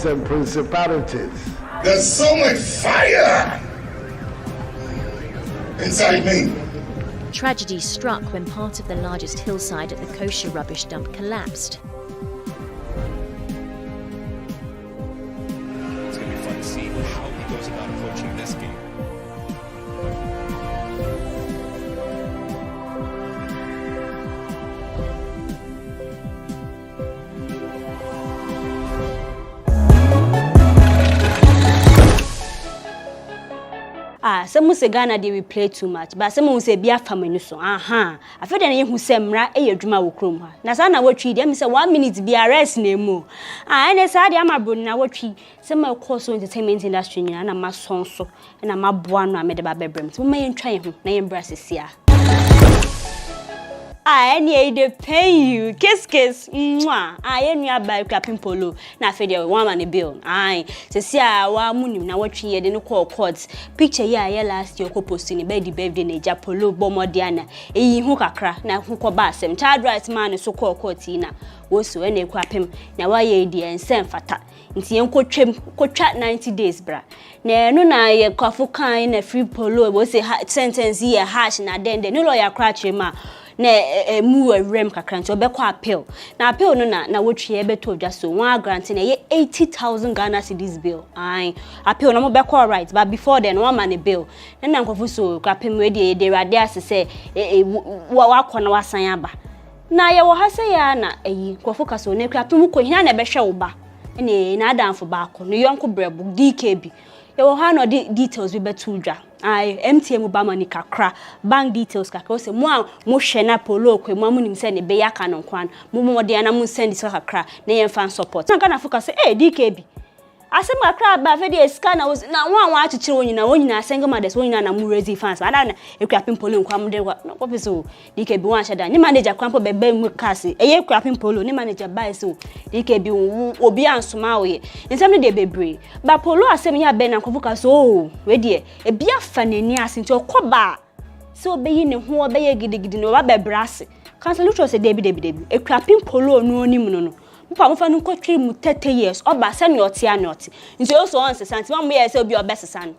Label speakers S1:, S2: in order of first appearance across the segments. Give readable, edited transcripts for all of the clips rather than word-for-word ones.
S1: powers and principalities.
S2: There's so much fire inside me.
S3: Tragedy struck when part of the largest hillside at the kosher rubbish dump collapsed.
S4: It's going to be fun to see how he goes about approaching this game.
S5: Some say Ghana they will play too much, but some say be a family so. I feel that you say mra e adwuma wo krom ha. Na sa na watwi dem say 1 minute be arrest na mu. And say dey amabro na watwi say my course entertainment industry nyina na masonso na maboa no amede ba bebrem. So may ntwa ye ho na ye mbra sesia. Any they pay you kiss mwah nua ba kwapin polo na fe dey one man bill se wa munim na watwe ye de no call court picture ye last year ko post ni birthday na ja polo bomodiana eyi hu kakra na hu ko ba asem child rights man so call court na wo so na kwapim na wa ye di ensem fata nti yen kotwem kotwa 90 days bra na no na ye kwafo kan na free polo wo say sentence ye hash na den no lawyer kra chema na mu rem kakra nti obekọ appeal na appeal no na wotwe e beto dwa so one grant na ye 80,000 Ghana cedis bill appeal no mo bekọ right but before then one man bill na nkofo so kapem we de rade asese wakọ na wasan aba na ye wo ha se ya na nkofo kaso na kapem ko hina na behwe wo ba na adanfo ba akọ no yonko brebu DKB ye wo ha no details we beto dwa MTM Obama ni kakra bank details kakra se mo hwe na polo kwe mo amunim se ne be yaka no kwan mo de na mo send so kakra na ye fan support na kana focus DKB asem kakra ba fe de scan na wa achechire wonyina asenga mothers wonyina na mu raise fans ada na ekwapin polo nkwa mo de no ko peso DKB wan shada ni manager kwan po bebe mu kasi ekwapin polo ni manager buy so DKB obi ansoma oye nsem ne de bebre ba polo asem ya be na ko focus we de e bia fa nani asenti okoba so obeyi ne ho obeye gidigidi no ba bebrase cancel lutro se debi ekwapin polo no onim no mpa mo fa no kwatwe mu 30 years oba se ne ote anoti nti o so on sesanti mo ye se obi obesesan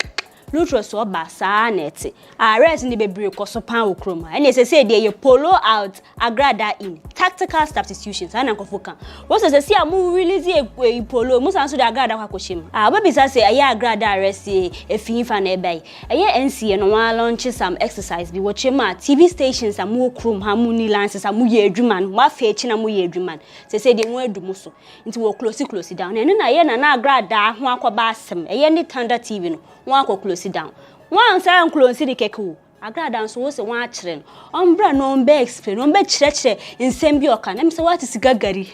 S5: lutro so oba sa na ete arrest ni bebre koso pan okroma ene se de ye polo out agrada in tactical substitutions ana nkofoka wo se amu release e polo mo san so de agrada kwa koshim obi sa se aye agrada arrest e finfa na ebai aye NCA no wa launch some exercise bi wo chema TV stations amu okrom ha mu ni lances amu ye adwuma no wa fa echi na mu ye adwuma se de mu adumu so nti wo close down ene na ye na agrada ho akoba asem aye ni Thunder TV no wa akọ close down one say close the keku agrada nso wo se wan akire no ombra no mbe explain no mbe kire nsem bi oka na me se what is gagari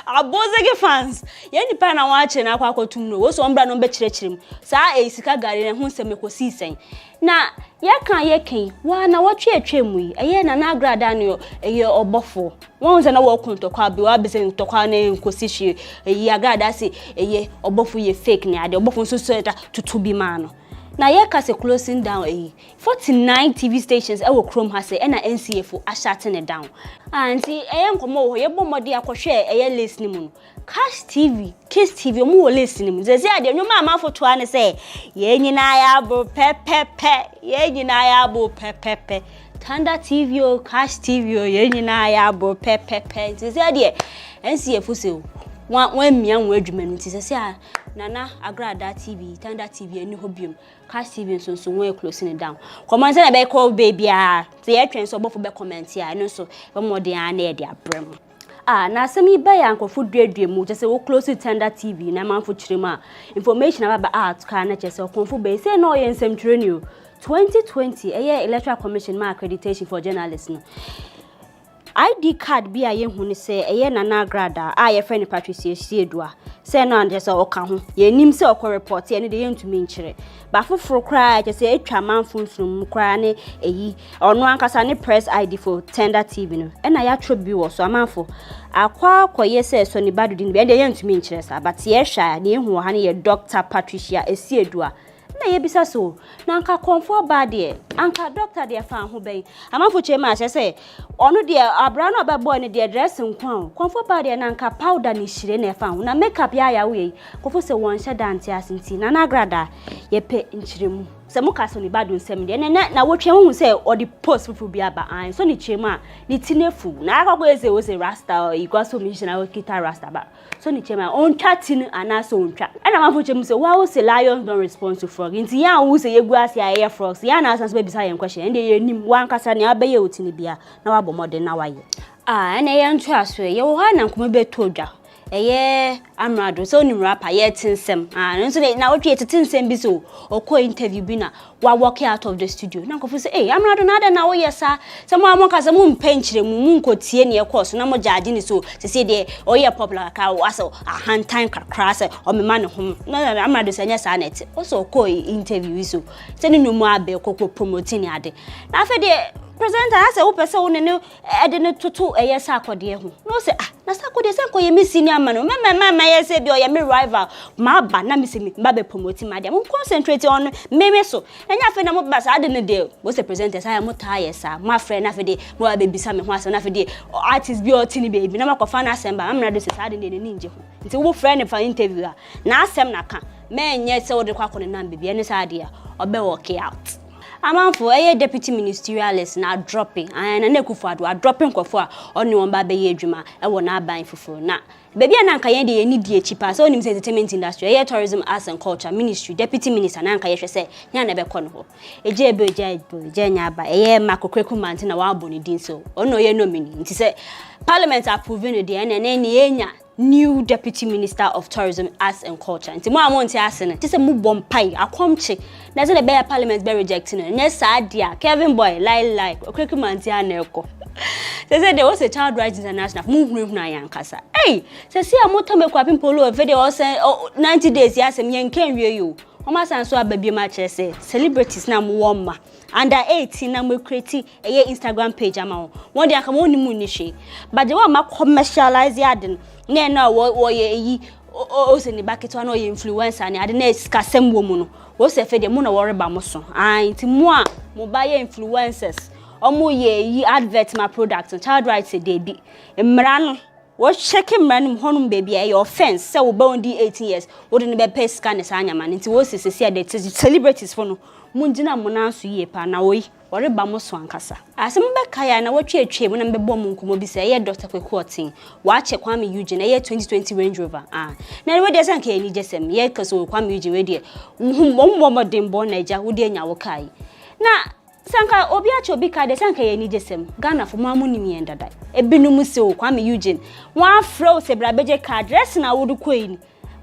S5: abozege fans ye nipa na wan akire na akọ akotum no wo so ombra no mbe kire mu saa esika gari na hu nsem ekosi sen na ye kan wa na wotwe atwemu yi eye na agrada no eye obofo won se na wo kuntokwa bi wa bese ntokwa na nkosi hwe eye agrada se eye obofo ye fake ne ade obofo so so tutu bi ma no na ye ka se closing down 49 TV stations e wo Chrome ha se e na NCF a shutting down anti eye nkomo wo ye bomode akohwe eye list ni mu no Cash TV, Kiss TV, omu wo listening. Ze ade nyoma amafoto ane se ye nyina ya bo pepepe. Thunder TV o Cash TV o ye nyina ya bo pepepe. Ze ade NCF se wan mia wan adwuma no ti se nana agrada TV, Thunder TV eni hobium. Cash TV so wan closing down. Comment na be call baby a. Ze ye twen so bofo be comment ya no so be modern ana e de abrem. Na semi ba ya nkofo duadua mu je se wo close Thunder TV na manfo kirema information about art ka na je se konfo be say no ye nsem training 2020 electoral commission ma accreditation for journalists no ID card bi a ye hu ne se na agrada a ye friend Patricia Siedua se no ande se oka ho ye nim se okọ report ye ne de ye ntumi nkire ba foforo kra je se etwa manfo nsum kra ne ono ankasa ne press ID for Thunder TV no na ya trobi wo so amanfo akwa koye se so ni badu din be ye ntumi nkire sa but ye hwa ne hu ha ne ye Dr. Patricia Siedua na yebisa so na anka comfort bad there anka doctor there fa ho ben amanfo chema say ono there abra no bebo ne there dress nkwan comfort bad there na anka powder ni hire na fa ho na makeup ya we kofo se won hye dante asinti na nagrada ye pe nchiremu se muka so ni badu nsem de na wotwe hu se odi post fufu bi aba an so ni chema ni tinefu na akoko eze wo se rasta igwaso mission na kita rasta ba so ni chema on chatting ana so ontwa ana manfo chemu se wa wo se lions don't respond to frog nti ya wo se yegu ase aye frogs ya na asanso be bisa ye nkwahye ende ye nim wan kasa ne abaye otini bia na wabo modern na waye ene ye ntwa so ye wo ha na nkoma be todwa eye amrado so ni rapper ye tinsem nso na wotwe tinsem bi so okọ interview bi na wa walk out of the studio na kofu say amrado na da na wo yesa se mo amonka se mo mpenchire mu nkotie ne ekọ so na mo jaage ni so se de oye popular ka waso ahantan kakra se o mema ne hom na amrado se nya sa net so okọ interview so se ni no mo abe kokko promote ni ade na afa de presenter ase wo pese wo ne ede ne tutu eyesa akode ho no se na sakode se nko ye mi senior man mama ye se bi o ye mi rival ma ba na mi se mi ba be promote ma dia mo concentrate on meme so enya fe na mo ba sa ade ne de wo se presenter sa ya mo ta ye sa ma friend na fe de mo ba bisa me ho ase na fe de artist bi o tini baby na makofa na asem ba amna de se sa ade ne ni nje ho nti wo friend fa interview na asem na ka me nye se wo de kwakone na baby ene sa ade a obe work out amanfo deputy ministerial address na dropping and na Akufo-Addo a dropping kwafo a oni won ba be ye adwuma e wo na aban fufuro na baby na nka ye de ye ni die chipa so onim say entertainment industry tourism arts and culture ministry deputy minister na nka ye hwe say nya na be kɔ no ho eje nya aba makokweku manti na wa aboni din so ono ye nomini nti say parliament approving no de na ni enya new deputy minister of tourism arts and culture nti mo amonti asene ti se mu bompai akomche na se the be parliament be reject no nya sadia Kevin boy lie okweku manti aneko se say there was a child rights international mu hunu ayankasa se see amoto mekwa pimpolo ve de o 90 days yasem yenken wie yo o ma san so ababie ma kire celebrities na mo woma under 18 na mo create Instagram page ama won de aka mo ni mu ni hwe but the one ma commercialize adin na wo ye yi o se ni baketo na o ye influencer ni ade na sikasem wo mu no wo se fe de mo na wo reba mo so nti mo a mo ba ye influencers omo ye yi advert ma product child rights dey bi emra no wo check man honum baby e offense say wo ba on di 18 years wo de ne be pay scan ne sa nyama nti wo sese de celebrities for no munjina monanso yie pa na wo ore ba mo so ankasa asem be kaya na wo twetwe mu na be bom nkomo bi say Dr. Kwekwotin wa che Kwame Eugene 2020 Range Rover na we de san ka ni jesem ye kaso Kwame Eugene we de mo dembo na ja wo de nya wo kai na sanka obi acho bi ka de sanka ye ni jesem Ghana fo mamu ni mi endada ebinum se o Kwame Eugene wa fro se bra beje ka dress na wo du koyi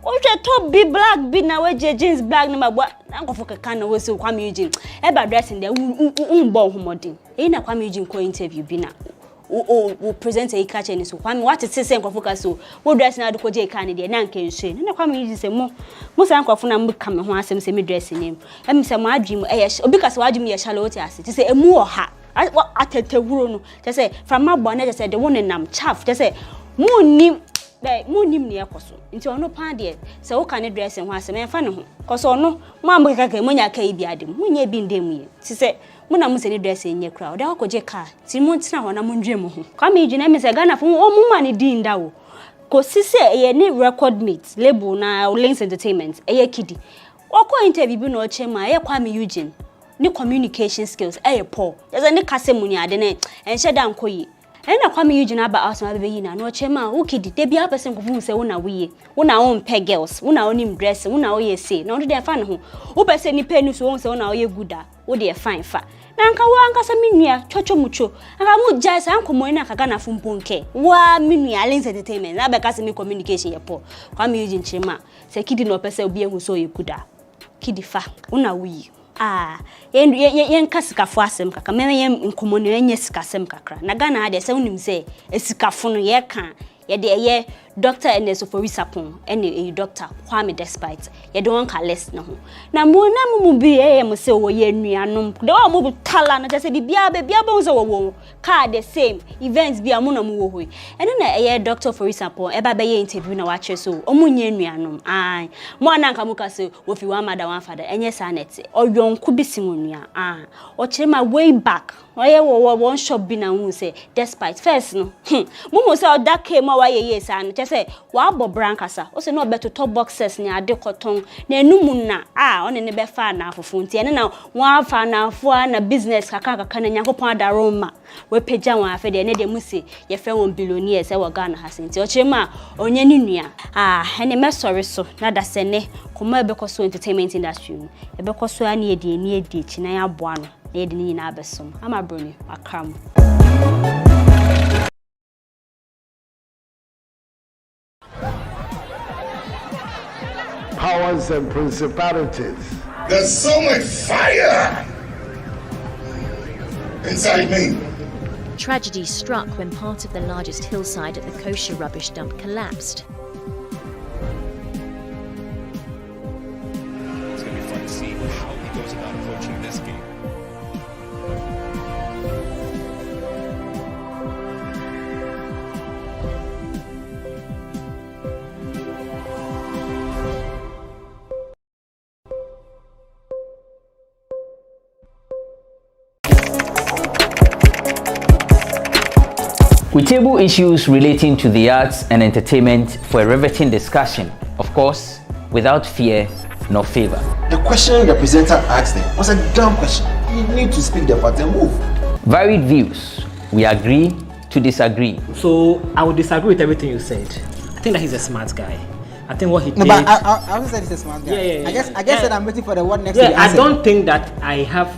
S5: o je top bi black bi na we je jeans black na magba nkofo keka na we se o Kwame Eugene e ba dress de unbo homodin na Kwame Eugene ko interview bi na o present e ka che ni so Kwame what it say nkofo ka so wo dress na do ko je ka ni de na nka nse na Kwame Eugene se mo san nkofo na mbika me ho asem se me dress ni em se mo adwim obi ka se wadwim ye Charlotte ase ti se emu o ha atetewuro no ti se from mabo na ti se de won nam chaff ti se munim ne yakoso nti ono pa de se wo ka ne dress ho asem en fa ne ho koso ono mo ambeka ka mo nya ka ibi adem mo nya bi ndem ye ti se mo na mo se ne dress enye kra o da ko je ka ti mo ntina ho na mo ndwe mo ho Kwame Eugene me se Ghana fo o mo ma ne din da wo ko sise ye ne record mate label na Links Entertainment kidi okọ interview bi no chema Kwame Eugene ni communication skills poor yaza ni kasemu ni ade ne enhye da nkoyi na Kwame Eugene aba asoma be yi na no chema wo kidi de bia person kofu se wo na wiye wo na on pe girls wo na onim dress wo na oye say na wo de fa ne ho wo person ni pe ni so wo se wo na oye guda wo de fine fa na nka wo anka sa menua chocho mucho aka mu jai sa ankomo na aka na fumponke wa menua Links Entertainment na be kase me communication poor Kwame Eugene chema se kidi no person obi ehu so oye guda kidi fa wo na wiye yen kasikafo asem kaka meme yen nkomono enye sikasem kakra na Ghana ade se unim se esikafo no ye ka ye de ye Doctor Ernest for Risapon, any doctor, Kwame Despite, you don't call less no. Na mu be a muse o ye nuanum. Do mo tala na say bia bonzo wo car the same events bia mo na mo wo. And na doctor for Risapon e ba be ye interview na wa so omunye nuanum. Ai. Mo ananka mo ka say wo fi one mother one father enye sanet. Oyonku bisi mo nua. O chere ma way back. Oye wo one shop bi na hu say Despite first no. Mo say that came wa ye san say wa bo brankasa o se no beto top boxes ni ade cotton na enum na on ne be fa na afofo nti ene na wa fa na afo na business kaka na Nyankopon adaroma we pagya wan afa de ne de mu se ye fe won billionaires e wo Ghana ha nti o chema onye ni nua ene me sorry so na da se ne koma be koso entertainment industry e be koso ani edi chi na ya boa no na edi ni na abesom ama broni akram.
S2: Powers and principalities. There's so much fire inside me.
S3: Tragedy struck when part of the largest hillside at the kosher rubbish dump collapsed.
S4: It's going to be fun to see how he goes about approaching this game.
S1: We table issues relating to the arts and entertainment for a riveting discussion, of course, without fear nor favor.
S6: The question the presenter asked them was a dumb question. You need to speak the fact and move.
S1: Varied views. We agree to disagree.
S7: So I would disagree with everything you said. I think that he's a smart guy. I think what he did.
S8: No, but I also said he's a smart guy.
S7: Yeah.
S8: I guess that I'm waiting for the what next.
S7: Yeah, I don't think that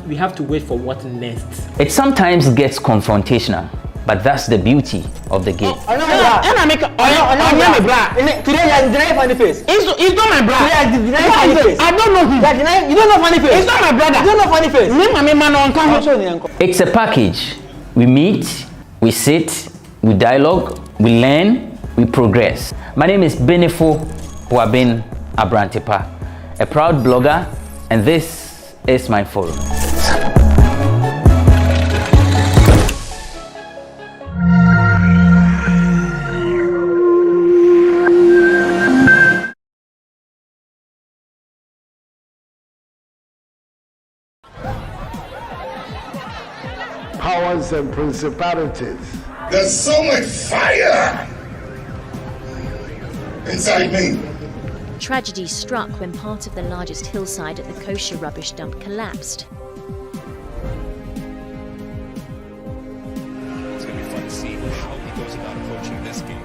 S7: we have to wait for what next.
S1: It sometimes gets confrontational, but that's the beauty of the game.
S9: Today you deny funny face. It's not my brother. Today you deny funny face. I don't know him. You don't know funny face. It's not my brother. You don't know funny face.
S1: It's a package. We meet, we sit, we dialogue, we learn, we progress. My name is Benefo Huabin Abrantepa, a proud blogger, and this is my forum.
S2: Powers and principalities. There's so much fire inside me.
S3: Tragedy struck when part of the largest hillside at the kosher rubbish dump collapsed.
S4: It's going to be fun to see how he goes about approaching this game.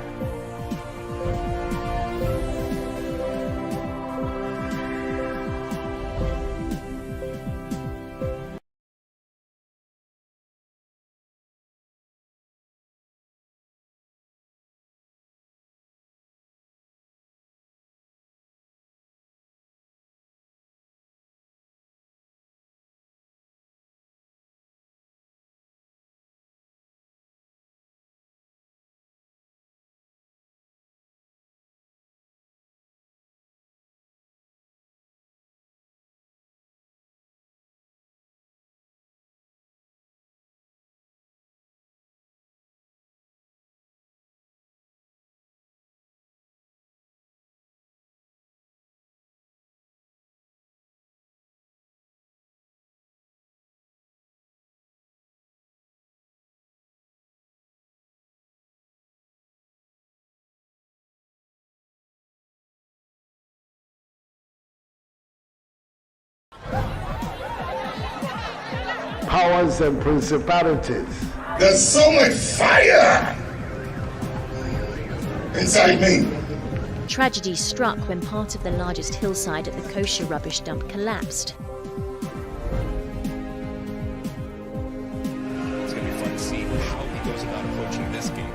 S2: Powers and principalities. There's so much fire inside me.
S3: Tragedy struck when part of the largest hillside at the kosher rubbish dump collapsed.
S4: It's going to be fun to see how he goes about approaching this game.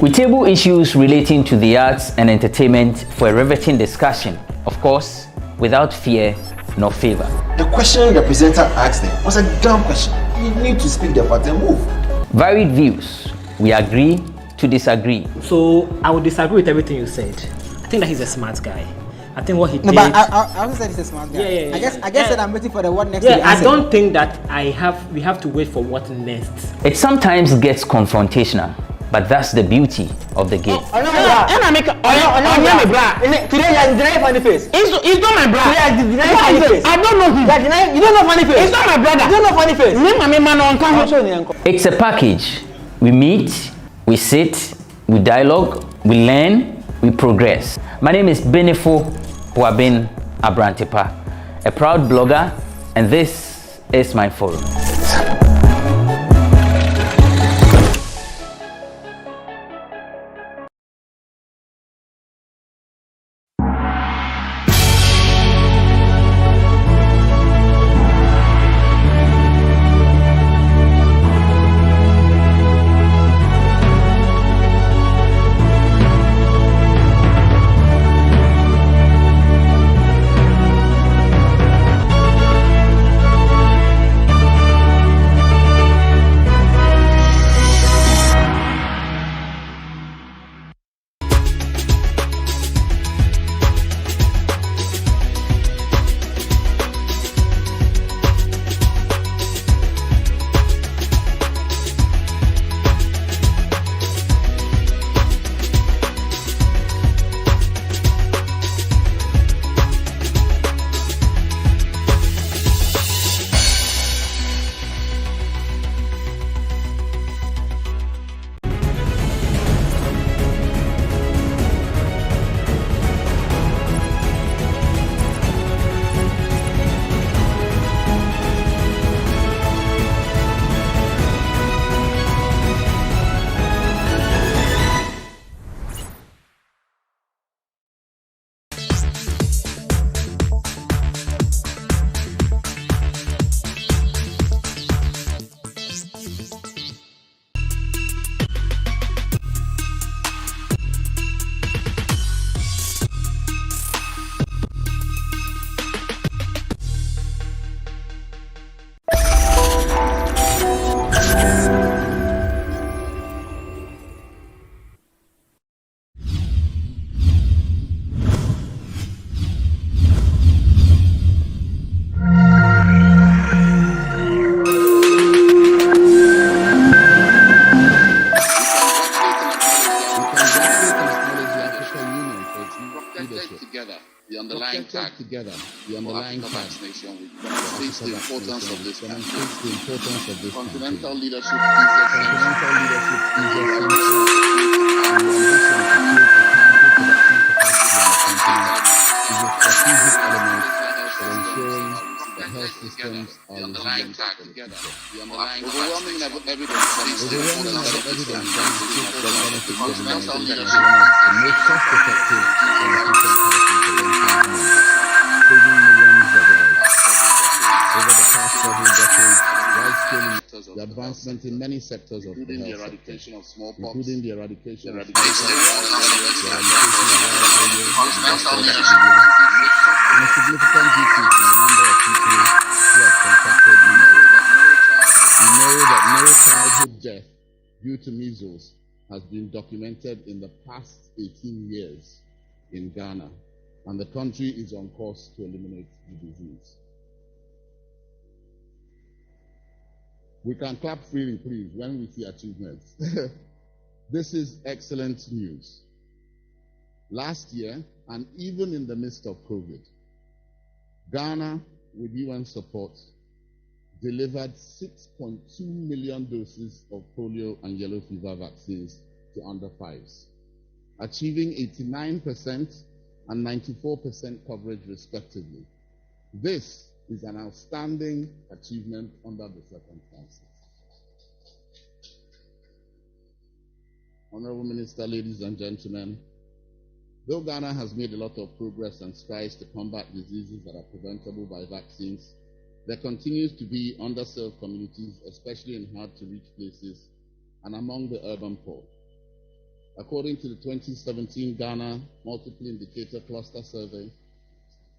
S1: We table issues relating to the arts and entertainment for a riveting discussion, of course, without fear nor favor.
S6: The question the presenter asked them was a dumb question. You need to speak the part and move.
S1: Varied views. We agree to disagree.
S7: So I would disagree with everything you said. I think that he's a smart guy. I think what he did.
S8: But I also said he's a smart guy.
S7: Yeah.
S8: I guess that I'm waiting for the what next.
S7: Yeah, I don't think that we have to wait for what next.
S1: It sometimes gets confrontational, but that's the beauty of the game.
S9: Today you deny funny face. It's not my brother. Today you deny funny face. I don't know him. You don't know funny face. It's not my brother. You don't know funny face.
S1: It's a package. We meet, we sit, we dialogue, we learn, we progress. My name is Benefo Abrantepa, a proud blogger, and this is my forum.
S2: Vaccination, we demonstrate the importance of this continental leadership health systems are resilient together. The overwhelming evidence demonstrates the continental leadership the most cost-effective and efficient health interventions, saving millions of lives. Over the past several decades, wide-scale the advancement in many sectors of the health sector, including the eradication of and a significant decrease in the number of people who have contracted measles. We know that no childhood death due to measles has been documented in the past 18 years in Ghana, and the country is on course to eliminate the disease. We can clap freely, please, when we see achievements. This is excellent news. Last year, and even in the midst of COVID, Ghana, with UN support, delivered 6.2 million doses of polio and yellow fever vaccines to under 5s, achieving 89% and 94% coverage respectively. This is an outstanding achievement under the circumstances. Honorable Minister, ladies and gentlemen, though Ghana has made a lot of progress and strides to combat diseases that are preventable by vaccines, there continues to be underserved communities, especially in hard-to-reach places and among the urban poor. According to the 2017 Ghana Multiple Indicator Cluster Survey,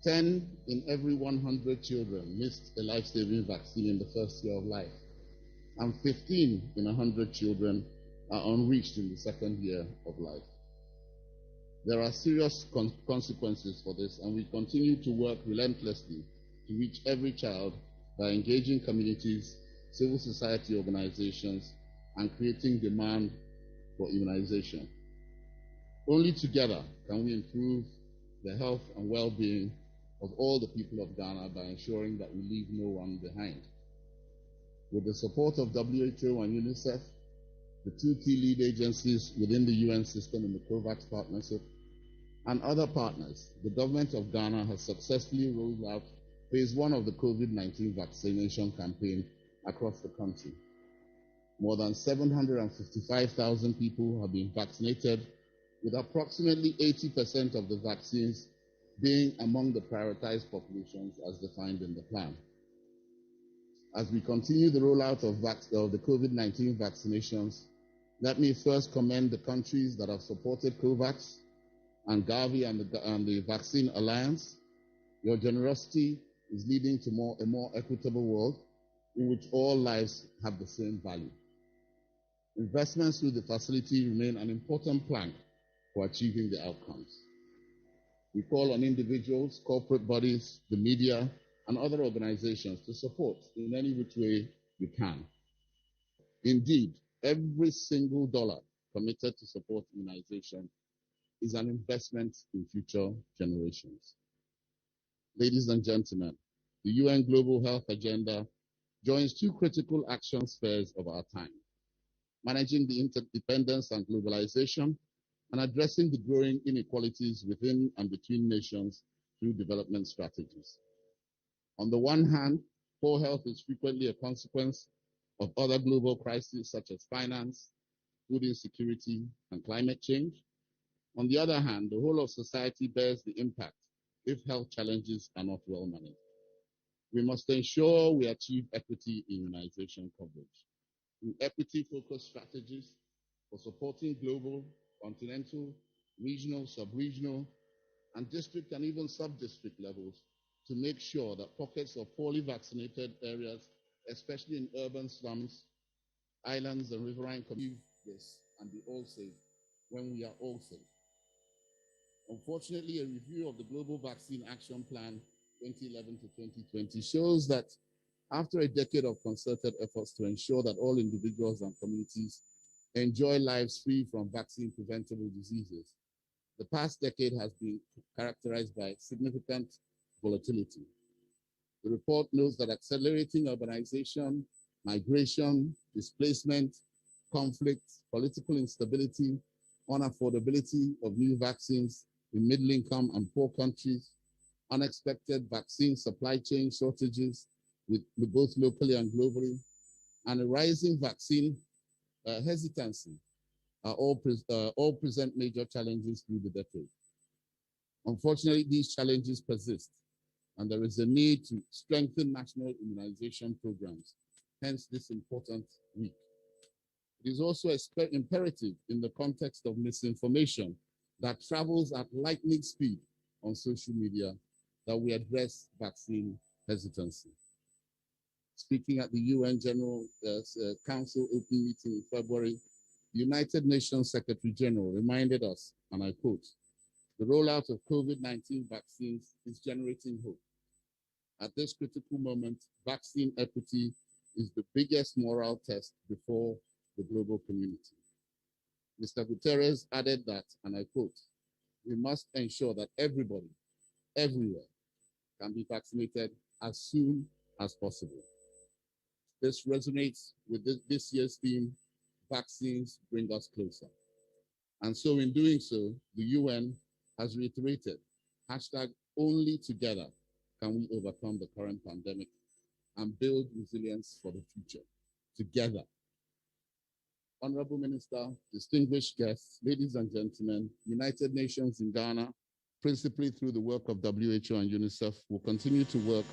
S2: 10 in every 100 children missed a life-saving vaccine in the first year of life, and 15 in 100 children are unreached in the second year of life. There are serious consequences for this, and we continue to work relentlessly to reach every child by engaging communities, civil society organizations, and creating demand for immunization. Only together can we improve the health and well-being of all the people of Ghana by ensuring that we leave no one behind. With the support of WHO and UNICEF, the two key lead agencies within the UN system in the COVAX partnership, and other partners, the government of Ghana has successfully rolled out phase 1 of the COVID-19 vaccination campaign across the country. More than 755,000 people have been vaccinated, with approximately 80% of the vaccines being among the prioritized populations as defined in the plan. As we continue the rollout of the COVID-19 vaccinations, let me first commend the countries that have supported COVAX and Gavi and the Vaccine Alliance. Your generosity is leading to a more equitable world in which all lives have the same value. Investments through the facility remain an important plank for achieving the outcomes. We call on individuals, corporate bodies, the media, and other organizations to support in any which way we can. Indeed, every single dollar committed to support immunization is an investment in future generations. Ladies and gentlemen, the UN Global Health Agenda joins two critical action spheres of our time: managing the interdependence and globalization, and addressing the growing inequalities within and between nations through development strategies. On the one hand, poor health is frequently a consequence of other global crises such as finance, food insecurity, and climate change. On the other hand, the whole of society bears the impact if health challenges are not well managed. We must ensure we achieve equity in immunization coverage through equity-focused strategies for supporting global, continental, regional, sub-regional, and district and even sub-district levels to make sure that pockets of poorly vaccinated areas, especially in urban slums, islands, and riverine communities, this and be all safe when we are all safe. Unfortunately, a review of the Global Vaccine Action Plan 2011 to 2020 shows that after a decade of concerted efforts to ensure that all individuals and communities enjoy lives free from vaccine-preventable diseases, the past decade has been characterized by significant volatility. The report notes that accelerating urbanization, migration, displacement, conflict, political instability, unaffordability of new vaccines in middle-income and poor countries, unexpected vaccine supply chain shortages with both locally and globally, and a rising vaccine hesitancy all present major challenges through the decade. Unfortunately, these challenges persist, and there is a need to strengthen national immunization programs, hence this important week. It is also imperative in the context of misinformation that travels at lightning speed on social media that we address vaccine hesitancy. Speaking at the UN General Council open meeting in February, the United Nations Secretary General reminded us, and I quote, "The rollout of COVID-19 vaccines is generating hope. At this critical moment, vaccine equity is the biggest moral test before the global community." Mr. Guterres added that, and I quote, "We must ensure that everybody, everywhere, can be vaccinated as soon as possible." This resonates with this year's theme, "Vaccines Bring Us Closer." And so in doing so, the UN has reiterated, #only together can we overcome the current pandemic and build resilience for the future. Together. Honorable Minister, distinguished guests, ladies and gentlemen, United Nations in Ghana, principally through the work of WHO and UNICEF, will continue to work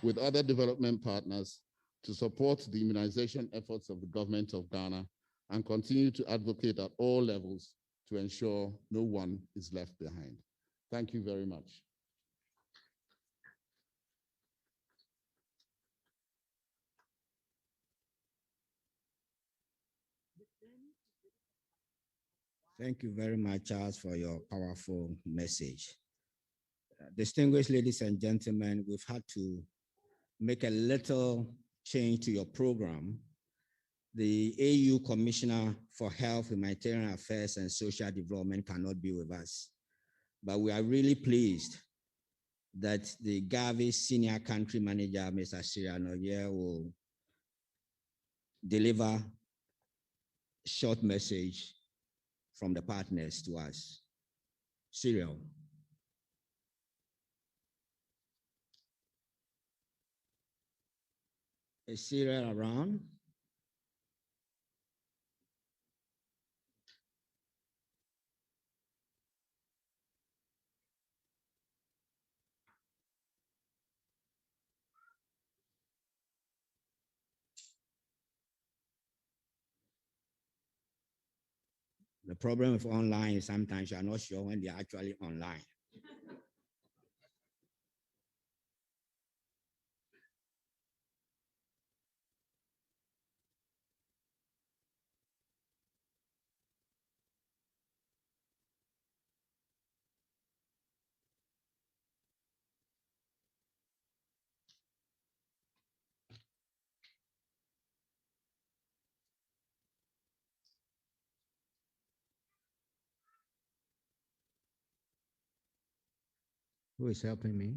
S2: with other development partners to support the immunization efforts of the government of Ghana and continue to advocate at all levels to ensure no one is left behind. Thank you very much.
S10: Thank you very much, Charles, for your powerful message. Distinguished ladies and gentlemen, we've had to make a little change to your program. The AU Commissioner for Health, Humanitarian Affairs, and Social Development cannot be with us. But we are really pleased that the Gavi Senior Country Manager, Mr. Shiranoye, will deliver a short message from the partners to us. Cyril. Is Cyril around? The problem with online is sometimes you are not sure when they are actually online. Who is helping me?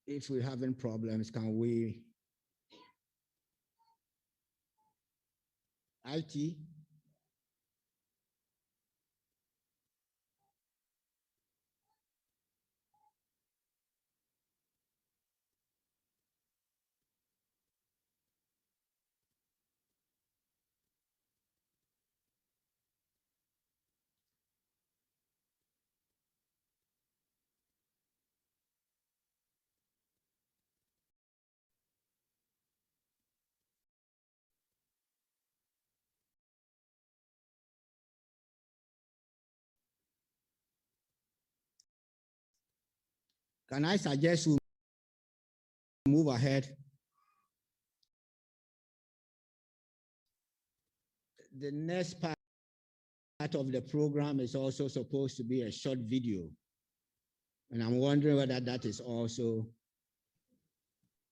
S10: If we're having problems, can we? IT? Can I suggest we move ahead? The next part of the program is also supposed to be a short video. And I'm wondering whether that is also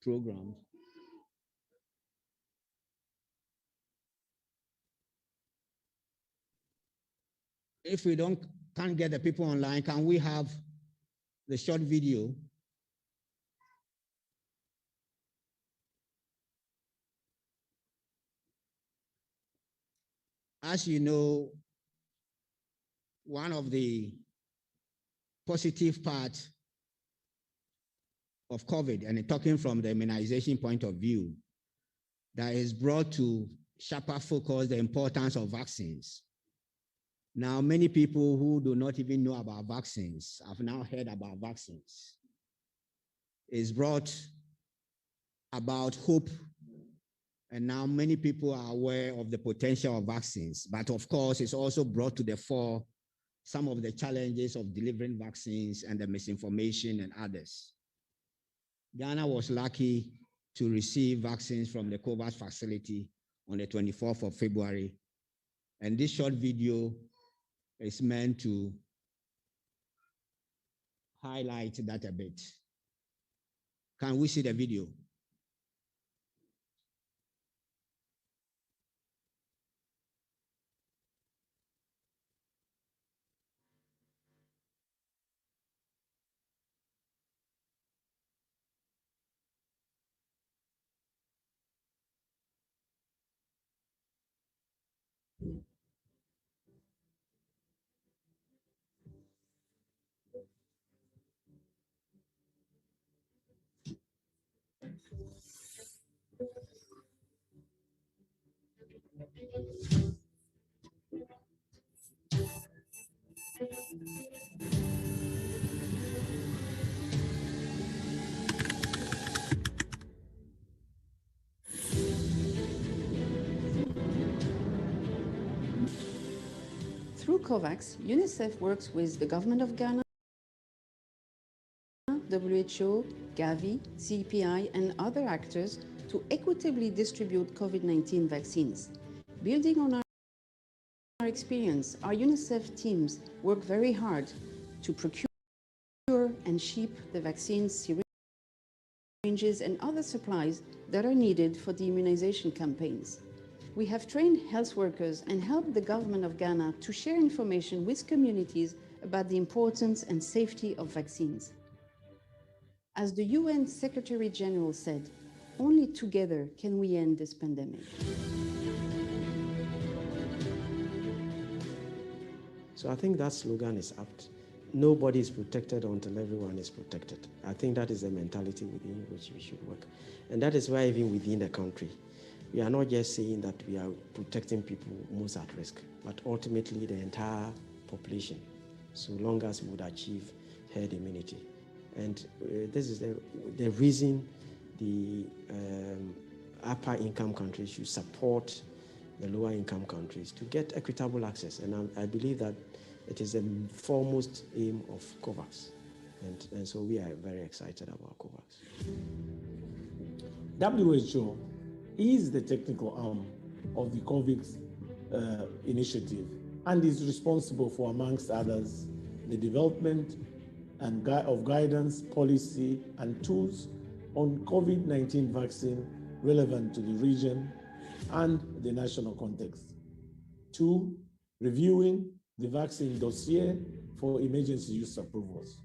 S10: programmed. If we can't get the people online, can we have the short video? As you know, one of the positive parts of COVID, and talking from the immunization point of view, that is brought to sharper focus the importance of vaccines. Now, many people who do not even know about vaccines have now heard about vaccines. It's brought about hope, and now many people are aware of the potential of vaccines. But of course, it's also brought to the fore some of the challenges of delivering vaccines and the misinformation and others. Ghana was lucky to receive vaccines from the COVAX facility on the 24th of February. And this short video is meant to highlight that a bit. Can we see the video?
S11: COVAX, UNICEF works with the government of Ghana, WHO, Gavi, CPI, and other actors to equitably distribute COVID-19 vaccines. Building on our experience, our UNICEF teams work very hard to procure and ship the vaccines, syringes, and other supplies that are needed for the immunization campaigns. We have trained health workers and helped the government of Ghana to share information with communities about the importance and safety of vaccines. As the UN Secretary General said, only together can we end this pandemic.
S12: So I think that slogan is apt. Nobody is protected until everyone is protected. I think that is the mentality within which we should work. And that is why even within the country, we are not just saying that we are protecting people most at risk, but ultimately the entire population, so long as we would achieve herd immunity. And this is the reason the upper income countries should support the lower income countries to get equitable access. And I believe that it is the foremost aim of COVAX. And so we are very excited about COVAX.
S13: WHO is the technical arm of the COVAX initiative and is responsible for, amongst others, the development and of guidance, policy, and tools on COVID-19 vaccine relevant to the region and the national context. 2, reviewing the vaccine dossier for emergency use approvals.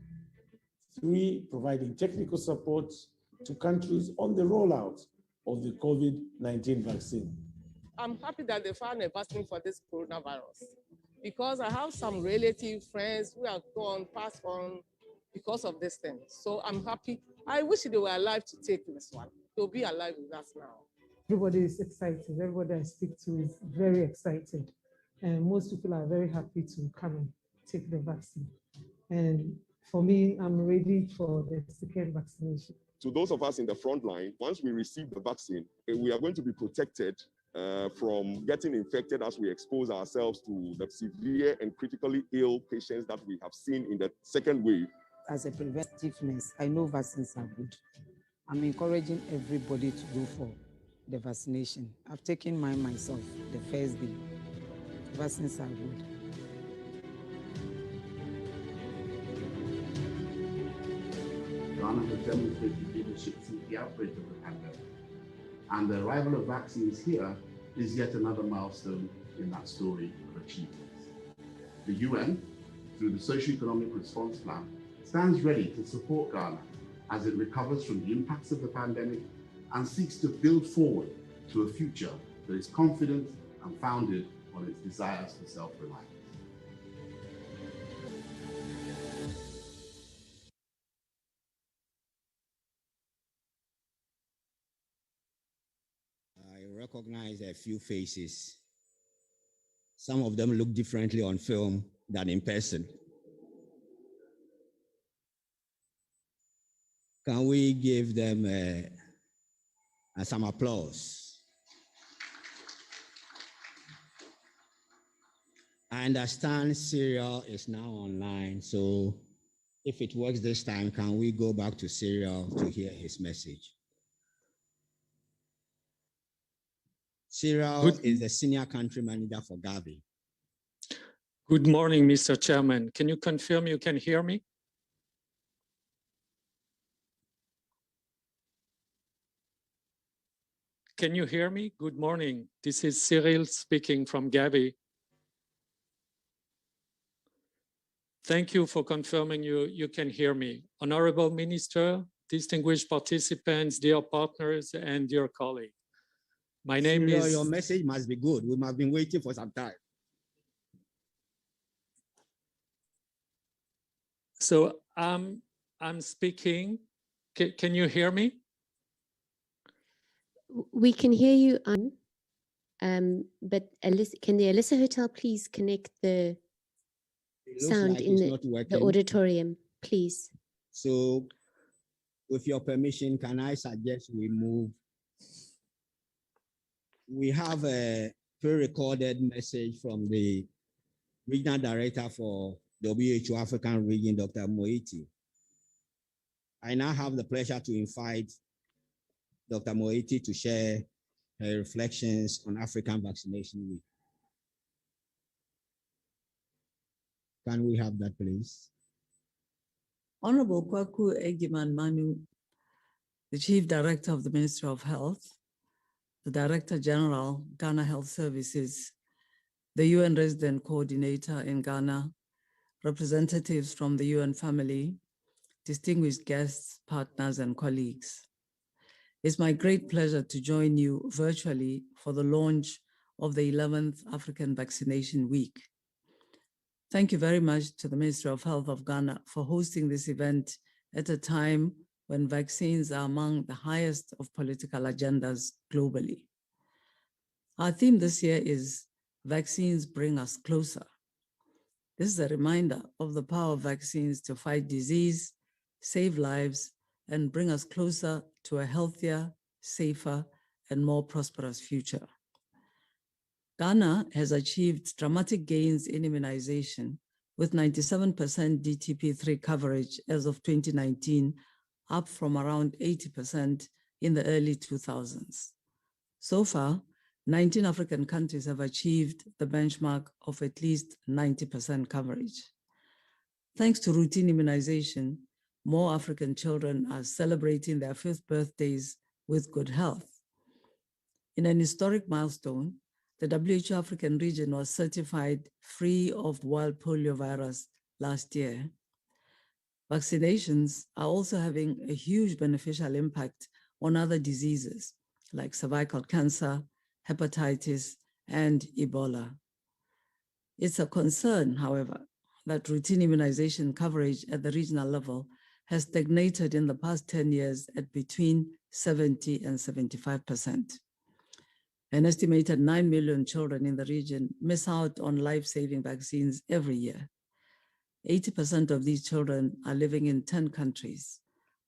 S13: 3, providing technical support to countries on the rollout of the COVID-19 vaccine.
S14: I'm happy that they found a vaccine for this coronavirus because I have some relative friends who have passed on because of this thing. So I'm happy. I wish they were alive to take this one. They'll be alive with us now.
S15: Everybody is excited. Everybody I speak to is very excited. And most people are very happy to come and take the vaccine. And for me, I'm ready for the second vaccination.
S16: To those of us in the front line, once we receive the vaccine, we are going to be protected from getting infected as we expose ourselves to the severe and critically ill patients that we have seen in the second wave.
S17: As a preventiveness, I know vaccines are good. I'm encouraging everybody to go for the vaccination. I've taken mine myself the first day. Vaccines are good.
S2: Ghana has demonstrated leadership since the outbreak of the pandemic. And the arrival of vaccines here is yet another milestone in that story of achievements. The UN, through the Socio-Economic Response Plan, stands ready to support Ghana as it recovers from the impacts of the pandemic and seeks to build forward to a future that is confident and founded on its desires for self-reliance.
S10: I recognize a few faces. Some of them look differently on film than in person. Can we give them some applause? I understand Serial is now online, so if it works this time, can we go back to Serial to hear his message? Serial is the senior country manager for Gavi.
S18: Good morning, Mr. Chairman. Can you confirm you can hear me? Can you hear me? Good morning. This is Cyril speaking from Gavi. Thank you for confirming you can hear me. Honorable Minister, distinguished participants, dear partners, and dear colleagues. My name is...
S10: Your message must be good. We must have been waiting for some time.
S18: So I'm speaking. Can you hear me?
S19: We can hear you, but Alyssa, can the Alyssa Hotel please connect the sound
S10: like
S19: in the auditorium, please?
S10: So, with your permission, can I suggest we move? We have a pre-recorded message from the Regional Director for WHO African Region, Dr. Moeti. I now have the pleasure to invite Dr. Moeti to share her reflections on African Vaccination Week. Can we have that, please?
S20: Honorable Kwaku Egiman Manu, the Chief Director of the Ministry of Health, the Director General, Ghana Health Services, the UN Resident Coordinator in Ghana, representatives from the UN family, distinguished guests, partners, and colleagues. It's my great pleasure to join you virtually for the launch of the 11th African Vaccination Week. Thank you very much to the Ministry of Health of Ghana for hosting this event at a time when vaccines are among the highest of political agendas globally. Our theme this year is Vaccines Bring Us Closer. This is a reminder of the power of vaccines to fight disease, save lives, and bring us closer to a healthier, safer, and more prosperous future. Ghana has achieved dramatic gains in immunization with 97% DTP3 coverage as of 2019, up from around 80% in the early 2000s. So far, 19 African countries have achieved the benchmark of at least 90% coverage. Thanks to routine immunization, more African children are celebrating their 5th birthdays with good health. In an historic milestone, the WHO African region was certified free of wild polio virus last year. Vaccinations are also having a huge beneficial impact on other diseases like cervical cancer, hepatitis, and Ebola. It's a concern, however, that routine immunization coverage at the regional level has stagnated in the past 10 years at between 70 and 75%. An estimated 9 million children in the region miss out on life-saving vaccines every year. 80% of these children are living in 10 countries.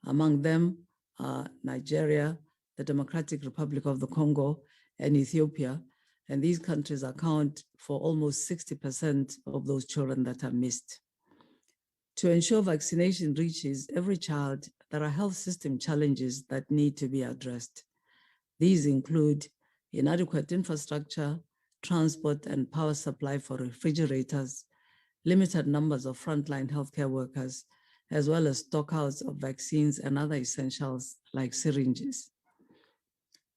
S20: Among them are Nigeria, the Democratic Republic of the Congo, and Ethiopia, and these countries account for almost 60% of those children that are missed. To ensure vaccination reaches every child, there are health system challenges that need to be addressed. These include inadequate infrastructure, transport and power supply for refrigerators, limited numbers of frontline healthcare workers, as well as stockouts of vaccines and other essentials like syringes.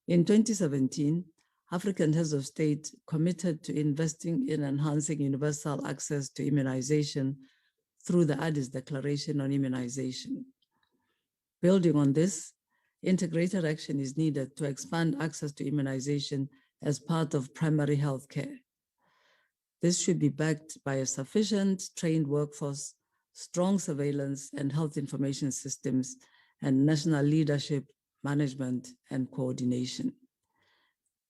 S20: In 2017, African heads of state committed to investing in enhancing universal access to immunization through the Addis Declaration on Immunization. Building on this, integrated action is needed to expand access to immunization as part of primary health care. This should be backed by a sufficient trained workforce, strong surveillance and health information systems, and national leadership, management, and coordination.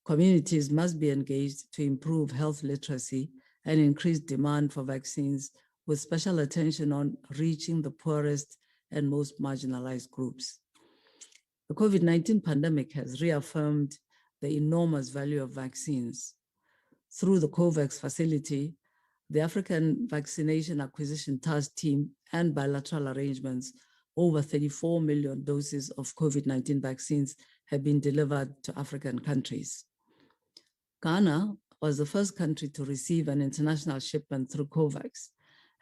S20: Communities must be engaged to improve health literacy and increase demand for vaccines, with special attention on reaching the poorest and most marginalized groups. The COVID-19 pandemic has reaffirmed the enormous value of vaccines. Through the COVAX facility, the African Vaccination Acquisition Task Team and bilateral arrangements, over 34 million doses of COVID-19 vaccines have been delivered to African countries. Ghana was the first country to receive an international shipment through COVAX,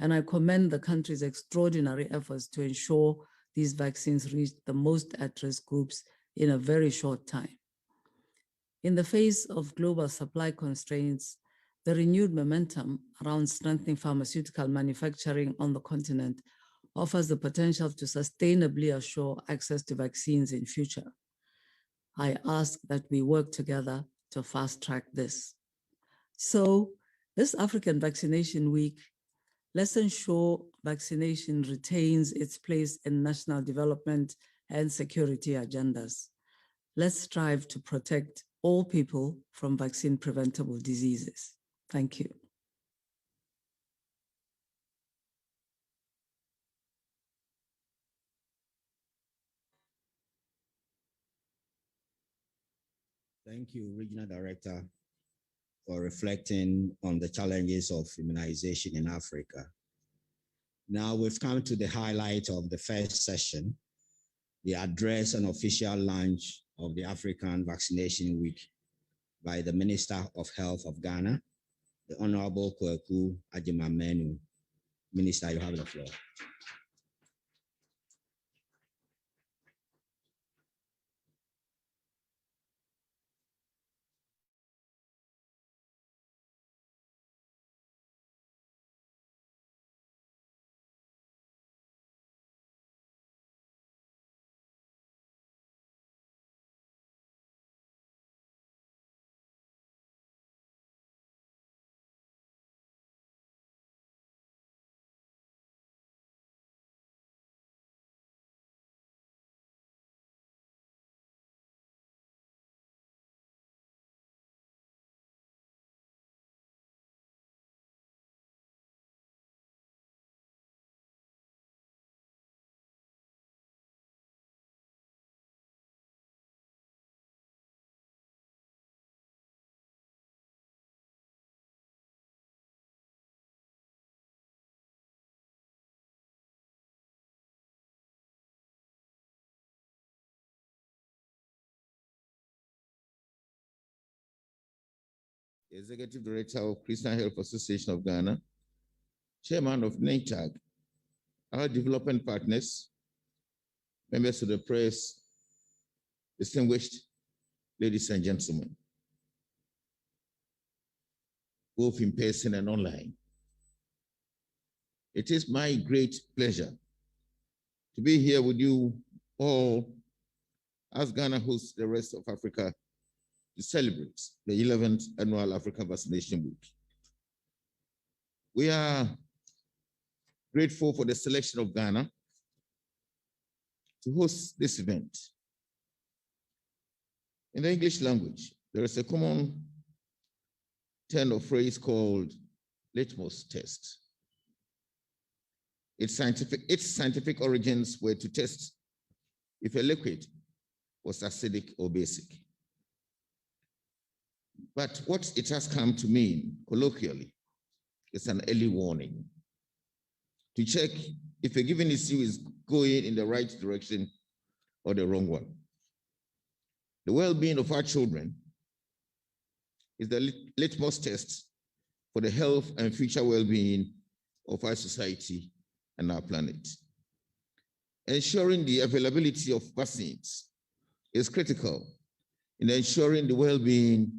S20: and I commend the country's extraordinary efforts to ensure these vaccines reach the most at-risk groups in a very short time. In the face of global supply constraints, the renewed momentum around strengthening pharmaceutical manufacturing on the continent offers the potential to sustainably assure access to vaccines in future. I ask that we work together to fast-track this. So, this African Vaccination Week, let's ensure vaccination retains its place in national development and security agendas. Let's strive to protect all people from vaccine-preventable diseases. Thank you.
S10: Thank you, Regional Director for reflecting on the challenges of immunization in Africa. Now we've come to the highlight of the first session, the address and official launch of the African Vaccination Week by the Minister of Health of Ghana, the Honorable Kwaku Agyeman-Manu. Minister, you have the floor.
S2: Executive Director of Christian Health Association of Ghana, Chairman of NATAG, our development partners, members of the press, distinguished ladies and gentlemen, both in person and online. It is my great pleasure to be here with you all as Ghana hosts the rest of Africa to celebrate the 11th Annual African Vaccination Week. We are grateful for the selection of Ghana to host this event. In the English language, there is a common turn of phrase called litmus test. Its scientific origins were to test if a liquid was acidic or basic. But what it has come to mean, colloquially, is an early warning to check if a given issue is going in the right direction or the wrong one. The well-being of our children is the litmus test for the health and future well-being of our society and our planet. Ensuring the availability of vaccines is critical in ensuring the well-being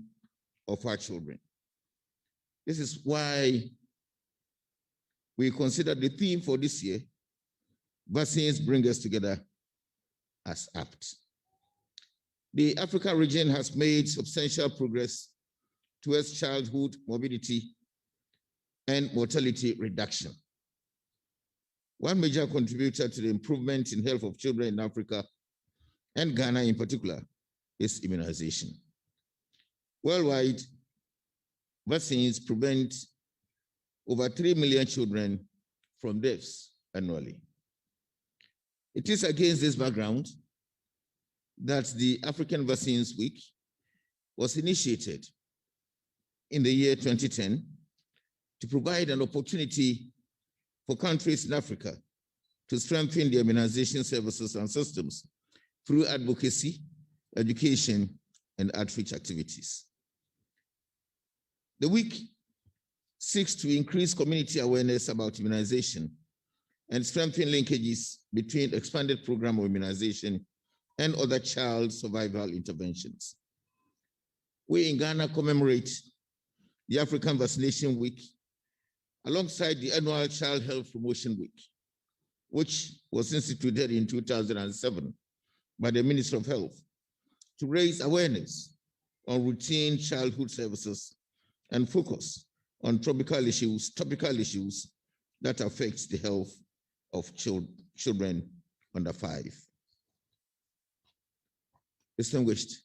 S2: of our children. This is why we consider the theme for this year, Vaccines Bring Us Together, as apt. The Africa region has made substantial progress towards childhood morbidity and mortality reduction. One major contributor to the improvement in health of children in Africa, and Ghana in particular, is immunization. Worldwide, vaccines prevent over 3 million children from deaths annually. It is against this background that the African Vaccines Week was initiated in the year 2010 to provide an opportunity for countries in Africa to strengthen their immunization services and systems through advocacy, education, and outreach activities. The week seeks to increase community awareness about immunization and strengthen linkages between expanded program of immunization and other child survival interventions. We in Ghana commemorate the African Vaccination Week alongside the annual Child Health Promotion Week, which was instituted in 2007 by the Ministry of Health to raise awareness on routine childhood services and focus on topical issues that affect the health of children under 5. Distinguished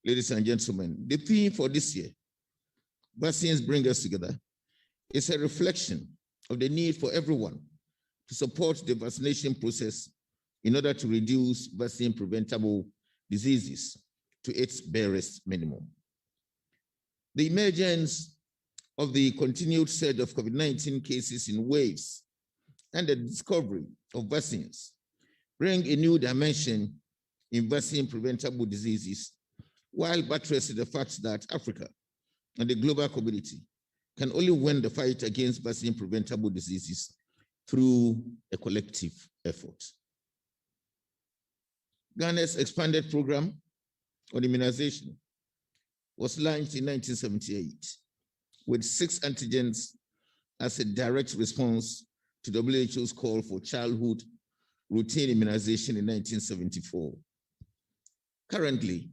S2: ladies and gentlemen, the theme for this year, Vaccines Bring Us Together, is a reflection of the need for everyone to support the vaccination process in order to reduce vaccine-preventable diseases to its barest minimum. The emergence of the continued surge of COVID-19 cases in waves and the discovery of vaccines bring a new dimension in vaccine-preventable diseases, while buttressing the fact that Africa and the global community can only win the fight against vaccine-preventable diseases through a collective effort. Ghana's expanded program on immunization was launched in 1978 with 6 antigens as a direct response to WHO's call for childhood routine immunization in 1974. Currently,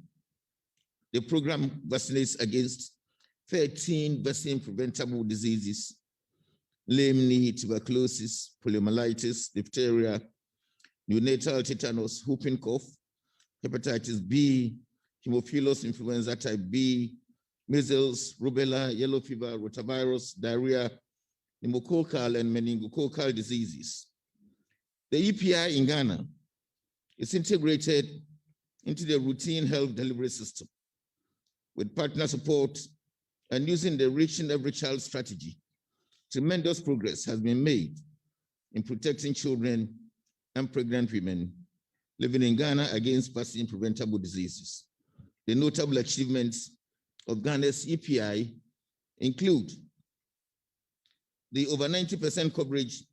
S2: the program vaccinates against 13 vaccine-preventable diseases, namely tuberculosis, poliomyelitis, diphtheria, neonatal tetanus, whooping cough, hepatitis B, Haemophilus influenza type B, measles, rubella, yellow fever, rotavirus, diarrhea, pneumococcal and meningococcal diseases. The EPI in Ghana is integrated into the routine health delivery system with partner support and using the Reaching Every Child strategy. Tremendous progress has been made in protecting children and pregnant women living in Ghana against vaccine-preventable diseases. The notable achievements of Ghana's EPI include the over 90% coverage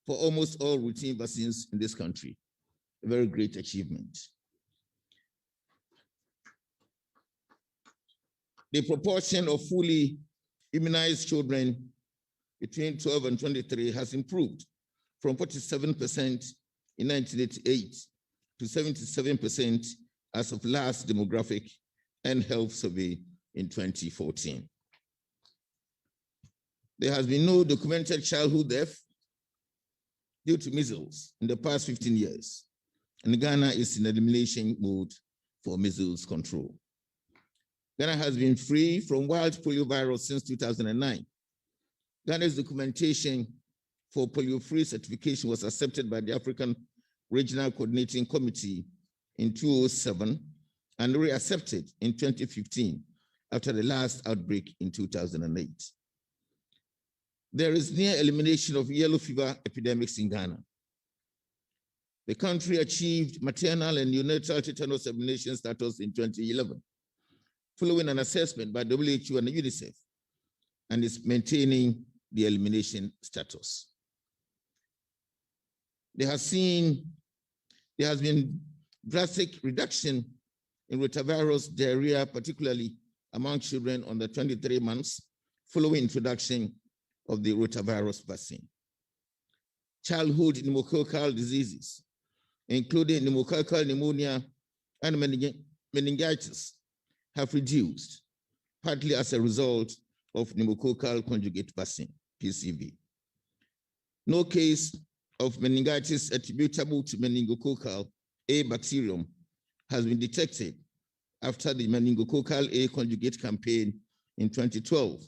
S2: for almost all routine vaccines in this country, a very great achievement. The proportion of fully immunized children between 12 and 23 has improved from 47% in 1988 to 77% as of last demographic and health survey in 2014. There has been no documented childhood death due to measles in the past 15 years, and Ghana is in elimination mode for measles control. Ghana has been free from wild poliovirus since 2009. Ghana's documentation for polio-free certification was accepted by the African Regional Coordinating Committee in 2007 and reaccepted in 2015 after the last outbreak in 2008. There is near elimination of yellow fever epidemics in Ghana. The country achieved maternal and neonatal tetanus elimination status in 2011, following an assessment by WHO and UNICEF, and is maintaining the elimination status. There has been drastic reduction in rotavirus diarrhea, particularly among children under 23 months, following introduction of the rotavirus vaccine. Childhood pneumococcal diseases, including pneumococcal pneumonia and meningitis, have reduced, partly as a result of pneumococcal conjugate vaccine, PCV. No case of meningitis attributable to meningococcal A bacterium has been detected after the meningococcal A conjugate campaign in 2012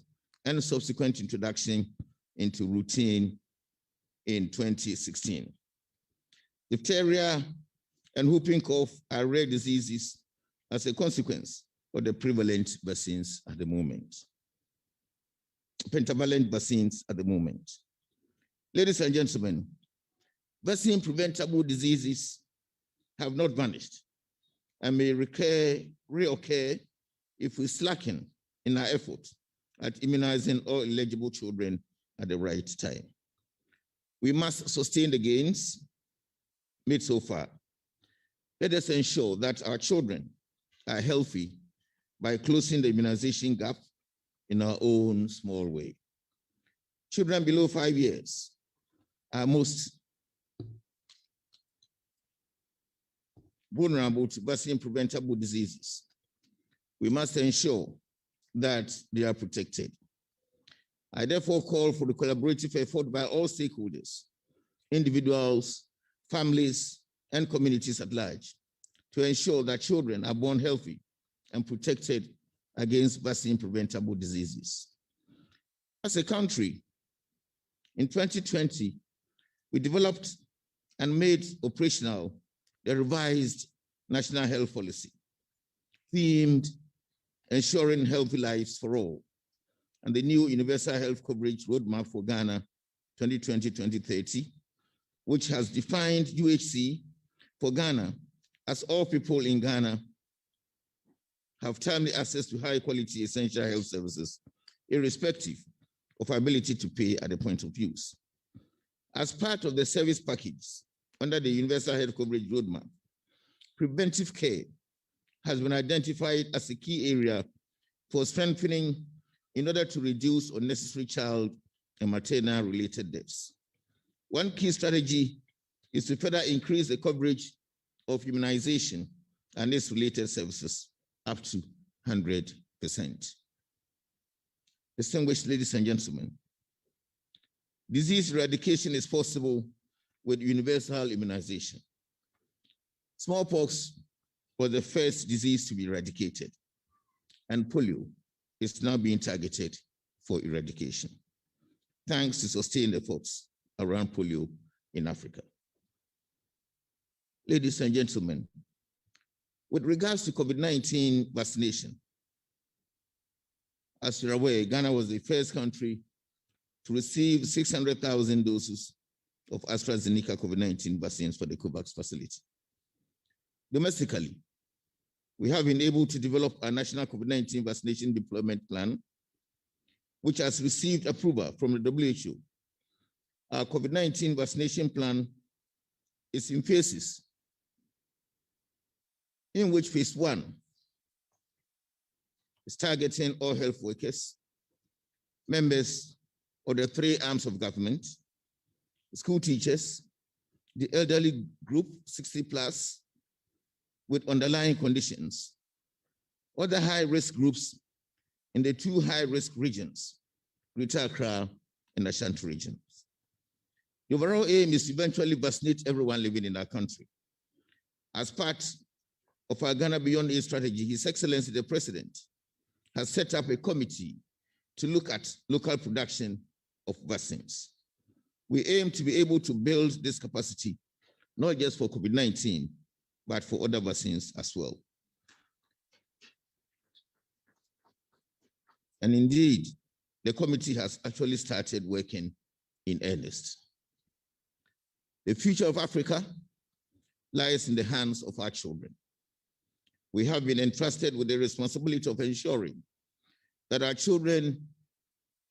S2: and subsequent introduction into routine in 2016. Diphtheria and whooping cough are rare diseases as a consequence of the prevalent vaccines at the moment, pentavalent vaccines at the moment. Ladies and gentlemen, vaccine-preventable diseases have not vanished and may reoccur if we slacken in our effort at immunizing all eligible children at the right time. We must sustain the gains made so far. Let us ensure that our children are healthy by closing the immunization gap in our own small way. Children below 5 years are most vulnerable to vaccine-preventable diseases. We must ensure that they are protected. I therefore call for the collaborative effort by all stakeholders, individuals, families, and communities at large to ensure that children are born healthy and protected against vaccine-preventable diseases. As a country, in 2020, we developed and made operational the revised National Health Policy, themed ensuring healthy lives for all, and the new Universal Health Coverage Roadmap for Ghana 2020-2030, which has defined UHC for Ghana as all people in Ghana have timely access to high quality essential health services, irrespective of ability to pay at the point of use. As part of the service package under the Universal Health Coverage Roadmap, preventive care has been identified as a key area for strengthening in order to reduce unnecessary child and maternal related deaths. One key strategy is to further increase the coverage of immunization and its related services up to 100%. Distinguished ladies and gentlemen, disease eradication is possible with universal immunization. Smallpox was the first disease to be eradicated, and polio is now being targeted for eradication, thanks to sustained efforts around polio in Africa. Ladies and gentlemen, with regards to COVID-19 vaccination, as you're aware, Ghana was the first country to receive 600,000 doses of AstraZeneca COVID-19 vaccines for the COVAX facility. Domestically, we have been able to develop a national COVID-19 vaccination deployment plan, which has received approval from the WHO. Our COVID-19 vaccination plan is in phases, in which phase 1 is targeting all health workers, members of the 3 arms of government, school teachers, the elderly group, 60+, with underlying conditions, other high-risk groups in the 2 high-risk regions, Greater Accra and Ashanti regions. The overall aim is to eventually vaccinate everyone living in our country. As part of our Ghana Beyond Aid strategy, His Excellency the President has set up a committee to look at local production of vaccines. We aim to be able to build this capacity, not just for COVID-19, but for other vaccines as well. And indeed, the committee has actually started working in earnest. The future of Africa lies in the hands of our children. We have been entrusted with the responsibility of ensuring that our children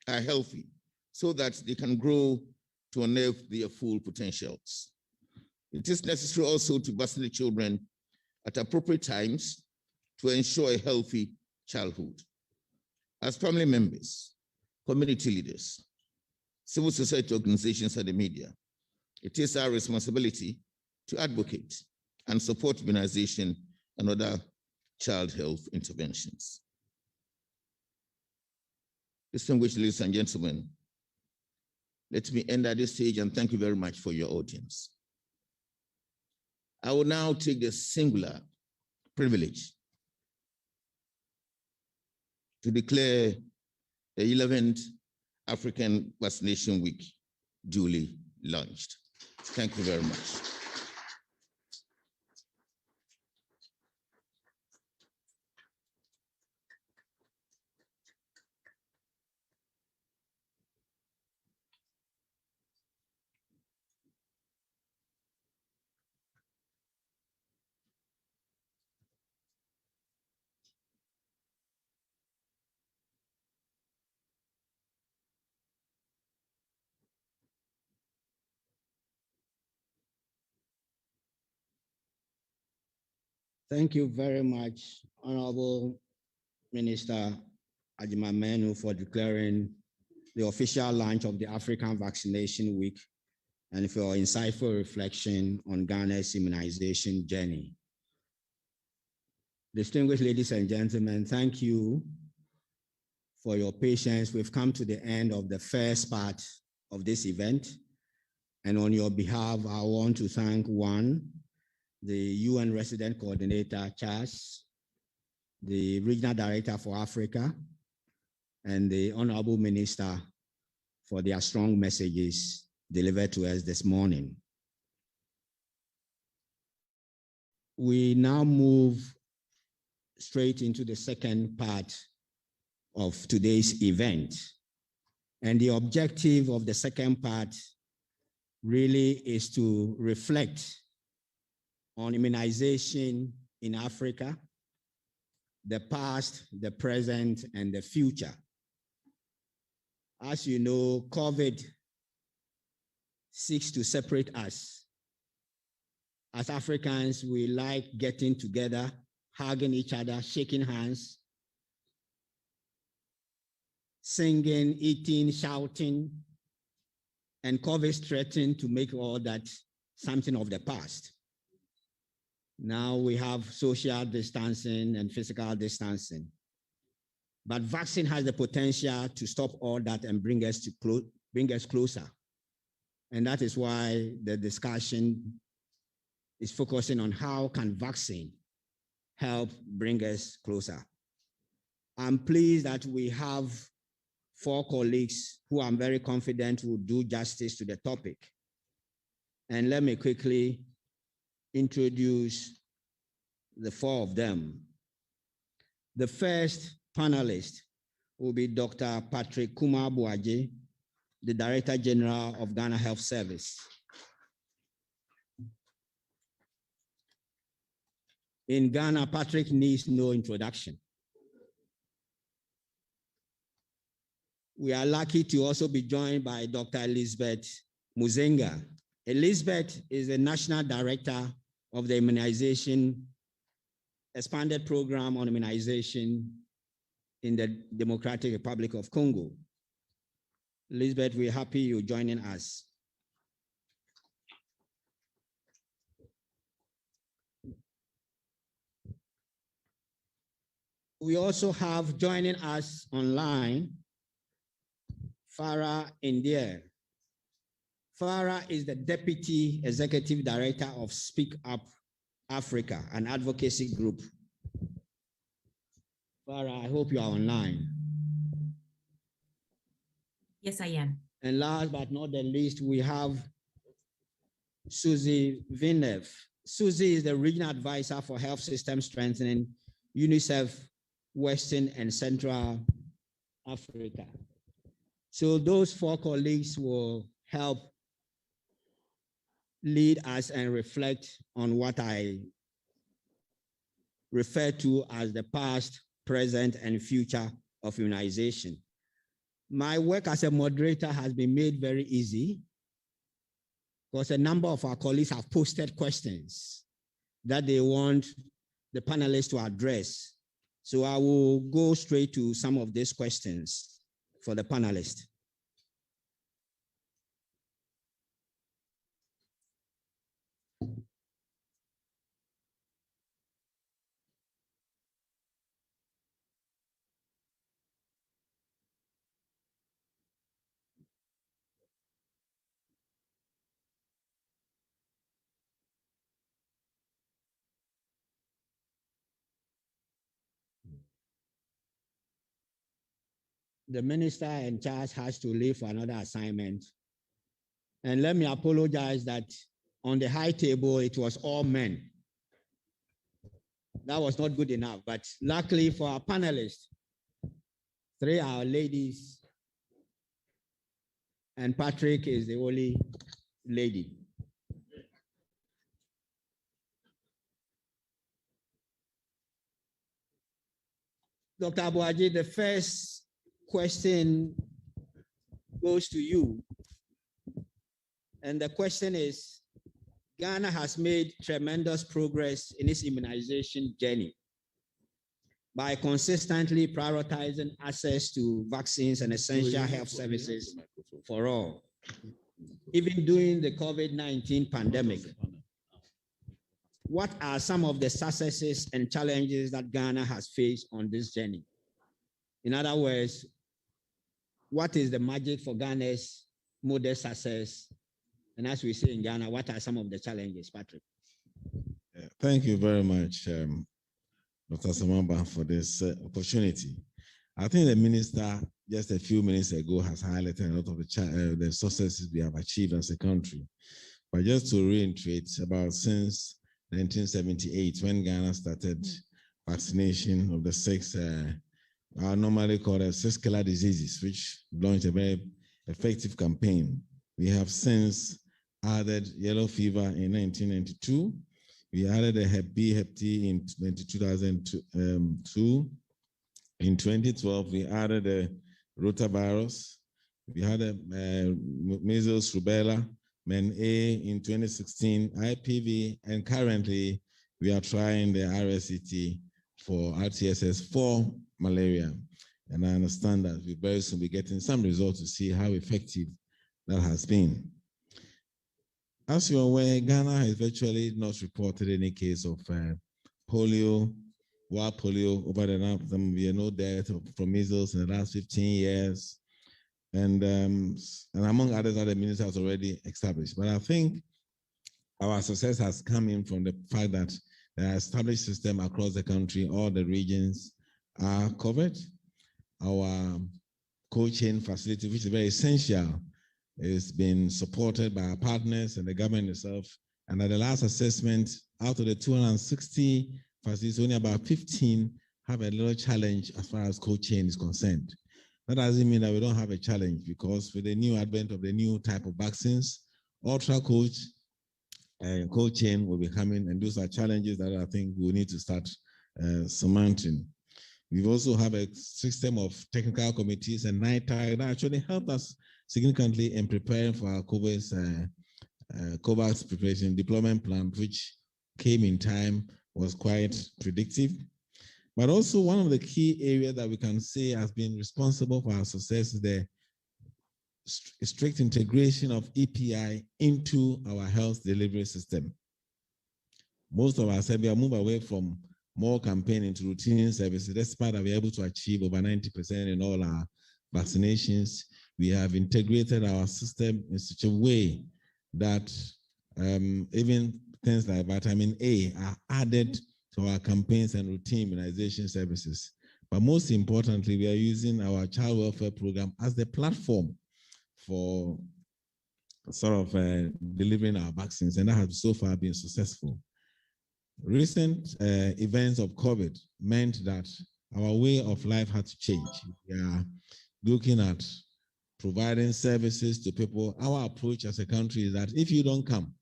S2: are healthy so that they can grow to unleash their full potentials. It is necessary also to vaccinate children at appropriate times to ensure a healthy childhood. As family members, community leaders, civil society organizations, and the media, it is our responsibility to advocate and support immunization and other child health interventions. Distinguished ladies and gentlemen, let me end at this stage and thank you very much for your audience. I will now take the singular privilege to declare the 11th African Vaccination Week duly launched. Thank you very much.
S10: Thank you very much, Honorable Minister Ajimamenu, for declaring the official launch of the African Vaccination Week and for your insightful reflection on Ghana's immunization journey. Distinguished ladies and gentlemen, thank you for your patience. We've come to the end of the first part of this event. And on your behalf, I want to thank the UN Resident Coordinator, Charles, the Regional Director for Africa, and the Honorable Minister for their strong messages delivered to us this morning. We now move straight into the second part of today's event. And the objective of the second part really is to reflect on immunization in Africa, the past, the present, and the future. As you know, COVID seeks to separate us. As Africans, we like getting together, hugging each other, shaking hands, singing, eating, shouting, and COVID threatened to make all that something of the past. Now we have social distancing and physical distancing. But vaccine has the potential to stop all that and bring us closer. And that is why the discussion is focusing on how can vaccine help bring us closer. I'm pleased that we have 4 colleagues who I'm very confident will do justice to the topic. And let me quickly introduce the 4 of them. The first panelist will be Dr. Patrick Kumar-Boaji, the Director General of Ghana Health Service. In Ghana, Patrick needs no introduction. We are lucky to also be joined by Dr. Elizabeth Muzenga. Elizabeth is the National Director of the Immunization Expanded Program on Immunization in the Democratic Republic of Congo. Elizabeth, we're happy you're joining us. We also have joining us online, Farah India. Farah is the Deputy Executive Director of Speak Up Africa, an advocacy group. Farah, I hope you are online.
S21: Yes, I am.
S10: And last but not the least, we have Susie Vinev. Susie is the Regional Advisor for Health System Strengthening, UNICEF, Western and Central Africa. So those 4 colleagues will help lead us and reflect on what I refer to as the past, present, and future of immunization. My work as a moderator has been made very easy because a number of our colleagues have posted questions that they want the panelists to address. So I will go straight to some of these questions for the panelists. The minister in charge has to leave for another assignment. And let me apologize that on the high table, it was all men. That was not good enough, but luckily for our panelists, 3 are ladies, and Patrick is the only lady. Dr. Boaji, the first question goes to you. And the question is, Ghana has made tremendous progress in its immunization journey by consistently prioritizing access to vaccines and essential health services for all, even during the COVID-19 pandemic. What are some of the successes and challenges that Ghana has faced on this journey? In other words, what is the magic for Ghana's modest success? And as we say in Ghana, what are some of the challenges, Patrick?
S22: Thank you very much, Dr. Samamba, for this opportunity. I think the minister just a few minutes ago has highlighted a lot of the successes we have achieved as a country. But just to reiterate, about since 1978, when Ghana started vaccination of the 6 are normally called 6 killer diseases, which launched a very effective campaign. We have since added yellow fever in 1992. We added a Hep B, Hep T in 2002. In 2012, we added a rotavirus. We had a measles, rubella, MenA in 2016, IPV, and currently we are trying the RSCT for RTSS for malaria. And I understand that we very soon be getting some results to see how effective that has been. As you're aware, Ghana has virtually not reported any case of polio, wild polio over the last. We no death from measles in the last 15 years. And among others that the minister has already established. But I think our success has come in from the fact that the established system across the country, all the regions are covered. Our cold chain facility, which is very essential, is being supported by our partners and the government itself. And at the last assessment, out of the 260 facilities, only about 15 have a little challenge as far as cold chain is concerned. That doesn't mean that we don't have a challenge, because with the new advent of the new type of vaccines, ultra cold and cold chain will be coming, and those are challenges that I think we need to start surmounting. We also have a system of technical committees and NITAG that actually helped us significantly in preparing for our COVAX preparation deployment plan, which came in time, was quite predictive. But also one of the key areas that we can say has been responsible for our success is the strict integration of EPI into our health delivery system. Most of us have moved away from more campaigning to routine services. Despite that, we're able to achieve over 90% in all our vaccinations. We have integrated our system in such a way that even things like vitamin A are added to our campaigns and routine immunization services. But most importantly, we are using our child welfare program as the platform for sort of delivering our vaccines, and that has so far been successful. Recent events of COVID meant that our way of life had to change. We are looking at providing services to people. Our approach as a country is that if you don't come,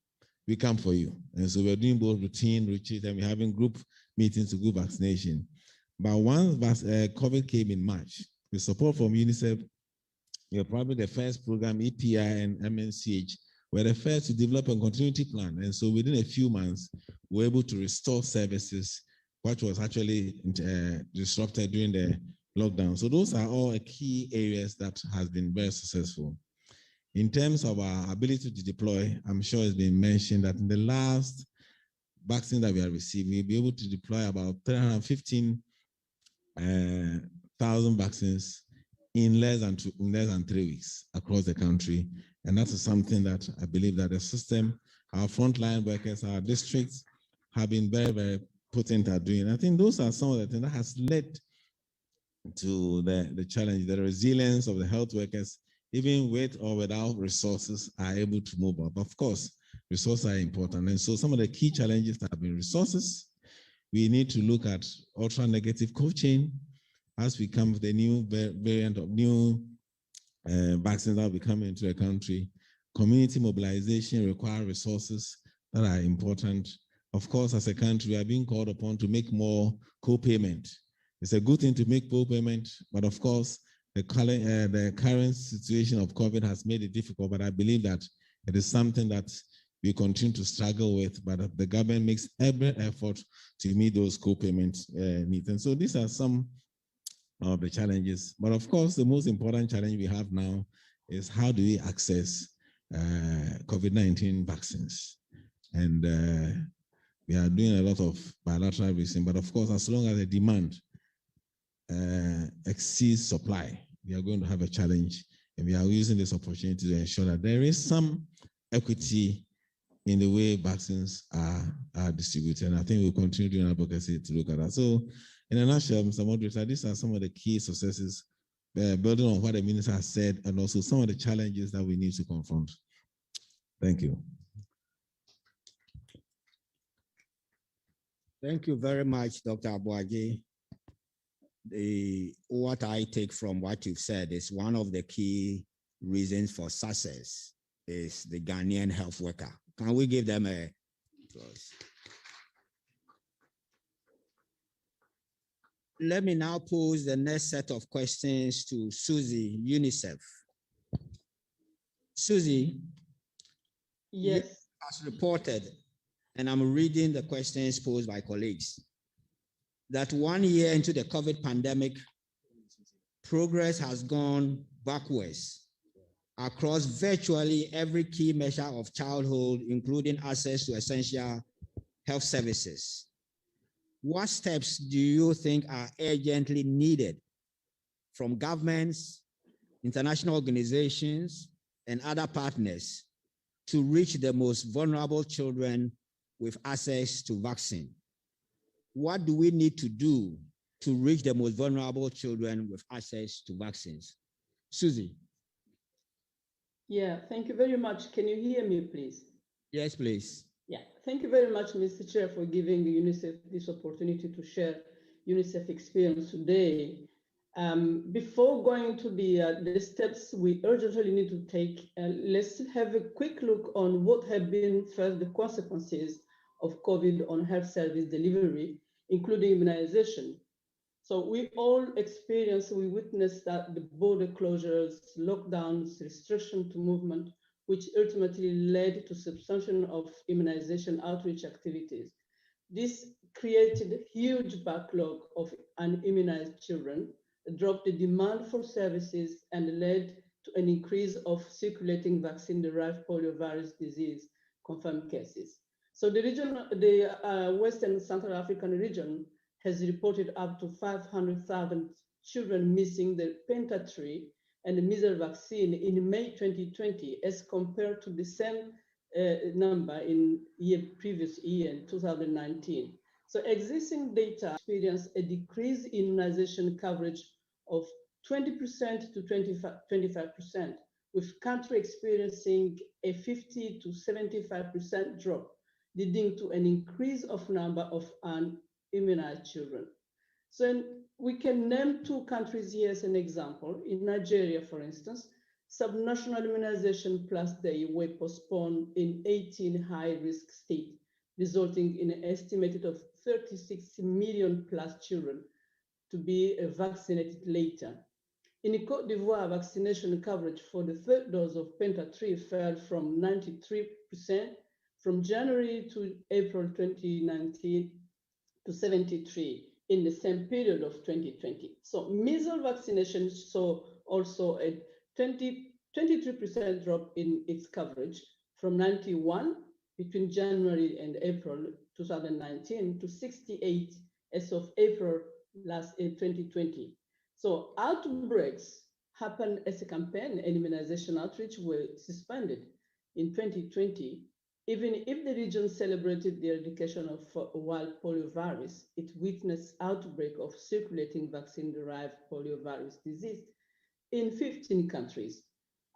S22: we come for you. And so we're doing both routine retreat and we're having group meetings to do vaccination. But once COVID came in March, with support from UNICEF, we are probably the first program, EPI and MNCH, were the first to develop a continuity plan. And so within a few months, we were able to restore services, which was actually disrupted during the lockdown. So those are all key areas that has been very successful. In terms of our ability to deploy, I'm sure it's been mentioned that in the last vaccine that we have received, we'll be able to deploy about 315,000 vaccines in less than 3 weeks across the country. And that is something that I believe that the system, our frontline workers, our districts have been very, very potent at doing. I think those are some of the things that has led to the challenge, the resilience of the health workers, even with or without resources, are able to move up. Of course, resources are important. And so some of the key challenges have been resources. We need to look at ultra-negative cold chain as we come with the new variant of new vaccines that will be coming into the country. Community mobilization requires resources that are important. Of course, as a country, we are being called upon to make more co-payment. It's a good thing to make co-payment, but of course, the current situation of COVID has made it difficult, but I believe that it is something that we continue to struggle with, but the government makes every effort to meet those co-payment needs. And so these are some of the challenges. But of course, the most important challenge we have now is how do we access COVID-19 vaccines? And we are doing a lot of bilateral research, but of course, as long as the demand exceeds supply, we are going to have a challenge, and we are using this opportunity to ensure that there is some equity in the way vaccines are distributed. And I think we'll continue doing advocacy to look at that. So in a nutshell, Mr. Moderator, these are some of the key successes, building on what the minister has said, and also some of the challenges that we need to confront. Thank you.
S10: Thank you very much, Dr. Abuaji. What I take from what you've said is one of the key reasons for success is the Ghanaian health worker. Can we give them a applause? Let me now pose the next set of questions to Susie, UNICEF. Susie,
S5: yes,
S10: as reported, and I'm reading the questions posed by colleagues, that 1 year into the COVID pandemic, progress has gone backwards across virtually every key measure of childhood, including access to essential health services. What steps do you think are urgently needed from governments, international organizations, and other partners to reach the most vulnerable children with access to vaccine? What do we need to do to reach the most vulnerable children with access to vaccines? Susie.
S5: Yeah, thank you very much. Can you hear me, please?
S10: Yes, please.
S5: Yeah, thank you very much, Mr. Chair, for giving UNICEF this opportunity to share UNICEF experience today. Before going to the steps we urgently need to take, let's have a quick look on what have been first the consequences of COVID on health service delivery, including immunization. So we all witnessed that the border closures, lockdowns, restriction to movement, which ultimately led to suspension of immunization outreach activities. This created a huge backlog of unimmunized children, dropped the demand for services, and led to an increase of circulating vaccine-derived poliovirus disease confirmed cases. So the Western Central African region has reported up to 500,000 children missing the Penta-3 and the measles vaccine in May 2020, as compared to the same number in previous year in 2019. So existing data experience a decrease in immunization coverage of 20% to 25%, with country experiencing a 50 to 75% drop, leading to an increase of number of unimmunized children. So we can name 2 countries here as an example. In Nigeria, for instance, subnational immunization plus day were postponed in 18 high-risk states, resulting in an estimated of 36 million plus children to be vaccinated later. In Cote d'Ivoire, vaccination coverage for the third dose of Penta-3 fell from 93% from January to April 2019 to 73% in the same period of 2020. So measles vaccination saw also a 23% drop in its coverage from 91 between January and April 2019 to 68 as of April 2020. So outbreaks happened as a campaign and immunization outreach were suspended in 2020. Even if the region celebrated the eradication of wild poliovirus, it witnessed outbreak of circulating vaccine-derived poliovirus disease in 15 countries.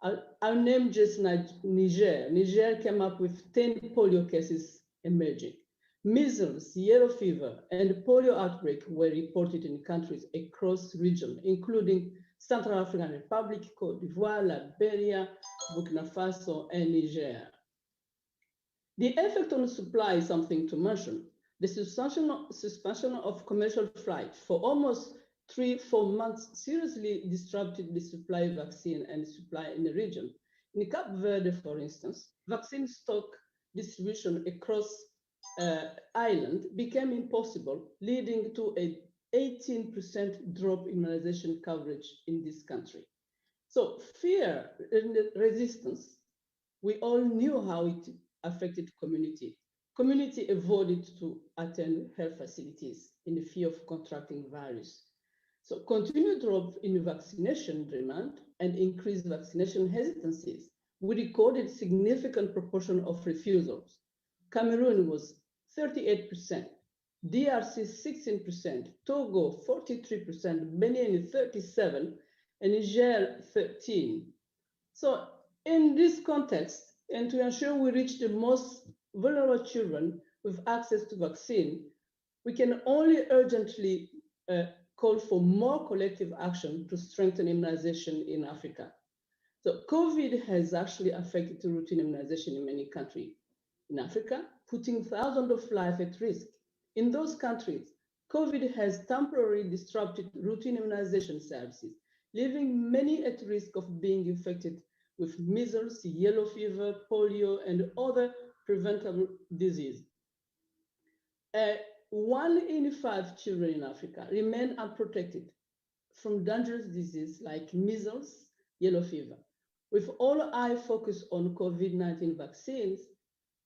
S5: I'll name just Niger. Niger came up with 10 polio cases emerging. Measles, yellow fever, and polio outbreak were reported in countries across the region, including Central African Republic, Cote d'Ivoire, Liberia, Burkina Faso, and Niger. The effect on supply is something to mention. The suspension of commercial flight for almost 3-4 months seriously disrupted the supply of vaccine and supply in the region. In Cape Verde, for instance, vaccine stock distribution across island became impossible, leading to an 18% drop in immunization coverage in this country. So fear and resistance, we all knew how it affected community. Community avoided to attend health facilities in the fear of contracting virus. So continued drop in vaccination demand and increased vaccination hesitancies. We recorded significant proportion of refusals. Cameroon was 38%, DRC 16%, Togo 43%, Benin 37%, and Niger 13%. So in this context, and to ensure we reach the most vulnerable children with access to vaccine, We can only urgently call for more collective action to strengthen immunization in Africa. So COVID has actually affected routine immunization in many countries in Africa, putting thousands of lives at risk. In those countries, COVID has temporarily disrupted routine immunization services, leaving many at risk of being infected with measles, yellow fever, polio, and other preventable diseases. 1 in 5 children in Africa remain unprotected from dangerous diseases like measles, yellow fever. With all eye focus on COVID-19 vaccines,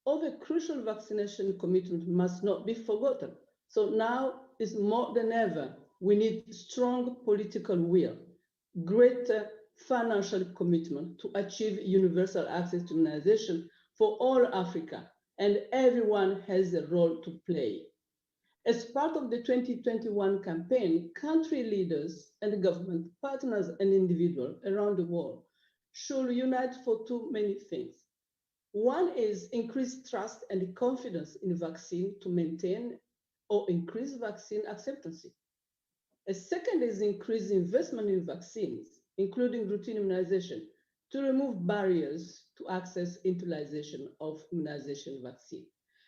S5: other crucial vaccination commitments must not be forgotten. So now is more than ever, we need strong political will, greater financial commitment to achieve universal access to immunization for all Africa, and everyone has a role to play. As part of the 2021 campaign, country leaders and government partners and individuals around the world should unite for too many things. One is increased trust and confidence in vaccine to maintain or increase vaccine acceptance. A second is increased investment in vaccines, including routine immunization, to remove barriers to access utilization of immunization vaccine.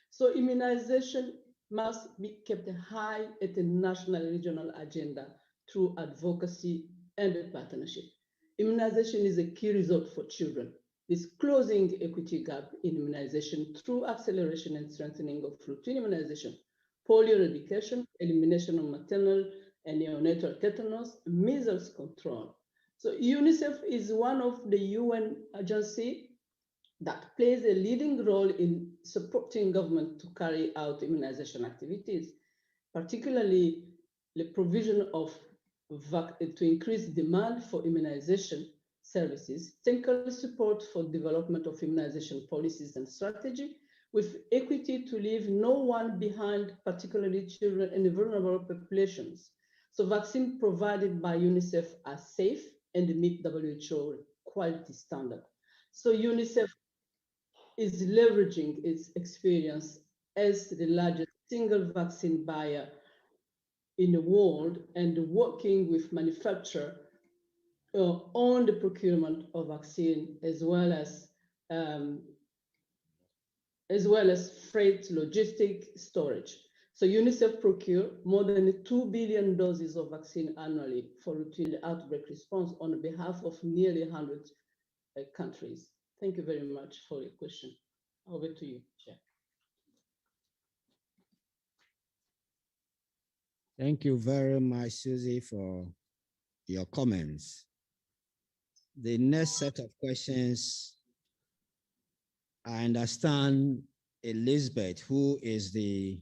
S5: So immunization must be kept high at the national and regional agenda through advocacy and partnership. Immunization is a key result for children. This closing equity gap in immunization through acceleration and strengthening of routine immunization, polio eradication, elimination of maternal and neonatal tetanus, measles control. So UNICEF is one of the UN agencies that plays a leading role in supporting government to carry out immunization activities, particularly the provision of to increase demand for immunization services, technical support for development of immunization policies and strategy, with equity to leave no one behind, particularly children and vulnerable populations. So vaccines provided by UNICEF are safe and meet WHO quality standard. So UNICEF is leveraging its experience as the largest single vaccine buyer in the world and working with manufacturers on the procurement of vaccine, as well as freight, logistic, storage. So UNICEF procure more than 2 billion doses of vaccine annually for routine outbreak response on behalf of nearly 100 countries. Thank you very much for your question. Over to you, Chair.
S10: Thank you very much, Susie, for your comments. The next set of questions, I understand Elizabeth, who is the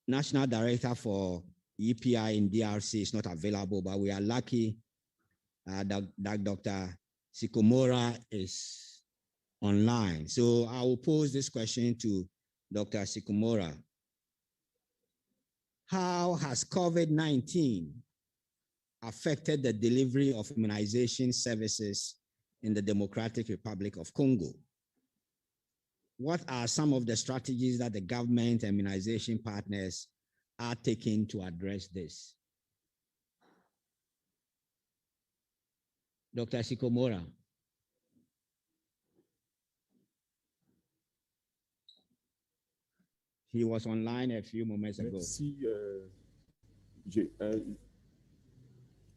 S10: National Director for EPI in DRC, is not available, but we are lucky that Dr. Sikomora is online. So I will pose this question to Dr. Sikomora. How has COVID-19 affected the delivery of immunization services in the Democratic Republic of Congo? What are some of the strategies that the government and immunization partners are taking to address this? Dr. Sikomora. He was online a few moments ago.
S3: Merci.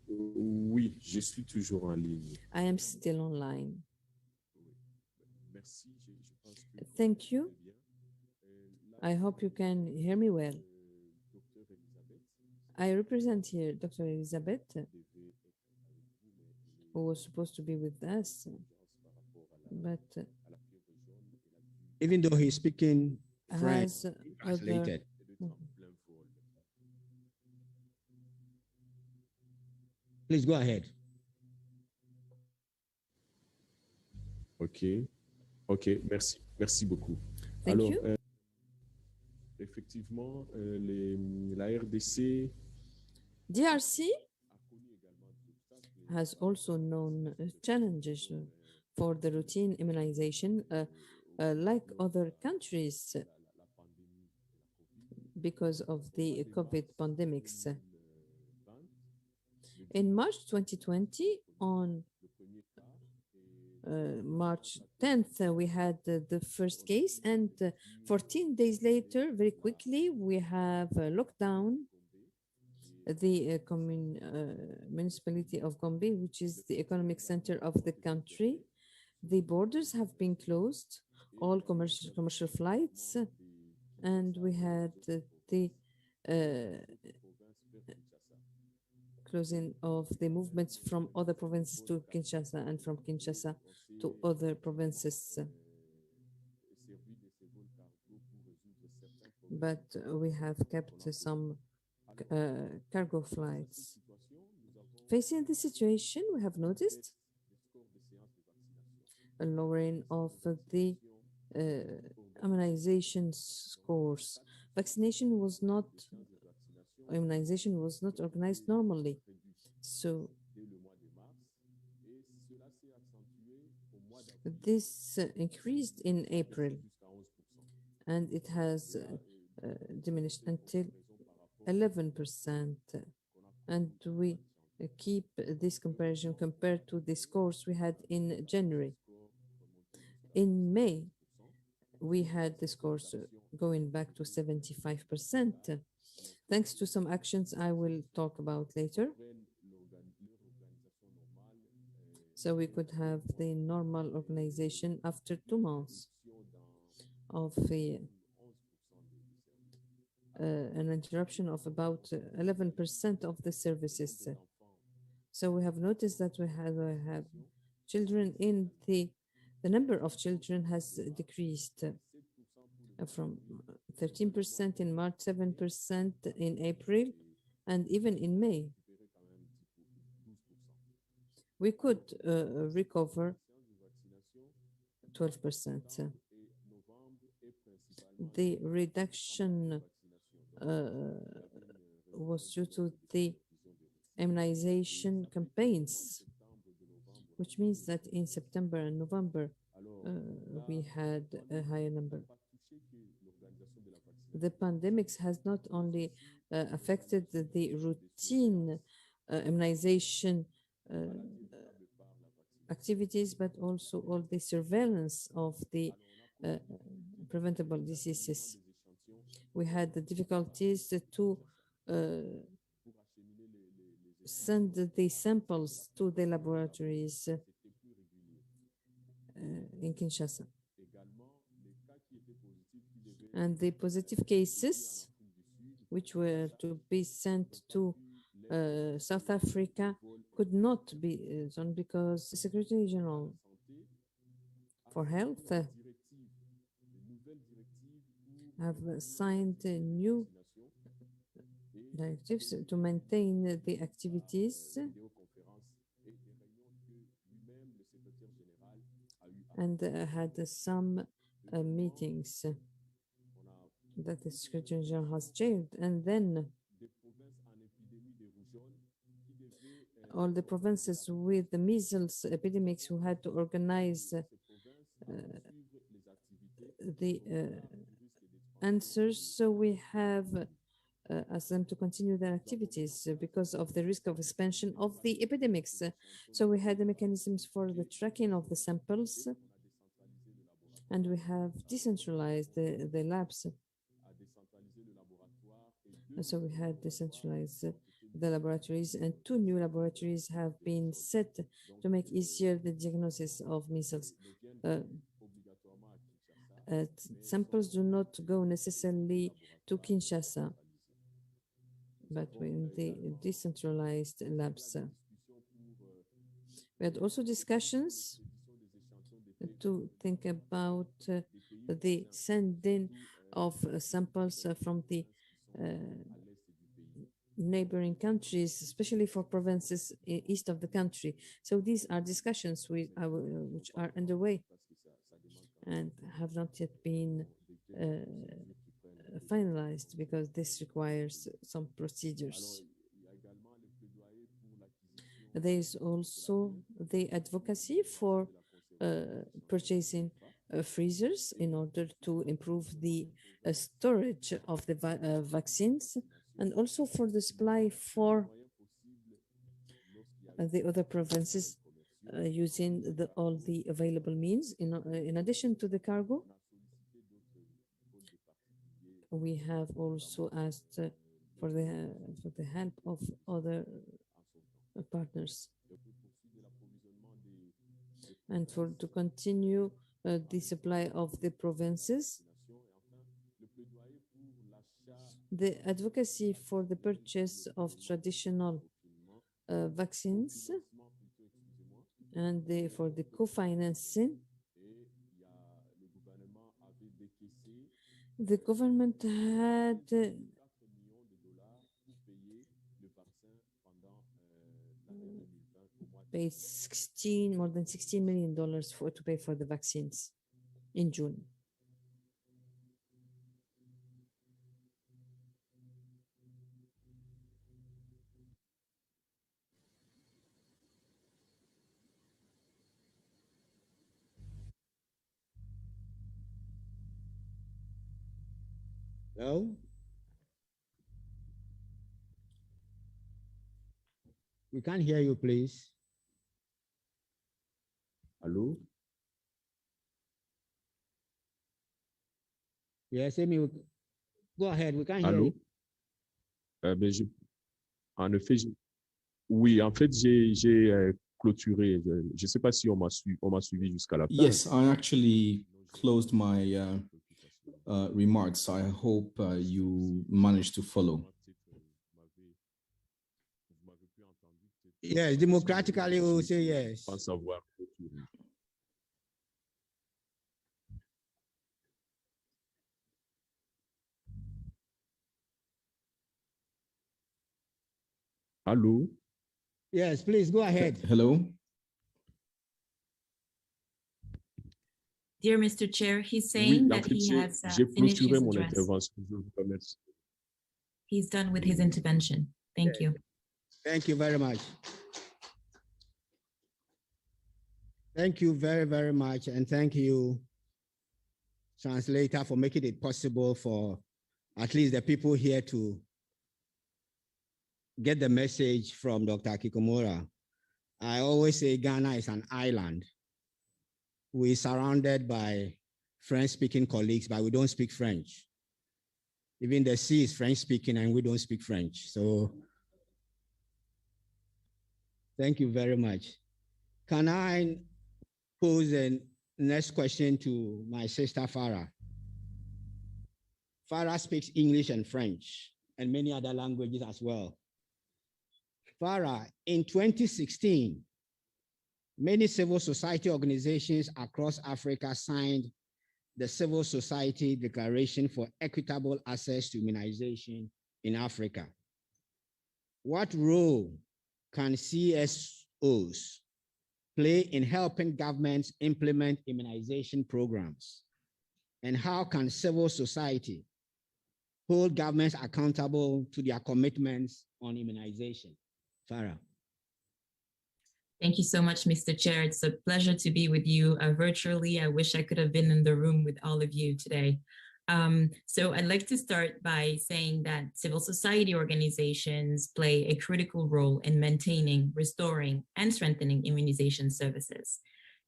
S3: Oui, je suis toujours en ligne.
S20: I am still online.
S3: Merci.
S20: Thank you. I hope you can hear me well. I represent here Dr. Elizabeth, who was supposed to be with us, but
S10: even though he's speaking French,
S20: has
S10: translated. Please go ahead.
S3: OK. OK, merci. Merci beaucoup.
S20: Thank
S3: Alors,
S20: you.
S3: Effectivement, la RDC
S20: DRC has also known challenges for the routine immunization, like other countries.
S4: because of the COVID pandemics. In March 2020, on March 10th, we had the first case, and 14 days later, very quickly, we have locked down the municipality of Gombe, which is the economic center of the country. The borders have been closed, all commercial flights, and we had the closing of the movements from other provinces to Kinshasa and from Kinshasa to other provinces. But we have kept some cargo flights. Facing the situation, we have noticed a lowering of the immunization scores. Immunization was not organized normally. So this increased in April, and it has diminished until 11%. And we keep this comparison compared to the scores we had in January. In May, we had the scores going back to 75%, thanks to some actions I will talk about later. So we could have the normal organization after 2 months of an interruption of about 11% of the services. So we have noticed that we have children in the number of children has decreased from 13% in March, 7% in April, and even in May. We could recover 12%. The reduction was due to the immunization campaigns, which means that in September and November we had a higher number. The pandemics has not only affected the routine immunization activities, but also all the surveillance of the preventable diseases. We had the difficulties to send the samples to the laboratories in Kinshasa. And the positive cases, which were to be sent to South Africa, could not be done because the Secretary General for Health have signed new directives to maintain the activities, and had some meetings that the Secretary General has chaired, and then all the provinces with the measles epidemics who had to organize the answers. So we have asked them to continue their activities because of the risk of expansion of the epidemics. So we had the mechanisms for the tracking of the samples, and we have decentralized the labs. So we had decentralized the laboratories, and 2 new laboratories have been set to make easier the diagnosis of measles. Samples do not go necessarily to Kinshasa, but in the decentralized labs. We had also discussions to think about the sending of samples from the neighboring countries, especially for provinces east of the country. So these are discussions which are underway and have not yet been finalized because this requires some procedures. There is also the advocacy for purchasing freezers in order to improve the storage of the vaccines, and also for the supply for the other provinces using all the available means. In addition to the cargo, we have also asked for the help of other partners, and to continue the supply of the provinces. The advocacy for the purchase of traditional vaccines and for the co-financing. The government had paid more than $16 million to pay for the vaccines in June.
S10: Hello? We can't hear you, please.
S3: Hello?
S10: Yes, Amy, go ahead, we can't hear
S3: Allô?
S10: you.
S3: En effet, oui, en fait, j'ai clôturé. Je ne sais pas si on m'a suivi jusqu'à la fin.
S6: Yes, I actually closed my remarks. I hope you managed to follow.
S10: Yes, democratically, we will say yes.
S3: Sans savoir. Allô?
S10: Yes, please go ahead.
S6: Hello?
S21: Dear Mr. Chair, he's
S3: Oui,
S21: saying
S3: en
S21: that
S3: fait,
S21: he has
S3: j'ai
S21: finished
S3: clôturé
S21: his
S3: mon
S21: address.
S3: intervention. Je vous remercie.
S21: He's done with his intervention. Thank you.
S10: Thank you very much. Thank you very, very much. And thank you, translator, for making it possible for at least the people here to get the message from Dr. Kikomura. I always say Ghana is an island. We're surrounded by French-speaking colleagues, but we don't speak French. Even the sea is French-speaking and we don't speak French. So thank you very much. Can I pose the next question to my sister, Farah? Farah speaks English and French and many other languages as well. Farah, in 2016, many civil society organizations across Africa signed the Civil Society Declaration for Equitable Access to Immunization in Africa. What role can CSOs play in helping governments implement immunization programs? And how can civil society hold governments accountable to their commitments on immunization? Farah.
S21: Thank you so much, Mr. Chair. It's a pleasure to be with you virtually. I wish I could have been in the room with all of you today. So I'd like to start by saying that civil society organizations play a critical role in maintaining, restoring, and strengthening immunization services.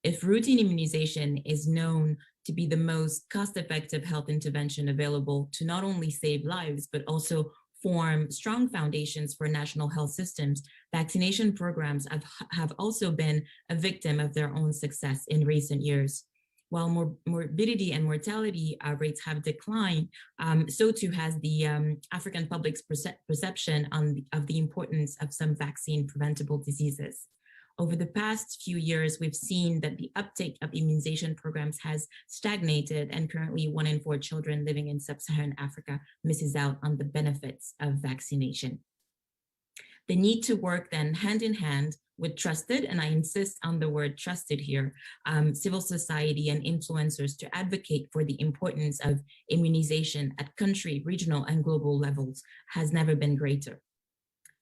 S21: If routine immunization is known to be the most cost-effective health intervention available to not only save lives, but also form strong foundations for national health systems, vaccination programs have also been a victim of their own success in recent years. While morbidity and mortality rates have declined, so too has the African public's perception of the importance of some vaccine preventable diseases. Over the past few years, we've seen that the uptake of immunization programs has stagnated, and currently 1 in 4 children living in sub-Saharan Africa misses out on the benefits of vaccination. The need to work then hand in hand with trusted, and I insist on the word trusted here, civil society and influencers to advocate for the importance of immunization at country, regional, and global levels has never been greater.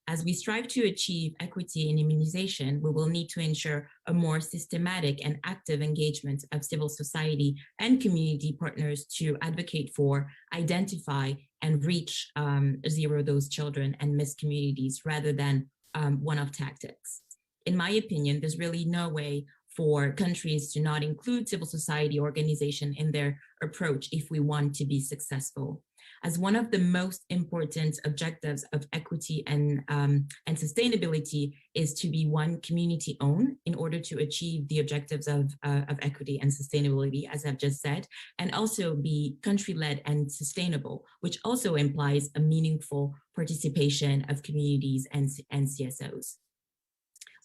S21: As we strive to achieve equity in immunization, we will need to ensure a more systematic and active engagement of civil society and community partners to advocate for, identify, and reach zero-dose children and missed communities rather than one-off tactics. In my opinion, there's really no way for countries to not include civil society organization in their approach if we want to be successful. As one of the most important objectives of equity and sustainability is to be one community-owned in order to achieve the objectives of equity and sustainability, as I've just said, and also be country-led and sustainable, which also implies a meaningful participation of communities and CSOs.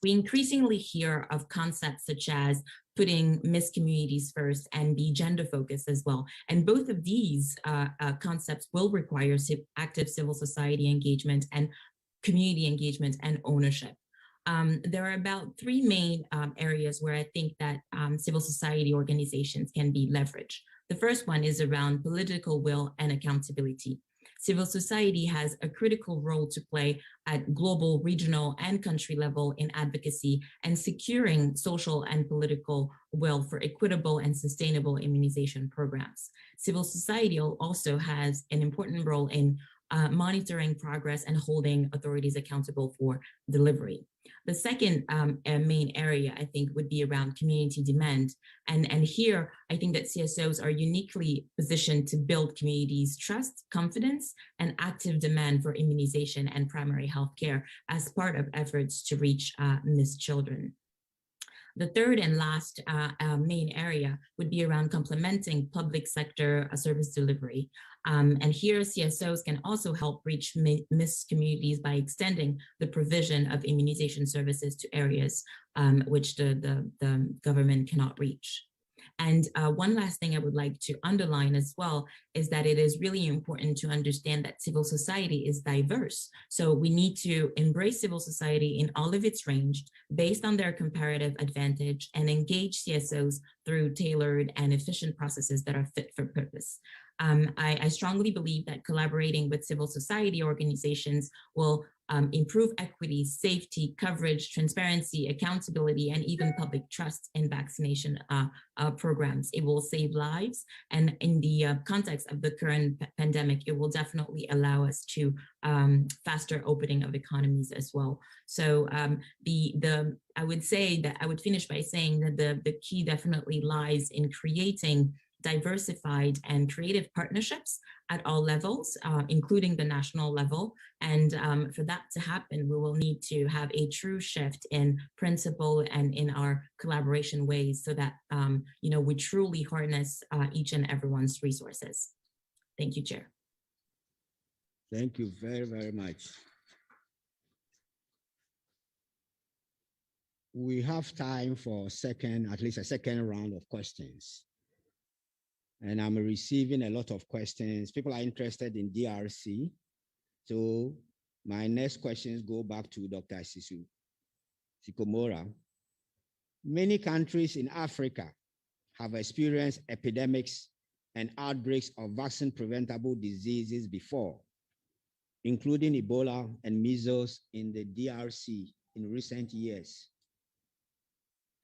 S21: We increasingly hear of concepts such as putting missed communities first and be gender focused as well. And both of these concepts will require active civil society engagement and community engagement and ownership. There are about three main areas where I think that civil society organizations can be leveraged. The first one is around political will and accountability. Civil society has a critical role to play at global, regional, and country level in advocacy and securing social and political will for equitable and sustainable immunization programs. Civil society also has an important role in monitoring progress and holding authorities accountable for delivery. The second main area, I think, would be around community demand. And here, I think that CSOs are uniquely positioned to build communities' trust, confidence, and active demand for immunization and primary health care as part of efforts to reach missed children. The third and last main area would be around complementing public sector service delivery. And here CSOs can also help reach missed communities by extending the provision of immunization services to areas which the government cannot reach. And one last thing I would like to underline as well is that it is really important to understand that civil society is diverse. So we need to embrace civil society in all of its range based on their comparative advantage and engage CSOs through tailored and efficient processes that are fit for purpose. I strongly believe that collaborating with civil society organizations will improve equity, safety, coverage, transparency, accountability, and even public trust in vaccination programs. It will save lives. And in the context of the current pandemic, it will definitely allow us to faster opening of economies as well. So I would say that I would finish by saying that the key definitely lies in creating diversified and creative partnerships at all levels, including the national level. And for that to happen, we will need to have a true shift in principle and in our collaboration ways so that we truly harness each and everyone's resources. Thank you, Chair.
S10: Thank you very, very much. We have time for at least a second round of questions. And I'm receiving a lot of questions. People are interested in DRC. So my next questions go back to Dr. Sikomora. Many countries in Africa have experienced epidemics and outbreaks of vaccine-preventable diseases before, including Ebola and measles in the DRC in recent years.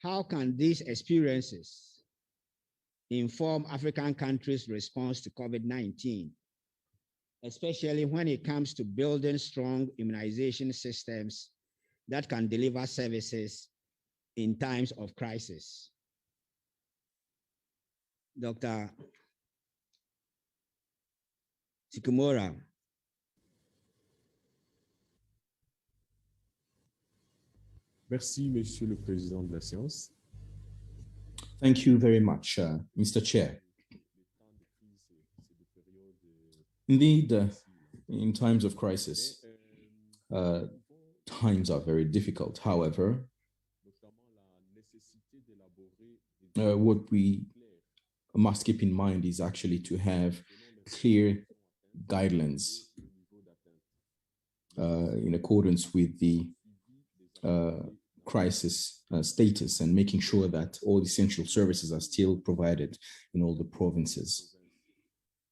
S10: How can these experiences inform African countries' response to COVID-19, especially when it comes to building strong immunization systems that can deliver services in times of crisis? Dr. Sikomora.
S3: Merci, Monsieur le Président de la séance.
S6: Thank you very much, Mr. Chair. Indeed, in times of crisis, times are very difficult. However, what we must keep in mind is actually to have clear guidelines in accordance with the crisis status and making sure that all essential services are still provided in all the provinces.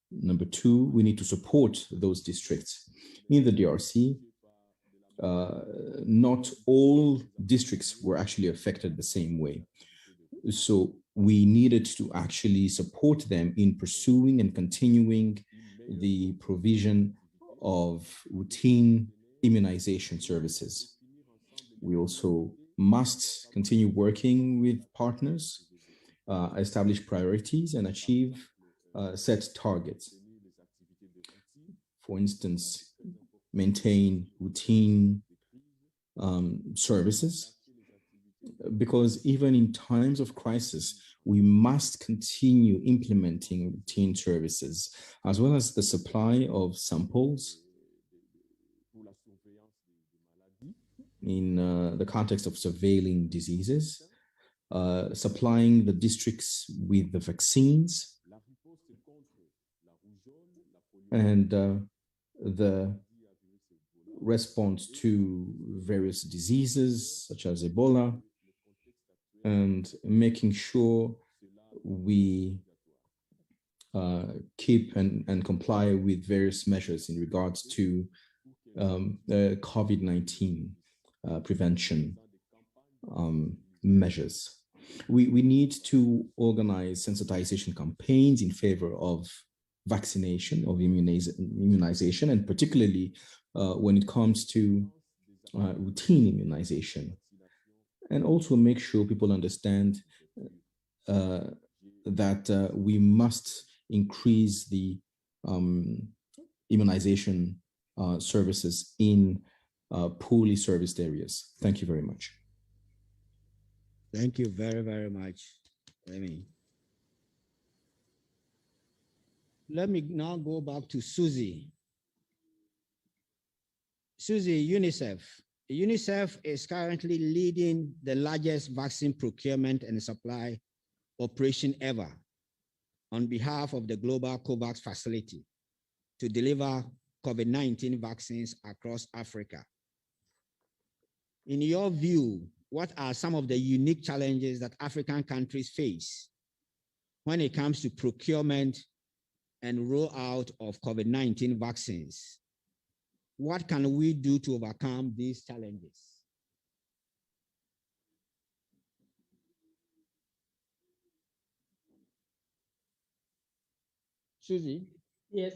S6: Number two, we need to support those districts in the DRC not all districts were actually affected the same way. So we needed to actually support them in pursuing and continuing the provision of routine immunization services. We also must continue working with partners, establish priorities, and achieve set targets. For instance, maintain routine services, because even in times of crisis, we must continue implementing routine services, as well as the supply of samples in the context of surveilling diseases, supplying the districts with the vaccines, and the response to various diseases such as Ebola, and making sure we keep and comply with various measures in regards to COVID-19 prevention measures. We need to organize sensitization campaigns in favor of vaccination, of immunization, and particularly when it comes to routine immunization. And also make sure people understand that we must increase the immunization services in poorly serviced areas. Thank you very much.
S10: Thank you very, very much, Amy. Let me now go back to Susie. Susie, UNICEF. UNICEF is currently leading the largest vaccine procurement and supply operation ever on behalf of the Global COVAX facility to deliver COVID-19 vaccines across Africa. In your view, what are some of the unique challenges that African countries face when it comes to procurement and rollout of COVID-19 vaccines? What can we do to overcome these challenges? Susie?
S5: Yes.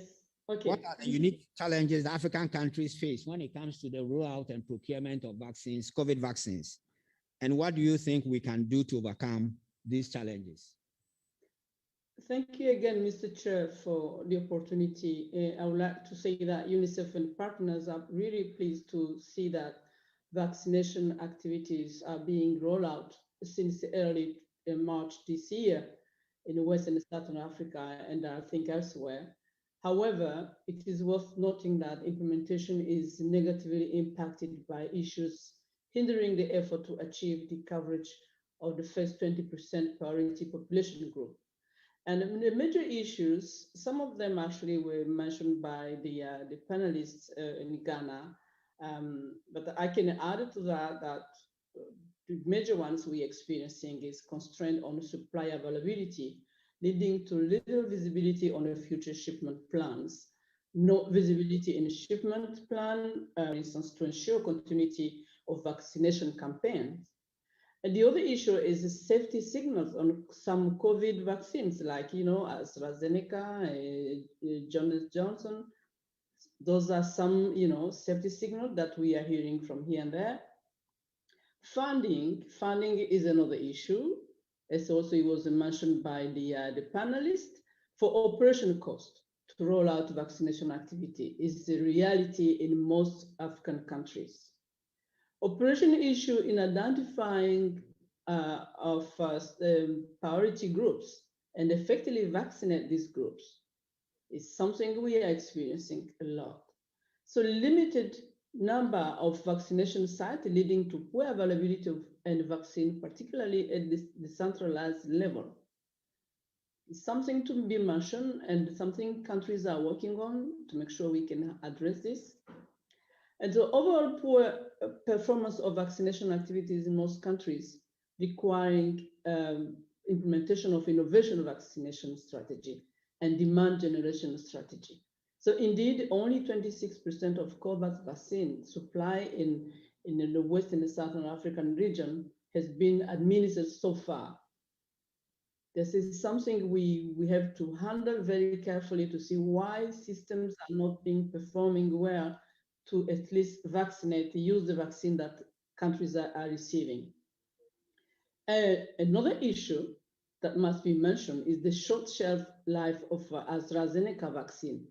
S5: Okay.
S10: What are the unique challenges that African countries face when it comes to the rollout and procurement of vaccines, COVID vaccines? And what do you think we can do to overcome these challenges?
S5: Thank you again, Mr. Chair, for the opportunity. I would like to say that UNICEF and partners are really pleased to see that vaccination activities are being rolled out since early March this year in West and Southern Africa, and I think elsewhere. However, it is worth noting that implementation is negatively impacted by issues hindering the effort to achieve the coverage of the first 20% priority population group. And the major issues, some of them actually were mentioned by the panelists in Ghana, but I can add to that the major ones we're experiencing is constraint on supply availability, leading to little visibility on the future shipment plans, no visibility in shipment plan, for instance, to ensure continuity of vaccination campaigns. And the other issue is the safety signals on some COVID vaccines, like, AstraZeneca, Johnson. Those are some, safety signals that we are hearing from here and there. Funding is another issue. As also it was mentioned by the panelists, for operation cost to roll out vaccination activity is the reality in most African countries. Operation issue in identifying priority groups and effectively vaccinate these groups is something we are experiencing a lot. So limited number of vaccination sites leading to poor availability of any vaccine, particularly at the decentralized level. It's something to be mentioned and something countries are working on to make sure we can address this. And the overall poor performance of vaccination activities in most countries requiring implementation of innovation vaccination strategy and demand generation strategy. So indeed, only 26% of COVAX vaccine supply in the West and the Southern African region has been administered so far. This is something we have to handle very carefully to see why systems are not performing well to at least use the vaccine that countries are receiving. Another issue that must be mentioned is the short shelf life of AstraZeneca vaccine,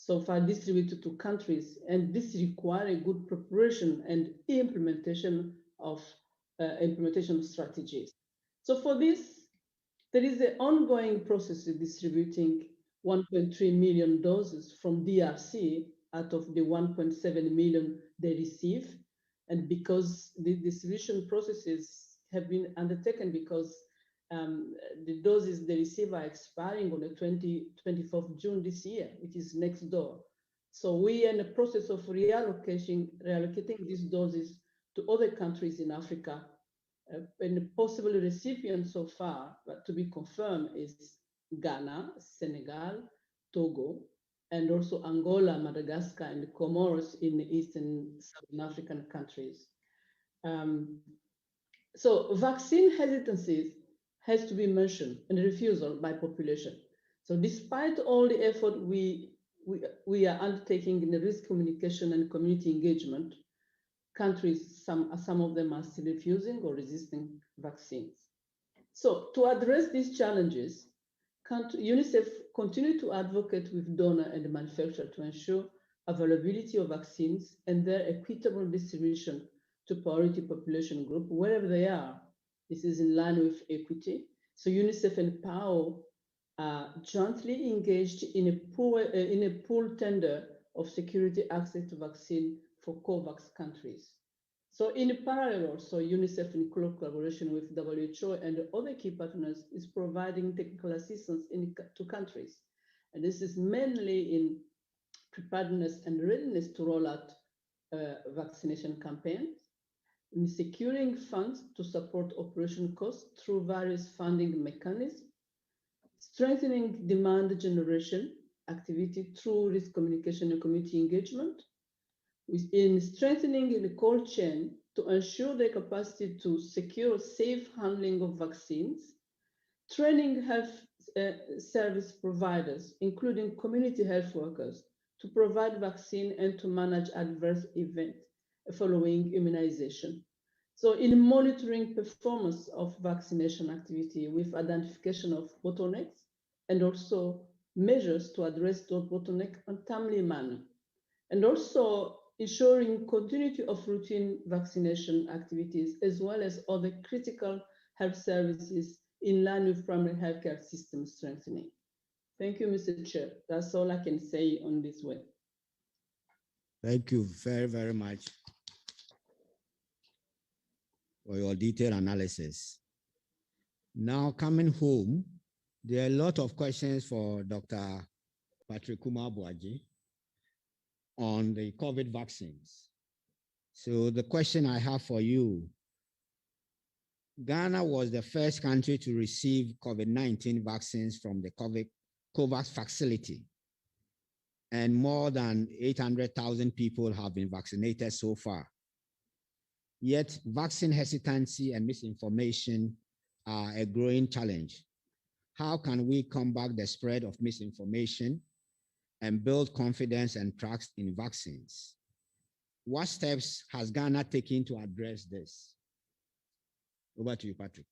S5: so far distributed to countries, and this requires a good preparation and implementation of strategies. So for this, there is an ongoing process of distributing 1.3 million doses from DRC out of the 1.7 million they receive. And because the distribution processes have been undertaken because the doses they receive are expiring on the 24th of June this year, which is next door. So we are in the process of reallocating these doses to other countries in Africa. And the possible recipient so far, but to be confirmed, is Ghana, Senegal, Togo, and also Angola, Madagascar, and the Comoros in the Eastern Southern African countries. So vaccine hesitancies has to be mentioned and refusal by population. So despite all the effort we are undertaking in the risk communication and community engagement, countries, some of them are still refusing or resisting vaccines. So to address these challenges, UNICEF continue to advocate with donor and manufacturer to ensure availability of vaccines and their equitable distribution to priority population group wherever they are. This is in line with equity. So UNICEF and PAO are jointly engaged in a pool tender of security access to vaccine for COVAX countries. So in parallel also, UNICEF in close collaboration with WHO and other key partners is providing technical assistance to countries. And this is mainly in preparedness and readiness to roll out vaccination campaigns, in securing funds to support operation costs through various funding mechanisms, strengthening demand generation activity through risk communication and community engagement, in strengthening the cold chain to ensure the capacity to secure safe handling of vaccines, training health service providers, including community health workers, to provide vaccine and to manage adverse events following immunization. So in monitoring performance of vaccination activity with identification of bottlenecks and also measures to address those bottlenecks in a timely manner. And also ensuring continuity of routine vaccination activities as well as other critical health services in line with primary healthcare system strengthening. Thank you, Mr. Chair. That's all I can say on this way.
S10: Thank you very, very much for your detailed analysis. Now coming home, there are a lot of questions for Dr. Patrick Kumar Boaji on the COVID vaccines. So the question I have for you, Ghana was the first country to receive COVID-19 vaccines from the COVAX facility, and more than 800,000 people have been vaccinated so far. Yet vaccine hesitancy and misinformation are a growing challenge. How can we combat the spread of misinformation and build confidence and trust in vaccines? What steps has Ghana taken to address this? Over to you, Patrick.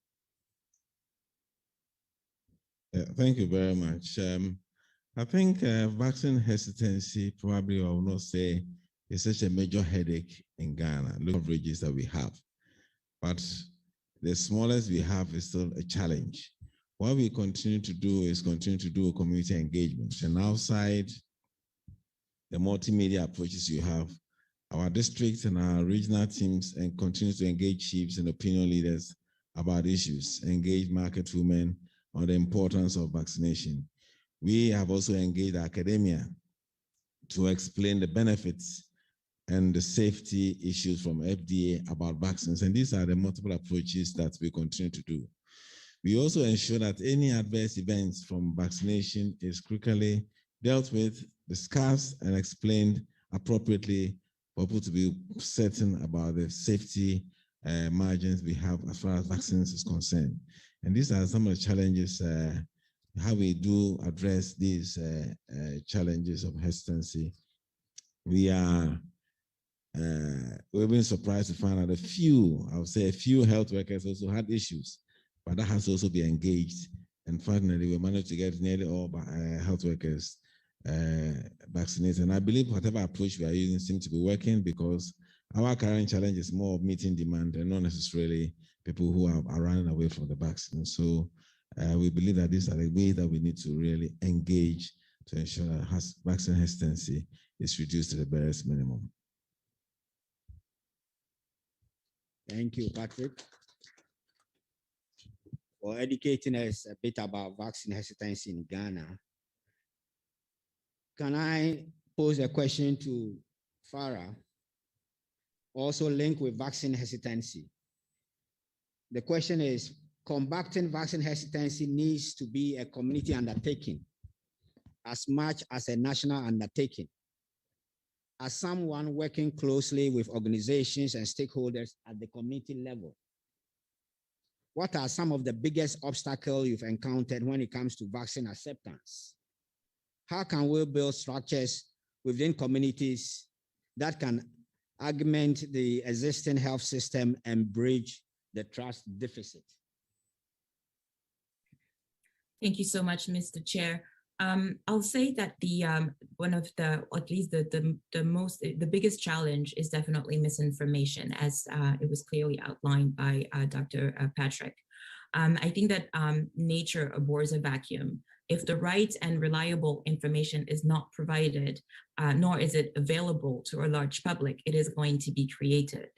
S22: Thank you very much. I think vaccine hesitancy, probably I will not say, is such a major headache in Ghana. Look at the coverages that we have. But the smallest we have is still a challenge. What we continue to do is continue to do community engagement. And outside the multimedia approaches you have, our district and our regional teams and continue to engage chiefs and opinion leaders about issues, engage market women on the importance of vaccination. We have also engaged academia to explain the benefits and the safety issues from FDA about vaccines. And these are the multiple approaches that we continue to do. We also ensure that any adverse events from vaccination is quickly dealt with discussed and explained appropriately for people to be certain about the safety margins we have as far as vaccines is concerned. And these are some of the challenges, how we do address these challenges of hesitancy. We've been surprised to find out a few health workers also had issues, but that has also been engaged. And finally, we managed to get nearly all health workers vaccinated. And I believe whatever approach we are using seems to be working, because our current challenge is more of meeting demand and not necessarily people who are running away from the vaccine. So we believe that these are the ways that we need to really engage to ensure that vaccine hesitancy is reduced to the barest minimum.
S10: Thank you, Patrick, for educating us a bit about vaccine hesitancy in Ghana. Can I pose a question to Farah, also linked with vaccine hesitancy? The question is, combating vaccine hesitancy needs to be a community undertaking as much as a national undertaking. As someone working closely with organizations and stakeholders at the community level, what are some of the biggest obstacles you've encountered when it comes to vaccine acceptance? How can we build structures within communities that can augment the existing health system and bridge the trust deficit?
S21: Thank you so much, Mr. Chair. I'll say that one of the, or at least the biggest challenge is definitely misinformation, as it was clearly outlined by Dr. Patrick. I think that nature abhors a vacuum. If the right and reliable information is not provided, nor is it available to a large public, it is going to be created.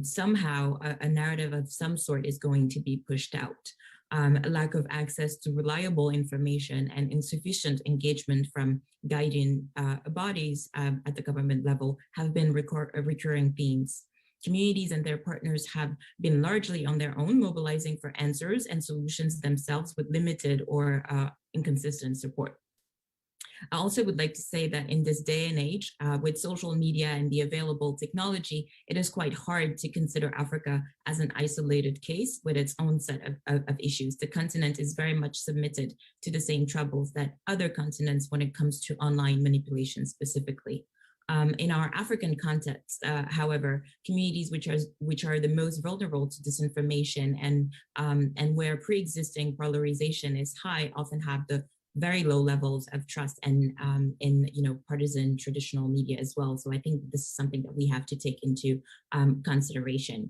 S21: Somehow a narrative of some sort is going to be pushed out. A lack of access to reliable information and insufficient engagement from guiding bodies at the government level have been recurring themes. Communities and their partners have been largely on their own, mobilizing for answers and solutions themselves with limited or inconsistent support. I also would like to say that in this day and age, with social media and the available technology, it is quite hard to consider Africa as an isolated case with its own set of issues. The continent is very much submitted to the same troubles that other continents when it comes to online manipulation specifically. In our African context, however, communities which are the most vulnerable to disinformation and where pre-existing polarization is high often have the very low levels of trust and in partisan traditional media as well. So I think this is something that we have to take into consideration.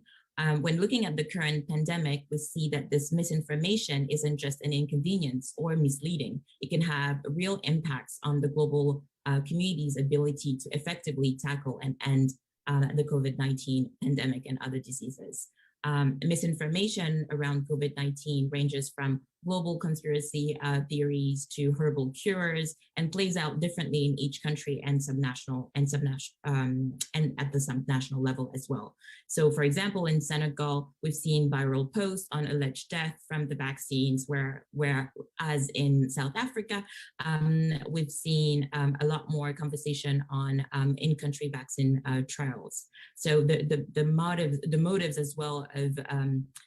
S21: When looking at the current pandemic, we see that this misinformation isn't just an inconvenience or misleading. It can have real impacts on the global community's ability to effectively tackle and end the COVID-19 pandemic and other diseases. Misinformation around COVID-19 ranges from global conspiracy theories to herbal cures and plays out differently in each country and at the subnational level as well. So for example, in Senegal, we've seen viral posts on alleged death from the vaccines, whereas in South Africa, we've seen a lot more conversation on in-country vaccine trials. So the motives as well of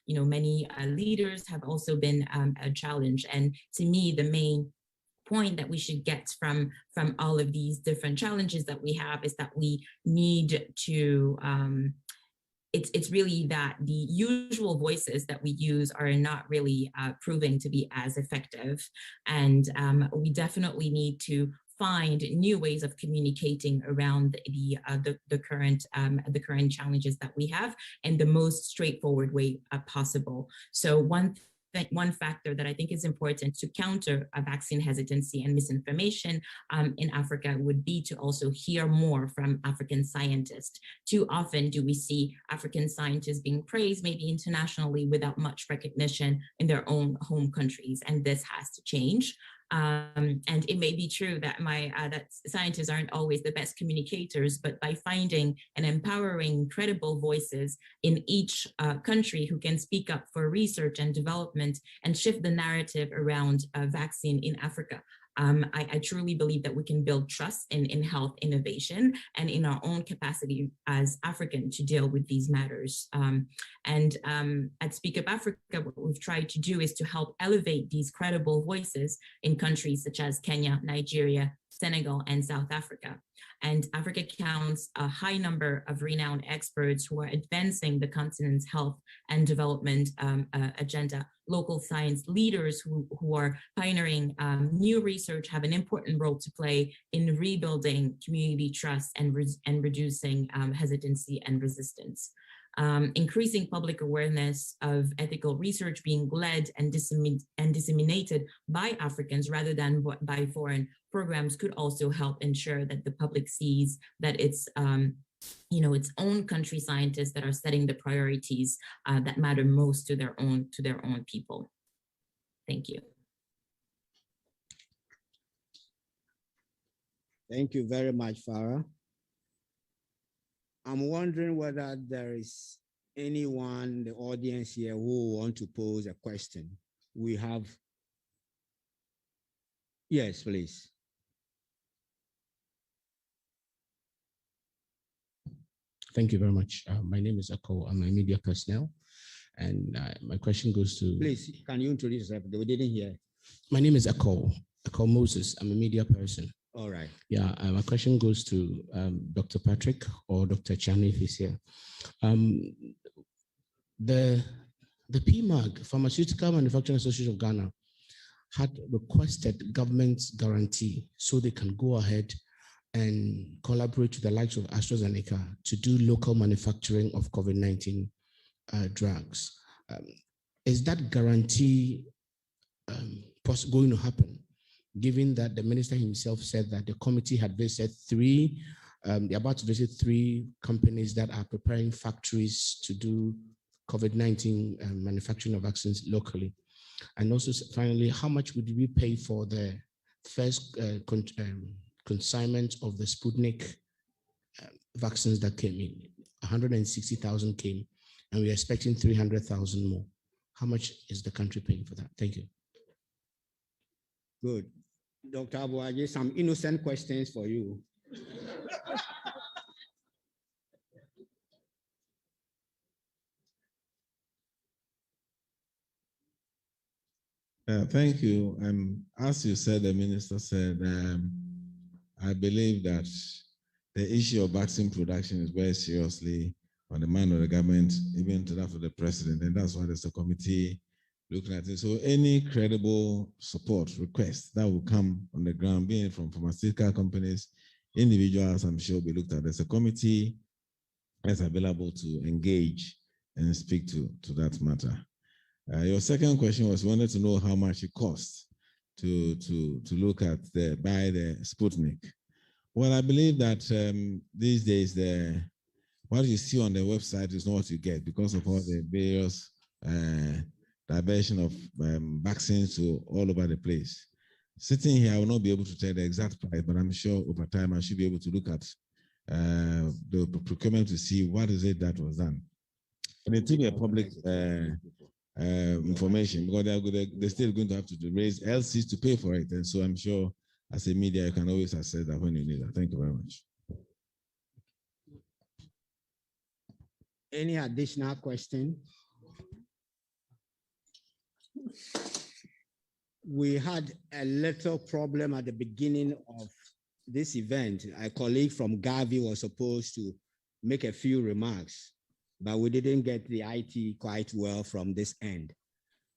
S21: many leaders have also been a challenge. And to me, the main point that we should get from all of these different challenges that we have is that we need to it's really that the usual voices that we use are not really proving to be as effective, and we definitely need to find new ways of communicating around the current challenges that we have in the most straightforward way possible. So one factor that I think is important to counter vaccine hesitancy and misinformation in Africa would be to also hear more from African scientists. Too often do we see African scientists being praised maybe internationally without much recognition in their own home countries, and this has to change. And it may be true that that scientists aren't always the best communicators, but by finding and empowering credible voices in each country who can speak up for research and development and shift the narrative around vaccine in Africa, I truly believe that we can build trust in health innovation and in our own capacity as African to deal with these matters. At Speak Up Africa, what we've tried to do is to help elevate these credible voices in countries such as Kenya, Nigeria, Senegal, and South Africa. And Africa counts a high number of renowned experts who are advancing the continent's health and development agenda. Local science leaders who are pioneering new research have an important role to play in rebuilding community trust and reducing hesitancy and resistance. Increasing public awareness of ethical research being led and disseminated by Africans rather than by foreign programs could also help ensure that the public sees that it's its own country scientists that are setting the priorities that matter most to their own people. Thank you.
S10: Thank you very much, Farah. I'm wondering whether there is anyone in the audience here who want to pose a question. We have, yes, please.
S7: Thank you very much. My name is Akko. I'm a media personnel. And my question goes to...
S10: Please, can you introduce yourself? We didn't hear.
S7: My name is Akko Moses. I'm a media person.
S10: All right.
S7: Yeah, my question goes to Dr. Patrick or Dr. Chani if he's here. The PMAG, Pharmaceutical Manufacturing Association of Ghana, had requested government's guarantee so they can go ahead and collaborate with the likes of AstraZeneca to do local manufacturing of COVID-19 drugs. Is that guarantee going to happen, given that the minister himself said that the committee had visited they're about to visit 3 companies that are preparing factories to do COVID-19 manufacturing of vaccines locally? And also, finally, how much would we pay for the first consignment of the Sputnik vaccines that came in? 160,000 came, and we're expecting 300,000 more. How much is the country paying for that? Thank you.
S10: Good. Dr. Abuaji, some innocent questions for you.
S22: Thank you. As you said, the minister said, I believe that the issue of vaccine production is very seriously on the mind of the government, even to that of the president, and that's why there's a committee looking at it. So any credible support request that will come on the ground, being from pharmaceutical companies, individuals, I'm sure will be looked at. There's a committee that's available to engage and speak to that matter. Your second question was, wanted to know how much it costs to look at buy the Sputnik. Well, I believe that these days what you see on the website is not what you get because of all the various diversion of vaccines to all over the place. Sitting here, I will not be able to tell the exact price, but I'm sure over time I should be able to look at the procurement to see what is it that was done. And it will be a public information because they're still going to have to raise LCs to pay for it. And so I'm sure as a media, you can always access that when you need that. Thank you very much.
S10: Any additional question? We had a little problem at the beginning of this event. A colleague from Gavi was supposed to make a few remarks, but we didn't get the IT quite well from this end.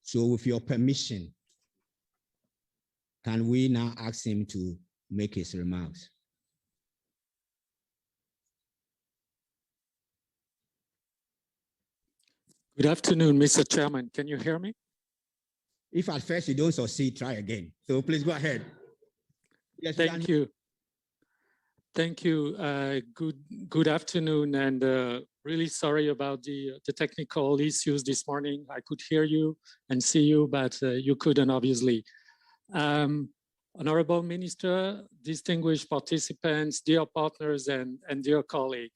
S10: So with your permission, can we now ask him to make his remarks?
S18: Good afternoon, Mr. Chairman. Can you hear me?
S10: If at first you don't succeed, try again. So please go ahead. Yes,
S18: thank you. Thank you. Good afternoon, and really sorry about the technical issues this morning. I could hear you and see you, but you couldn't, obviously. Honorable Minister, distinguished participants, dear partners, and dear colleague.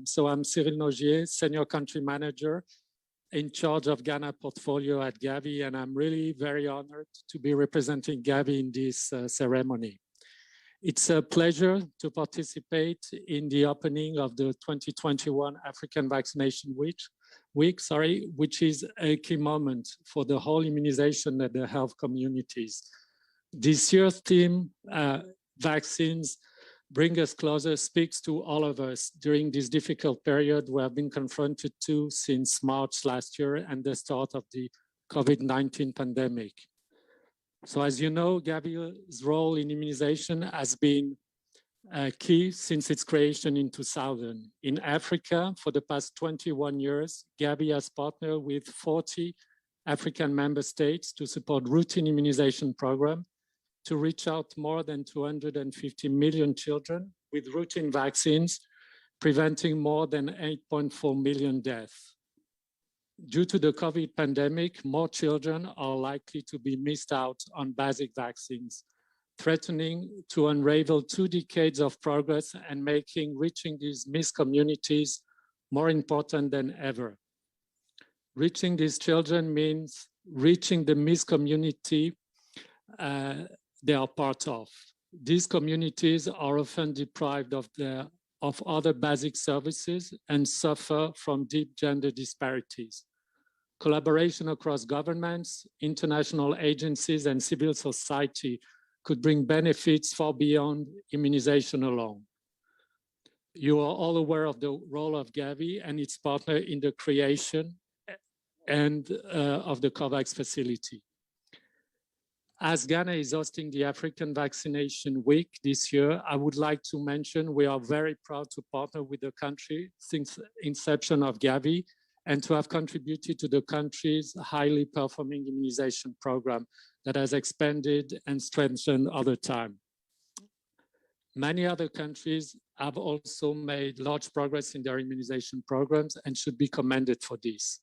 S18: So I'm Cyril Nogier, Senior Country Manager in charge of Ghana portfolio at Gavi, and I'm really very honored to be representing Gavi in this ceremony. It's a pleasure to participate in the opening of the 2021 African Vaccination Week, which is a key moment for the whole immunization and the health communities. This year's theme, vaccines bring us closer, speaks to all of us during this difficult period we have been confronted to since March last year and the start of the COVID-19 pandemic. So as you know, Gavi's role in immunization has been key since its creation in 2000. In Africa, for the past 21 years, Gavi has partnered with 40 African member states to support routine immunization programs to reach out more than 250 million children with routine vaccines, preventing more than 8.4 million deaths. Due to the COVID pandemic, more children are likely to be missed out on basic vaccines, threatening to unravel 2 decades of progress and making reaching these missed communities more important than ever. Reaching these children means reaching the missed community they are part of. These communities are often deprived of other basic services and suffer from deep gender disparities. Collaboration across governments, international agencies, and civil society could bring benefits far beyond immunization alone. You are all aware of the role of Gavi and its partner in the creation and of the COVAX facility. As Ghana is hosting the African Vaccination Week this year, I would like to mention we are very proud to partner with the country since inception of Gavi and to have contributed to the country's highly performing immunization program that has expanded and strengthened over time. Many other countries have also made large progress in their immunization programs and should be commended for this.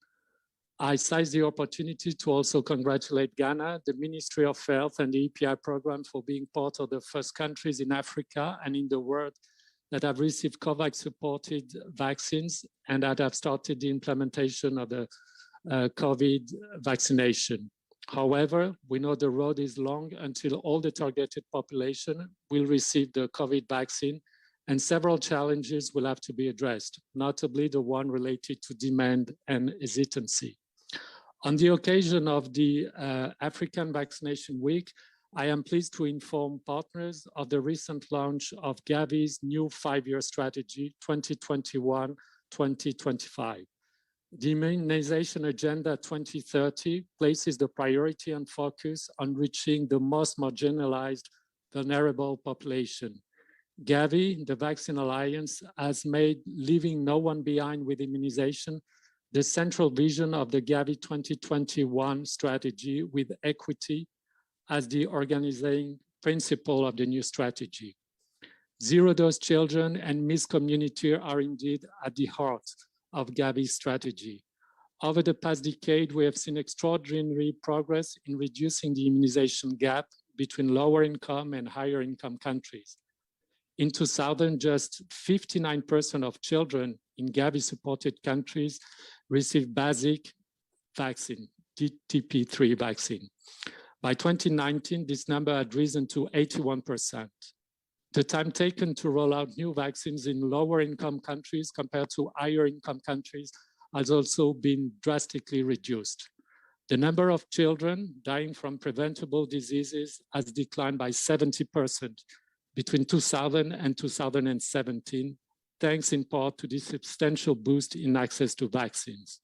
S18: I seize the opportunity to also congratulate Ghana, the Ministry of Health and the EPI program for being part of the first countries in Africa and in the world that have received COVAX-supported vaccines and that have started the implementation of the COVID vaccination. However, we know the road is long until all the targeted population will receive the COVID vaccine, and several challenges will have to be addressed, notably the one related to demand and hesitancy. On the occasion of the African Vaccination Week, I am pleased to inform partners of the recent launch of Gavi's new 5-year strategy, 2021-2025. The Immunization Agenda 2030 places the priority and focus on reaching the most marginalized, vulnerable population. Gavi, the Vaccine Alliance, has made leaving no one behind with immunization the central vision of the Gavi 2021 strategy, with equity as the organizing principle of the new strategy. Zero-dose children and missed community are indeed at the heart of Gavi's strategy. Over the past decade, we have seen extraordinary progress in reducing the immunization gap between lower income and higher income countries. In 2000, just 59% of children in Gavi-supported countries received basic vaccine, TP3 vaccine. By 2019, this number had risen to 81%. The time taken to roll out new vaccines in lower income countries compared to higher income countries has also been drastically reduced. The number of children dying from preventable diseases has declined by 70% between 2000 and 2017, thanks in part to this substantial boost in access to vaccines.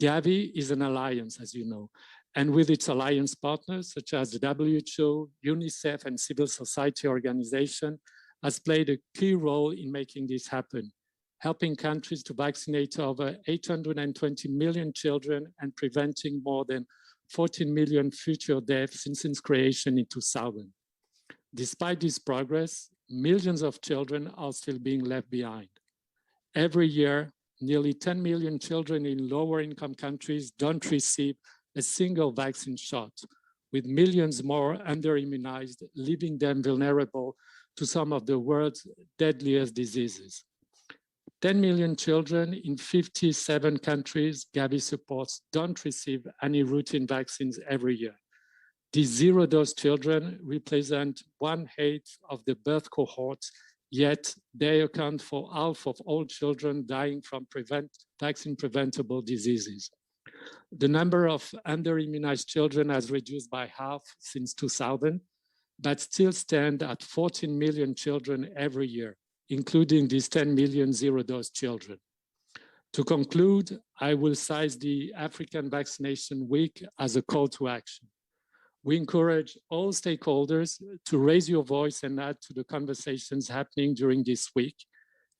S18: Gavi is an alliance, as you know, and with its alliance partners, such as the WHO, UNICEF, and civil society organization, has played a key role in making this happen, helping countries to vaccinate over 820 million children and preventing more than 14 million future deaths since its creation in 2000. Despite this progress, millions of children are still being left behind. Every year, nearly 10 million children in lower income countries don't receive a single vaccine shot, with millions more under-immunized, leaving them vulnerable to some of the world's deadliest diseases. 10 million children in 57 countries Gavi supports don't receive any routine vaccines every year. These zero-dose children represent 1/8 of the birth cohort, yet they account for half of all children dying from vaccine-preventable diseases. The number of under-immunized children has reduced by half since 2000, but still stand at 14 million children every year, including these 10 million zero-dose children. To conclude, I will size the African Vaccination Week as a call to action. We encourage all stakeholders to raise your voice and add to the conversations happening during this week.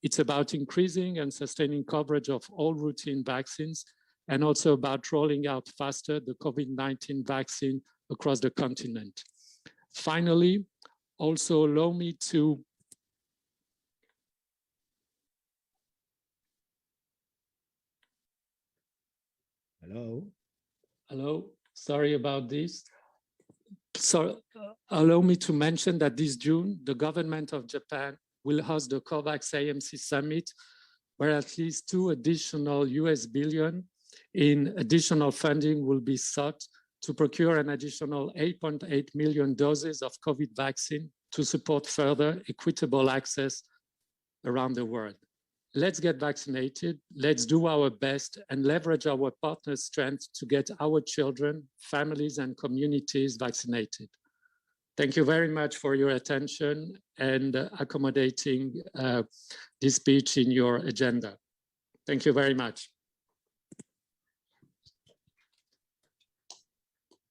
S18: It's about increasing and sustaining coverage of all routine vaccines, and also about rolling out faster the COVID-19 vaccine across the continent. Finally, also allow me to Hello, sorry about this. So allow me to mention that this June, the government of Japan will host the COVAX AMC Summit, where at least $2 additional billion in additional funding will be sought to procure an additional 8.8 million doses of COVID vaccine to support further equitable access around the world. Let's get vaccinated, let's do our best and leverage our partners' strength to get our children, families, and communities vaccinated. Thank you very much for your attention and accommodating this speech in your agenda. Thank you very much.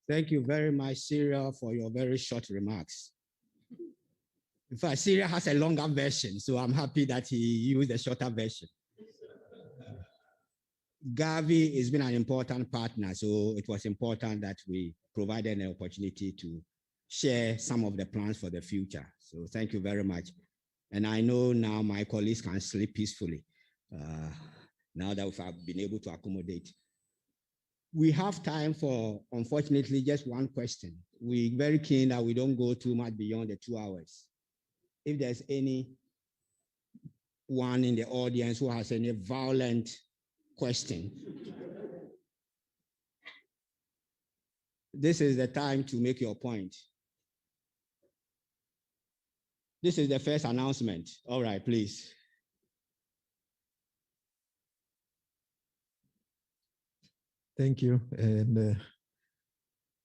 S10: Thank you very much, Syria, for your very short remarks. In fact, Syria has a longer version, so I'm happy that he used a shorter version. Gavi has been an important partner, so it was important that we provided an opportunity to share some of the plans for the future. So thank you very much. And I know now my colleagues can sleep peacefully now that we've been able to accommodate. We have time for, unfortunately, just one question. We're very keen that we don't go too much beyond the 2 hours. If there's anyone in the audience who has any violent question, this is the time to make your point. This is the first announcement. All right, please.
S8: Thank you. And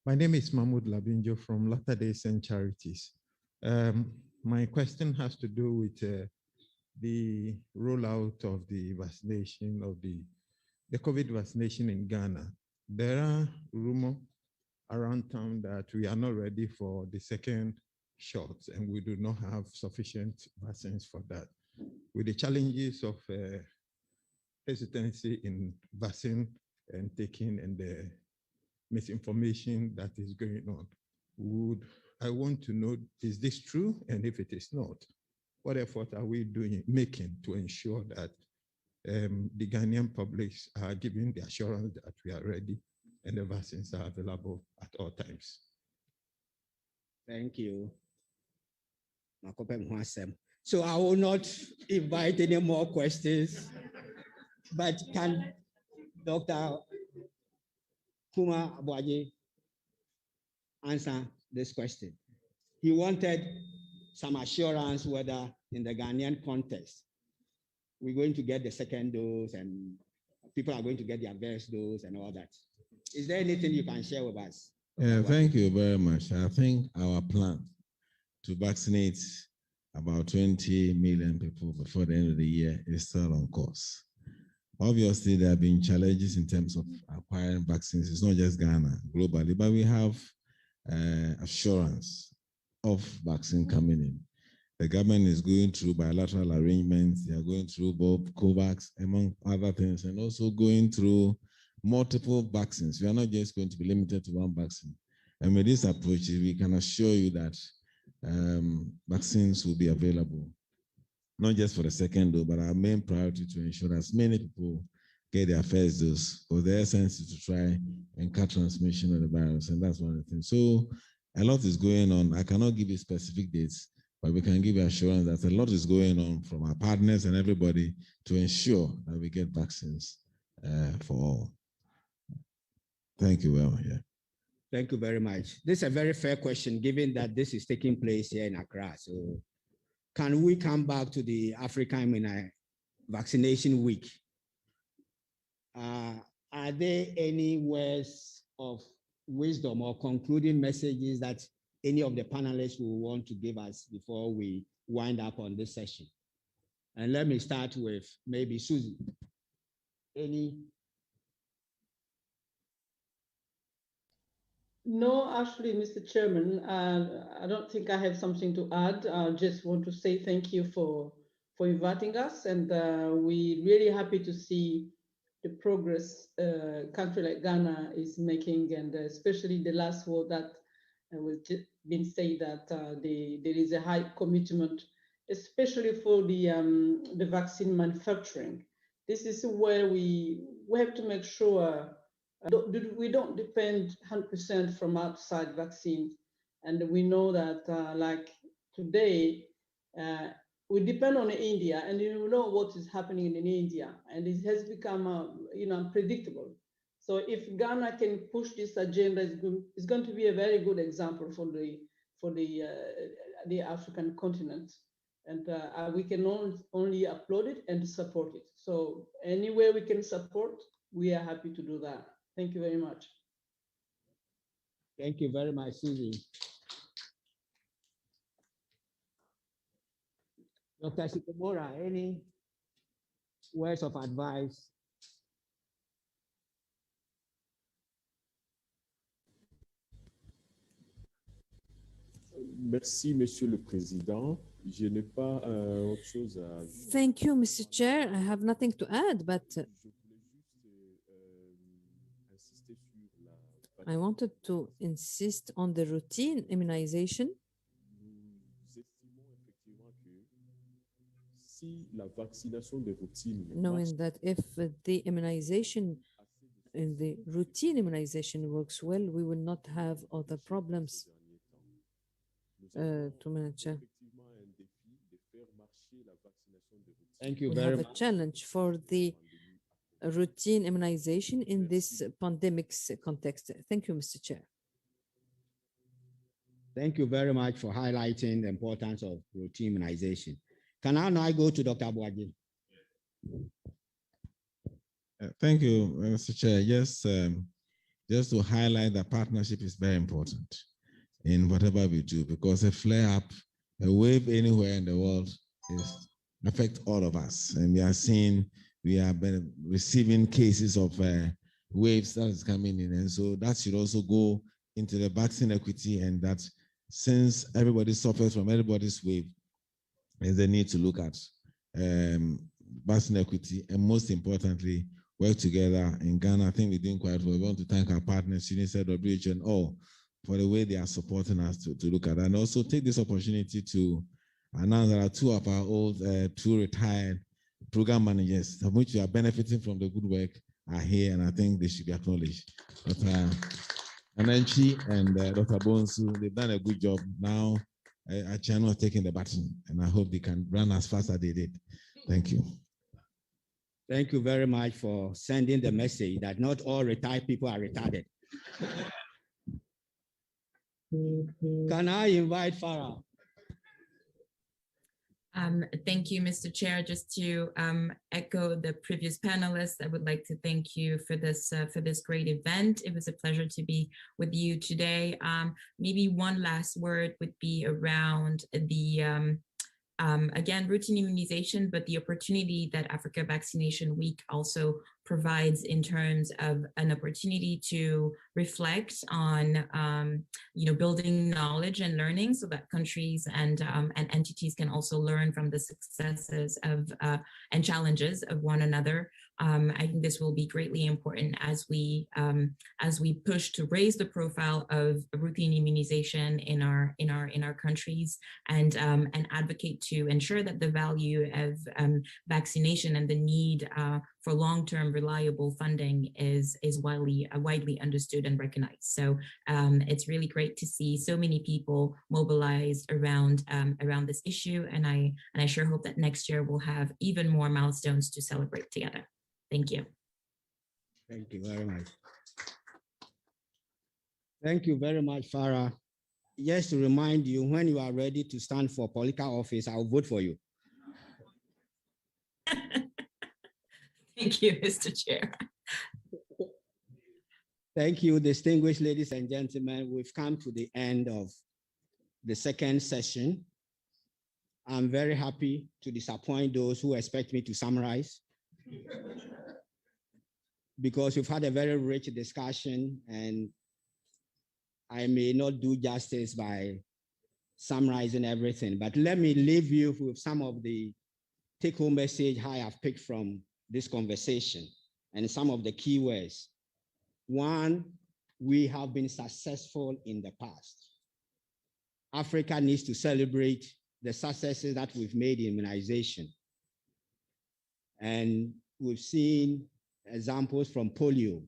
S8: my name is Mahmoud Labinjo from Latter-day Saint Charities. My question has to do with the rollout of the vaccination of the COVID vaccination in Ghana. There are rumors around town that we are not ready for the second shot and we do not have sufficient vaccines for that. With the challenges of hesitancy in vaccine and taking and the misinformation that is going on, I want to know, is this true? And if it is not, what effort are we making to ensure that the Ghanaian publics are given the assurance that we are ready and the vaccines are available at all times?
S10: Thank you. So I will not invite any more questions, but can Dr. Kuma Abuaji answer this question? He wanted some assurance whether in the Ghanaian context, we're going to get the second dose and people are going to get their first dose and all that. Is there anything you can share with us?
S22: Thank you very much. I think our plan to vaccinate about 20 million people before the end of the year is still on course. Obviously, there have been challenges in terms of acquiring vaccines. It's not just Ghana, globally, but we have assurance of vaccine coming in. The government is going through bilateral arrangements. They are going through both COVAX, among other things, and also going through multiple vaccines. We are not just going to be limited to one vaccine. And with this approach, we can assure you that vaccines will be available, not just for the second dose, but our main priority to ensure as many people get their first dose, because the essence is to try and cut transmission of the virus, and that's one of the things. So a lot is going on. I cannot give you specific dates, but we can give assurance that a lot is going on from our partners and everybody to ensure that we get vaccines for all. Thank you very much. Yeah.
S10: Thank you very much. This is a very fair question, given that this is taking place here in Accra. So can we come back to the African Vaccination Week? Are there any words of wisdom or concluding messages that any of the panelists will want to give us before we wind up on this session? And let me start with maybe Susie. Any?
S5: No, actually, Mr. Chairman, I don't think I have something to add. I just want to say thank you for inviting us, and we're really happy to see the progress a country like Ghana is making, and especially the last word that was just been said, that there is a high commitment, especially for the vaccine manufacturing. This is where we have to make sure we don't depend 100% from outside vaccines. And we know that like today, we depend on India, and you know what is happening in India, and it has become unpredictable. So if Ghana can push this agenda, it's going to be a very good example for the African continent, and we can only applaud it and support it. So anywhere we can support, we are happy to do that. Thank you very much.
S10: Thank you very much, Susie. Dr. Shikomura, any words of advice?
S3: Merci, Monsieur le Président. Je n'ai pas autre chose à...
S4: Thank you, Mr. Chair. I have nothing to add, but I wanted to insist on the routine immunization. Knowing that if the immunization and the routine immunization works well, we will not have other problems to manage.
S10: Thank you
S4: we
S10: very
S4: have
S10: much.
S4: A challenge for the routine immunization in this pandemic's context. Thank you, Mr. Chair.
S10: Thank you very much for highlighting the importance of routine immunization. Can I now go to Dr. Abuaji?
S22: Thank you, Mr. Chair. Yes, just to highlight that partnership is very important in whatever we do, because a flare-up, a wave anywhere in the world affect all of us. And we have been receiving cases of waves that is coming in. And so that should also go into the vaccine equity, and that since everybody suffers from everybody's wave, there's a need to look at vaccine equity, and most importantly, work together in Ghana. I think we're doing quite well. We want to thank our partners, UNICEF, WHO, and all, for the way they are supporting us to look at that. And also take this opportunity to announce that two of our old, two retired program managers, of which we are benefiting from the good work, are here, and I think they should be acknowledged. Dr. Ananchi and Dr. Bonsu, they've done a good job. Now, Achano is taking the baton, and I hope they can run as fast as they did. Thank you.
S10: Thank you very much for sending the message that not all retired people are retarded. Can I invite Farah?
S21: Thank you, Mr. Chair. Just to echo the previous panelists, I would like to thank you for this great event. It was a pleasure to be with you today. Maybe one last word would be around the again, routine immunization, but the opportunity that Africa Vaccination Week also provides in terms of an opportunity to reflect on, building knowledge and learning, so that countries and entities can also learn from the successes of and challenges of one another. I think this will be greatly important as we push to raise the profile of routine immunization in our countries, and advocate to ensure that the value of vaccination and the need for long-term reliable funding is widely understood and recognized. So it's really great to see so many people mobilized around this issue, and I sure hope that next year we'll have even more milestones to celebrate together. Thank you.
S10: Thank you very much. Thank you very much, Farah. Just to remind you, when you are ready to stand for political office, I'll vote for you.
S21: Thank you, Mr. Chair.
S10: Thank you, distinguished ladies and gentlemen. We've come to the end of the second session. I'm very happy to disappoint those who expect me to summarize, because we've had a very rich discussion, and I may not do justice by summarizing everything, but let me leave you with some of the take-home message I have picked from this conversation and some of the key words. One, we have been successful in the past. Africa needs to celebrate the successes that we've made in immunization. And we've seen examples from polio,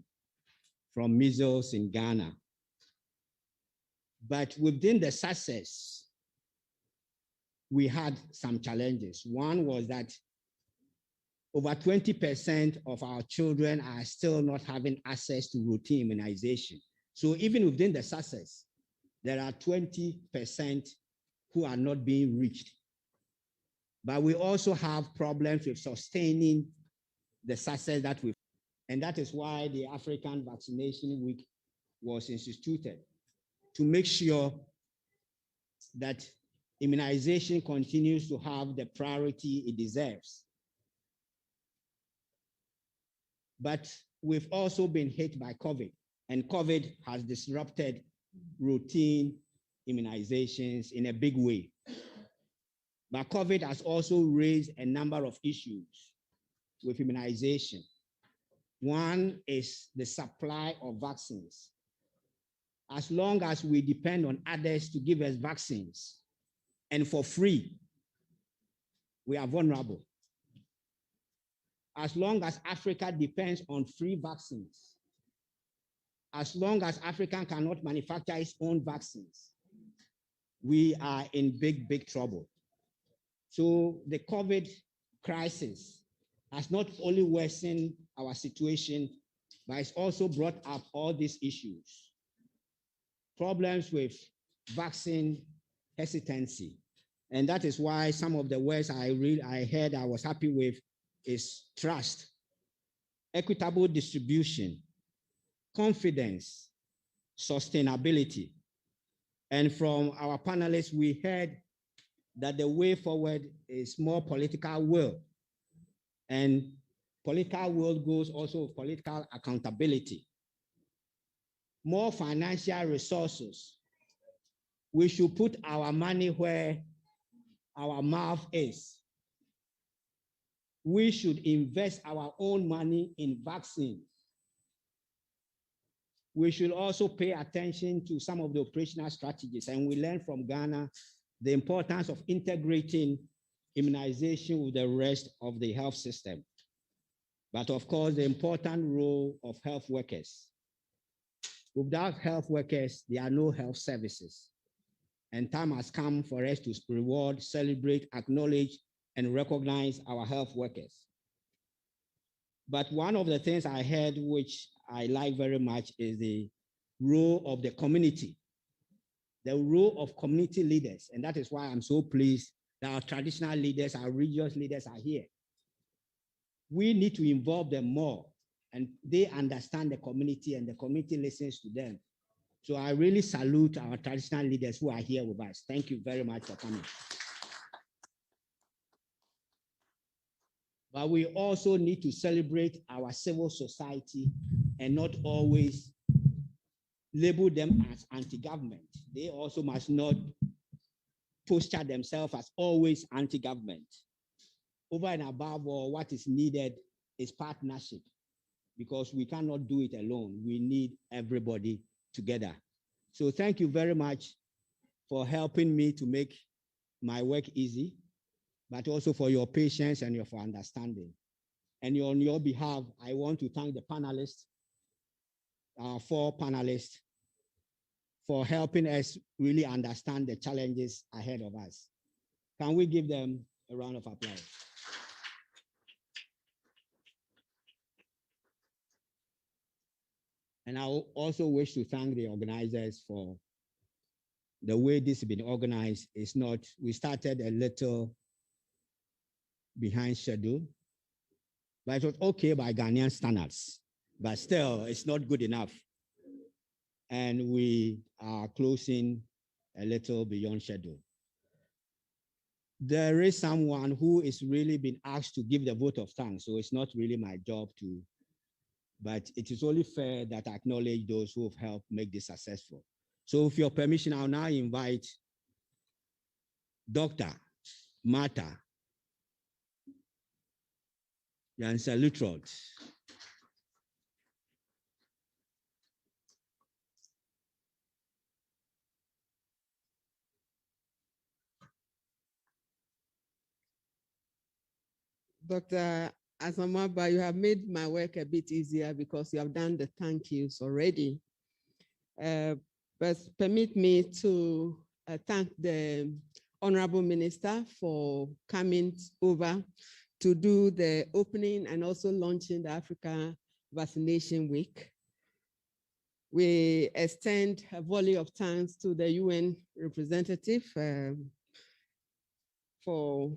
S10: from measles in Ghana. But within the success, we had some challenges. One was that over 20% of our children are still not having access to routine immunization. So even within the success, there are 20% who are not being reached. But we also have problems with sustaining the success that we've, and that is why the African Vaccination Week was instituted, to make sure that immunization continues to have the priority it deserves. But we've also been hit by COVID, and COVID has disrupted routine immunizations in a big way. But COVID has also raised a number of issues with immunization. One is the supply of vaccines. As long as we depend on others to give us vaccines, and for free, we are vulnerable. As long as Africa depends on free vaccines, as long as Africa cannot manufacture its own vaccines, we are in big, big trouble. So the COVID crisis has not only worsened our situation, but it's also brought up all these issues. Problems with vaccine hesitancy. And that is why some of the words I heard I was happy with is trust, equitable distribution, confidence, sustainability. And from our panelists, we heard that the way forward is more political will. And political will goes also with political accountability. More financial resources. We should put our money where our mouth is. We should invest our own money in vaccines. We should also pay attention to some of the operational strategies, and we learn from Ghana the importance of integrating immunization with the rest of the health system. But of course, the important role of health workers. Without health workers, there are no health services. And time has come for us to reward, celebrate, acknowledge, and recognize our health workers. But one of the things I heard, which I like very much, is the role of the community, the role of community leaders. And that is why I'm so pleased that our traditional leaders, our religious leaders are here. We need to involve them more, and they understand the community, and the community listens to them. So I really salute our traditional leaders who are here with us. Thank you very much for coming. But we also need to celebrate our civil society and not always label them as anti-government. They also must not posture themselves as always anti-government. Over and above all, what is needed is partnership, because we cannot do it alone. We need everybody together. So thank you very much for helping me to make my work easy, but also for your patience and your understanding. And on your behalf, I want to thank the panelists, our 4 panelists, for helping us really understand the challenges ahead of us. Can we give them a round of applause? And I also wish to thank the organizers for the way this has been organized. It's not, we started a little behind schedule, but it was okay by Ghanaian standards, but still it's not good enough. And we are closing a little beyond schedule. There is someone who is really been asked to give the vote of thanks, so it's not really my job to, but it is only fair that I acknowledge those who have helped make this successful. So with your permission, I'll now invite Dr. Martha Jansen-Lutrod.
S1: Dr. Asamaba, you have made my work a bit easier because you have done the thank yous already. But permit me to thank the Honorable Minister for coming over to do the opening and also launching the Africa Vaccination Week. We extend a volley of thanks to the UN representative for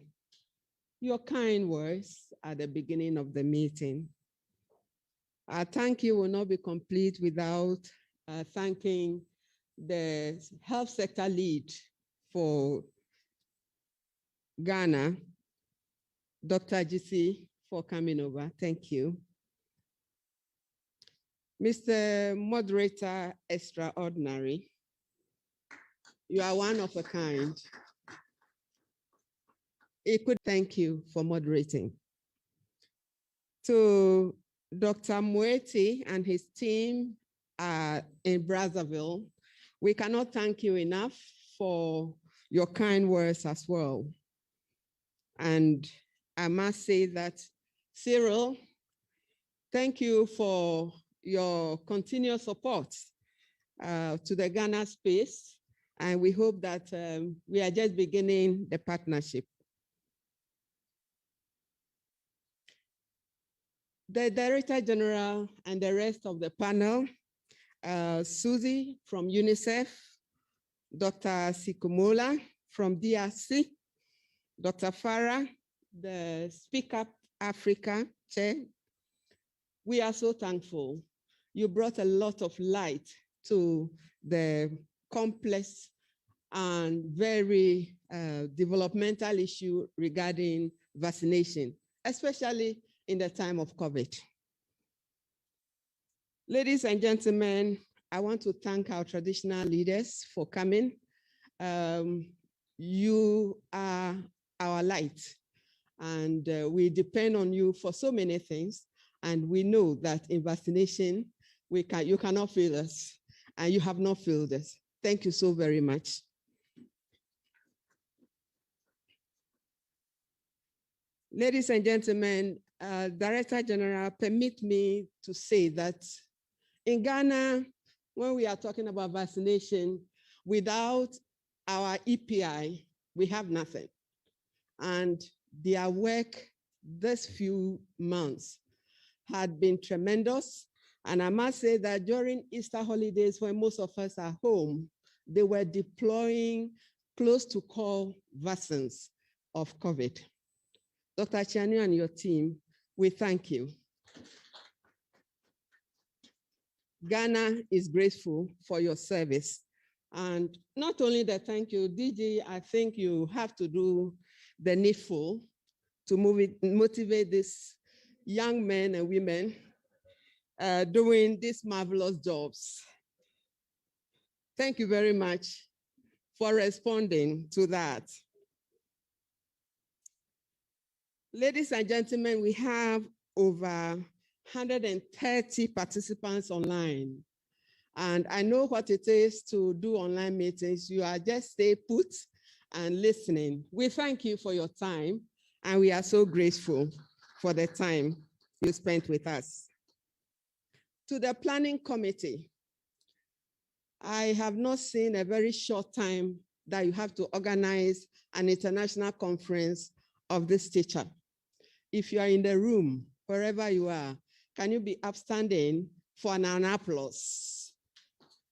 S1: your kind words at the beginning of the meeting. Our thank you will not be complete without thanking the health sector lead for Ghana, Dr. GC, for coming over. Thank you. Mr. Moderator Extraordinary, you are one of a kind. Thank you for moderating. To Dr. Moeti and his team in Brazzaville, we cannot thank you enough for your kind words as well. And I must say that, Cyril, thank you for your continuous support to the Ghana space. And we hope that we are just beginning the partnership. The Director General and the rest of the panel, Susie from UNICEF, Dr. Sikumola from DRC, Dr. Farah, the Speak Up Africa chair. We are so thankful. You brought a lot of light to the complex and very developmental issue regarding vaccination, especially in the time of COVID. Ladies and gentlemen, I want to thank our traditional leaders for coming. You are our light, and we depend on you for so many things. And we know that in vaccination, you cannot fail us, and you have not failed us. Thank you so very much. Ladies and gentlemen, Director General, permit me to say that in Ghana, when we are talking about vaccination, without our EPI, we have nothing. And their work this few months had been tremendous. And I must say that during Easter holidays, when most of us are home, they were deploying close to call vaccines of COVID. Dr. Chianu and your team, we thank you. Ghana is grateful for your service. And not only that, thank you, DG, I think you have to do the needful to motivate these young men and women doing these marvelous jobs. Thank you very much for responding to that. Ladies and gentlemen, we have over 130 participants online. And I know what it is to do online meetings. You are just stay put and listening. We thank you for your time, and we are so grateful for the time. you spent with us. To the planning committee, I have not seen a very short time that you have to organize an international conference of this stature. If you are in the room, wherever you are, can you be upstanding for an applause?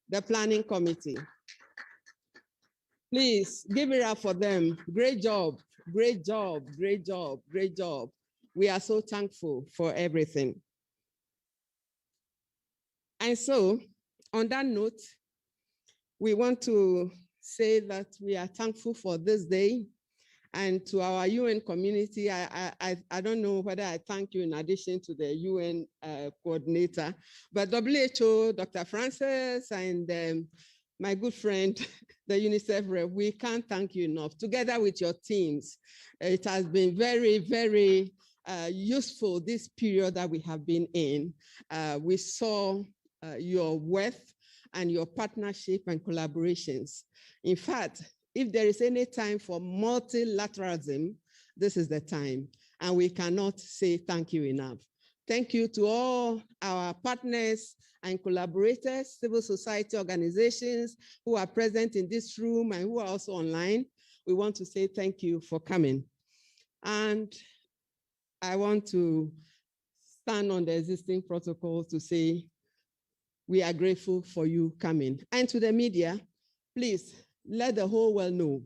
S1: The planning committee. Please give it up for them. Great job, great job, great job, great job. We are so thankful for everything. And so, on that note, we want to say that we are thankful for this day. And to our UN community, I don't know whether I thank you in addition to the UN coordinator, but WHO, Dr. Francis, and my good friend, the UNICEF rep, we can't thank you enough. Together with your teams, it has been very, very useful this period that we have been in. We saw your worth and your partnership and collaborations. In fact, if there is any time for multilateralism, this is the time, and we cannot say thank you enough. Thank you to all our partners and collaborators, civil society organizations who are present in this room and who are also online. We want to say thank you for coming. And I want to stand on the existing protocol to say we are grateful for you coming. And to the media, please let the whole world know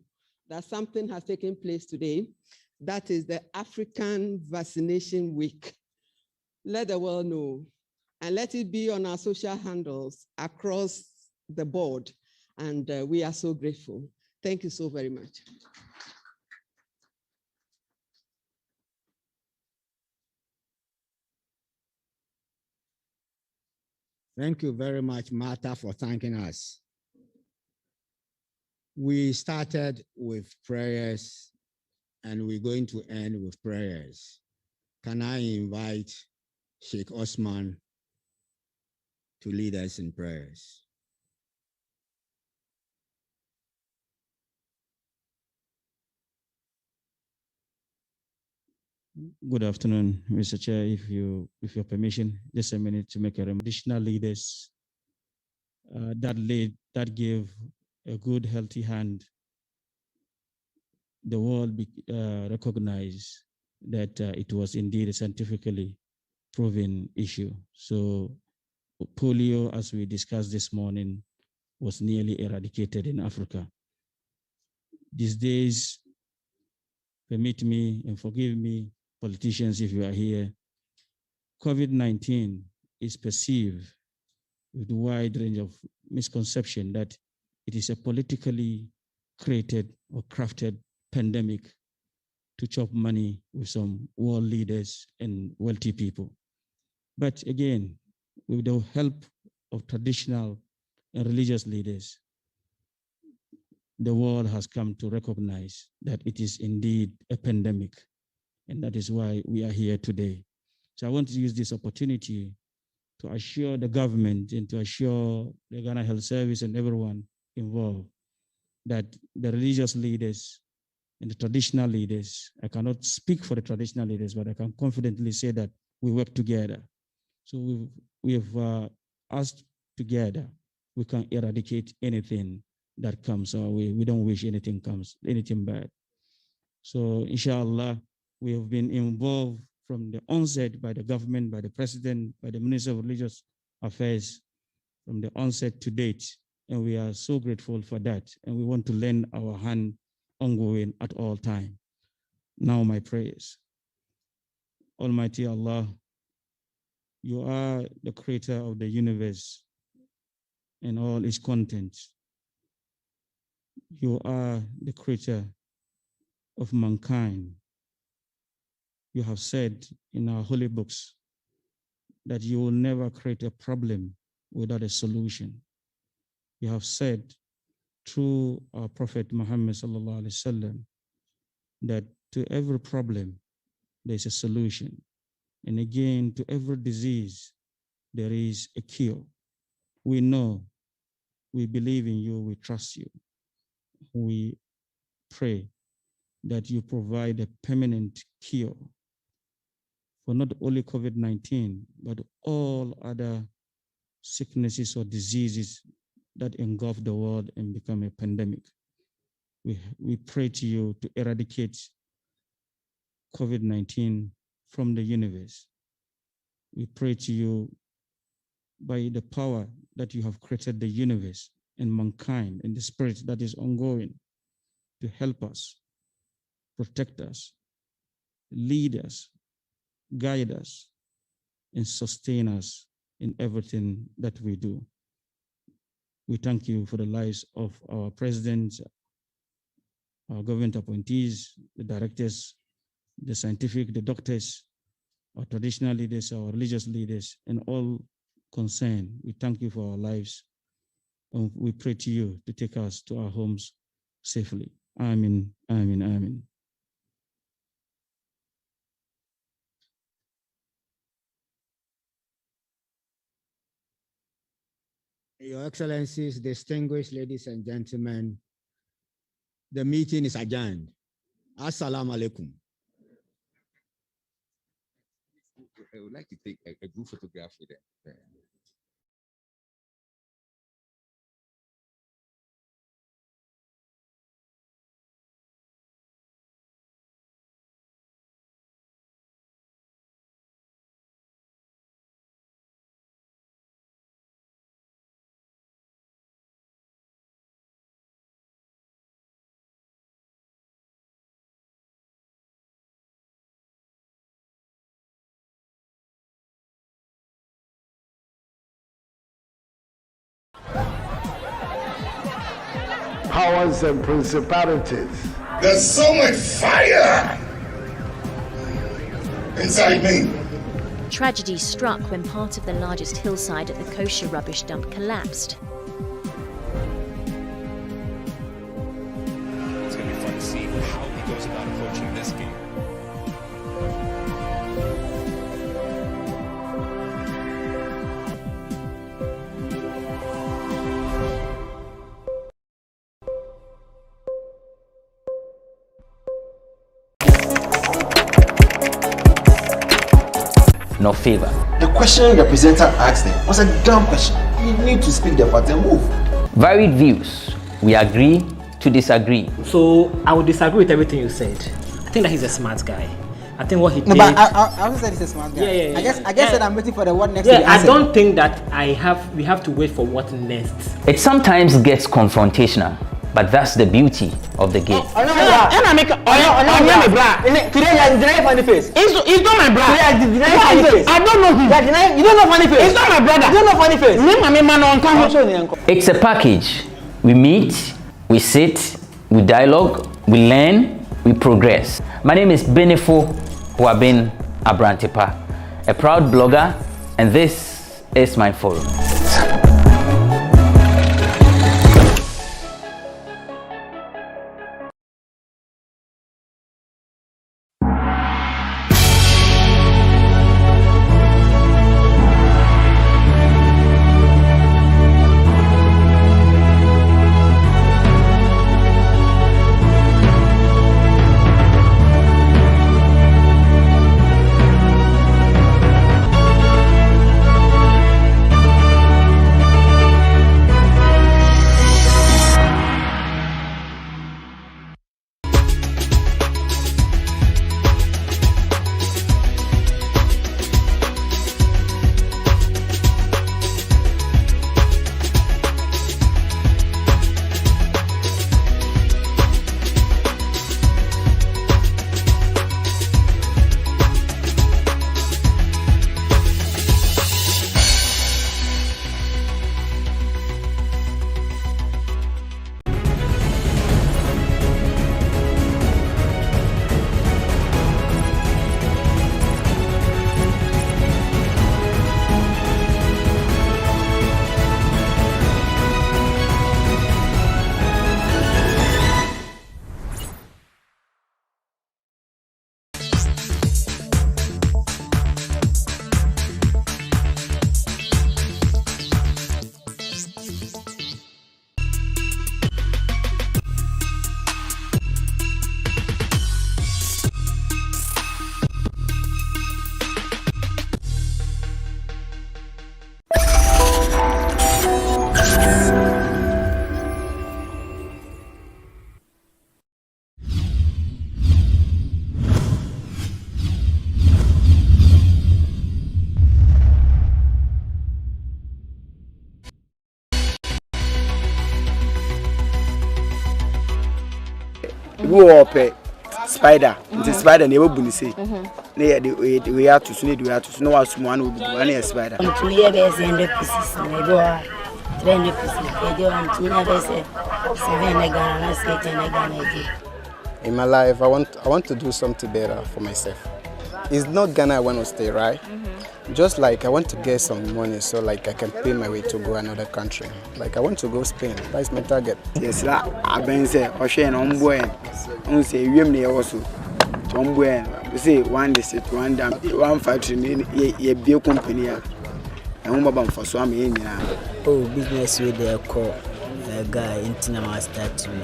S1: that something has taken place today. That is the African Vaccination Week. Let the world know, and let it be on our social handles across the board. And we are so grateful. Thank you so very much.
S10: Thank you very much, Martha, for thanking us. We started with prayers and we're going to end with prayers. Can I invite Sheikh Osman to lead us in prayers?
S9: Good afternoon, Mr. Chair. If your permission, just a minute to make additional leaders that gave a good, healthy hand. The world recognized that it was indeed a scientifically proven issue. So polio, as we discussed this morning, was nearly eradicated in Africa. These days, permit me and forgive me, politicians, if you are here, COVID-19 is perceived with a wide range of misconception that it is a politically created or crafted pandemic to chop money with some world leaders and wealthy people. But again, with the help of traditional and religious leaders, the world has come to recognize that it is indeed a pandemic. And that is why we are here today. So I want to use this opportunity to assure the government and to assure the Ghana Health Service and everyone involved that the religious leaders and the traditional leaders, I cannot speak for the traditional leaders, but I can confidently say that we work together. So we have asked together, we can eradicate anything that comes our way. We don't wish anything bad. So inshallah, we have been involved from the onset by the government, by the president, by the Minister of Religious Affairs, from the onset to date. And we are so grateful for that. And we want to lend our hand ongoing at all time. Now my prayers. Almighty Allah, you are the creator of the universe and all its contents. You are the creator of mankind. You have said in our holy books that you will never create a problem without a solution. You have said through our Prophet Muhammad sallallahu alaihi wasallam that to every problem there's a solution, and again to every disease there is a cure. We know, we believe in you, we trust you. We pray that you provide a permanent cure for not only COVID-19, but all other sicknesses or diseases that engulf the world and become a pandemic. We pray to you to eradicate COVID-19 from the universe. We pray to you by the power that you have created the universe and mankind and the spirit that is ongoing to help us, protect us, lead us, guide us, and sustain us in everything that we do. We thank you for the lives of our presidents, our government appointees, the directors, the scientific, the doctors, our traditional leaders, our religious leaders, and all concerned. We thank you for our lives. And we pray to you to take us to our homes safely. Amen, amen, amen.
S10: Your Excellencies, distinguished ladies and gentlemen, the meeting is adjourned. Assalamu alaikum.
S11: I would like to take a group photograph with them.
S12: Powers and principalities.
S23: There's so much fire inside me.
S24: Tragedy struck when part of the largest hillside at the kosher rubbish dump collapsed.
S11: It's going to be fun to see how he goes about approaching this game.
S25: No favor.
S26: The question the presenter asked them was a dumb question. You need to speak the fact and move.
S25: Varied views. We agree to disagree.
S27: So I would disagree with everything you said. I think that he's a smart guy. I think what he did.
S28: No, but I also said he's a smart guy.
S27: Yeah.
S28: I guess that I'm waiting for the what next. Yeah,
S27: I don't think that we have to wait for what next.
S25: It sometimes gets confrontational, but that's the beauty of the game.
S28: Today deny funny face. It's not my brother. I don't know him. You don't know funny face. It's not my brother. You don't know funny face.
S25: It's a package. We meet, we sit, we dialogue, we learn, we progress. My name is Benefo Huabin Abrantepa, a proud blogger, and this is my forum.
S2: ebu ope spider the spider na ebu ni say na ya the we have to so no was one obi na spider
S13: to hear be 100 pieces na go 300 pieces e dey on to na be say 7 Ghana na say 10 Ghana.
S14: In my life, I want to do something better for myself. It's not Ghana I want to stay, right? Just like I want to get some money so like I can pay my way to go another country. Like I want to go Spain. That's my target.
S2: Yes, I been say Oshen Omboen. On say Yemne also. Omboen. You say one district, one dam, one factory, ye be company. And home for so I'm in.
S13: Oh, business with the call guy in Tinama start to me.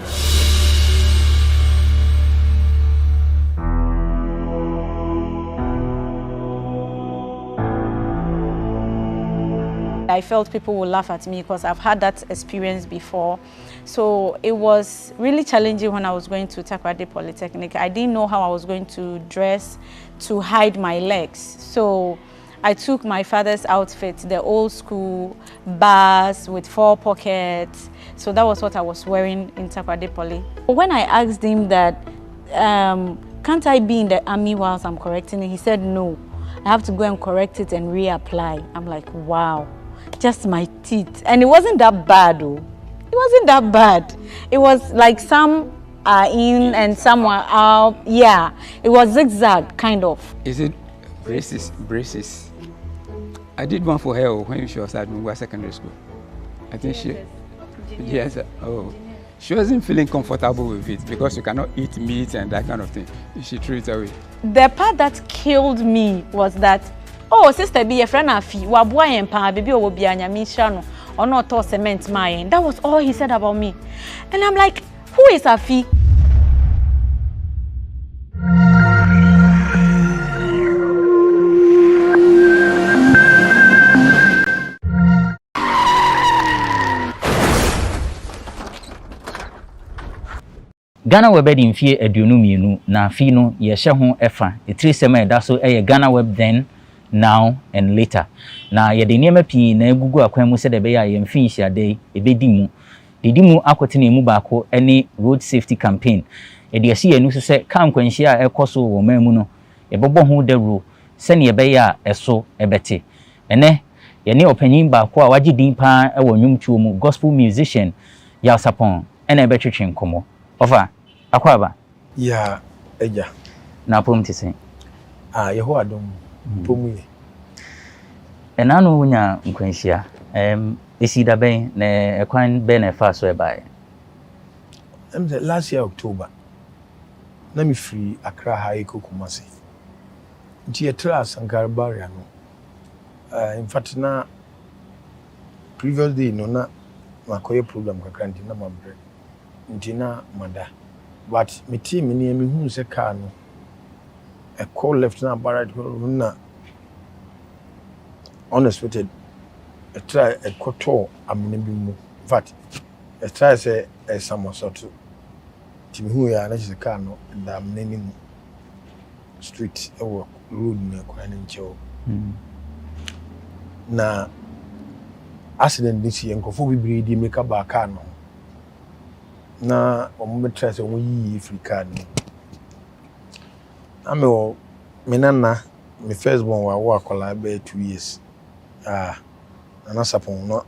S15: I felt people would laugh at me because I've had that experience before. So it was really challenging when I was going to Takoradi Polytechnic. I didn't know how I was going to dress to hide my legs. So I took my father's outfit, the old school bars with 4 pockets. So that was what I was wearing in Takoradi Poly. When I asked him that, can't I be in the army whilst I'm correcting it? He said, no, I have to go and correct it and reapply. I'm like, wow. Just my teeth, and it wasn't that bad though. It wasn't that bad. It was like some are in and some are out. Yeah, it was zigzag kind of.
S16: Is it braces? I did one for her when she was at secondary school. I think she, yes. Oh, she wasn't feeling comfortable with it because you cannot eat meat and that kind of thing. She threw it away. The
S15: part that killed me was that, oh, sister, be a friend of fee. Waboy and pa, baby, will be an yamishano or not to cement my. That was all he said about me. And I'm like, who is a fee?
S25: GhanaWeb in fear edunumienu na fino ye shehu efa. Itri sema daso GhanaWeb then, now and later. Na ye de niema pi na egugu akwan mu se de be ya ye mfin hia de ebedi mu akwete na mu baako ene road safety campaign. E de asi enu se kan kwanhia ekoso wo mamu no ye bobo ho dawro se ne be ya eso ebete. Ene ye ne opanyin baako a waje din pa e wo nwumtuo mu gospel musician ya sapon ene ebetwetwe nkomo. Ofa akwaba
S17: ya eja
S25: na pom tise
S17: yeho adom pomu ye
S25: enanu nya nkwanhia esi da ben na ekwan ben na fa so e bae
S17: last year October na me free Accra High Kumasi nti etra Sankara barrier no in fact na previous day no na makoye program kakra nti na mabre ntina mada but me team ni me hu se car no a call left na barrage na unexpected a try a koto amene bi mu but a try say a some sort team hu ya na se car no da amene mu street e wo road na kwa nche na accident this year nkofo bibiri di make ba car no na omumetra se omuyi Africa ni ame menana me first born wa akola be 2 years na sapon no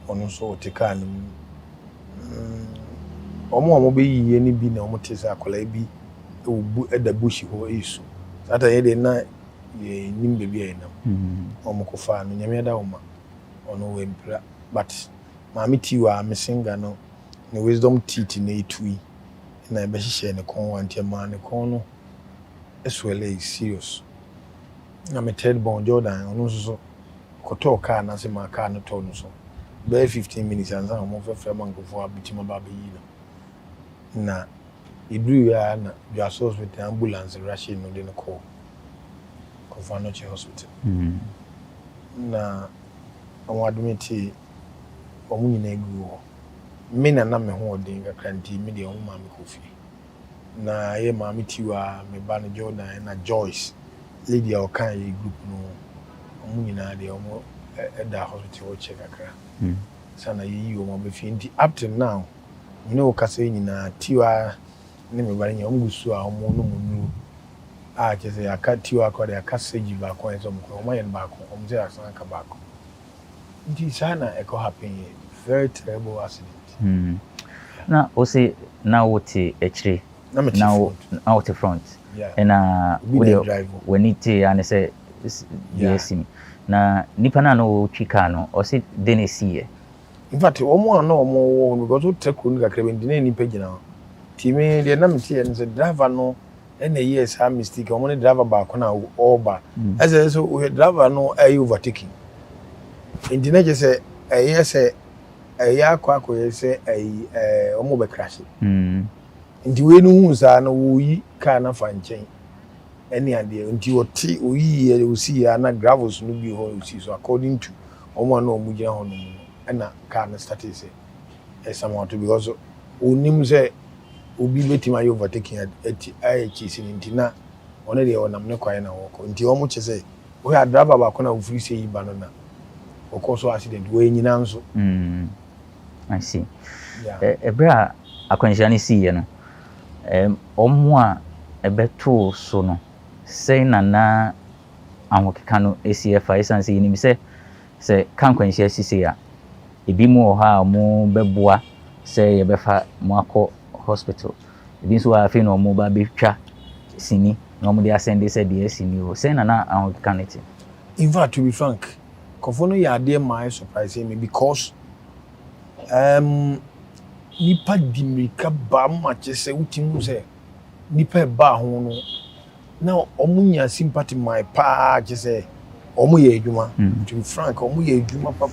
S17: onu so otika ni omo be yiye ni bi na omo tese akola bi obu edabushi ho isu ata ye de na ye nim be bi ayina omo ko fa no nyame da oma onu we mpra but maami tiwa me singa no the wisdom teeth in A2 na be hye ne kon wantie ma ne kon no eswele serious na me third born Jordan ono so koto car na se ma car no to no so be 15 minutes anza mo fe mankofo abitima ba be yi no na idru ya na your hospital ambulance rush no de no call kofa no che hospital na on admit omu nyina egu me na me ho odin ga kranti me de ho ma me kofi na ye ma me tiwa me ba no Jordan na Joyce lady o kan ye group no omu nyina de omo da hospital check akra sana ye yi o mo be fi nti up to now you know kase nyina tiwa ne me ba nya omu su a omu no mu a che say aka tiwa akwa aka seji ba ko enso mu ko omo yen ba ko omu say asan ka ba ko nti sana e ko happen very terrible accident
S3: na o say now what actually now out the front and when it and say yes na nipa na no twika no o say denesi
S17: in fact omo na omo because o take onu kakra be ndine nipa gina timi de na mti en say driver no and yes ha mistake omo ne driver ba ko na oba as so we driver no ayi overtaking ndine je say yes ya kwa say omo be crash nti we no hu sa na wo yi car na fa nchen ene ade nti oti oyi ye osi ya na gravels no bi ho osi so according to omo na omu gina ho no na car na start say someone to because onim say obi betima you overtaking at IHC nti na one dey onam ne kwai na wo ko nti omo che say we a driver ba ko na ofiri say yi ba no na o cause accident we nyina nso
S3: I see ebra akwanhia ne see ye no omo a ebeto so no say na ahokeka no ACF isanse ni mi say kan kwanhia sisi a ebi mu ha mo beboa say ye befa mo akọ hospital ebi so afi no mo ba betwa sini no mo dey ascend say dey sini o say na ahokeka no ti
S17: in fact to be frank kofono ya dey my surprise me because nipa dimika ba mache se utimu se nipa ba ho no na omunya sympathy my pa che se omu ye adwuma to be frank omu ye adwuma pa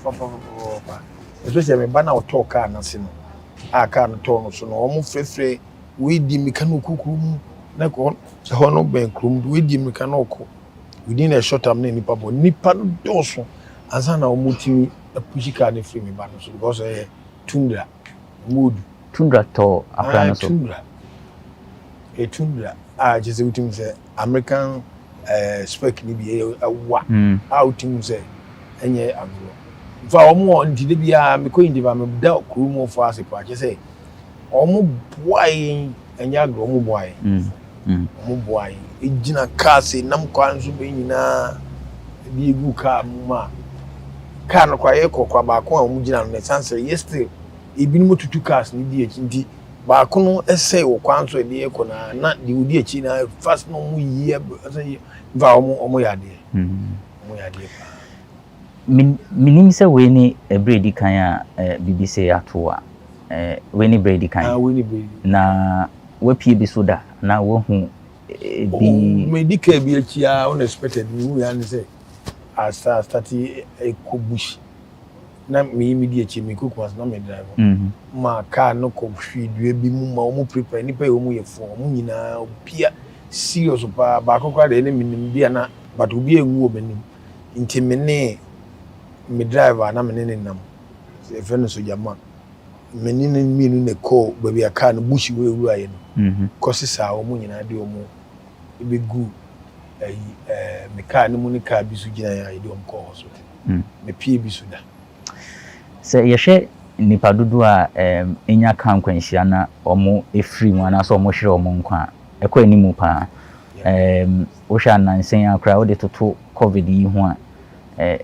S17: especially me ba na talk na se no aka no to no so no omu frefre we dimika no kukurum na ko se ho no ben krum we dimika no ko within a short time na nipa bo nipa no doso azana omu timi pushika ne free me ba no so because tundra mood
S3: tundra to afrano so
S17: tundra just utim say American spec ni bi wa outim say enye agro fa omo ndide bia me ko indiva me da krumo for asipa je say omo boy enye agro omo boy omo boy ejina car say nam kwa nso be nyina bi egu car ma car no kwa ye kokwa ba ko omo gina no chance yesterday ebinu motutu cars ni di echi ndi ba ko no ese wo kwanso e de ko na di udi echi na fast no mu yie va omo ya de omo ya de
S3: minim se we ni ebredi kan a BBC ato a we ni bredi kan
S17: we ni bredi
S3: na we pie bi soda na wo hu bi
S17: medical bi echi a unexpected ni ya ni say start ekobush na me di echi me cook was na me driver ma car no ko hwidue bi mu ma omu prepare ni pa omu ye fo omu nyina opia serious pa ba kokwa de ne minim bia na but obi enwu obenim nti me driver na me ne nam e fe no so jama me ni minu ne ko ba bia car no bushi we wu aye no ko sisa omu nyina de omu e be gu me car no mu ne car bi so gina ya de omu ko hospital me pie bi so da
S3: se yehwe nipa dudu a enya kan kwanhia na omo efri mu ana so omo hwere omo nkwa ekọ animu pa wo hwa nansen akra wo de toto covid yi ho a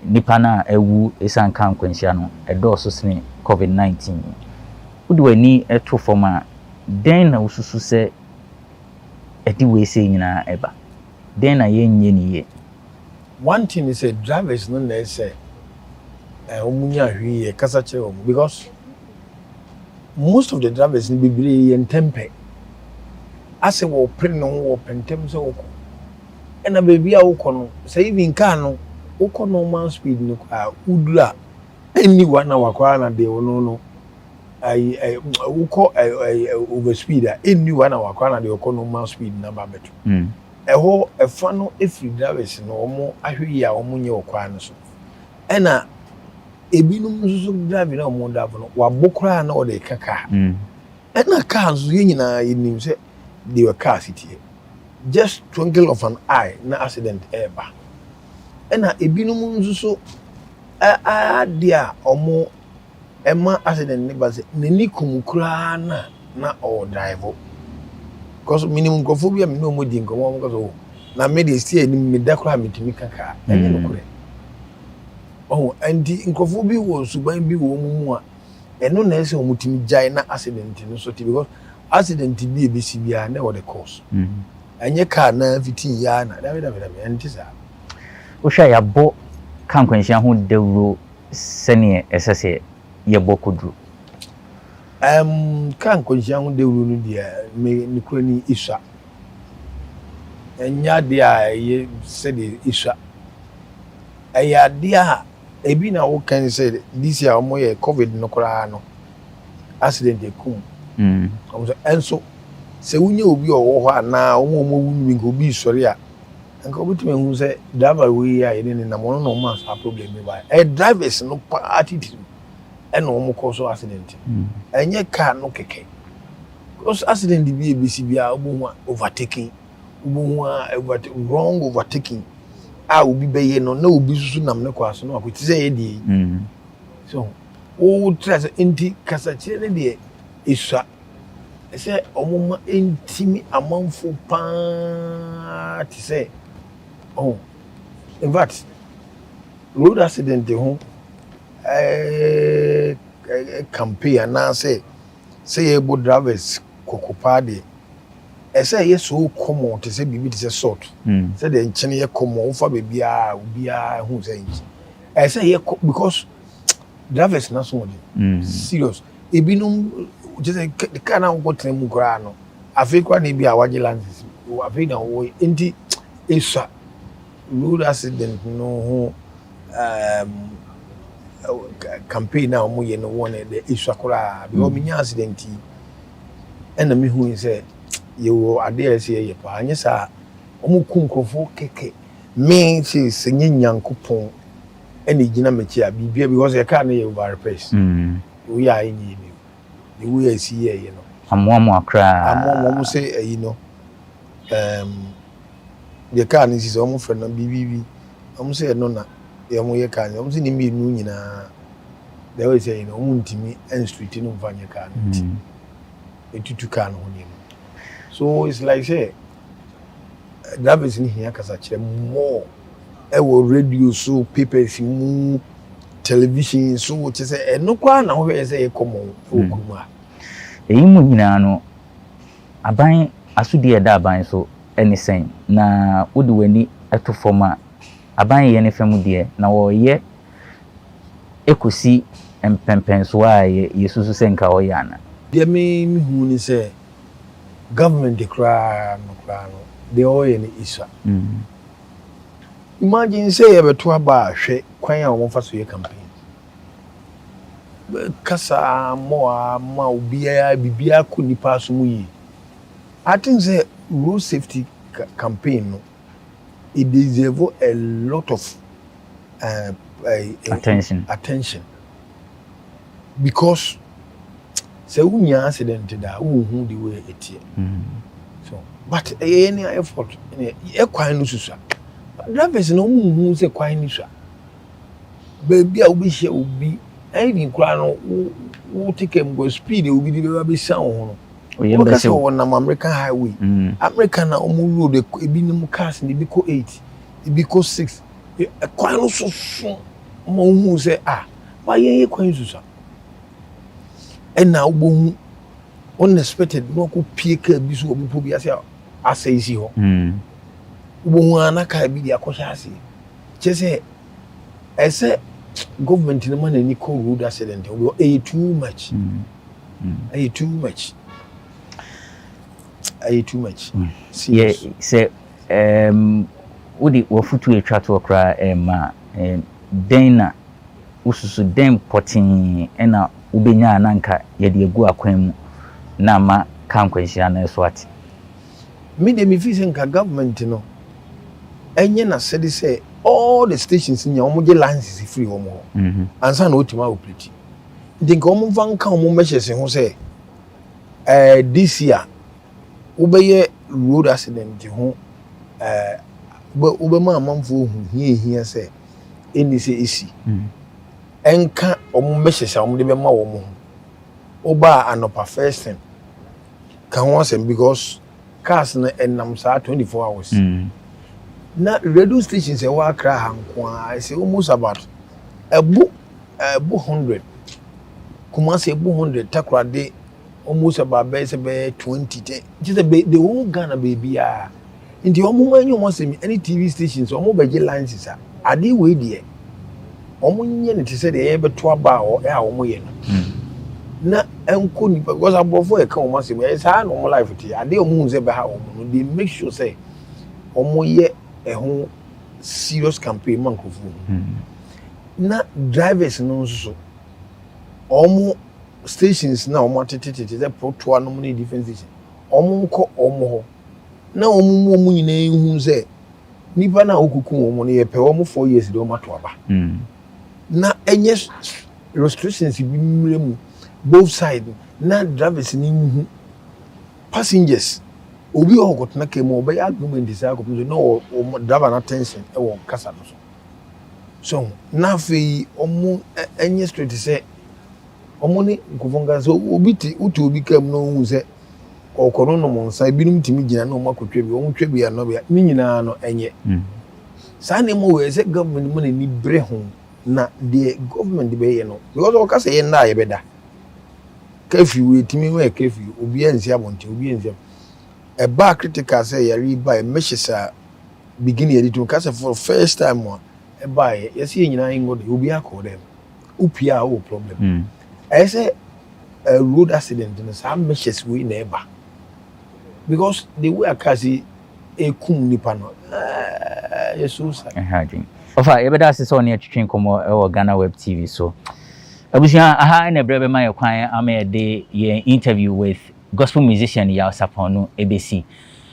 S3: nipa na ewu esan kan kwanhia no edoso sene covid-19 wodi wani eto forma den na ususu se edi we se nyina eba den na yenye niye
S17: one thing is a drivers no na say omunya hwie kasa che omu because most of the drivers ni bibiri yen tempe ase wo pre no wo pentem se wo ko ena baby a wo ko no say even car no wo ko normal speed no kwa udura anyone na wakwa na de wono no wo ko over speed anyone na wakwa na de wo ko normal speed na ba beto eho efa no every drivers no omo ahwe a omo nye wo kwa no so ena ebinum nso drive na omo da no wa bokra na o de kaka ena cars ye nyina yenim se they were car city just twinkle of an eye na accident eba ena ebinum nso dia omo ema accident ne ba se nani kumukura na o drive because minimum nkophobia me no modi nkomo because oh na me dey see ani me da kra metimi kaka enye no kure oh andi nkophobia wo suban bi wo mu a eno na ese omutimi jai na accident no so ti because accident bi ebesi bia na what the cause enye car na fitin ya na da entisa
S3: o hwa ya bo kan kwanhia ho dewro sene esese ye bokodru
S17: kan kwanhia ho dewro no dia me ni kwani isha enya dia ye se de isha eya dia ebi na wo kan say this year omo ye covid no kora no accident e kum so enso se wunye obi owo ho ana omo wunmi ngo bi sori a nka obi tumi hu say driver we ya ye ne na mo no ma sa problem me ba drivers no attitude e no omo cause accident enye car no keke cause accident bi ebisi bia obo overtaking wrong overtaking obi beye no na obi susu nam ne kwaso no akwiti say ye die so o trust enti kasache ne de isha say omuma entimi amanfo pa ti say oh in fact road accident ho campaign na say able drivers kokopa de ese ye so common to say bibi to say sort say the nchene ye common for baby a obi a hu say nchi ese ye because drivers na so serious ebinum just the car na go tren mu kra no afekwa na bi a waje lances afi na wo enti esa road accident no ho campaign na omo ye no one the esa kra because minya accident and me hu say you ade ese ye pa anya sa omo kunkrofo keke me se senye nyankopon ene gina mechi a bibia because the car na ye over repair we are in you the way I see here you know
S3: ammo akra
S17: ammo say you know the car is omo friend na bibibi omo say no na ye mo ye car omo say ni mi nu nyina they always say you know omo ntimi en street no vanye car etutu car no ni so it's like say that is in here kasa kire more radio so papers mu television so what say no kwa na ho say e common okuma
S3: eyi mu nyina no aban asudi e da aban so eni sen na wodi wani eto forma aban ye ne fam de na wo ye ekosi empempenso a ye susu senka o yana
S17: de me hu ni say government de cry no they all in isa imagine say you beto aba hwe kwan a wo fa so ye campaign kasa mo ma obia bibia ko nipa so mu yi I think say road safety campaign no it deserve a lot of attention because say unya accident da hu the way it so but any effort e kwan no susa drivers no hu say kwan ni susa baby a obi hia obi even kwan no wo take go speed obi di be sound ho no because on American highway American na road ebi nim cars ni bi ko 8 ebi ko 6 kwan no so mo hu say why ye kwan susa and now unexpected no ko pieka bi so obi po bi ase isi ho wo ana ka bi dia ko hase che say government no man any call road accident we too much
S3: yeah say udi wo futu e twa to okra ma den na ususu den potin ena ubenya ananka ye de egu akwan mu na ma kan kwanhia na so ati
S17: me de me fi say nka government no enye na said say all the stations nya omo ge licenses free omo ansa na otima operate think omo van kan omo measures ho say this year ubeye road accident ho ube ma amamfo hu hia say eni say esi enka omo measures omo de be ma omo oba anopa first thing can once because cars na enam saa 24 hours. Na radio stations e wa kra hankwa I say almost about a book 100. Kumasi ebu 100 takrade almost about 20. Just the whole Ghana baby Inti omo manyu mo se any TV stations omo beje lines is ade we de omo nye ne te se de beto aba o omo ye no na enko ni because abofo e ka omo se me sa no life ti ade omo nze be ha omo no they make sure say omo ye ho serious campaign man kofu na drivers no so omo stations na omo tetete ze proto no mo different station omo nko omo ho na omo nyina ehun se nipa na okuku omo no ye pe omo 4 years de omo to aba na enye restrictions bi mremu both side na drivers ni hu passengers obi ogot na kemo obe argument is argument no driver na tension e won kasa no so na fe omo enye straight say omo ni nkuvonga so obi ti utu obi kam no hu se okono no monsa binum timi gina no makotwe bi omo twa bi ya no bi ni nyina no enye sa ne mo we se government mo ni bre ho na the government be ye no because o kasa ye na ye beda kafi we timi we kafi obi ansi abonte obi ansi e ba critical say ya ri ba e meshisa begin ye to kasa for first time one e ba ye see nyina ngo de obi akọ dem upia o problem I say a road accident in some meshes we never because the way I can see a kum nipa no Jesus
S3: ofa ebeda se so ne atwetwen komo e wo GhanaWeb TV so abusia aha na brebe ma yakwan ama de ye interview with gospel musician ya Saponu ABC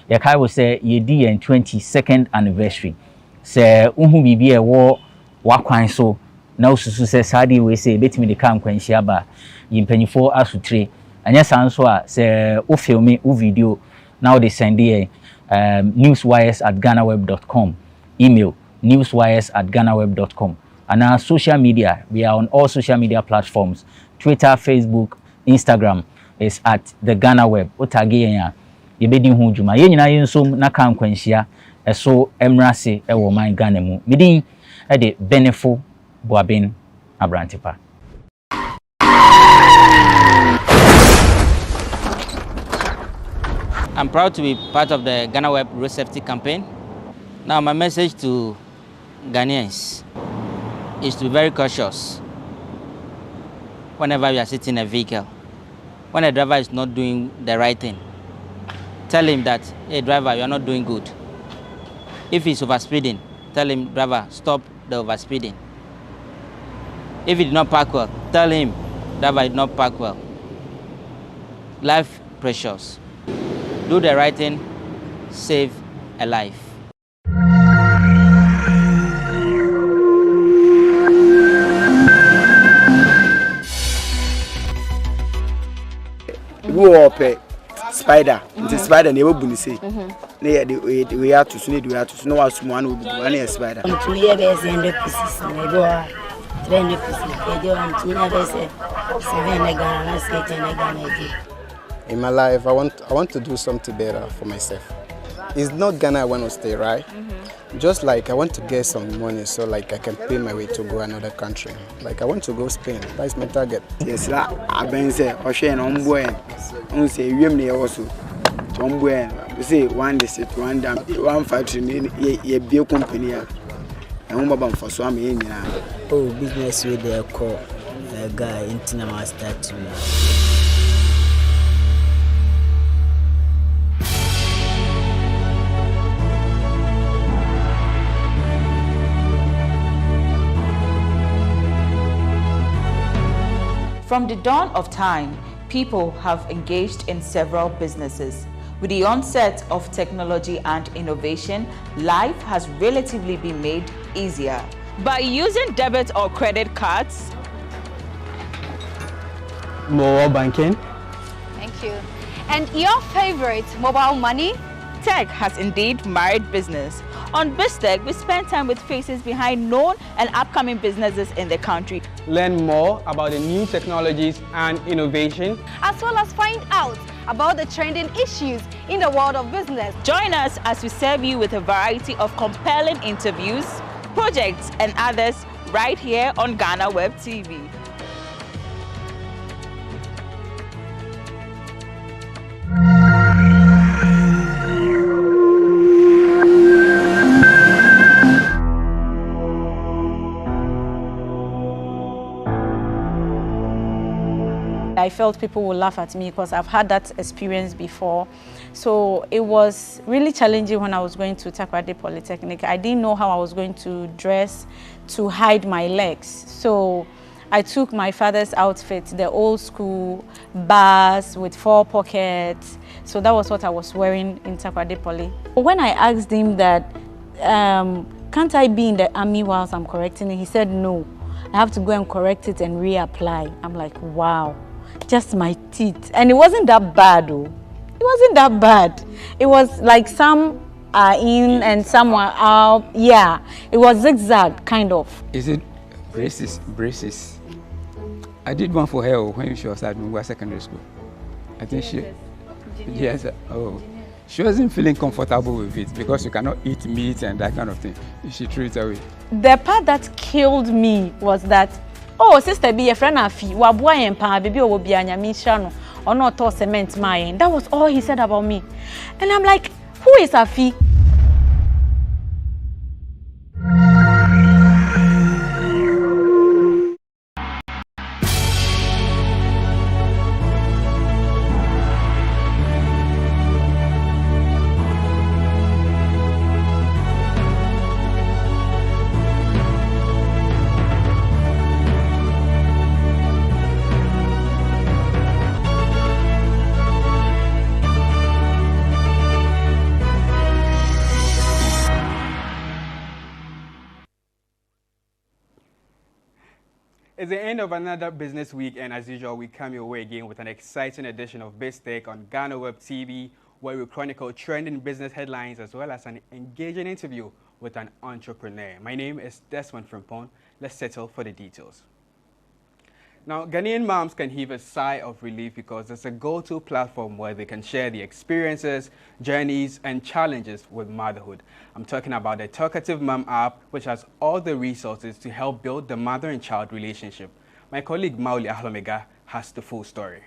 S3: ya kai wo say ye di ye 22nd anniversary say uhu bibi e wo wakwan so na ususu say sadi we say betimi de kan kwanhia ba yimpanyifo asutre anya sanso a say o filmi o video now they send here newswires@ghanaweb.com email newswires@ghanaweb.com and our social media we are on all social media platforms Twitter, Facebook, Instagram is at the GhanaWeb otage ya yebedi hu djuma ye nyina yensom na kan kwanhia eso emrase e wo man Ghana mu medin e de Benefo Boabin Abrantepa.
S4: I'm proud to be part of the GhanaWeb Road Safety Campaign. Now my message to Ghanaians is to be very cautious whenever you are sitting in a vehicle. When a driver is not doing the right thing, tell him that, hey driver, you are not doing good. If he's overspeeding, tell him, driver, stop the overspeeding. If he did not park well, tell him, driver, did not park well. Life precious. Do the right thing, save a life.
S2: Go up spider, the spider never been say. We have to see we have to know what one will be one spider.
S14: In my life, I want to do something better for myself. It's not Ghana I want to stay, right? Just like I want to get some money so like I can pay my way to go another country. Like I want to go Spain. That's my target.
S2: Yes, I've been say Ocean on boy. On say we also on boy. We say one district, one dam, one factory. Ye be company. And we for so am in
S5: oh, business with the call guy in Tinama start to.
S6: From the dawn of time, people have engaged in several businesses. With the onset of technology and innovation, life has relatively been made easier. By using debit or credit cards,
S7: mobile banking.
S6: Thank you. And your favorite, mobile money? Tech has indeed married business. On BizTech, we spend time with faces behind known and upcoming businesses in the country.
S7: Learn more about the new technologies and innovation,
S8: as well as find out
S1: about the trending issues in the world of business.
S6: Join us as we serve you with a variety of compelling interviews, projects, and others right here on GhanaWeb TV.
S15: I felt people would laugh at me because I've had that experience before. So it was really challenging when I was going to Takoradi Polytechnic. I didn't know how I was going to dress to hide my legs. So I took my father's outfit, the old school bars with 4 pockets. So that was what I was wearing in Takoradi Poly. When I asked him that, can't I be in the army whilst I'm correcting it? He said, no, I have to go and correct it and reapply. I'm like, wow. Just my teeth. And it wasn't that bad though. It wasn't that bad. It was like some are in and some are out. Yeah, it was zigzag kind of.
S16: Is it braces? Braces. I did one for her when she was at secondary school. I think she, yes, oh, she wasn't feeling comfortable with it because you cannot eat meat and that kind of thing. She threw it away.
S15: The part that killed me was that, oh, sister, be a friend of you. Waboy and pa, baby, will be an yamishano or not to cement my. That was all he said about me. And I'm like, who is Afi?
S7: It's the end of another business week, and as usual, we come your way again with an exciting edition of BizTech on GhanaWeb TV, where we chronicle trending business headlines as well as an engaging interview with an entrepreneur. My name is Desmond Frimpong. Let's settle for the details. Now, Ghanaian moms can heave a sigh of relief because it's a go-to platform where they can share the experiences, journeys, and challenges with motherhood. I'm talking about the Talkative Mom app, which has all the resources to help build the mother and child relationship. My colleague Mauli Ahlomega has the full story.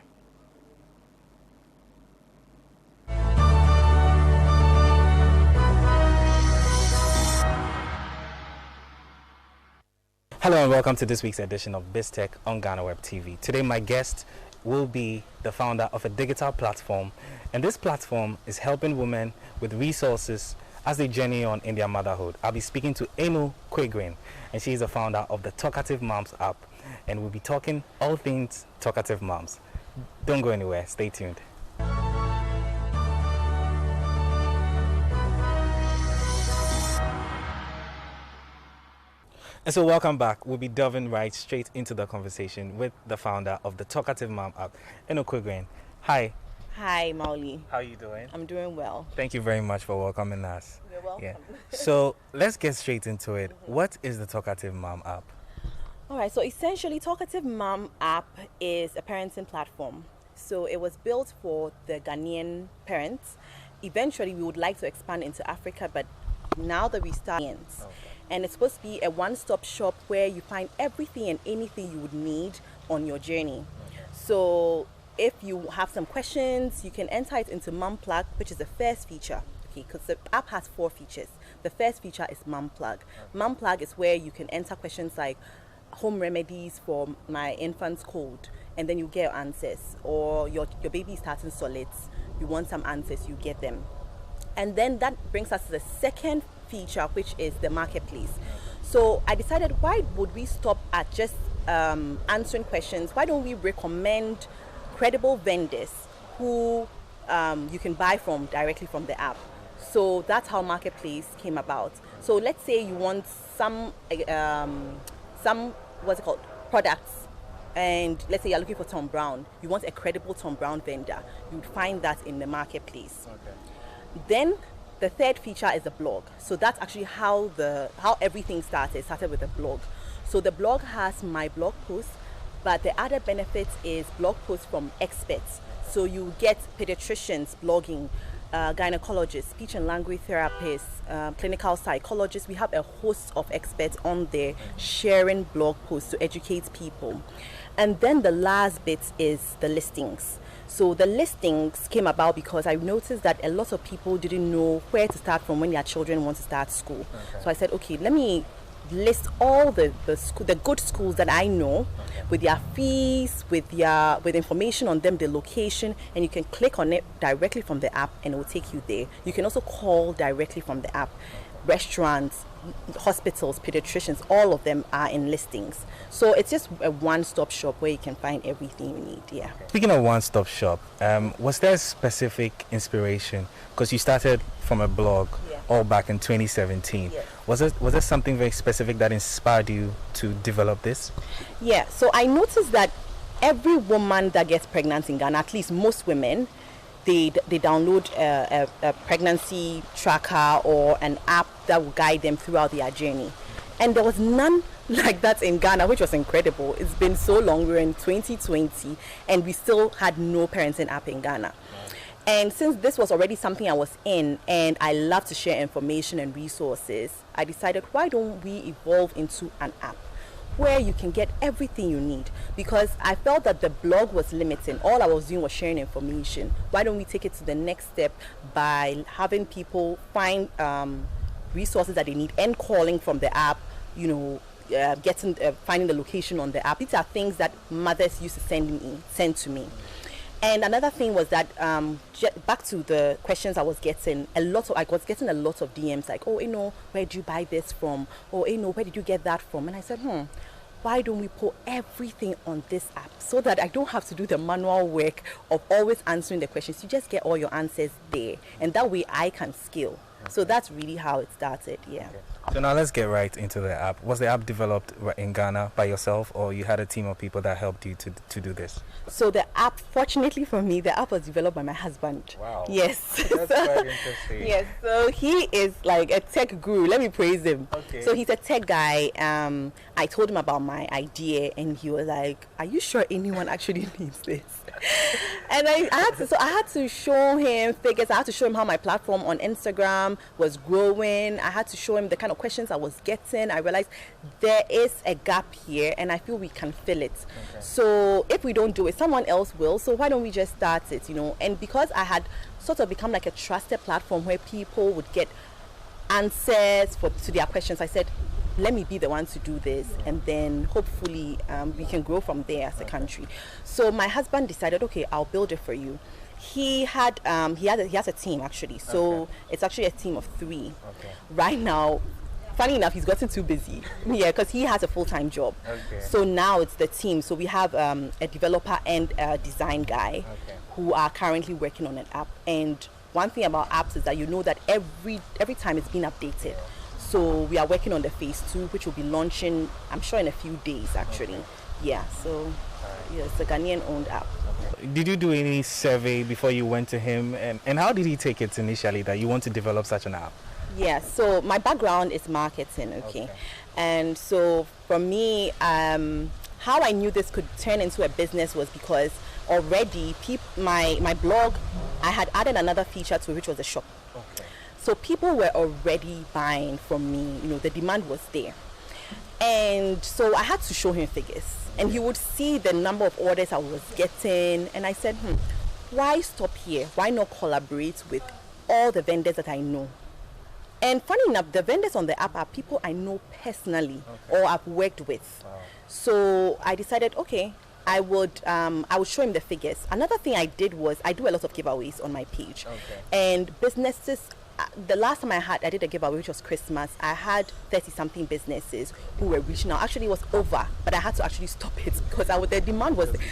S8: Hello and welcome to this week's edition of BizTech on GhanaWeb TV. Today my guest will be the founder of a digital platform, and this platform is helping women with resources as they journey on in their motherhood. I'll be speaking to Emu Quigrin, and she's the founder of the Talkative Moms app, and we'll be talking all things Talkative Moms. Don't go anywhere, stay tuned. And so welcome back. We'll be delving right straight into the conversation with the founder of the Talkative Mom app, Emu Quigrin. Hi.
S9: Hi, Mauli.
S8: How are you doing?
S9: I'm doing well.
S8: Thank you very much for welcoming us.
S9: You're welcome.
S8: Yeah. So let's get straight into it. What is the Talkative Mom app?
S9: All right, so essentially Talkative Mom app is a parenting platform. So it was built for the Ghanaian parents. Eventually we would like to expand into Africa, but now that we start, and it's supposed to be a one-stop shop where you find everything and anything you would need on your journey. So if you have some questions, you can enter it into Mom Plug, which is the first feature. Okay, because the app has 4 features. The first feature is Mom Plug. Mom Plug is where you can enter questions like home remedies for my infant's cold, and then you get your answers. Or your baby is starting solids, you want some answers, you get them. And then that brings us to the second feature, which is the marketplace. So I decided, why would we stop at just answering questions? Why don't we recommend credible vendors who you can buy from directly from the app? So that's how marketplace came about. So let's say you want some what's it called, products, and let's say you're looking for Tom Brown. You want a credible Tom Brown vendor. You'd find that in the marketplace. Okay. Then the third feature is the blog. So that's actually how everything started. It started with a blog. So the blog has my blog posts, but the other benefit is blog posts from experts. So you get pediatricians blogging, gynecologists, speech and language therapists, clinical psychologists. We have a host of experts on there sharing blog posts to educate people. And then the last bit is the listings. So the listings came about because I noticed that a lot of people didn't know where to start from when their children want to start school. Okay. So I said, okay, let me list all the good schools that I know, with their fees, with information on them, the location, and you can click on it directly from the app and it will take you there. You can also call directly from the app. Restaurants, hospitals, pediatricians, all of them are in listings. So it's just a one-stop shop where you can find everything you need. Yeah.
S8: Speaking of one-stop shop, was there a specific inspiration? Because you started from a blog all back in 2017. Yes. Was there something very specific that inspired you to develop this? Yeah.
S9: So I noticed that every woman that gets pregnant in Ghana, at least most women, they download a pregnancy tracker or an app that will guide them throughout their journey. And there was none like that in Ghana, which was incredible. It's been so long. We're in 2020 and we still had no parenting app in Ghana. And since this was already something I was in and I love to share information and resources, I decided, why don't we evolve into an app where you can get everything you need? Because I felt that the blog was limiting. All I was doing was sharing information. Why don't we take it to the next step by having people find resources that they need and calling from the app, finding the location on the app. These are things that mothers used to send to me. And another thing was that back to the questions I was getting, I was getting a lot of DMs like, oh, where did you buy this from? Or, where did you get that from? And I said, why don't we put everything on this app so that I don't have to do the manual work of always answering the questions. You just get all your answers there, and that way I can scale. Okay. So that's really how it started. Yeah. Okay.
S8: So now let's get right into the app. Was the app developed in Ghana by yourself, or you had a team of people that helped you to do this?
S9: So the app, fortunately for me, the app was developed by my husband. Wow. Yes.
S8: That's quite interesting.
S9: Yes. So he is like a tech guru. Let me praise him. Okay. So he's a tech guy. I told him about my idea, and he was like, "Are you sure anyone actually needs this?" And I had to show him figures. I had to show him how my platform on Instagram was growing. I had to show him the kind of questions I was getting. I realized there is a gap here, and I feel we can fill it. Okay. So if we don't do it, someone else will. So why don't we just start it, And because I had sort of become like a trusted platform where people would get answers to their questions, I said, let me be the one to do this, and then hopefully we can grow from there as a country. So my husband decided, okay, I'll build it for you. He has a team actually, so it's actually a team of 3. Okay. Right now, funny enough, he's gotten too busy. Yeah, because he has a full-time job. Okay. So now it's the team. So we have a developer and a design guy who are currently working on an app. And one thing about apps is that that every time it's being updated. So we are working on the phase 2, which will be launching, I'm sure, in a few days actually. Okay. Yeah, so it's a Ghanaian-owned app.
S8: Did you do any survey before you went to him? And how did he take it initially that you want to develop such an app?
S9: Yeah, so my background is marketing, okay. And so for me, how I knew this could turn into a business was because already my blog, I had added another feature to it, which was a shop. Okay. So people were already buying from me, the demand was there. And so I had to show him figures. And he would see the number of orders I was getting. And I said, why stop here? Why not collaborate with all the vendors that I know? And funny enough, the vendors on the app are people I know personally or I've worked with. Wow. So I decided, okay, I would show him the figures. Another thing I did was I do a lot of giveaways on my page. Okay. And businesses, the last time I did a giveaway, which was Christmas, I had 30-something businesses who were reaching out. Actually, it was over, but I had to actually stop it because the demand was there.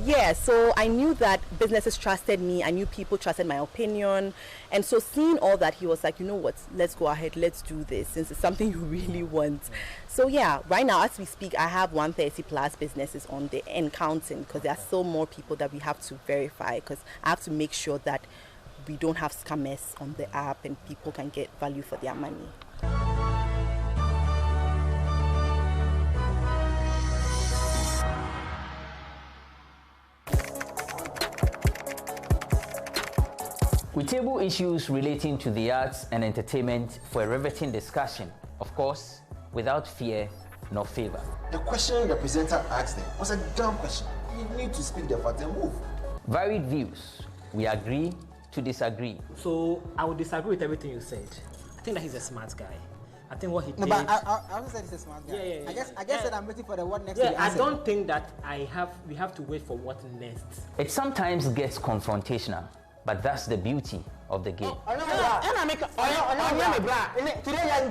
S9: Yeah, so I knew that businesses trusted me. I knew people trusted my opinion. And so seeing all that, he was like, you know what, let's go ahead, let's do this since it's something you really want. So yeah, right now as we speak, I have 130+ businesses on there and counting because there are still more people that we have to verify because I have to make sure that we don't have scammers on the app and people can get value for their money.
S25: table issues relating to the arts and entertainment for a riveting discussion, of course, without fear nor favor.
S26: The question the presenter asked them was a dumb question. You need to speak the fact and move.
S25: Varied views. We agree to disagree.
S27: So I would disagree with everything you said. I think that he's a smart guy. I think what he did.
S28: No, but I also said he's a smart guy.
S27: Yeah.
S28: I guess that I'm waiting for the what next.
S27: Yeah, I don't think that we have to wait for what next.
S25: It sometimes gets confrontational, but that's the beauty of the game.
S28: Today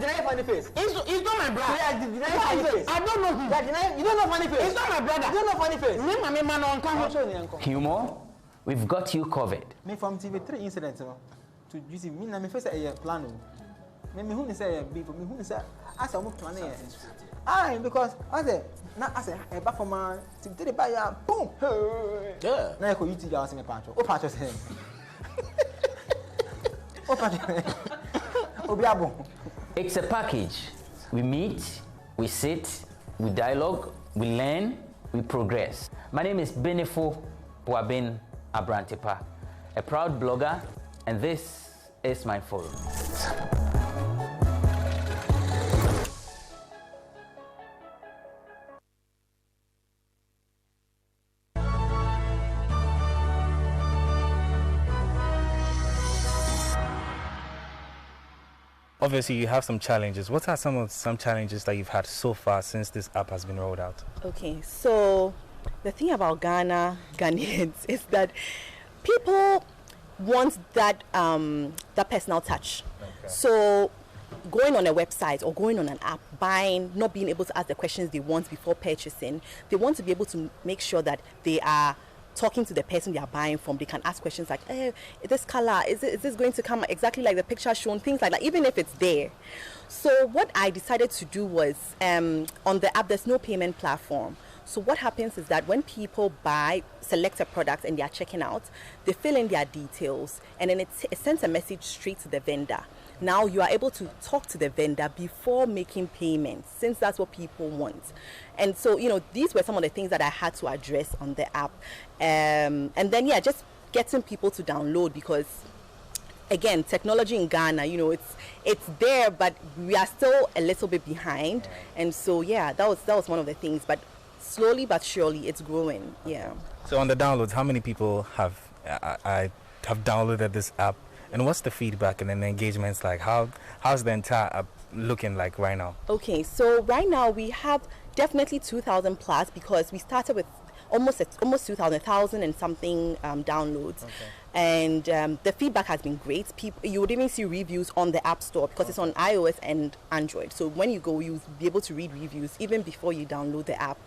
S28: you're funny face. It's not my brother. I don't know him. You don't know funny face. It's not my brother. You don't know funny face.
S25: Humor, we've got you covered.
S28: Me from TV3 incidents, to you see me na me face a plan. Me who say be for me who say as I'm planning. Because I say back from my TV3 buy boom. Yeah. Na ko YouTube ask me patcho. O patcho say.
S25: It's a package. We meet, we sit, we dialogue, we learn, we progress. My name is Benefo Puabin Abrantepa, a proud blogger, and this is my forum.
S8: Obviously, you have some challenges. What are some challenges that you've had so far since this app has been rolled out?
S9: Okay, so the thing about Ghanaians is that people want that that personal touch. Okay. So going on a website or going on an app, buying, not being able to ask the questions they want before purchasing, they want to be able to make sure that they are talking to the person they are buying from. They can ask questions like, hey, this color, is this going to come exactly like the picture shown, things like that, even if it's there. So what I decided to do was, on the app there's no payment platform. So what happens is that when people select a product and they are checking out, they fill in their details and then it sends a message straight to the vendor. Now you are able to talk to the vendor before making payments, since that's what people want. And so, these were some of the things that I had to address on the app. And then, just getting people to download, because again, technology in Ghana, it's there, but we are still a little bit behind. And so, that was one of the things. But slowly but surely, it's growing. Yeah.
S8: So on the downloads, how many people have downloaded this app? And what's the feedback and then the engagements like? How's the entire app looking like right now? Okay,
S9: so right now we have definitely 2,000 plus, because we started with almost 2,000 and something downloads. Okay. And the feedback has been great. You would even see reviews on the App Store, because it's on iOS and Android. So when you go, you'll be able to read reviews even before you download the app.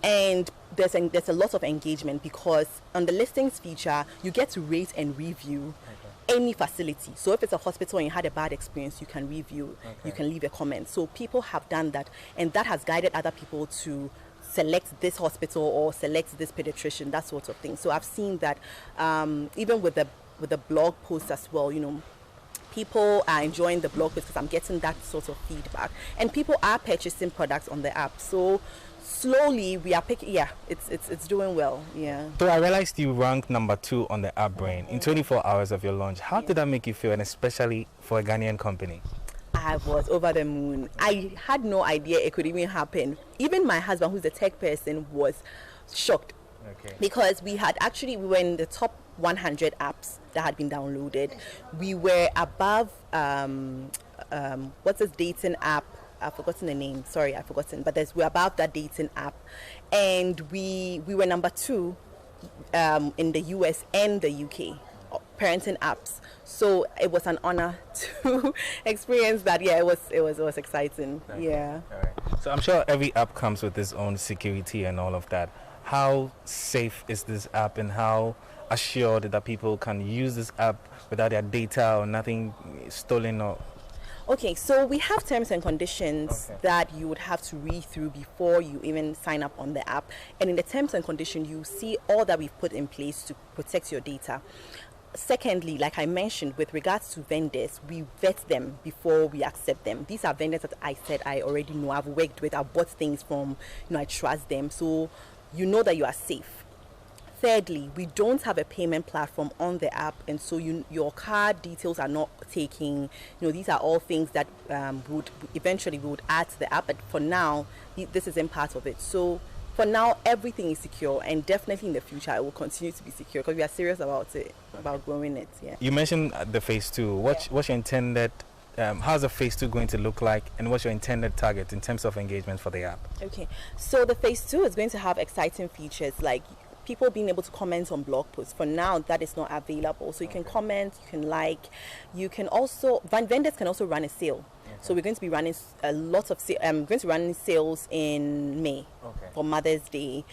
S9: And there's a lot of engagement, because on the listings feature, you get to rate and review any facility. So if it's a hospital and you had a bad experience, you can review, you can leave a comment. So people have done that, and that has guided other people to select this hospital or select this pediatrician, that sort of thing. So I've seen that even with the blog posts as well, people are enjoying the blog posts, because I'm getting that sort of feedback, and people are purchasing products on the app. So slowly we are picking. It's doing well. So
S8: I realized you ranked number 2 on the app brain in 24 hours of your launch. How did that make you feel, and especially for a Ghanaian company?
S9: I was over the moon. I had no idea it could even happen. Even my husband, who's a tech person, was shocked. Because we were in the top 100 apps that had been downloaded. We were above what's this dating app? I've forgotten the name. Sorry, I've forgotten. But we're above that dating app, and we were number 2 in the US and the UK parenting apps. So it was an honor to experience that. It was exciting. All
S8: right. So I'm sure every app comes with its own security and all of that. How safe is this app, and how assured that people can use this app without their data or nothing stolen or?
S9: Okay, so we have terms and conditions that you would have to read through before you even sign up on the app. And in the terms and conditions, you see all that we've put in place to protect your data. Secondly, like I mentioned, with regards to vendors, we vet them before we accept them. These are vendors that I said I already know, I've worked with, I've bought things from, I trust them. So you know that you are safe. Thirdly, we don't have a payment platform on the app, and so your card details are not taking. These are all things that would eventually we would add to the app, but for now, this isn't part of it. So for now, everything is secure, and definitely in the future, it will continue to be secure because we are serious about it, about growing it. Yeah.
S8: You mentioned the phase 2. What's your intended? How's the phase 2 going to look like, and what's your intended target in terms of engagement for the app?
S9: Okay, so the phase 2 is going to have exciting features like people being able to comment on blog posts. For now, that is not available. So you can comment, you can like, you can also, vendors can also run a sale. So we're going to be running a lot of going to run sales in May for Mother's Day.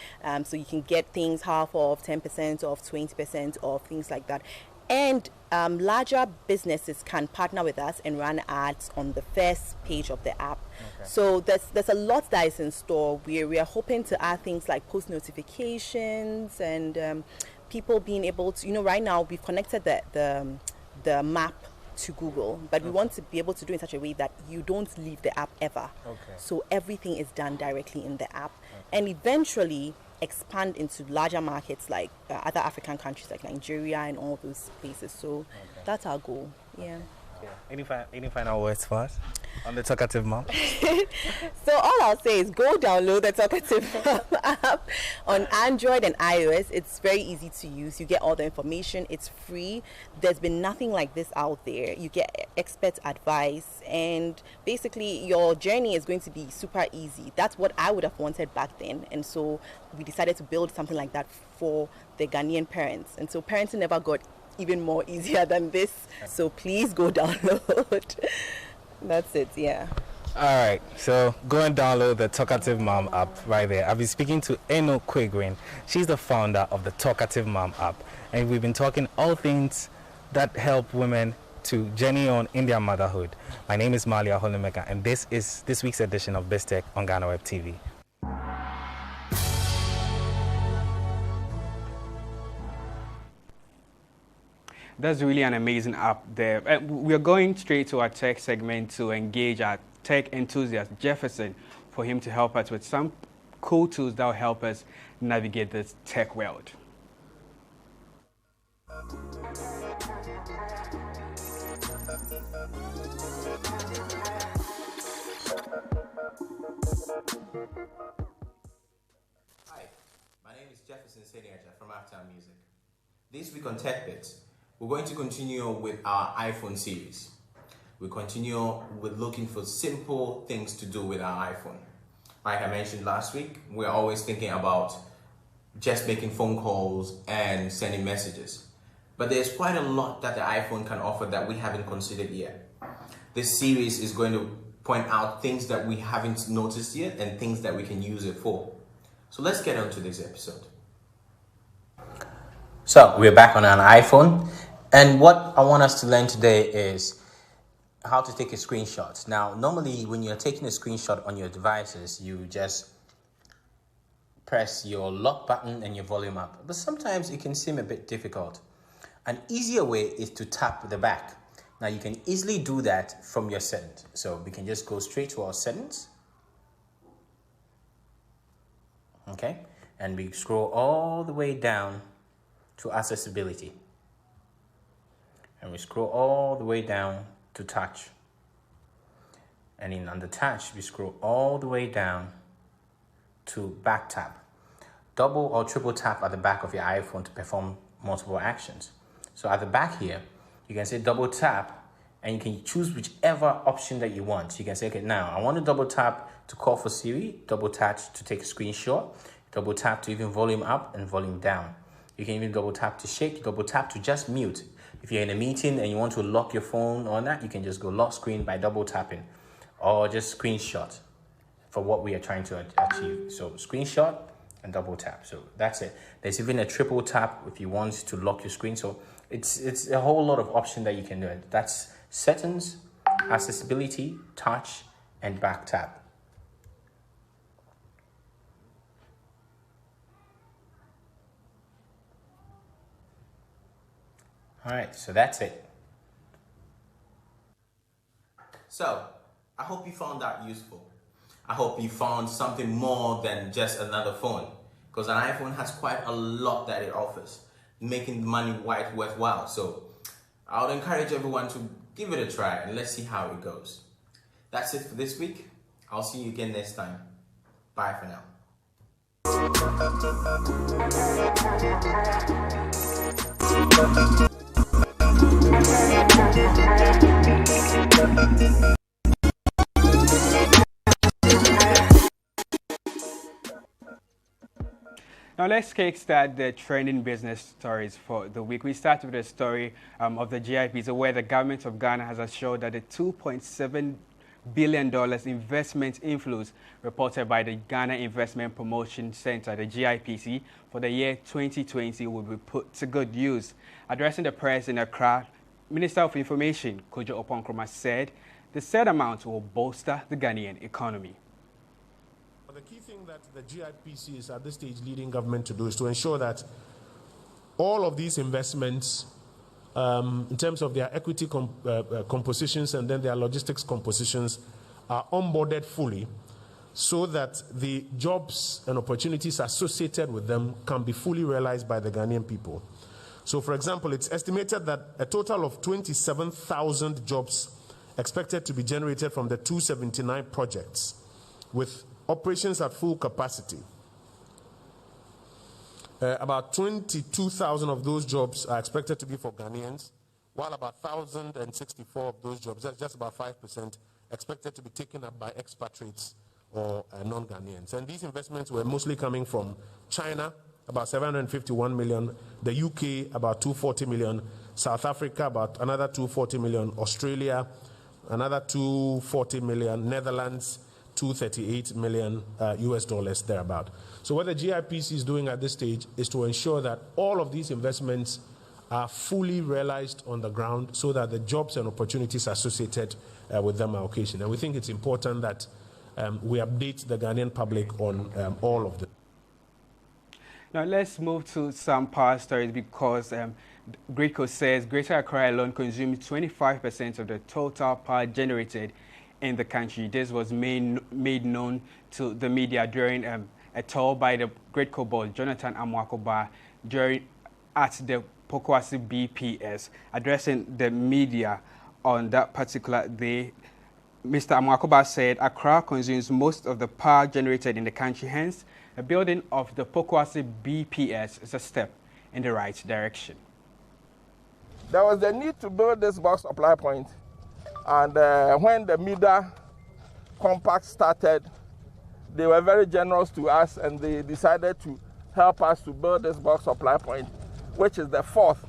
S9: So you can get things half off, 10% off, 20% off, things like that. And larger businesses can partner with us and run ads on the first page of the app. So there's a lot that is in store. We are hoping to add things like post notifications and people being able to, right now we've connected the map to Google, but we want to be able to do it in such a way that you don't leave the app ever. So everything is done directly in the app, and eventually expand into larger markets like other African countries like Nigeria and all those places. So that's our goal. Yeah.
S8: Any final words for us on the Talkative Mom?
S9: So all I'll say is go download the Talkative Mom app on Android and iOS. It's very easy to use. You get all the information. It's free. There's been nothing like this out there. You get expert advice, and basically your journey is going to be super easy. That's what I would have wanted back then, and so we decided to build something like that for the Ghanaian parents. And so parenting never got even more easier than this, so please go download. That's it. Yeah.
S8: All right, so go and download the Talkative Mom app right there. I've been speaking to Eno Quigrin. She's the founder of the Talkative Mom app, and we've been talking all things that help women to journey on in their motherhood. My name is Malia Holomeka, and this is this week's edition of BizTech on GhanaWeb TV.
S7: That's really an amazing app there. We are going straight to our tech segment to engage our tech enthusiast, Jefferson, for him to help us with some cool tools that will help us navigate this tech world.
S10: Hi, my name is Jefferson Seniaja from After Music. This week on TechBits, we're going to continue with our iPhone series. We continue with looking for simple things to do with our iPhone. Like I mentioned last week, we're always thinking about just making phone calls and sending messages. But there's quite a lot that the iPhone can offer that we haven't considered yet. This series is going to point out things that we haven't noticed yet and things that we can use it for. So let's get on to this episode. So we're back on an iPhone, and what I want us to learn today is how to take a screenshot. Now, normally when you're taking a screenshot on your devices, you just press your lock button and your volume up. But sometimes it can seem a bit difficult. An easier way is to tap the back. Now you can easily do that from your settings. So we can just go straight to our settings. Okay, and we scroll all the way down to accessibility, and we scroll all the way down to touch, and in under touch we scroll all the way down to back tap. Double or triple tap at the back of your iPhone to perform multiple actions. So at the back here you can say double tap, and you can choose whichever option that you want. You can say, okay, now I want to double tap to call for Siri, double tap to take a screenshot, double tap to even volume up and volume down. You can even double tap to shake, double tap to just mute. If you're in a meeting and you want to lock your phone or that, you can just go lock screen by double tapping, or just screenshot for what we are trying to achieve. So screenshot and double tap. So that's it. There's even a triple tap if you want to lock your screen. So it's a whole lot of options that you can do. That's settings, accessibility, touch, and back tap. All right, so that's it. So, I hope you found that useful. I hope you found something more than just another phone. because an iPhone has quite a lot that it offers, making money worthwhile. So I would encourage everyone to give it a try and let's see how it goes. That's it for this week. I'll see you again next time. Bye for now.
S7: Now let's kickstart the trending business stories for the week. We start with the story of the GIPs, where the government of Ghana has assured that the $2.7 billion investment inflows reported by the Ghana Investment Promotion Center, the GIPC, for the year 2020 will be put to good use. Addressing the press in Accra, Minister of Information, Kojo Oponkroma, said the said amount will bolster the Ghanaian economy.
S12: The key thing that the GIPC is at this stage leading government to do is to ensure that all of these investments, in terms of their equity compositions and then their logistics compositions, are onboarded fully so that the jobs and opportunities associated with them can be fully realized by the Ghanaian people. So, for example, it's estimated that a total of 27,000 jobs expected to be generated from the 279 projects, with operations at full capacity. About 22,000 of those jobs are expected to be for Ghanaians, while about 1,064 of those jobs, that's just about 5%, expected to be taken up by expatriates or non-Ghanaians. And these investments were mostly coming from China, about 751 million, the UK, about 240 million, South Africa, about another 240 million, Australia, another 240 million, Netherlands, 238 million US dollars thereabout. So what the GIPC is doing at this stage is to ensure that all of these investments are fully realized on the ground so that the jobs and opportunities associated with them are occasioned. And we think it's important that we update the Ghanaian public on all of them.
S7: Now let's move to some power stories, because GRICO says Greater Accra alone consumes 25% of the total power generated in the country. This was made known to the media during a tour by the GRICO board, Jonathan Amwakoba, at the Pokwasi BPS. Addressing the media on that particular day, Mr. Amwakoba said Accra consumes most of the power generated in the country, hence the building of the Pokwasi BPS is a step in the right direction.
S18: There was the need to build this box supply point. And when the MIDA compact started, they were very generous to us, and they decided to help us to build this box supply point, which is the fourth,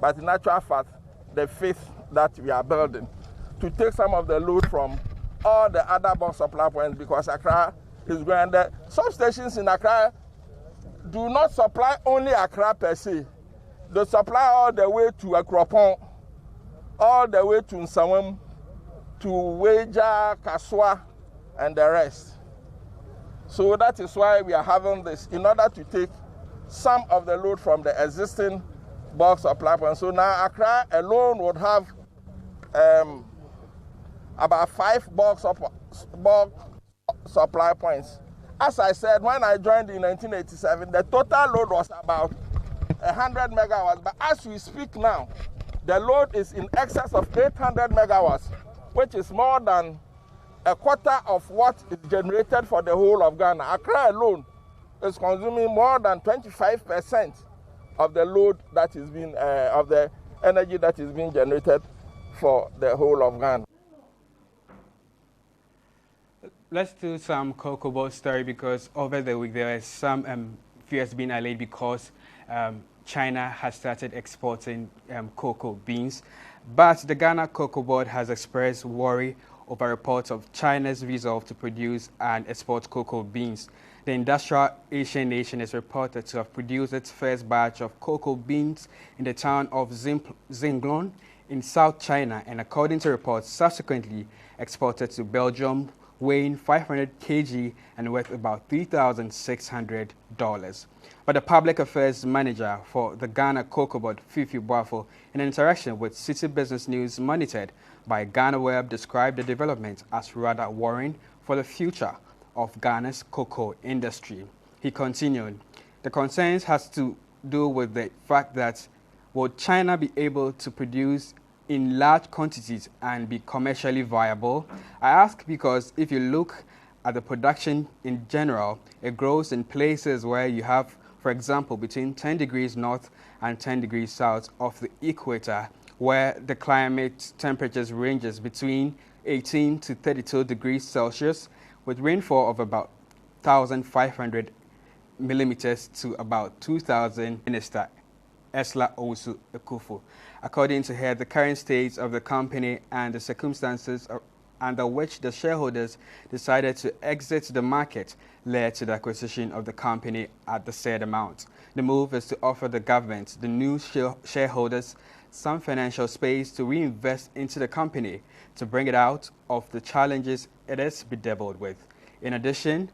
S18: but in actual fact, the fifth that we are building, to take some of the load from all the other box supply points, because Accra is going. The substations in Accra do not supply only Accra per se. They supply all the way to Akropong, all the way to Nsawam, to Weja, Kaswa, and the rest. So that is why we are having this, in order to take some of the load from the existing box supply points. So now Accra alone would have about 5 box supply points. As I said, when I joined in 1987, the total load was about 100 megawatts. But as we speak now, the load is in excess of 800 megawatts, which is more than a quarter of what is generated for the whole of Ghana. Accra alone is consuming more than 25% of the load that is being, of the energy that is being generated for the whole of Ghana.
S7: Let's do some cocoa boat story, because over the week there is some fears being allayed because China has started exporting cocoa beans. But the Ghana Cocoa Board has expressed worry over reports of China's resolve to produce and export cocoa beans. The industrial Asian nation is reported to have produced its first batch of cocoa beans in the town of Zinglong in South China, and according to reports, subsequently exported to Belgium, weighing 500 kg and worth about $3,600. But the public affairs manager for the Ghana Cocoa Board, Fifi Boafo, in an interaction with City Business News monitored by GhanaWeb, described the development as rather worrying for the future of Ghana's cocoa industry. He continued, The concerns has to do with the fact that will China be able to produce in large quantities and be commercially viable? I ask because if you look at the production in general, it grows in places where you have, for example, between 10 degrees north and 10 degrees south of the equator, where the climate temperatures ranges between 18 to 32 degrees Celsius, with rainfall of about 1,500 millimeters to about 2,000, Minister Esla Owusu Ekufu. According to her, the current state of the company and the circumstances under which the shareholders decided to exit the market led to the acquisition of the company at the said amount. The move is to offer the government, the new shareholders, some financial space to reinvest into the company to bring it out of the challenges it is bedeviled with. In addition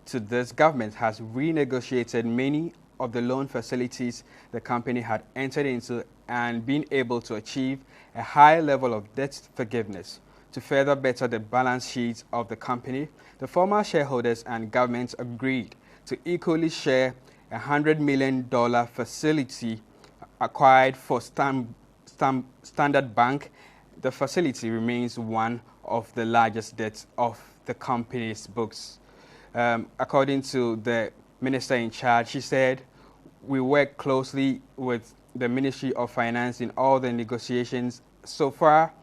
S7: to this, government has renegotiated many of the loan facilities the company had entered into and been able to achieve a high level of debt forgiveness. To further better the balance sheet of the company, the former shareholders and government agreed to equally share a $100 million facility acquired for Standard Bank. The facility remains one of the largest debts of the company's books. According to the minister in charge, she said, "We work closely with the Ministry of Finance in all the negotiations. So far,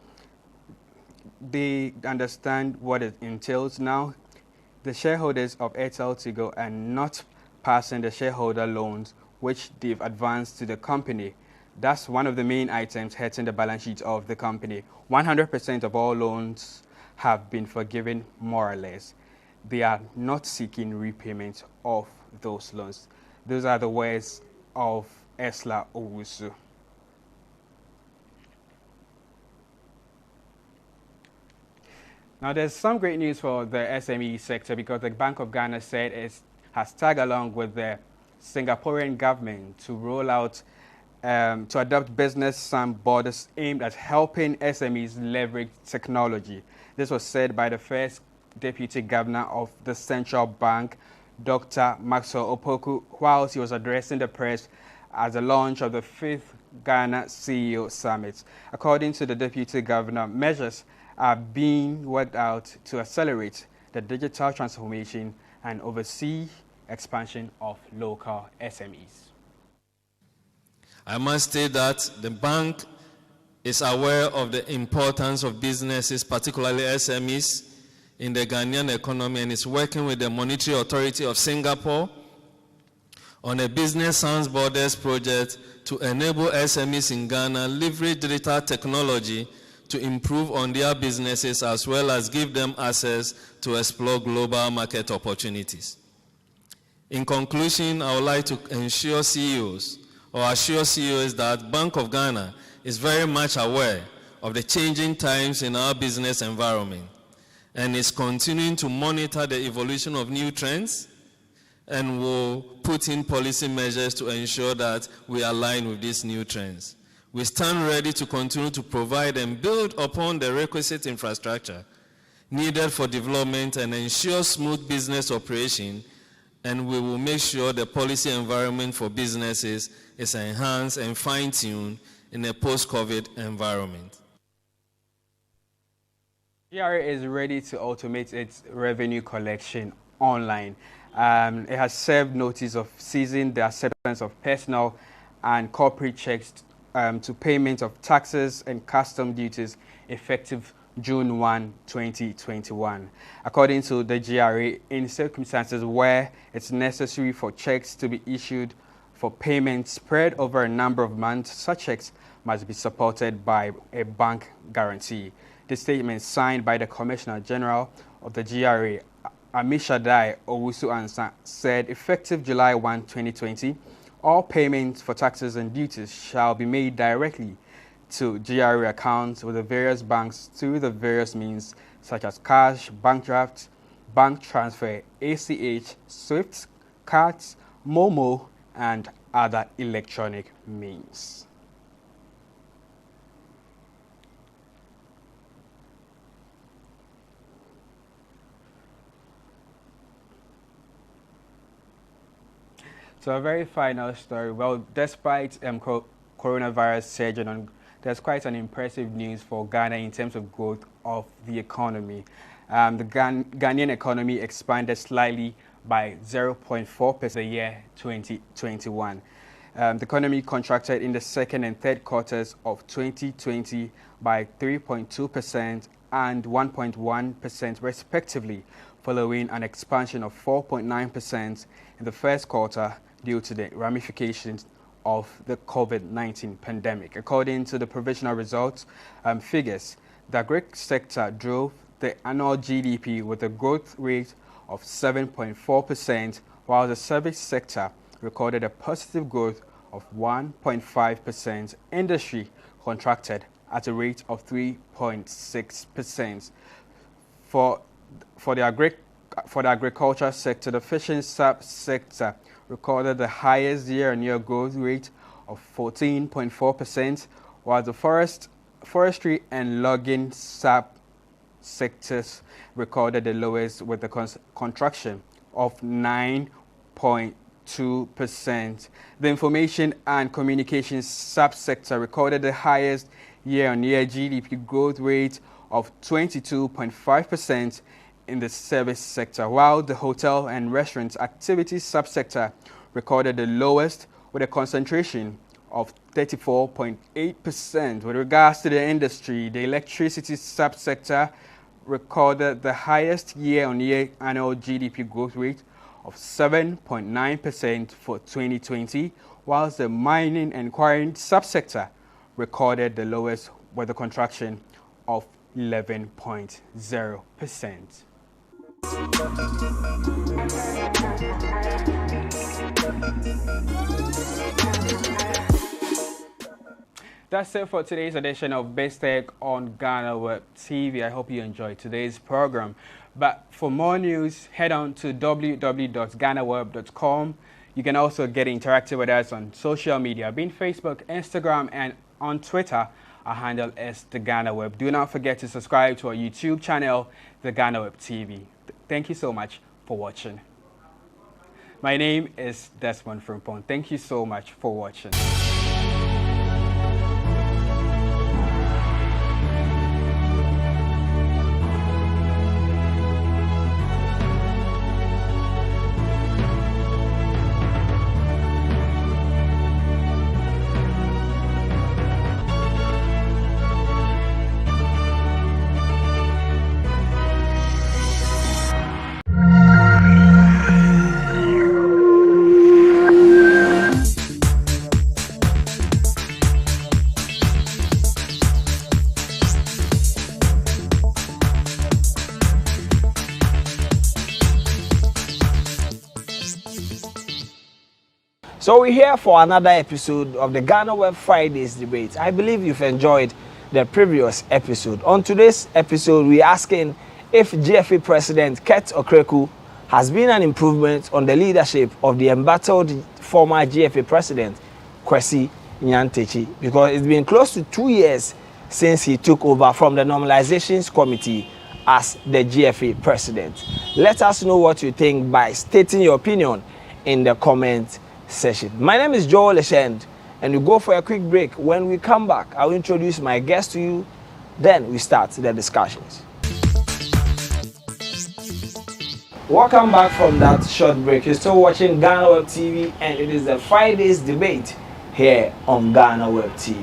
S7: they understand what it entails now. The shareholders of Airtel Tigo are not passing the shareholder loans which they've advanced to the company. That's one of the main items hurting the balance sheet of the company. 100% of all loans have been forgiven, more or less. They are not seeking repayment of those loans." Those are the words of Esla Owusu. Now, there's some great news for the SME sector because the Bank of Ghana said it has tagged along with the Singaporean government to roll out, to adopt business borders aimed at helping SMEs leverage technology. This was said by the first Deputy Governor of the Central Bank, Dr. Maxwell Opoku, whilst he was addressing the press at the launch of the 5th Ghana CEO Summit. According to the Deputy Governor, measures are being worked out to accelerate the digital transformation and oversee expansion of local SMEs.
S11: I must state that the bank is aware of the importance of businesses, particularly SMEs, in the Ghanaian economy, and is working with the Monetary Authority of Singapore on a business sans borders project to enable SMEs in Ghana leverage digital technology to improve on their businesses as well as give them access to explore global market opportunities. In conclusion, I would like to assure CEOs that Bank of Ghana is very much aware of the changing times in our business environment and is continuing to monitor the evolution of new trends and will put in policy measures to ensure that we align with these new trends. We stand ready to continue to provide and build upon the requisite infrastructure needed for development and ensure smooth business operation, and we will make sure the policy environment for businesses is enhanced and fine-tuned in a post-COVID environment.
S7: GRA is ready to automate its revenue collection online. It has served notice of ceasing the acceptance of personal and corporate checks to payment of taxes and custom duties effective June 1, 2021. According to the GRA, in circumstances where it's necessary for checks to be issued for payment spread over a number of months, such checks must be supported by a bank guarantee. The statement signed by the Commissioner General of the GRA, Amishadai Owusu Ansa, said effective July 1, 2020, all payments for taxes and duties shall be made directly to GRA accounts with the various banks through the various means such as cash, bank draft, bank transfer, ACH, SWIFT, cards, Momo, and other electronic means. So a very final story. Well, despite coronavirus surging on, there's quite an impressive news for Ghana in terms of growth of the economy. The Ghanaian economy expanded slightly by 0.4% the year 2021. The economy contracted in the second and third quarters of 2020 by 3.2% and 1.1% respectively, following an expansion of 4.9% in the first quarter due to the ramifications of the COVID-19 pandemic. According to the provisional results figures, the agri sector drove the annual GDP with a growth rate of 7.4%, while the service sector recorded a positive growth of 1.5%. Industry contracted at a rate of 3.6%. For the agriculture sector, the fishing subsector recorded the highest year-on-year growth rate of 14.4%, while the forestry and logging subsectors recorded the lowest with a contraction of 9.2%. The information and communications subsector recorded the highest year-on-year GDP growth rate of 22.5% in the service sector, while the hotel and restaurant activities subsector recorded the lowest with a concentration of 34.8%. With regards to the industry, the electricity subsector recorded the highest year-on-year annual GDP growth rate of 7.9% for 2020, whilst the mining and quarrying subsector recorded the lowest with a contraction of 11.0%. That's it for today's edition of Best Tech on GhanaWeb TV. I hope you enjoyed today's program. But for more news, head on to www.ghanaweb.com. You can also get interactive with us on social media, being Facebook, Instagram, and on Twitter. Our handle is the GhanaWeb. Do not forget to subscribe to our YouTube channel, the GhanaWeb TV. Thank you so much for watching. My name is Desmond Frimpong. Thank you so much for watching.
S13: So we're here for another episode of the GhanaWeb Fridays debate. I believe you've enjoyed the previous episode. On today's episode, we're asking if GFA President Ket Okreku has been an improvement on the leadership of the embattled former GFA President Kwesi Nyantakyi, because it's been close to 2 years since he took over from the Normalizations Committee as the GFA President. Let us know what you think by stating your opinion in the comment session. My name is Joel Leshend, and we go for a quick break. When we come back, I'll introduce my guest to you, then we start the discussions. Welcome back from that short break. You're still watching GhanaWeb TV, and it is the Fridays debate here on GhanaWeb TV.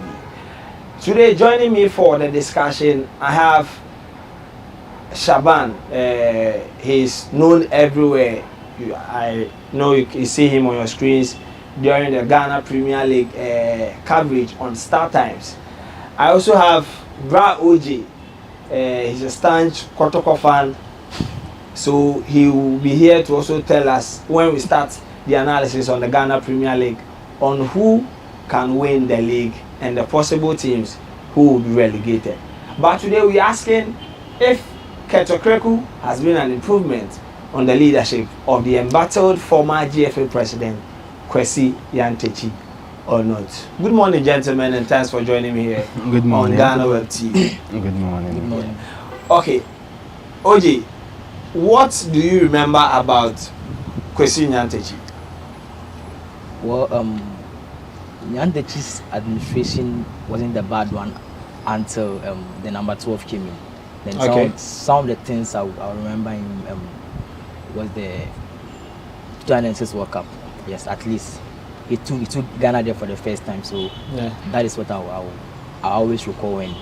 S13: Today, joining me for the discussion, I have Shaban. He's known everywhere. I know you see him on your screens during the Ghana Premier League coverage on Star Times. I also have Bra OJ. He's a staunch Kotoko fan, so he will be here to also tell us when we start the analysis on the Ghana Premier League on who can win the league and the possible teams who will be relegated. But today we're asking if Ket Okreku has been an improvement on the leadership of the embattled former GFA President Kwesi Nyantakyi or not. Good morning, gentlemen, and thanks for joining me here.
S17: Good morning.
S13: On GhanaWeb TV.
S17: Good morning.
S13: Good morning. Okay, OJ, what do you remember about Kwesi Nyantakyi?
S3: Well, Nyantechi's administration wasn't the bad one until the number 12 came in. Then some of the things I remember him was the 2006 World Cup. Yes, at least he took Ghana there for the first time. So that is what I always recall when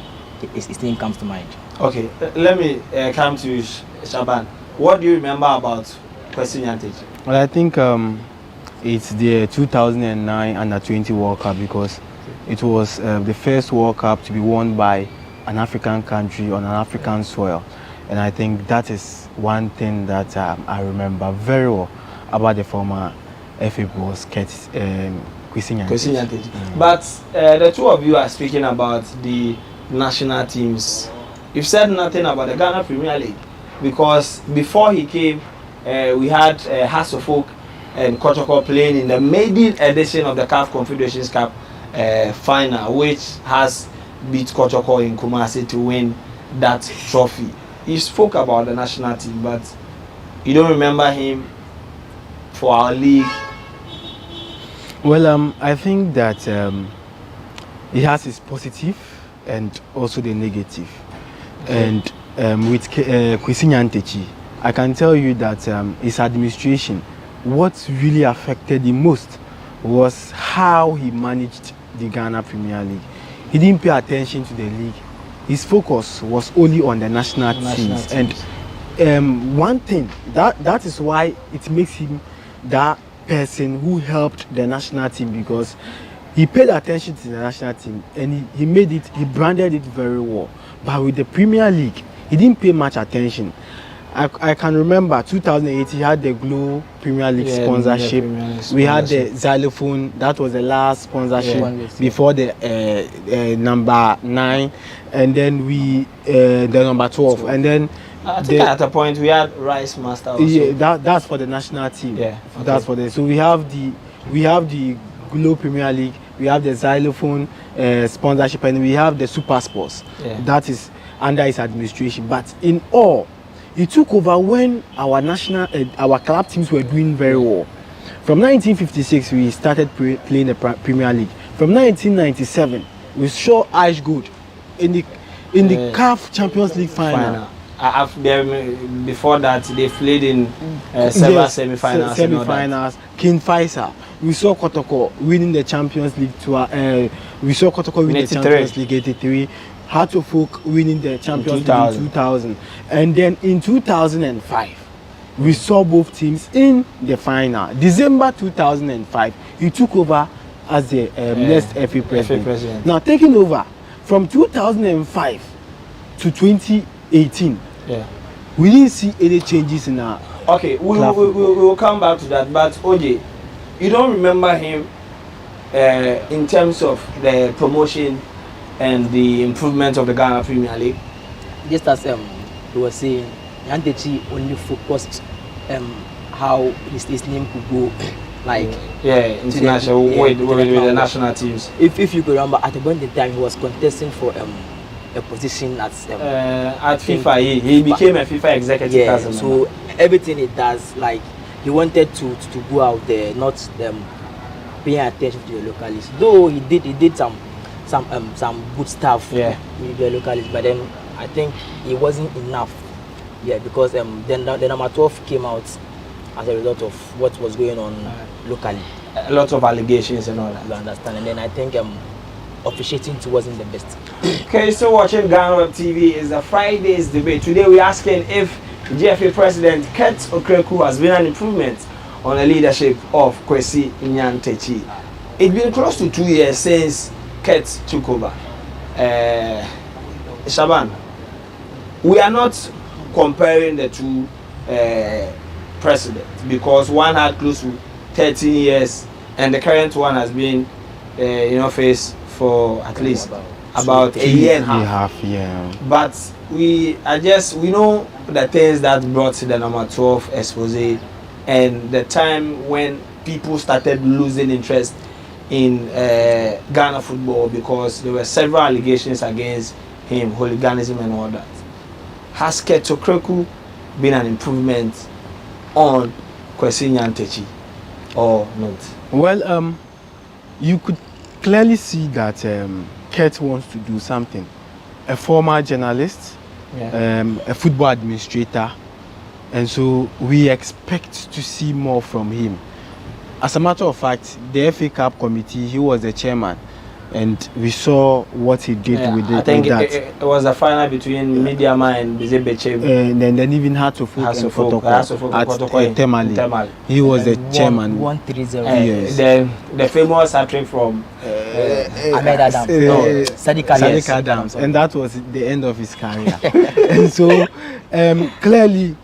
S3: his name comes to mind.
S13: Okay, let me come to Shaban. What do you remember about Kwesi Nyantechi?
S17: Well, I think it's the 2009 Under-20 World Cup because it was the first World Cup to be won by an African country on an African soil. And I think that is one thing that I remember very well about the former FA boss, Kwesi Nyantechi.
S13: But the two of you are speaking about the national teams. You've said nothing about the Ghana Premier League because before he came, we had Hasselhoff and Kotoko playing in the maiden edition of the CAF Confederations Cup final, which has beat Kotoko in Kumasi to win that trophy. You spoke about the national team, but you don't remember him for our league.
S17: Well, I think that he has his positive and also the negative. And with Kwesi Nyantechi, I can tell you that his administration, what really affected him most was how he managed the Ghana Premier League. He didn't pay attention to the league. His focus was only on the national teams. And one thing, that is why it makes him that person who helped the national team, because he paid attention to the national team and he branded it very well. But with the Premier League, he didn't pay much attention. I can remember 2008 he had the Glow Premier League sponsorship. We had the Xylophone, that was the last sponsorship before the number 9, and then the number 12, and then
S13: I think at a point we had Rice Master also.
S17: Yeah, that's for the national team. Yeah, okay. That's for the. So we have the Glow Premier League, we have the Xylophone sponsorship, and we have the Super Sports. Yeah. That is under his administration. But in all, he took over when our our club teams were doing very well. From 1956, we started playing the Premier League. From 1997, we saw Ash Good in the CAF Champions League final.
S13: Before that, they played in several semi-finals.
S17: King Faisal. We saw Kotoko winning the Champions League we saw Kotoko winning the Champions League 83. Heart of Folk winning the Champions League in 2000. And then in 2005, we saw both teams in the final. December 2005, he took over as the next FA president. Now, taking over from 2005 to 2018, we didn't see any changes in our.
S13: Okay, we will come back to that. But OJ, you don't remember him in terms of the promotion and the improvement of the Ghana Premier League?
S3: Just as he was saying, Nyantechi only focused how his name could go, like
S13: international with the national teams.
S3: If you could remember, at the point in time he was contesting for a position at
S13: FIFA. He became a FIFA executive.
S3: So everything he does, like he wanted to go out there, not paying attention to the localities. Though he did some good stuff with the localities, but then I think it wasn't enough. Yeah, because then the number 12 came out as a result of what was going on locally.
S13: A lot of allegations and all that.
S3: You understand? And then I think officiating wasn't the best.
S13: Okay, so watching GhanaWeb TV is the Friday's debate. Today we're asking if GFA President Kurt Okraku has been an improvement on the leadership of Kwesi Nyantechi. It's been close to 2 years since Kurt took over. Shaban, we are not comparing the two presidents because one had close to 13 years and the current one has been in office for at least about a year and a half. But we know the things that brought the number 12 expose and the time when people started losing interest in Ghana football because there were several allegations against him, hooliganism and all that. Has Kurt Okraku been an improvement on Kwesi Nyantechi or not?
S17: Well, you could clearly see that Kurt wants to do something. A former journalist, a football administrator, and so we expect to see more from him. As a matter of fact, the FA Cup committee, he was the chairman, and we saw what he did with it.
S13: I think it was a final between Midiama and Bizebeche.
S17: And then even Hatofuk and Kotoko at Temale. He was the chairman.
S3: 1-3-0.
S17: Yes.
S13: The famous hat-trick from
S3: Ahmed Adams.
S17: Sadiq Adams. And that was the end of his career. And so, clearly,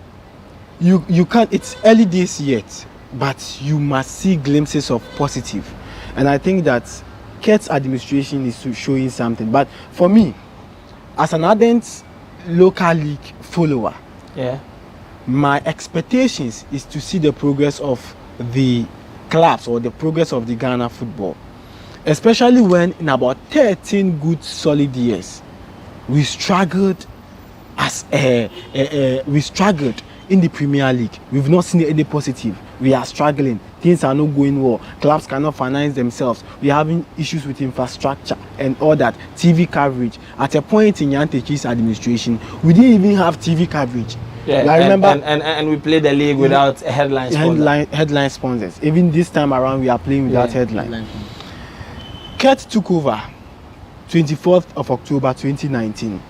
S17: you can't, it's early days yet, but you must see glimpses of positive. And I think that Kurt's administration is showing something. But for me, as an ardent local league follower, my expectations is to see the progress of the clubs or the progress of the Ghana football. Especially when in about 13 good solid years, we struggled in the Premier League. We've not seen any positive. We are struggling. Things are not going well. Clubs cannot finance themselves. We are having issues with infrastructure and all that. TV coverage. At a point in Yantechi's administration, we didn't even have TV coverage.
S13: Yeah, I remember, and we played the league without a
S17: headline sponsors. Even this time around, we are playing without headline. Kurt took over 24th of October 2019.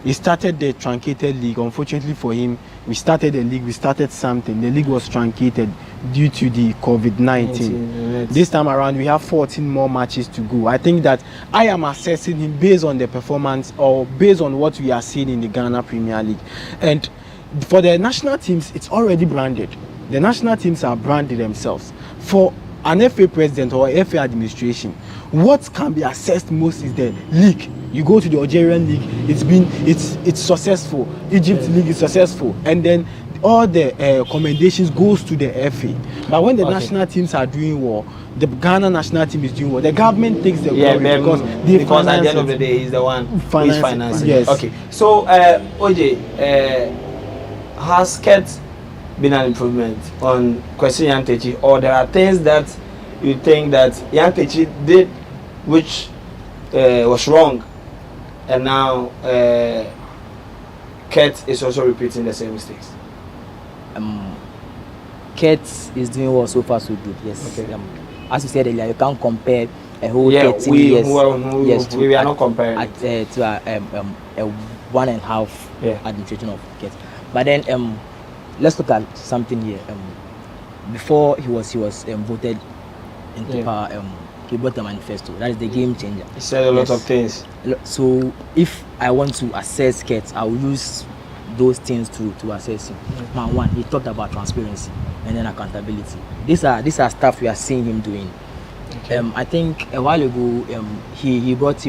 S17: He started the truncated league. Unfortunately for him, we started the league, we started something. The league was truncated due to the COVID-19. This time around, we have 14 more matches to go. I think that I am assessing him based on the performance or based on what we are seeing in the Ghana Premier League. And for the national teams, it's already branded. The national teams are branded themselves. For an FA president or FA administration, what can be assessed most is the league. You go to the Algerian league, it's successful. Egypt league is successful, and then all the commendations goes to the FA. But when the national teams are doing well, the Ghana national team is doing well, the government takes the glory because
S13: at the end of the day, he's the one who is financing.
S17: Yes.
S13: Okay. So, OJ, has Kurt been an improvement on Kwesi Nyantakyi, or there are things that you think that Nyantakyi did which was wrong, and now Kurt is also repeating the same mistakes?
S3: Kurt is doing well so far so good, yes.
S13: Okay.
S3: As you said earlier, you can't compare a whole 13
S13: we
S3: years
S13: are not comparing
S3: to a 1.5 administration of Kurt. But then let's look at something here. Before he was voted into power, he brought a manifesto. That is the game changer.
S13: He said a lot of things.
S3: So if I want to assess Kurt, I will use those things to assess him. Man, one, he talked about transparency and then accountability. These are stuff we are seeing him doing. Okay. I think a while ago, he brought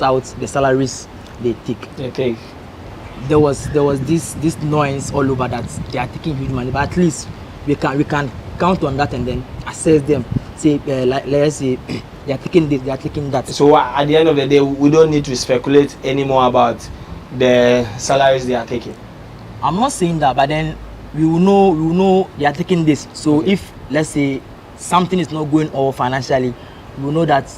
S3: out the salaries they take. There was this noise all over that they are taking huge money, but at least we can count on that and then assess them. Say let's say they are taking this, they are taking that.
S13: So at the end of the day, we don't need to speculate anymore about the salaries they are taking.
S3: I'm not saying that, but then we will know they are taking this. So if let's say something is not going over financially, we will know that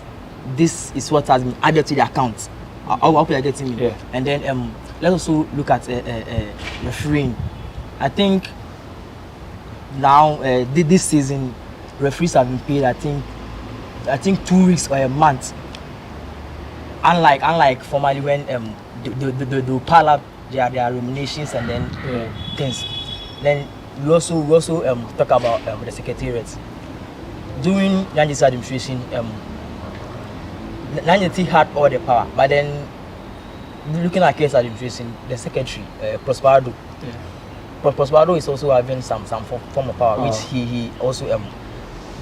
S3: this is what has been added to the account. I hope you are getting me.
S13: Yeah.
S3: And then let's also look at refereeing. I think now this season referees have been paid I think 2 weeks or a month. Unlike formerly when they pile up their remunerations and then things. Then we also talk about the secretariat. During Nyanji's administration, Nyanji had all the power, but then looking at case administration, the secretary, Prosperado. Prosperado is also having some form of power, which he also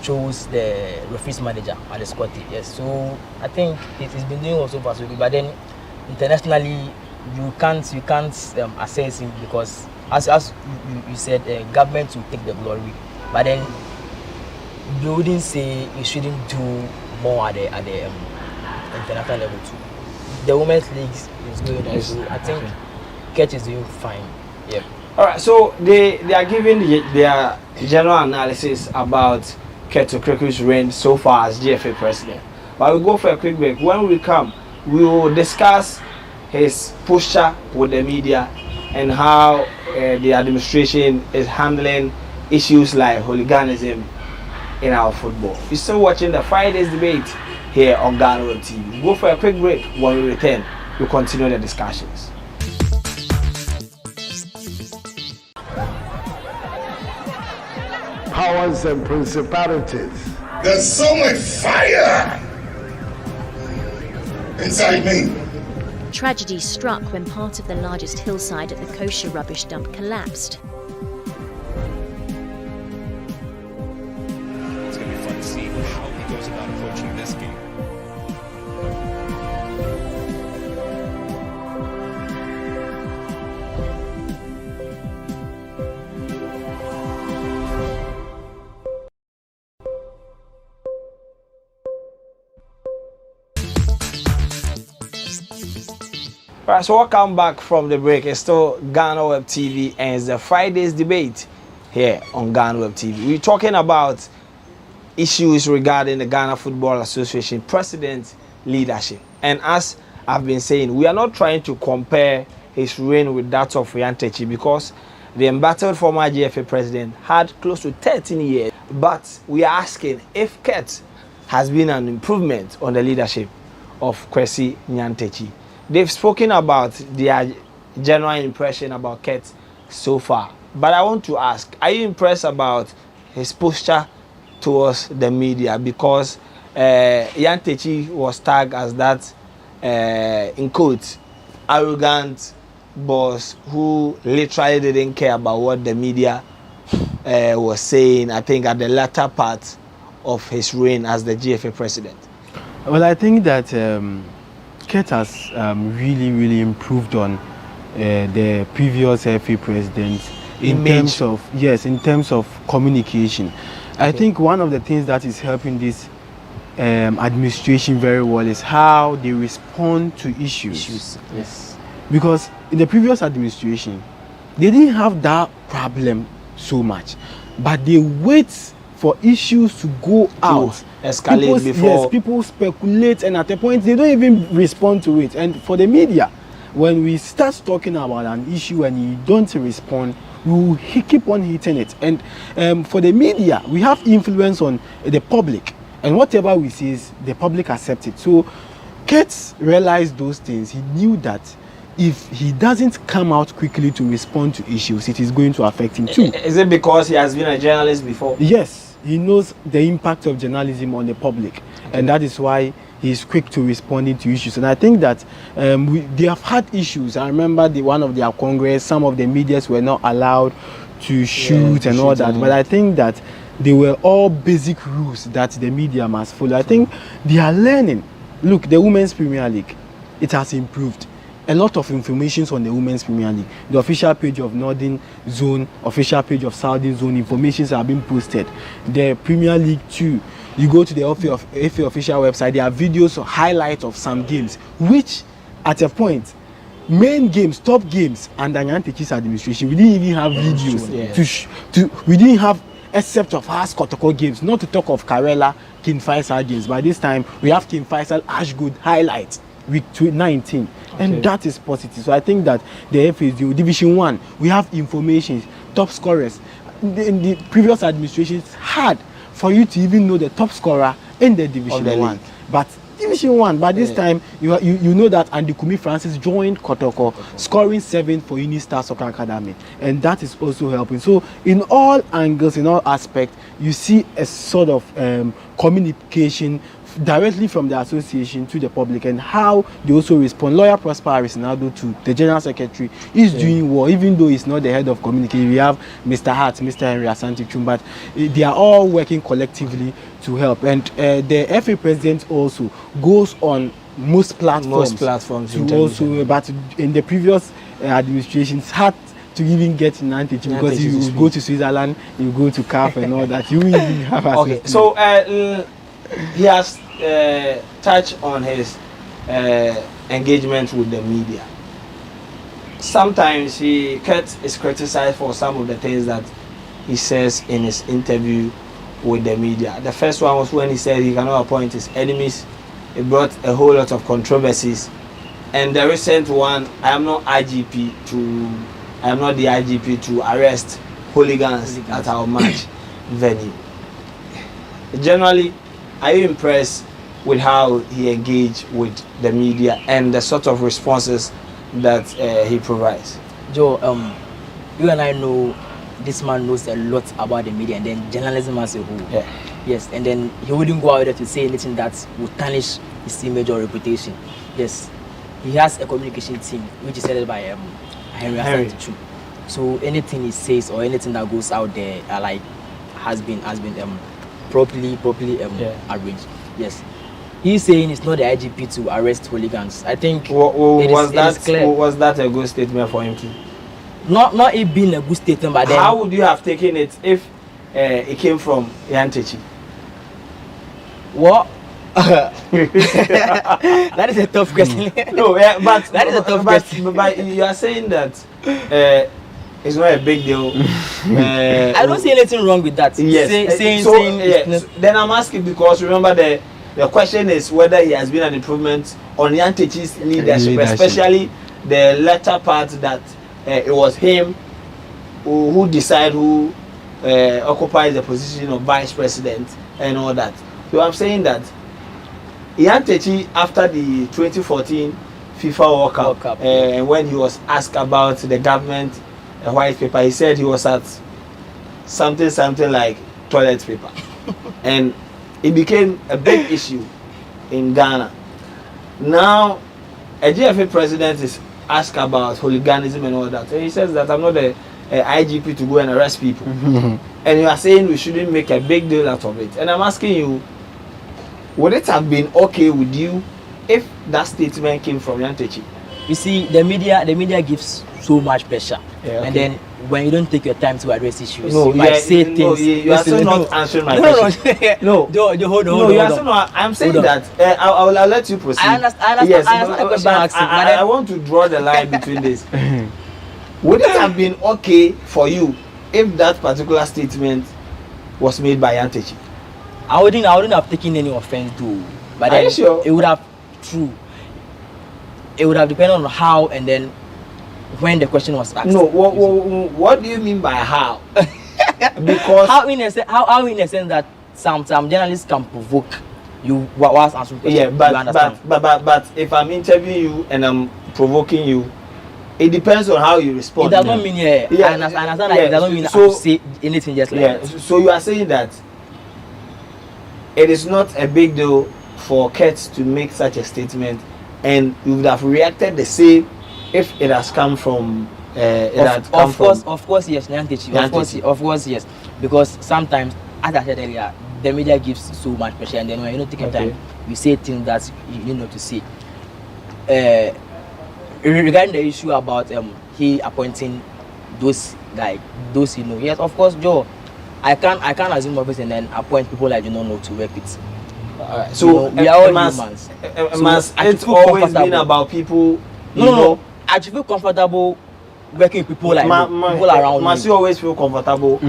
S3: chose the referees manager at the squad team. Yes, so I think it's been doing also far so good. But then internationally, you can't assess him because as you said, government will take the glory. But then you wouldn't say you shouldn't do more at the international level too. The women's league is going on, so I think Kurt is doing fine. Yeah.
S13: All right. So they are giving their general analysis about Kurt Okraku's reign so far as GFA president. But we'll go for a quick break. When we come, we will discuss his posture with the media and how the administration is handling issues like hooliganism in our football. You're still watching the Friday's debate here on GhanaWeb TV. We'll go for a quick break. When we return, we'll continue the discussions.
S4: Powers and principalities.
S14: There's so much fire inside me.
S19: Tragedy struck when part of the largest hillside at the kosher rubbish dump collapsed.
S8: It's going to be fun to see how he goes about approaching this game.
S13: Right, so welcome back from the break. It's still GhanaWeb TV and it's the Friday's debate here on GhanaWeb TV. We're talking about issues regarding the Ghana Football Association president leadership. And as I've been saying, we are not trying to compare his reign with that of Yantechi because the embattled former GFA president had close to 13 years. But we are asking if Kurt has been an improvement on the leadership of Kwesi Nyantakyi. They've spoken about their general impression about Kurt so far. But I want to ask, are you impressed about his posture towards the media? Because Nyantakyi was tagged as that, in quotes, arrogant boss who literally didn't care about what the media was saying, I think, at the latter part of his reign as the GFA president.
S17: Well, I think that Kurt has really improved on the previous FA president in terms of communication. Okay. I think one of the things that is helping this administration very well is how they respond to issues.
S13: Yes.
S17: Because in the previous administration, they didn't have that problem so much, but they wait for issues to go out,
S13: escalate before.
S17: Yes, people speculate, and at a point they don't even respond to it. And for the media, when we start talking about an issue and you don't respond, we will keep on hitting it. And for the media, we have influence on the public, and whatever we say, the public accepts it. So Kurt realized those things. He knew that if he doesn't come out quickly to respond to issues, it is going to affect him too.
S13: Is it because he has been a journalist before?
S17: Yes, he knows the impact of journalism on the public, and that is why he's quick to responding to issues. And I think that they have had issues. I remember one of their congress, some of the medias were not allowed to shoot and all that. But I think that they were all basic rules that the media must follow. I think they are learning. Look, the Women's Premier League, it has improved. A lot of information on the Women's Premier League. The official page of Northern Zone, official page of Southern Zone, informations are being posted. The Premier League too. You go to the FA official website, there are videos or highlights of some games, which at a point, main games, top games under Nyantakyi's administration, we didn't even have videos. We didn't have, except of Haas Kotoko games, not to talk of Karela, King Faisal games. By this time, we have King Faisal Ashgood highlights. Week 19, and that is positive. So I think that the FA Division 1, we have information, top scorers. In the previous administrations had for you to even know the top scorer in the Division 1, but Division 1 by this time you know that Andy Kumi Francis joined Kotoko, scoring 7 for Unistar Soccer Academy, and that is also helping. So in all angles, in all aspects, you see a sort of communication directly from the association to the public, and how they also respond. Lawyer Prosper Arisinado to the General Secretary is doing well, even though he's not the head of communication. We have Mr. Hart, Mr. Henry Asante Chum, but they are all working collectively to help. And the FA president also goes on most platforms to also, but in the previous administrations had to even get Nyantakyi because you go to Switzerland, you go to CAF and all that. You will even have
S13: okay, so he has touched on his engagement with the media. Sometimes Kurt is criticized for some of the things that he says in his interview with the media. The first one was when he said he cannot appoint his enemies. It brought a whole lot of controversies. And the recent one, I am not the IGP to arrest hooligans at our match venue. Generally, are you impressed with how he engaged with the media and the sort of responses that he provides?
S3: Joe, you and I know this man knows a lot about the media and then journalism as a whole.
S13: Yeah.
S3: Yes, and then he wouldn't go out there to say anything that would tarnish his image or reputation. Yes, he has a communication team which is headed by Henry. So anything he says or anything that goes out there has been properly arranged. Yes. He's saying it's not the IGP to arrest hooligans. I think
S13: was that a good statement for him too?
S3: Not it being a good statement, but then
S13: how would you have taken it if it came from Yantechi?
S3: What? That is a tough question.
S13: No, yeah, but
S3: that is a tough question.
S13: But you are saying that it's not a big deal.
S3: I don't see anything wrong with that.
S13: Yes. Then I'm asking because remember the question is whether he has been an improvement on Yantechi's leadership, especially the latter part that it was him who decide who occupies the position of vice president and all that. So I'm saying that Yantechi, after the 2014 FIFA World Cup, when he was asked about the government white paper, he said he was at something like toilet paper. And it became a big issue in Ghana. Now, a GFA president is asked about hooliganism and all that. And he says that I'm not the IGP to go and arrest people. And you are saying we shouldn't make a big deal out of it. And I'm asking you, would it have been okay with you if that statement came from Yantechi?
S3: You see, the media gives so much pressure.
S13: Yeah, okay.
S3: And then when you don't take your time to address issues,
S13: no,
S3: you might say things.
S13: No, you are still not answering my question.
S3: No, hold on.
S13: I'm saying that I'll let you proceed.
S3: I understand the question I'm asking,
S13: I want to draw the line between this. Would it have been okay for you if that particular statement was made by Yantechi?
S3: I wouldn't have taken any offense though. But
S13: are you sure?
S3: It would have depended on how and then when the question was asked.
S13: No, what do you mean by how? Because
S3: how in a sense that some journalists can provoke you whilst answering questions.
S13: Yeah, but if I'm interviewing you and I'm provoking you, it depends on how you respond.
S3: It doesn't mean I understand that it doesn't mean I have to say anything just like that.
S13: So you are saying that it is not a big deal for Kurtz to make such a statement, and you would have reacted the same if it has come from
S3: Of course yes, Yantechi. Of course yes, because sometimes, as I said earlier, the media gives so much pressure, and then when you don't take your time, you say things that you know to say. Regarding the issue about he appointing those yes, of course, Joe, I can't assume office and then appoint people I do not know to work with.
S13: So
S3: we are all humans.
S13: It's always been about people.
S3: No. I feel comfortable working with people like people around me.
S13: Must you always feel comfortable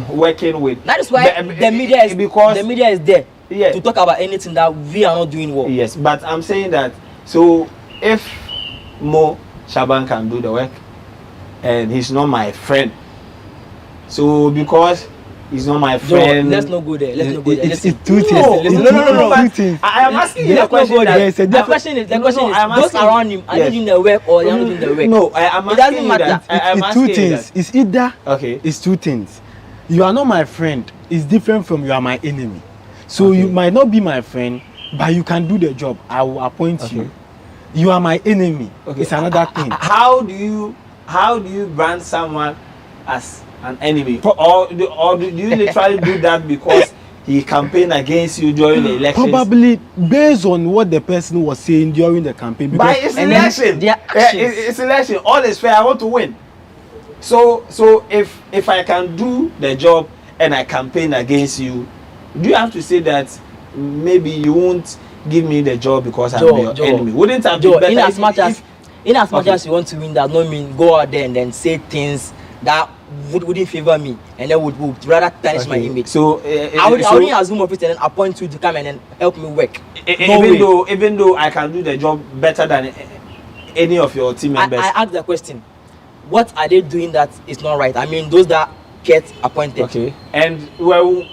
S13: working with?
S3: That is why the media is there to talk about anything that we are not doing well.
S13: Yes, but I'm saying that so if Mo Shaban can do the work and he's not my friend, so because he's not my friend.
S3: Let's not go there.
S17: It's two things.
S13: No.
S17: Two things.
S13: I am asking you the question.
S3: The question is those around him, are they doing the work or they are not doing the work?
S13: No, I'm asking you that.
S17: It's two things. It's either it's two things. You are not my friend. It's different from you are my enemy. So you might not be my friend, but you can do the job. I will appoint you. You are my enemy. It's another thing.
S13: How do you brand someone as an enemy, or do you literally do that because he campaigned against you during the election?
S17: Probably based on what the person was saying during the campaign.
S13: But it's election. It's election. All is fair. I want to win. So if I can do the job and I campaign against you, do you have to say that maybe you won't give me the job because I'm your enemy? Wouldn't have been better?
S3: In as much as you want to win, that don't mean go out there and then say things that wouldn't favor me, and then would rather tarnish my image.
S13: So
S3: I wouldn't assume of it and then appoint you to come and then help me work.
S13: Even though I can do the job better than any of your team members.
S3: I asked the question, what are they doing that is not right? I mean, those that get appointed.
S13: Okay. And well,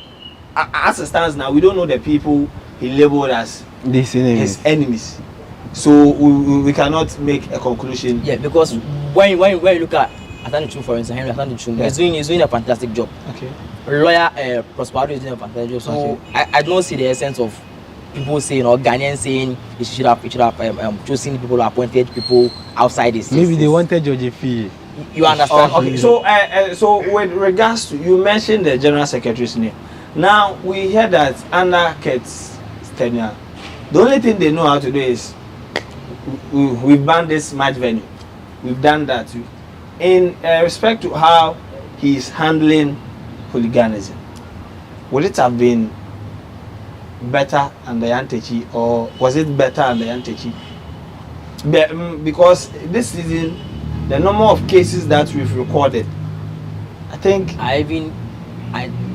S13: as it stands now, we don't know the people he labeled as his enemies. So we cannot make a conclusion.
S3: Yeah, because when you look at Atanichum, for instance, Henry Atanichum, he's doing a fantastic job. Okay. Lawyer Prosperado is doing a fantastic job. So I don't see the essence of people saying or Ghanaians saying he should have chosen people, appointed people outside this.
S17: Maybe they wanted George Fee.
S3: You understand?
S13: Okay. So with regards to, you mentioned the General Secretary's name. Now we hear that under Kurt's tenure, the only thing they know how to do is we've banned this match venue. We've done that too. In respect to how he's handling hooliganism, would it have been better under Yantechi, or was it better under Yantechi? Because this season, the number of cases that we've recorded, I think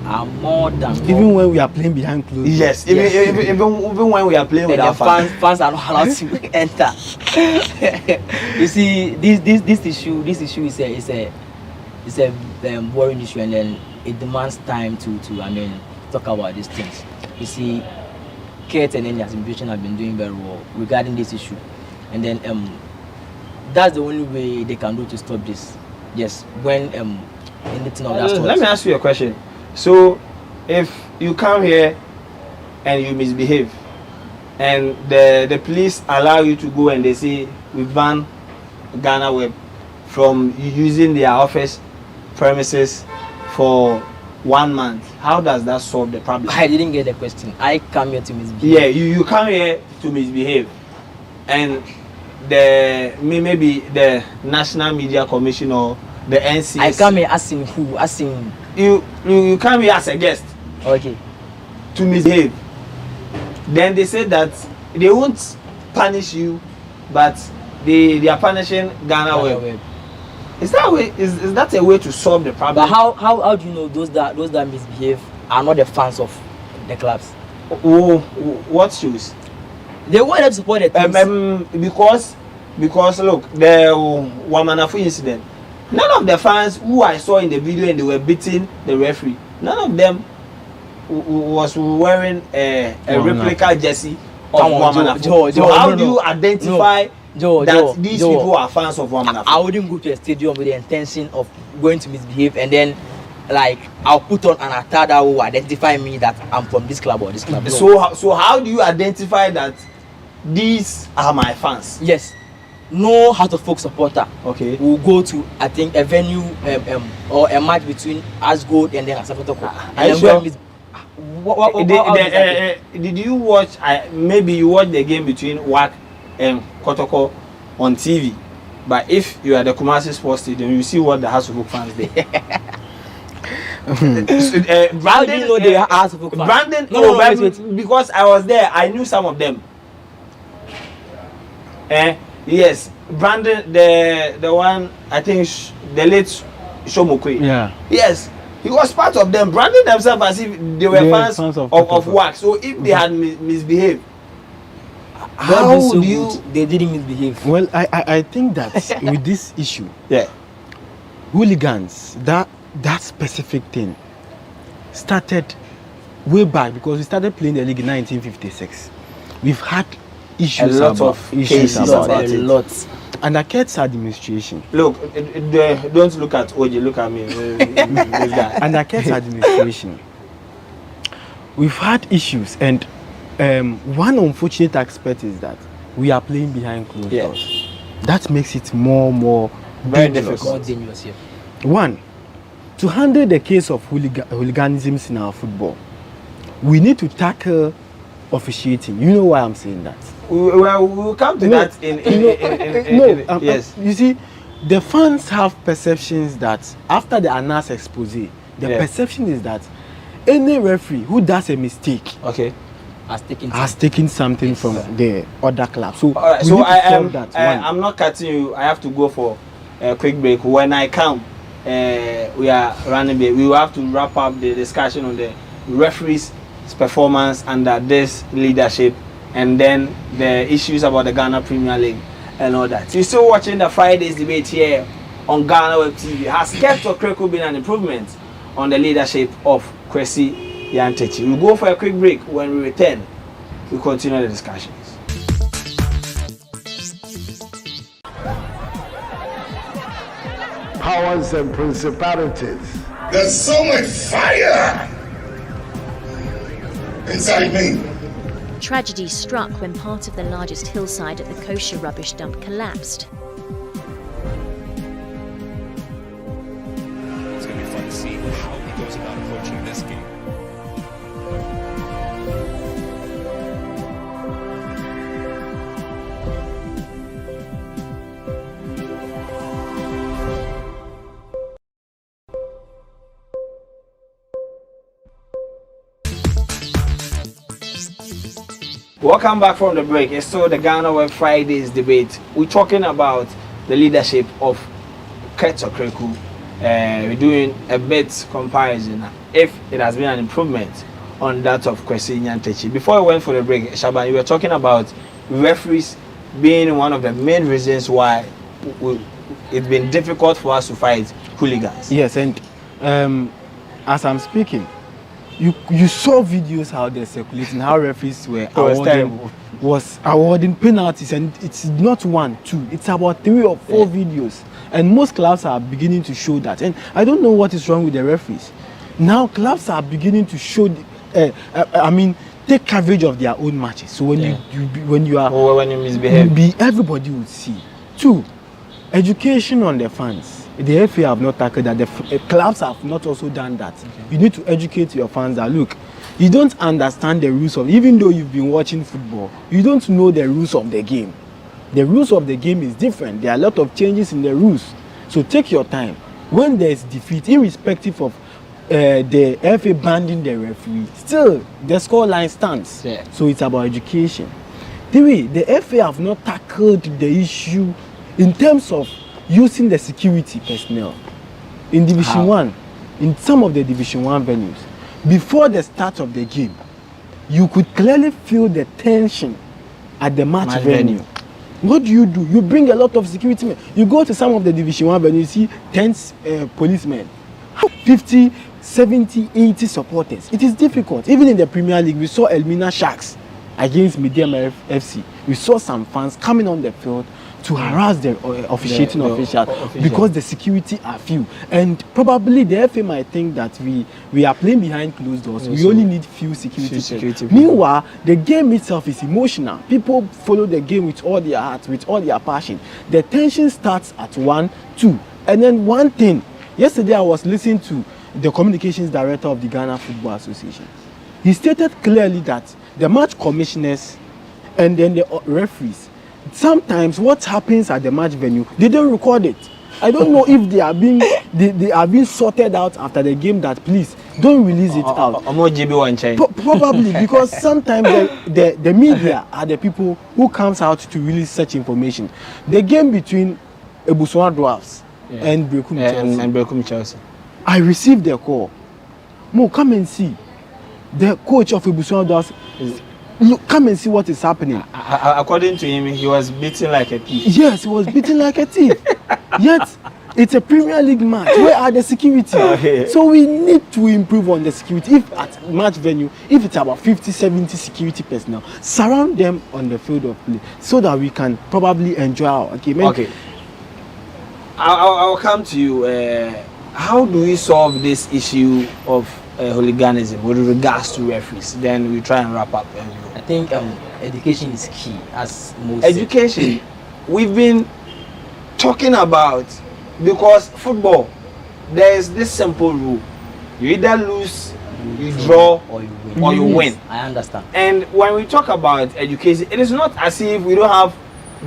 S13: are more than
S17: even when we are playing behind closed doors.
S13: Yes, even when we are playing with our
S3: fans are not allowed to enter. You see, this issue is a worrying issue, and then it demands time to talk about these things. You see, Kate and the administration have been doing very well regarding this issue, and then that's the only way they can do to stop this. Yes, when anything of that sort.
S13: Let me ask you a question. So, if you come here and you misbehave, and the police allow you to go and they say we ban GhanaWeb from using their office premises for 1 month, how does that solve the problem?
S3: I didn't get the question. I come here to misbehave.
S13: Yeah, you come here to misbehave, and maybe the National Media Commission or the NCS.
S3: I come here asking who? Asking
S13: you come here as a guest.
S3: Okay.
S13: To misbehave. Then they say that they won't punish you, but they are punishing GhanaWeb. Is that a way to solve the problem?
S3: But how do you know those that misbehave are not the fans of the clubs?
S13: Oh, what shoes?
S3: They want to support the teams.
S13: Because look, the Wamanafu incident, none of the fans who I saw in the video and they were beating the referee, none of them was wearing a replica jersey of Wamanafu. So how do you identify that these people are fans of Wamanafu?
S3: I wouldn't go to a stadium with the intention of going to misbehave and then I'll put on an attire that will identify me that I'm from this club or this club. No.
S13: So how do you identify that these are my fans?
S3: Yes. No Heart of Folk supporter will go to, I think, a venue or a match between Asgold and then Asafotoko.
S13: Did you watch? Maybe you watched the game between WAC and Kotoko on TV. But if you are the Kumasi Sports Stadium, you see what the Heart of Folk fans did.
S3: How do you know they are Heart of Folk fans?
S13: Brandon, wait. Because I was there, I knew some of them. Yes, Brandon, the one, I think the late Shomokwe. Yeah. Yes, he was part of them. Brandon themselves as if they were fans of wax. So if they had misbehaved, how do you?
S3: They didn't misbehave.
S17: Well, I think that with this issue, hooligans, that specific thing started way back because we started playing the league in 1956. We've had issues about it. Under Kurt's administration.
S13: Look, don't look at OJ, look at me.
S17: Under Kurt's administration, we've had issues, and one unfortunate aspect is that we are playing behind closed doors. That makes it more
S3: very difficult.
S17: One, to handle the case of hooliganism in our football, we need to tackle officiating. You know why I'm saying that?
S13: We'll come to that yes.
S17: You see, the fans have perceptions that after the Anas expose, the perception is that any referee who does a mistake has taken something from the other club. So,
S13: I'm not cutting you. I have to go for a quick break. When I come, we are running, we will have to wrap up the discussion on the referees' performance under this leadership, and then the issues about the Ghana Premier League and all that. You're still watching the Friday's debate here on GhanaWeb TV. Has Keto Kreku been an improvement on the leadership of Kwesi Nyantakyi? We'll go for a quick break. When we return, we'll continue the discussions.
S4: Powers and principalities.
S14: There's so much fire inside me.
S19: Tragedy struck when part of the largest hillside at the kosher rubbish dump collapsed.
S8: It's going to be fun to see how he goes about approaching this game.
S13: Welcome back from the break. It's still the GhanaWeb Fridays debate. We're talking about the leadership of Keto Kreku. We're doing a bit comparison if it has been an improvement on that of Kwesi Nyantakyi. Before we went for the break, Shaban, you were talking about referees being one of the main reasons why it's been difficult for us to fight hooligans.
S17: Yes, and as I'm speaking, you saw videos how they're circulating, how referees were awarding penalties, and it's not 1, 2, it's about 3 or 4 videos, and most clubs are beginning to show that. And I don't know what is wrong with the referees. Now clubs are beginning to show, take coverage of their own matches. So when when you misbehave, everybody would see. 2, education on the fans. The FA have not tackled that. The clubs have not also done that. Okay. You need to educate your fans that look, you don't understand the rules of, even though you've been watching football, you don't know the rules of the game. The rules of the game is different. There are a lot of changes in the rules. So take your time. When there is defeat, irrespective of the FA banning the referee, still the scoreline stands. Yeah. So it's about education. 3, the FA have not tackled the issue in terms of using the security personnel in Division 1, in some of the Division 1 venues. Before the start of the game, you could clearly feel the tension at the match venue. What do? You bring a lot of security men. You go to some of the Division 1 venues, you see 10 policemen, 50, 70, 80 supporters. It is difficult. Even in the Premier League, we saw Elmina Sharks against Medium FC. We saw some fans coming on the field to harass the officiating officials because the security are few, and probably the FA might think that we are playing behind closed doors. We only need few security. Meanwhile, the game itself is emotional. People follow the game with all their heart, with all their passion. The tension starts at 1, 2, and then one thing. Yesterday, I was listening to the communications director of the Ghana Football Association. He stated clearly that the match commissioners and then the referees, sometimes what happens at the match venue, they don't record it. I don't know if they are being sorted out after the game, that please don't release it out. Probably because sometimes the media are the people who comes out to release such information. The game between Ebusua Dwarfs and Brekum Chelsea. I received the call. Mo, come and see. The coach of Ebusua Dwarfs. Look, come and see what is happening.
S13: According to him, he was beaten like a thief.
S17: Yes, he was beaten like a thief. Yet, it's a Premier League match. Where are the security? So we need to improve on the security. If at match venue, if it's about 50, 70 security personnel, surround them on the field of play so that we can probably enjoy our game.
S13: Okay. I'll come to you. How do we solve this issue of hooliganism with regards to referees? Then we try and wrap up.
S3: I think education is key, as most
S13: education. We've been talking about, because football, there is this simple rule: you either lose, you draw, or you win.
S3: I understand.
S13: And when we talk about education, it is not as if we don't have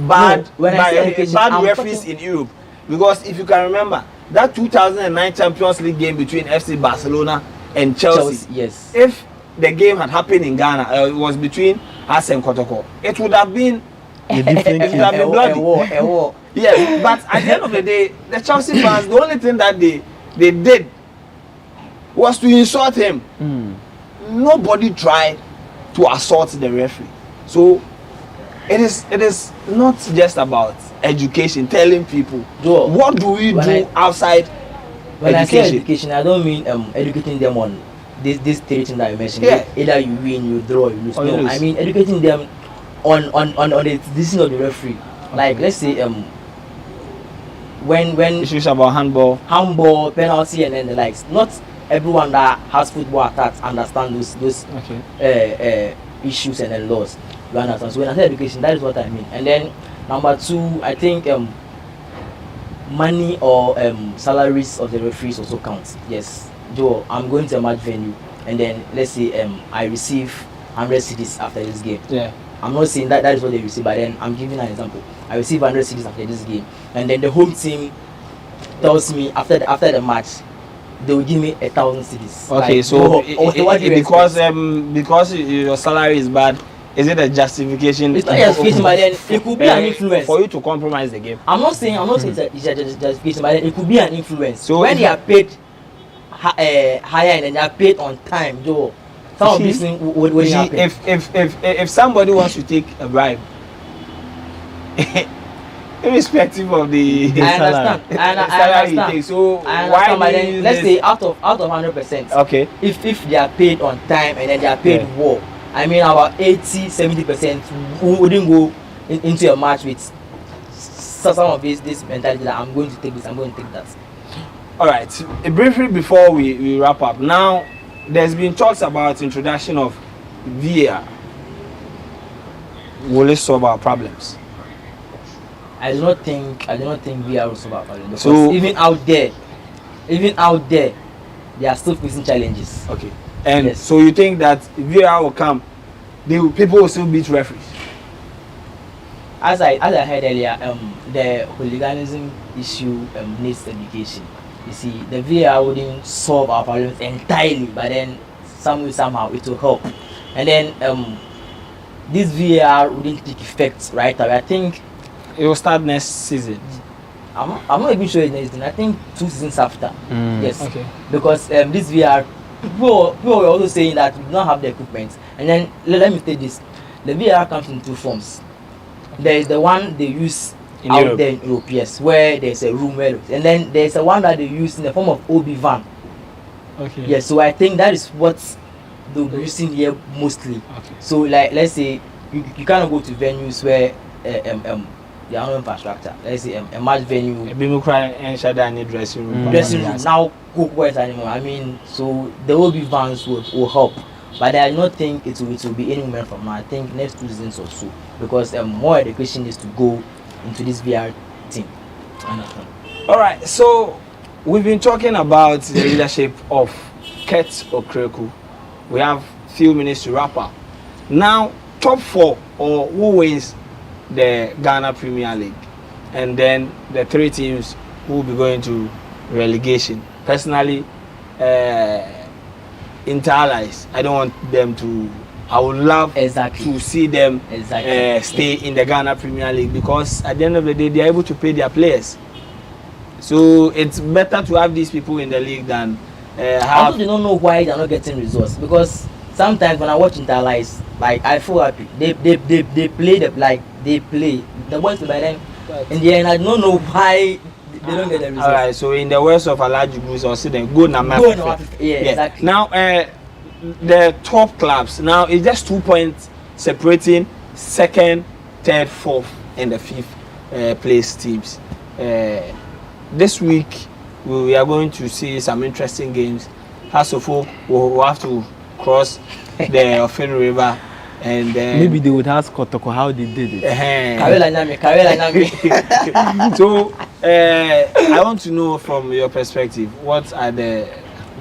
S13: bad referees in Europe. Because if you can remember that 2009 Champions League game between FC Barcelona and Chelsea,
S3: yes.
S13: If the game had happened in Ghana, it was between us and Kotoko, it would have been bloody.
S3: A war.
S13: Yes, but at the end of the day, the Chelsea fans, the only thing that they they did was to insult him. Nobody tried to assault the referee. So it is not just about education, telling people what do we do outside
S3: when
S13: education.
S3: I say education, I don't mean educating them on this three things that you mentioned.
S13: Yeah.
S3: Either you win, you draw, you lose.
S13: Or you
S3: No,
S13: lose.
S3: I mean educating them on the decision of the referee. Like let's say when
S13: issues about handball,
S3: penalty, and then the likes. Not everyone that has football attacks understand those issues and then laws. You understand? So when I say education, that is what I mean. And then number two, I think money or salaries of the referees also counts. Yes, Joe, I'm going to a match venue, and then let's say I receive 100 cedis after this game.
S13: Yeah.
S3: I'm not saying that is what they receive, but then I'm giving an example. I receive 100 cedis after this game, and then the home team tells me after the match they will give me 1,000 cedis.
S13: Okay,
S3: like,
S13: so because your salary is bad, is it a justification?
S3: It's not a justification, but then it could be an influence
S13: for you to compromise the game.
S3: I'm not saying it's a justification, but then it could be an influence.
S13: So
S3: when they are paid higher and then they are paid on time, Joe, some of these things would happen.
S13: If somebody wants to take a bribe, irrespective of the
S3: salary
S13: he takes, so why
S3: but then, let's say out of 100%,
S13: okay,
S3: if they are paid on time and then they are paid well, I mean about 80-70% wouldn't go into a match with some of this mentality that I'm going to take this, I'm going to take that.
S13: All right, briefly before we wrap up, now there's been talks about introduction of VAR. Will it solve our problems?
S3: I do not think VAR will solve our problems, because
S13: so
S3: even out there they are still facing challenges.
S13: Okay. And so you think that if VAR will come, people will still beat referees?
S3: As I heard earlier, the hooliganism issue needs education. You see, the VAR wouldn't solve our problems entirely, but then somehow it will help. And then this VAR wouldn't take effect right away. I think
S13: it will start next season.
S3: I'm not even sure it's next season. I think 2 seasons after. Yes.
S13: Okay.
S3: Because this VAR, people were also saying that we do not have the equipment. And then let me say this: the VAR comes in 2 forms. There is the one they use out there in Europe, yes, where there's a room where, and then there's a one that they use in the form of OB van.
S13: Okay.
S3: Yes, so I think that is what they'll be using here mostly.
S13: Okay.
S3: So like let's say you cannot go to venues where there are no infrastructure. Let's say a match venue.
S13: Dressing room.
S3: Dressing room now cookwares anymore. I mean, so the OB vans will help. But I do not think it will be any moment from now. I think next 2 seasons or so, because more education needs to go into this VR thing.
S13: All right, so we've been talking about the leadership of Ket Okreku. We have few minutes to wrap up. Now, top 4 or who wins the Ghana Premier League, and then the 3 teams who will be going to relegation. Personally, Inter-Allies, I don't want them to. I would love to see them stay in the Ghana Premier League, because at the end of the day they are able to pay their players. So it's better to have these people in the league than have.
S3: Also, they don't know why they are not getting results, because sometimes when I watch Inter-Allies, like I feel happy. They play the boys by them. In the end, I don't know why they don't get the results.
S13: All right. So in the words of Alhaji Bruce, or see them go na.
S3: Yeah, exactly.
S13: Now the top clubs, now it's just 2 points separating 2nd, 3rd, 4th, and the 5th place teams. This week we are going to see some interesting games. First of all, we'll have to cross the Ofin River, and
S17: maybe they would ask Kotoko how they did it.
S13: So I want to know from your perspective, what are the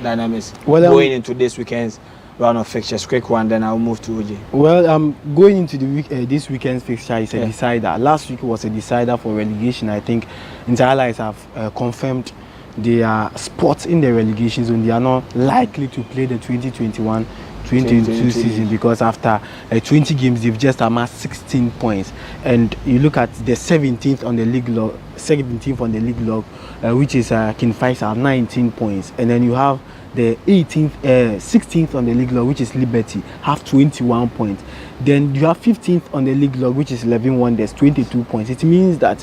S13: dynamics going into this weekend's round of fixtures? Quick one, then I'll move to OJ.
S17: Well, going into the this weekend's fixture is a decider. Last week was a decider for relegation. I think Inter-Allies have confirmed their spots in the relegation zone. They are not likely to play the 2021-2022 season, because after 20 games they've just amassed 16 points. And you look at the 17th on the league log, which is King Faisal, 19 points. And then you have the 16th on the league log, which is Liberty, have 21 points. Then you have 15th on the league log, which is 11 Wonders, 22 points. It means that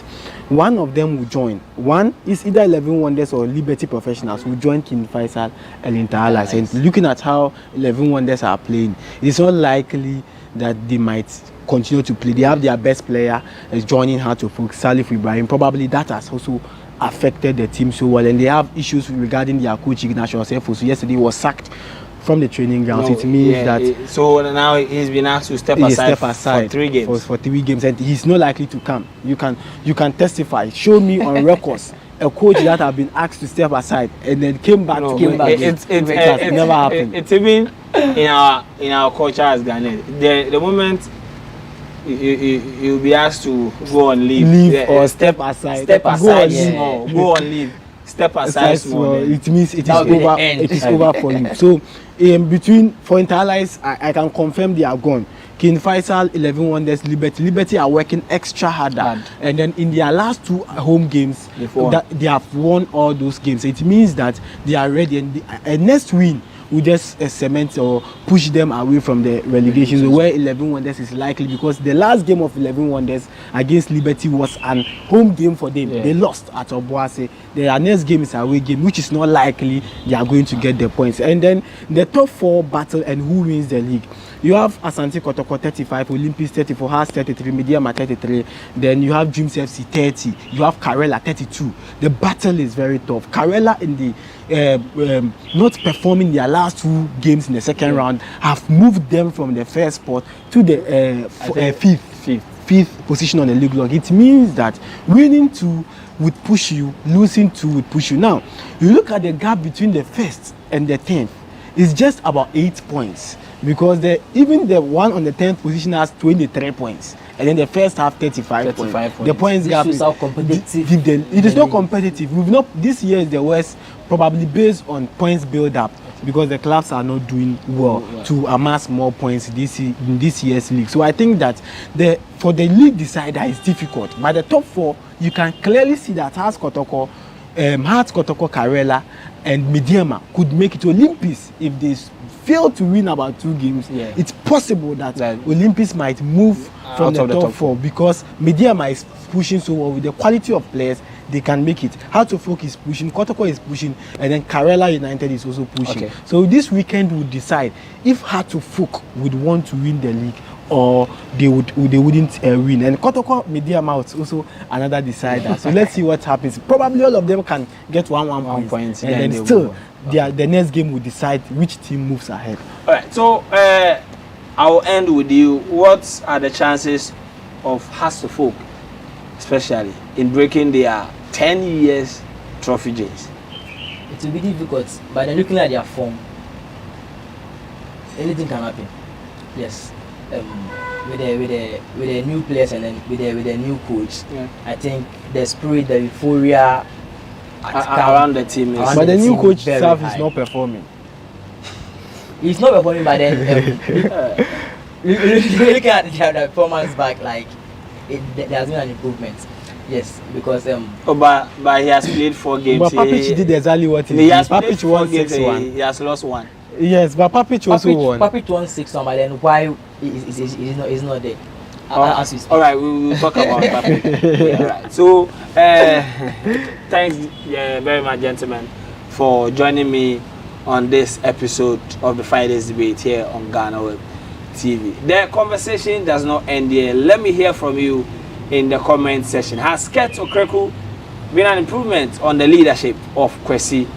S17: one of them will join. One is either 11 Wonders or Liberty Professionals will join King Faisal and Inter-Allies. And looking at how 11 Wonders are playing, it's not likely that they might continue to play. They have their best player is joining Heart of Oak, Salif Ibrahim. Probably that has also affected the team so well, and they have issues regarding their coach Ignacio Sefo. So yesterday he was sacked from the training grounds. It means that
S13: so now he's been asked to step aside for 3 games.
S17: For 3 games, and he's not likely to come. You can testify. Show me on records a coach that have been asked to step aside and then came back.
S13: It never happened. It's even in our culture as Ghanaians. The moment you'll be asked to go on leave
S17: or step aside.
S13: Step aside small. Go on leave. Step aside small.
S17: It means it is over. It is over for you. So for Inter-Allies, I can confirm they are gone. King Faisal, 11 Wonders, Liberty are working extra harder. And then in their last 2 home games, they have won all those games. It means that they are ready. And next win will just cement or push them away from the relegation. So where 11 Wonders is likely, because the last game of 11 Wonders against Liberty was an home game for them. They lost at Obuasi. Their next game is a away game, which is not likely they are going to get the points. And then the top 4 battle and who wins the league. You have Asante Kotoko 35, Olympics 34, Hearts 33, Mediama 33. Then you have Dreams FC 30. You have Karela 32. The battle is very tough. Karela in the not performing their last 2 games in the second round have moved them from the first spot to the fifth position on the league log. It means that winning 2 would push you, losing 2 would push you. Now, you look at the gap between the first and the 10th. It's just about 8 points. Because even the one on the 10th position has 23 points, and then the first have 35 points. The points gap is how competitive. It is not competitive. This year is the worst, probably based on points build up, because the clubs are not doing well to amass more points in this year's league. So I think that for the league decider it's difficult. By the top 4, you can clearly see that Hearts Kotoko, Karela, and Mediama could make it to Olympics if they fail to win about 2 games. It's possible that Olympics might move from the top 4 because Mediama is pushing so well with the quality of players. They can make it. Heart of Oak is pushing, Kotoko is pushing, and then Karela United is also pushing. So this weekend will decide if Heart of Oak would want to win the league or they wouldn't win. And Kotoko Mediama is also another decider. So let's see what happens. Probably all of them can get one point, and then still the next game will decide which team moves ahead.
S13: All right. So I will end with you. What are the chances of Heart of Oak, especially in breaking their 10 years trophy chase?
S3: It will be difficult, but then looking at their form, anything can happen. Yes. With the new players and then with the new coach, I think the spirit, the euphoria
S13: around the team is.
S17: But the new coach staff is not performing.
S3: He's not performing, but then looking at their performance back, like there has been an improvement. Yes, because
S13: but he has played 4 games.
S17: But Papic did exactly what he did.
S13: He has played 4 games. He has lost 1.
S17: Yes, but Papic also won.
S3: Papic won 6-1, but then why is not there?
S13: All right, we will talk about Papic. All right. So, thanks very much, gentlemen, for joining me on this episode of the Friday's Debate here on GhanaWeb TV. The conversation does not end here. Let me hear from you in the comment section. Has Ket Okreku been an improvement on the leadership of Kwesi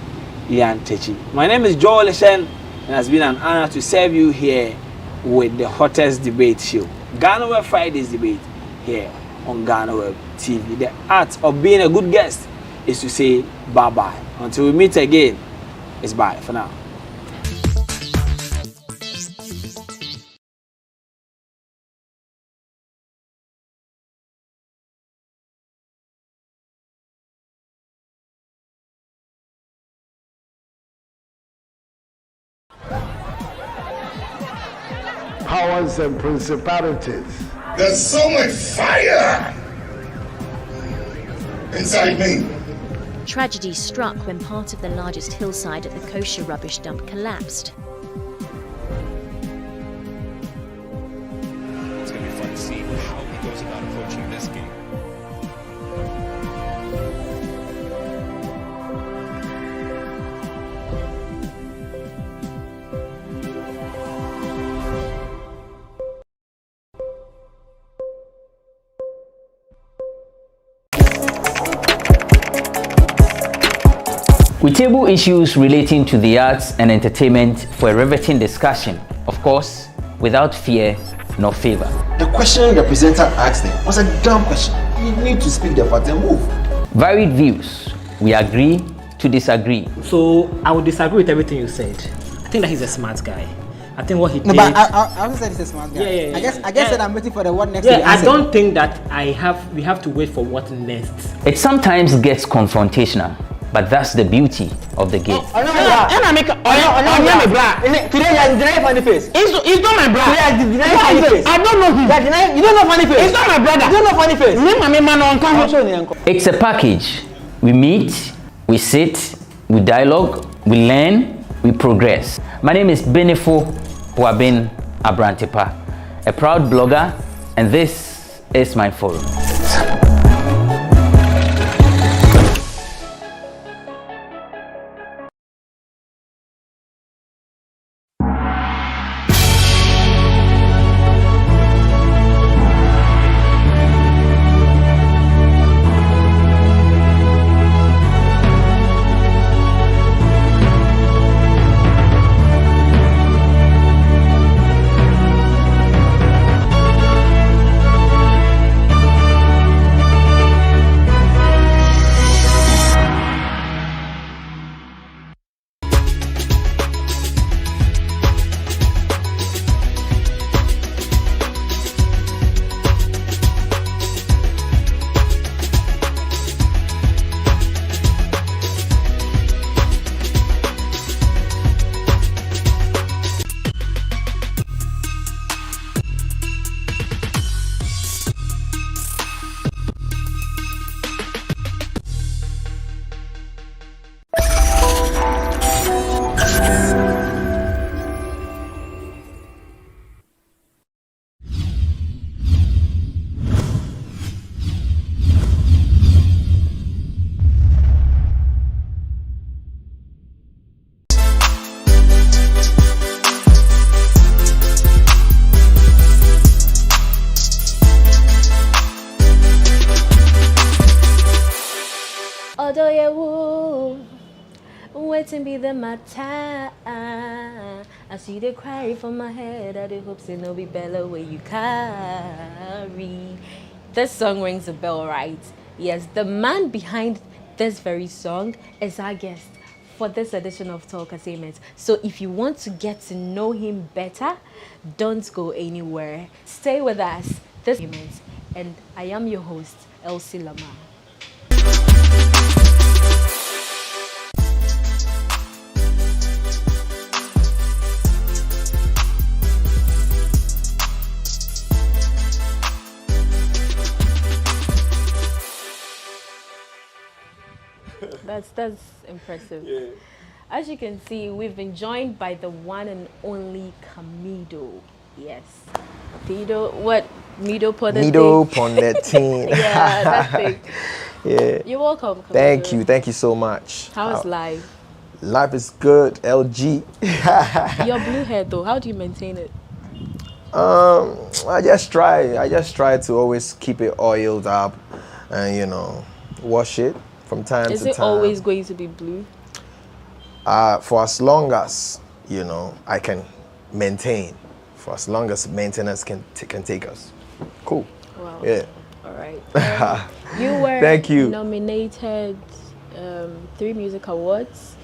S13: Nyantakyi? My name is Joel Leshen, and it has been an honor to serve you here with the hottest debate show, GhanaWeb Friday's Debate, here on GhanaWeb TV. The art of being a good guest is to say bye-bye. Until we meet again, it's bye for now.
S4: Powers and principalities.
S14: There's so much fire inside me.
S19: Tragedy struck when part of the largest hillside at the kosher rubbish dump collapsed.
S1: It's going to be fun to see how he goes about approaching this game.
S25: We table issues relating to the arts and entertainment for a riveting discussion, of course, without fear nor favor.
S26: The question the presenter asked them was a dumb question. You need to speak the fact and move.
S25: Varied views. We agree to disagree.
S27: So I would disagree with everything you said. I think that he's a smart guy. I think what he did.
S28: No, but I also said he's a smart guy.
S27: Yeah.
S28: I guess that I'm waiting for the what next.
S27: Yeah, I don't think that we have to wait for what next.
S25: It sometimes gets confrontational, but that's the beauty of the game.
S28: Today you are denying funny face.
S27: It's not my brother.
S28: Today you are denying funny face.
S27: I don't know him.
S28: You don't know funny face.
S27: It's not my brother.
S28: You don't know funny face.
S25: It's a package. We meet, we sit, we dialogue, we learn, we progress. My name is Benefo Huabin Abrantepa, a proud blogger, and this is my forum.
S2: Waiting be the matter. I see the cry from my head. I do hope say no be better where you carry.
S9: This song rings a bell, right? Yes, the man behind this very song is our guest for this edition of Talk Assignment. So if you want to get to know him better, don't go anywhere. Stay with us. This is and I am your host, Elsie Lamar. That's impressive. Yeah. As you can see, we've been joined by the one and only Camido. Yes. Mido, what? Mido
S5: Pondetin.
S9: Yeah, that's it.
S5: Yeah.
S9: You're welcome, Camido.
S5: Thank you so much.
S9: How's life?
S5: Life is good, LG.
S9: Your blue hair though, how do you maintain it?
S5: I just try to always keep it oiled up and wash it from time to time.
S9: Is it always going to be blue?
S5: For as long as I can maintain, for as long as maintenance can take us. Cool.
S9: Wow.
S5: Yeah.
S9: All right. You were
S5: Thank you.
S9: Nominated 3 music awards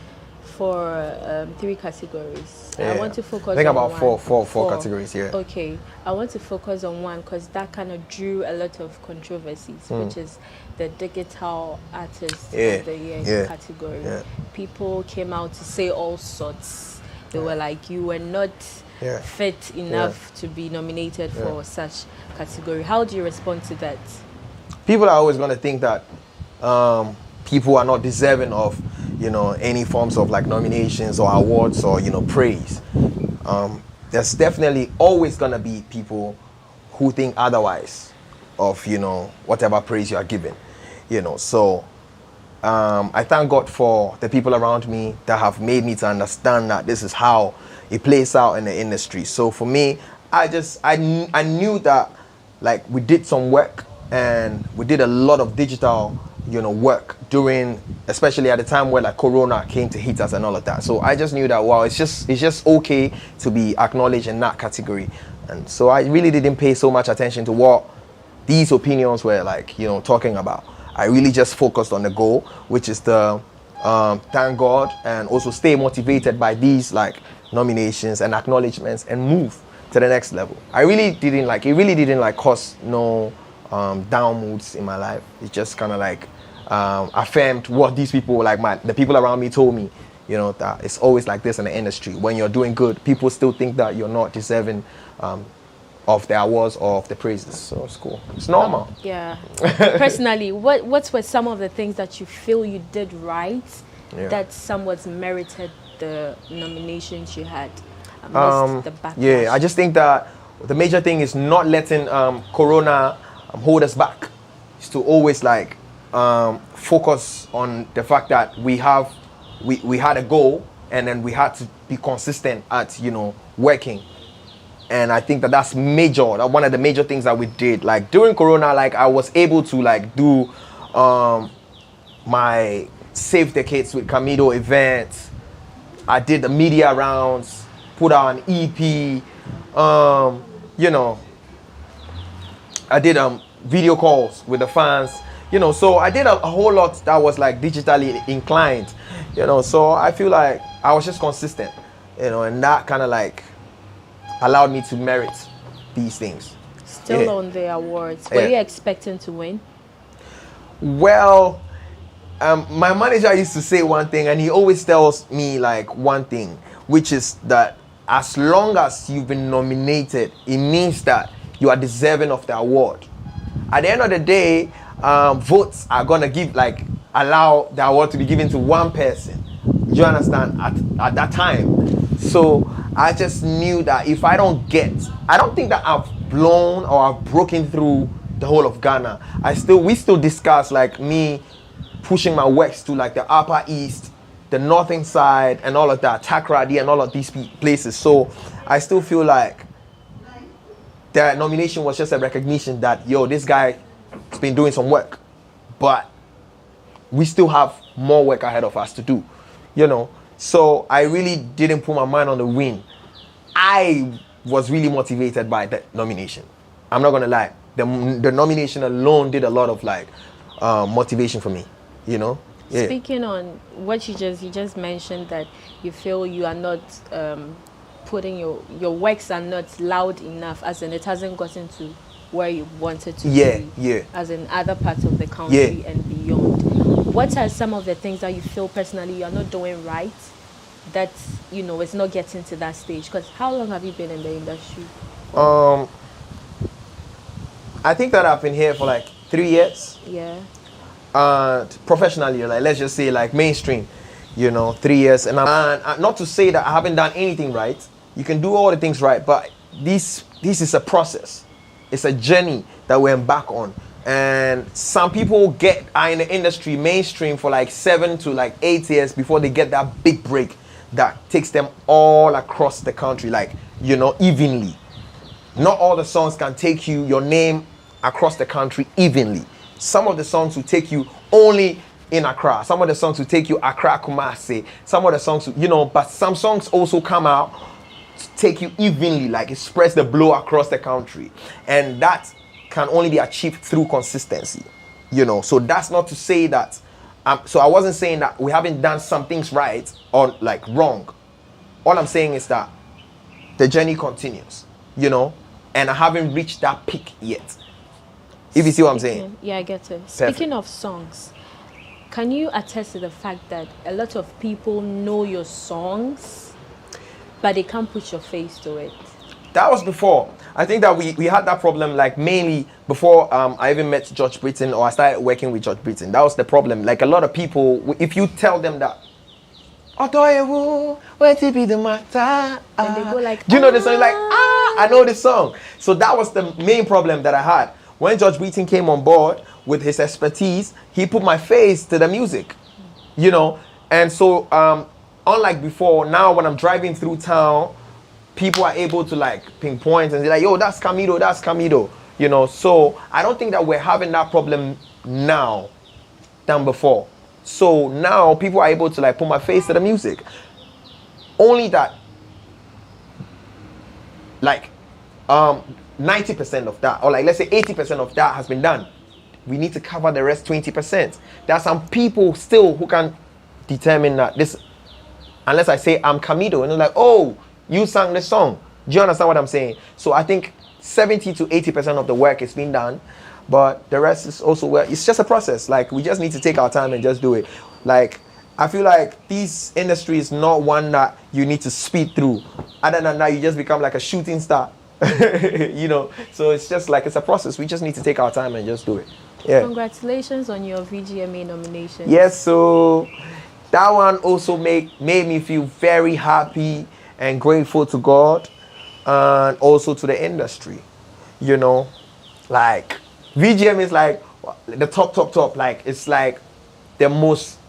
S9: for 3 categories.
S5: Yeah.
S9: I want to focus.
S5: I think
S9: on
S5: about
S9: one.
S5: four categories. Yeah.
S9: Okay. I want to focus on one because that kind of drew a lot of controversies, which is the Digital Artist of the Year category. Yeah. People came out to say all sorts. They were like, you were not fit enough to be nominated for such category. How do you respond to that?
S5: People are always going to think that people are not deserving of, any forms of like nominations or awards or, praise. There's definitely always gonna be people who think otherwise of, whatever praise you are given, So I thank God for the people around me that have made me to understand that this is how it plays out in the industry. So for me, I knew that like we did some work and we did a lot of digital, work during, especially at the time where like Corona came to hit us and all of that. So I just knew that, wow, it's just okay to be acknowledged in that category. And so I really didn't pay so much attention to what these opinions were like, talking about. I really just focused on the goal, which is the thank God and also stay motivated by these like nominations and acknowledgements and move to the next level. It really didn't cause no down moods in my life. It just kind of like affirmed what these people, the people around me told me, that it's always like this in the industry. When you're doing good, people still think that you're not deserving of the awards or of the praises. So it's cool. It's normal.
S2: Yeah. Personally, what were some of the things that you feel you did right that somewhat merited the nominations you had? The backlash?
S5: Yeah, I just think that the major thing is not letting Corona hold us back. It's to always focus on the fact that we had a goal and then we had to be consistent at working. And I think that's major. That one of the major things that we did. Like during Corona, I was able to do my Save the Kids with Camido events. I did the media rounds, put out an EP. I did video calls with the fans. So I did a whole lot that was digitally inclined. So I feel like I was just consistent. And that kind of allowed me to merit these things.
S2: Still on the awards. Were you expecting to win?
S5: Well, my manager used to say one thing, and he always tells me one thing, which is that as long as you've been nominated, it means that you are deserving of the award. At the end of the day, votes are gonna allow the award to be given to one person. You understand? At that time. So I just knew that if I don't think that I've blown or I've broken through the whole of Ghana. We still discuss me pushing my works to the Upper East, the northern side and all of that, Takrady and all of these places. So I still feel like the nomination was just a recognition that, this guy has been doing some work, but we still have more work ahead of us to do, So I really didn't put my mind on the win. I was really motivated by the nomination. I'm not gonna lie. The nomination alone did a lot of motivation for me, Yeah.
S2: Speaking on what you just mentioned, that you feel you are not putting your works are not loud enough, as in it hasn't gotten to where you wanted to be, as in other parts of the country and beyond. What are some of the things that you feel personally you are not doing right, that it's not getting to that stage? Because how long have you been in the industry?
S5: I think that I've been here for 3 years.
S2: Yeah.
S5: Professionally, let's just say mainstream, 3 years. And not to say that I haven't done anything right. You can do all the things right, but this is a process. It's a journey that we embark on. And some people are in the industry mainstream for 7 to 8 years before they get that big break that takes them all across the country, evenly. Not all the songs can take your name across the country evenly. Some of the songs will take you only in Accra. Some of the songs will take you Accra, Kumasi. Some of the songs, but some songs also come out to take you evenly, spreads the blow across the country. And that can only be achieved through consistency, So that's not to say that, so I wasn't saying that we haven't done some things right or wrong. All I'm saying is that the journey continues, and I haven't reached that peak yet. If you see what I'm saying.
S2: Yeah, I get it.
S5: Perfect.
S2: Speaking of songs, can you attest to the fact that a lot of people know your songs, but they can't put your face to it?
S5: That was before. I think that we had that problem like mainly before I even met George Britton or I started working with George Britton. That was the problem. Like a lot of people, if you tell them that, where to be the matter?
S2: And they go like,
S5: do you know the song? You're like, I know this song. So that was the main problem that I had. When George Britton came on board with his expertise, he put my face to the music, you know. And so unlike before, now when I'm driving through town, people are able to like pinpoint and say like, yo, that's Camido, you know. So I don't think that we're having that problem now than before. So now people are able to like put my face to the music. Only that like 90% of that, or like let's say 80% of that has been done. We need to cover the rest 20%. There are some people still who can determine that this, unless I say I'm Camido, and they're like, oh, you sang this song. Do you understand what I'm saying? So I think 70 to 80% of the work is being done, but the rest is also it's just a process. Like we just need to take our time and just do it. Like I feel like this industry is not one that you need to speed through. Other than that, you just become like a shooting star. You know, so it's just like it's a process. We just need to take our time and just do it. Yeah.
S2: Congratulations on your VGMA nomination.
S5: Yes, so that one also made me feel very happy and grateful to God and also to the industry. You know, like VGM is like the top. Like it's like the most.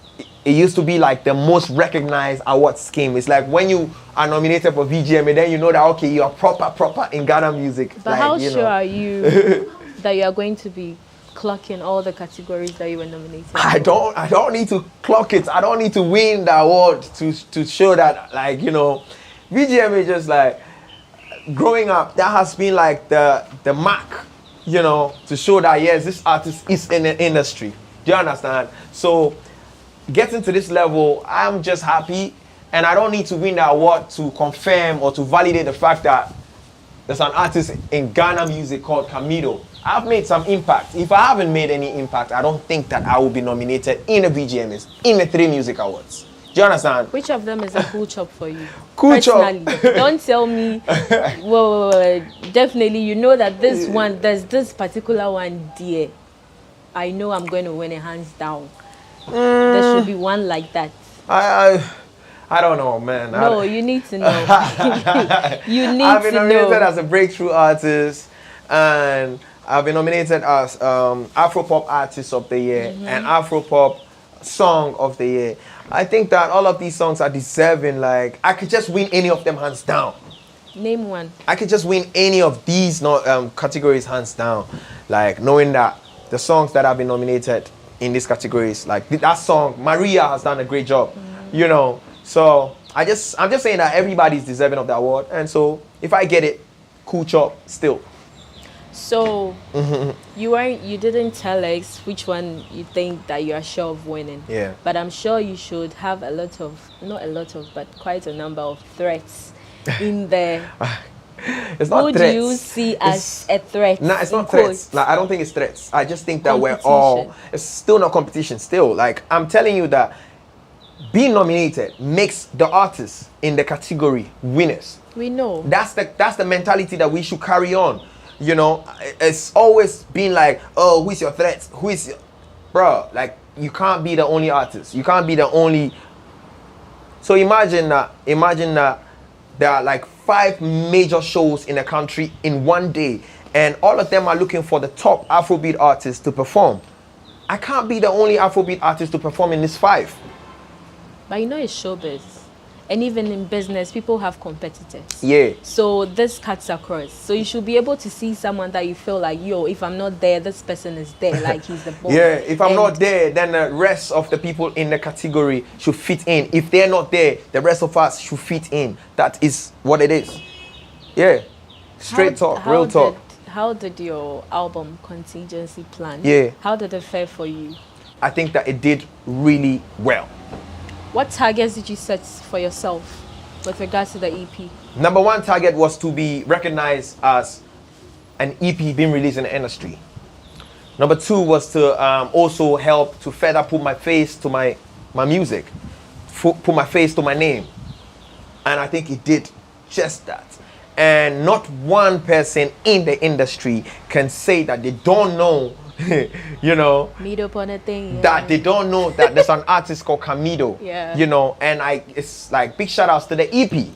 S5: It used to be like the most recognized award scheme. It's like when you are nominated for VGM, and then you know that okay, you are proper in Ghana music.
S2: But
S5: like,
S2: how sure are you that you are going to be clocking all the categories that you were nominated for?
S5: I don't need to clock it. I don't need to win the award to show that, like, you know, VGM is just like growing up. That has been like the mark, you know, to show that yes, this artist is in the industry. Do you understand? So getting to this level, I'm just happy, and I don't need to win the award to confirm or to validate the fact that there's an artist in Ghana music called Camido. I've made some impact. If I haven't made any impact, I don't think that I will be nominated in the VGMs, in the 3 music awards. Do you understand?
S2: Which of them is a cool chop for you?
S5: Cool chop.
S2: Don't tell me. Well, definitely, you know that this one, there's this particular one, dear. I know I'm going to win it hands down. There should be one like that.
S5: I don't know, man.
S2: No, you need to know. You need to know.
S5: I've been nominated as a breakthrough artist, and I've been nominated as Afropop Artist of the Year and Afropop Song of the Year. I think that all of these songs are deserving. Like, I could just win any of them hands down.
S2: Name one.
S5: I could just win any of these categories hands down. Like, knowing that the songs that have been nominated in these categories, like that song, Maria has done a great job, you know. So I'm just saying that everybody's deserving of the award, and so if I get it, cool chop still.
S2: So you didn't tell us which one you think that you are sure of winning.
S5: Yeah.
S2: But I'm sure you should have but quite a number of threats in there.
S5: It's not
S2: Who
S5: threats.
S2: do you see as a threat?
S5: Nah, it's not threats. Like, I don't think it's threats. I just think that it's still not competition. Still, like, I'm telling you that being nominated makes the artists in the category winners.
S2: We know.
S5: That's the mentality that we should carry on. You know, it's always been like, oh, who is your threat? Bro, like, you can't be the only artist. You can't be the only. So imagine that there are like 5 major shows in the country in one day, and all of them are looking for the top Afrobeat artists to perform. I can't be the only Afrobeat artist to perform in this 5.
S2: But you know it's showbiz. And even in business, people have competitors.
S5: Yeah.
S2: So this cuts across. So you should be able to see someone that you feel like, yo, if I'm not there, this person is there. Like he's the boss.
S5: Yeah, if I'm not there, then the rest of the people in the category should fit in. If they're not there, the rest of us should fit in. That is what it is. Yeah. Straight talk, real talk.
S2: How did your album Contingency Plan?
S5: Yeah.
S2: How did it fare for you?
S5: I think that it did really well.
S2: What targets did you set for yourself with regards to the EP?
S5: Number 1 target was to be recognized as an EP being released in the industry. Number 2 was to also help to further put my face to my music, put my face to my name. And I think it did just that. And not one person in the industry can say that they don't know, you know,
S2: Meet up on a thing.
S5: that they don't know that there's an artist called Camido,
S2: Yeah.
S5: you know, and it's like big shout outs to the EP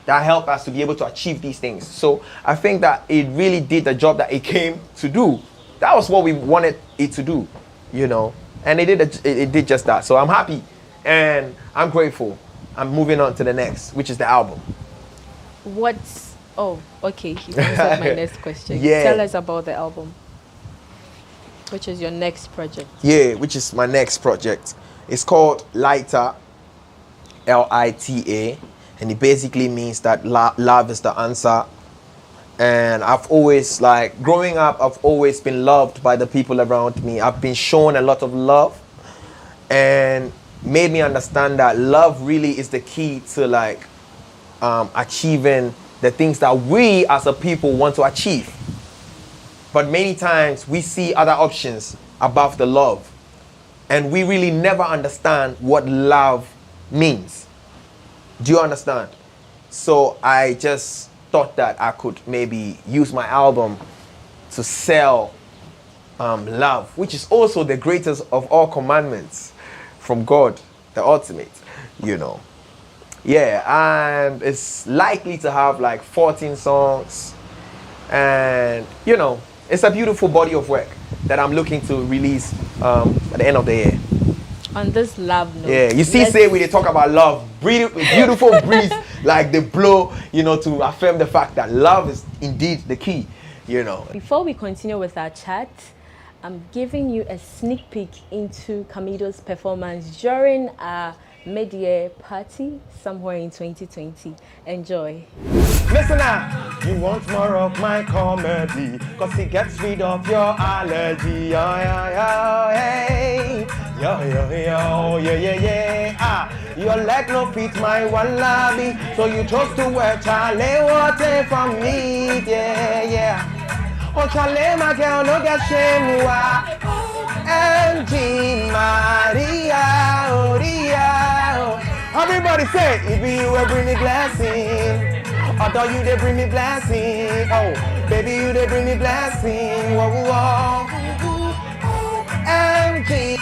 S5: that helped us to be able to achieve these things. So I think that it really did the job that it came to do. That was what we wanted it to do, you know, and it did just that. So I'm happy and I'm grateful. I'm moving on to the next, which is the album.
S2: Okay, you answered my next question.
S5: Yeah.
S2: Tell us about the album, which is your next project.
S5: Yeah, which is my next project. It's called Lighter, Lita, and it basically means that love is the answer. And I've always, like, growing up, I've always been loved by the people around me. I've been shown a lot of love and made me understand that love really is the key to, like, achieving the things that we as a people want to achieve. But many times we see other options above the love, and we really never understand what love means. Do you understand? So I just thought that I could maybe use my album to sell love, which is also the greatest of all commandments from God, the ultimate, you know. Yeah, and it's likely to have like 14 songs, and you know, it's a beautiful body of work that I'm looking to release at the end of the year.
S2: On this love note.
S5: Yeah, you see, say when they talk about love, beautiful breeze, like they blow, you know, to affirm the fact that love is indeed the key, you know.
S2: Before we continue with our chat, I'm giving you a sneak peek into Camido's performance during our mid-year party somewhere in 2020. Enjoy.
S5: Listen now, you want more of my comedy, cause it gets rid of your allergy. Yo, yo, yo, hey. Yo, yo, yo, yeah, yeah, yeah. Ah, your leg no fit my wallaby, so you chose to wear Charlie water from me, yeah, yeah. Oh, Charlie, my girl, no get shame, MG Maria, oh, Ria. Everybody say, it be you will bring me blessing. Although you they bring me blessing. Oh, baby, you they bring me blessing. Whoa, whoa, whoa. MG.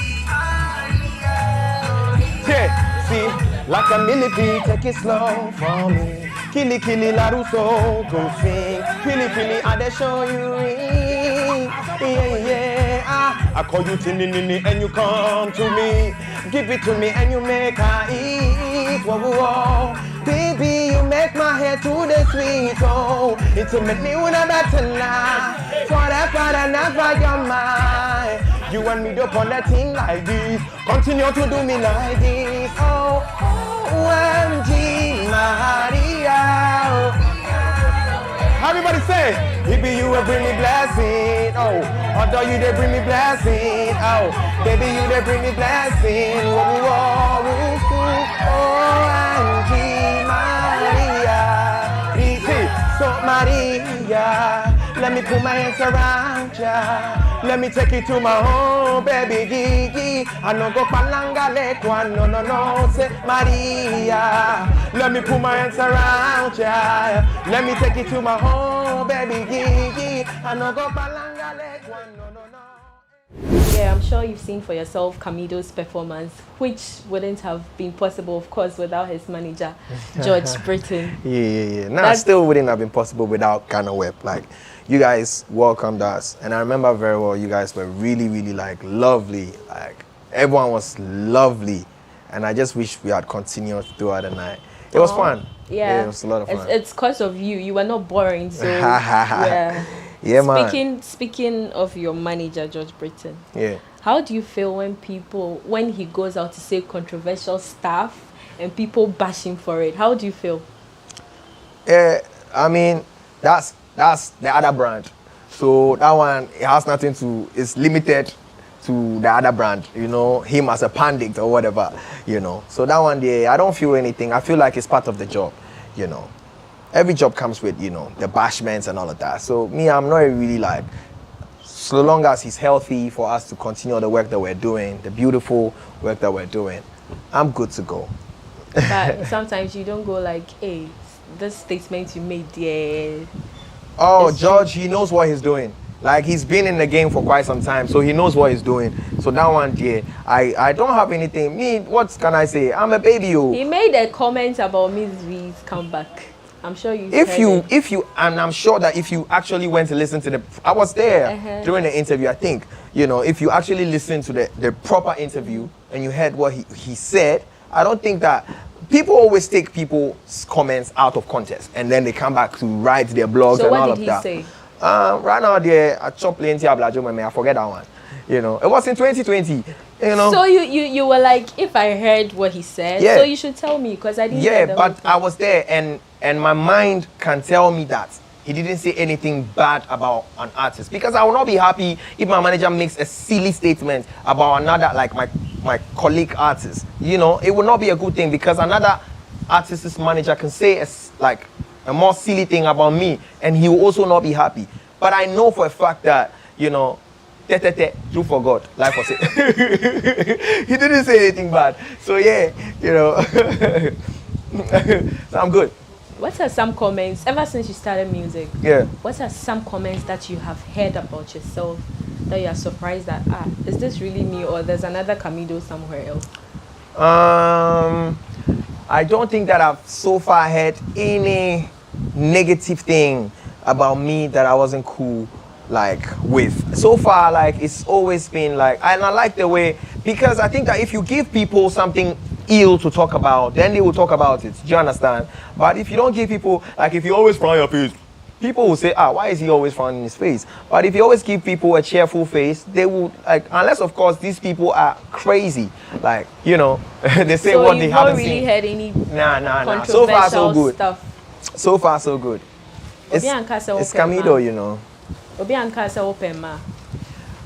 S5: Yeah, see, like a millipede, take it slow for me. Killy, killy, la russo, go sing. Killy, killy, I they show you ring. Yeah, yeah, I call you tinny, ninny, and you come to me. Give it to me, and you make her eat. Whoa, whoa, whoa. Baby, you make my head to the sweet, oh. It will make me wanna better now. Forever and ever, you're mine. You want me to put that thing like this. Continue to do me like this. Oh, OMG, Maria. Everybody say, it be you will bring me blessing. Oh, although you they bring me blessing. Oh, baby, you they bring me blessing. Whoa, whoa, whoa, whoa. OMG, Maria. Easy, so Maria. Let me put my hands around ya. Let me take you to my home, baby Gigi. I no go palanga lekwa, no, no, no. Say Maria. Let me put my hands around ya. Let me take you to my home, baby Gigi. I no go palanga lekwa, no, no, no.
S2: Yeah, I'm sure you've seen for yourself Camido's performance, which wouldn't have been possible, of course, without his manager, George Britton.
S5: Yeah. Nah, still wouldn't have been possible without GhanaWeb. Like, you guys welcomed us, and I remember very well, you guys were really, really like lovely. Like, everyone was lovely, and I just wish we had continued throughout the night. It was fun.
S2: Yeah,
S5: it was a lot of fun.
S2: It's because of you. You were not boring, so yeah.
S5: Yeah, man.
S2: Speaking of your manager, George Britton.
S5: Yeah.
S2: How do you feel when he goes out to say controversial stuff and people bash him for it? How do you feel?
S5: Yeah, I mean, that's the other brand. So that one, it has nothing to, it's limited to the other brand, you know, him as a pandit or whatever, you know. So that one there, I don't feel anything. I feel like it's part of the job, you know. Every job comes with, you know, the bashments and all of that. So me, I'm not really like, so long as he's healthy for us to continue the work that we're doing, the beautiful work that we're doing, I'm good to go.
S2: But sometimes you don't go like, hey, this statement you made there.
S5: Oh, George, he knows what he's doing. Like, he's been in the game for quite some time, so he knows what he's doing. So that one, yeah, I don't have anything. Me, what can I say? I'm a baby.
S2: He made a comment about Miss V's comeback. I'm sure you.
S5: And I'm sure that if you actually went to listen to I was there during the interview. I think, if you actually listen to the proper interview and you heard what he said, I don't think that. People always take people's comments out of context and then they come back to write their blogs and all of that.
S2: So what did he say?
S5: Right now, I chop plenty of blajo, I forget that one. It was in 2020.
S2: So you were like, if I heard what he said, so you should tell me because I didn't.
S5: Yeah, but I was there, and my mind can tell me that he didn't say anything bad about an artist, because I will not be happy if my manager makes a silly statement about another, like my colleague artist. It will not be a good thing, because another artist's manager can say a more silly thing about me, and he will also not be happy. But I know for a fact that, true for God, like I said. He didn't say anything bad. So yeah, so I'm good.
S2: What are some comments, ever since you started music?
S5: Yeah.
S2: What are some comments that you have heard about yourself that you are surprised that, is this really me, or there's another Camido somewhere else?
S5: I don't think that I've so far heard any negative thing about me that I wasn't cool with. So far, it's always been and I like the way, because I think that if you give people something ill to talk about, then they will talk about it. Do you understand? But if you don't give people, if you always frown your face, people will say, why is he always frowning his face? But if you always give people a cheerful face, they will, unless of course these people are crazy, they say
S2: so
S5: what they haven't
S2: really
S5: seen.
S2: Heard any
S5: Nah. So far so good.
S2: Stuff.
S5: So far so good. It's Camido,
S2: Obi Ankasa open ma.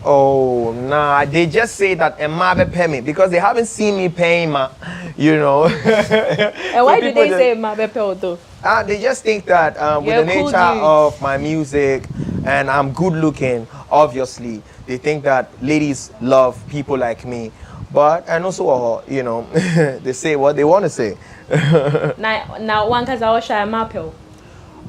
S5: Oh, nah, they just say that Emma be pay me because they haven't seen me paying ma,
S2: And why do they say Emma be pay though?
S5: They just think that with the nature of my music, and I'm good looking, obviously, they think that ladies love people like me. But, and also, they say what they want to say.
S2: Now one cause I was shy Emma pay.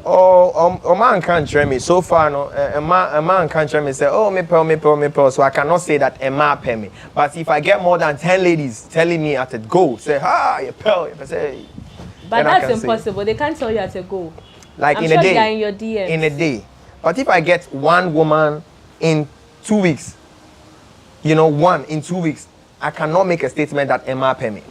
S5: Oh, man can't tell me. So far, no, a man can't tell me, say, oh, me pearl. So I cannot say that a man pay me. But if I get more than 10 ladies telling me at a go, say, you pearl, you say.
S2: But that's impossible. They can't tell you at a go.
S5: Like
S2: I'm
S5: in
S2: sure
S5: a day.
S2: They are in your DMs.
S5: In a day. But if I get one woman in 2 weeks, one in 2 weeks, I cannot make a statement that Emma pay me.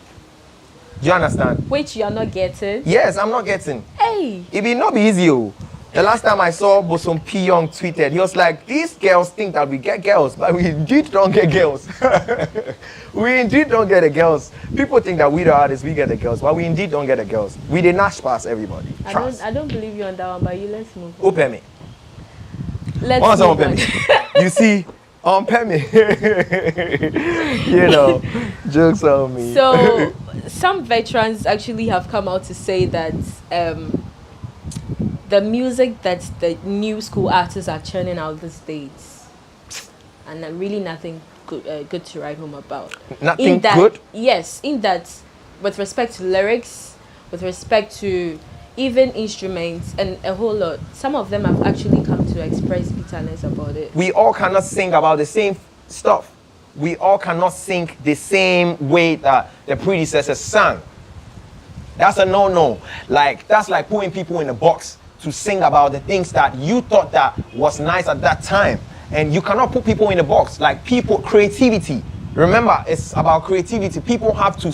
S5: Do you understand?
S2: Which you are not getting?
S5: Yes, I'm not getting.
S2: Hey!
S5: It will not be easy. The last time I saw Bosom P. Young tweeted, he was like, these girls think that we get girls, but we indeed don't get girls. We indeed don't get the girls. People think that we the artists, we get the girls, but we indeed don't get the girls. We did not pass everybody.
S2: I don't believe you on that one, but let's move on.
S5: Open me.
S2: Let's move on.
S5: You see, pay me. Jokes on me.
S2: So, some veterans actually have come out to say that the music that the new school artists are churning out these days, and really nothing good to write home about.
S5: Nothing good?
S2: Yes, in that, with respect to lyrics, with respect to even instruments and a whole lot, some of them have actually come to express bitterness about it.
S5: We all cannot sing about the same stuff. We all cannot sing the same way that the predecessors sang. That's a no-no. That's like putting people in a box to sing about the things that you thought that was nice at that time. And you cannot put people in a box. Creativity. Remember, it's about creativity. People have to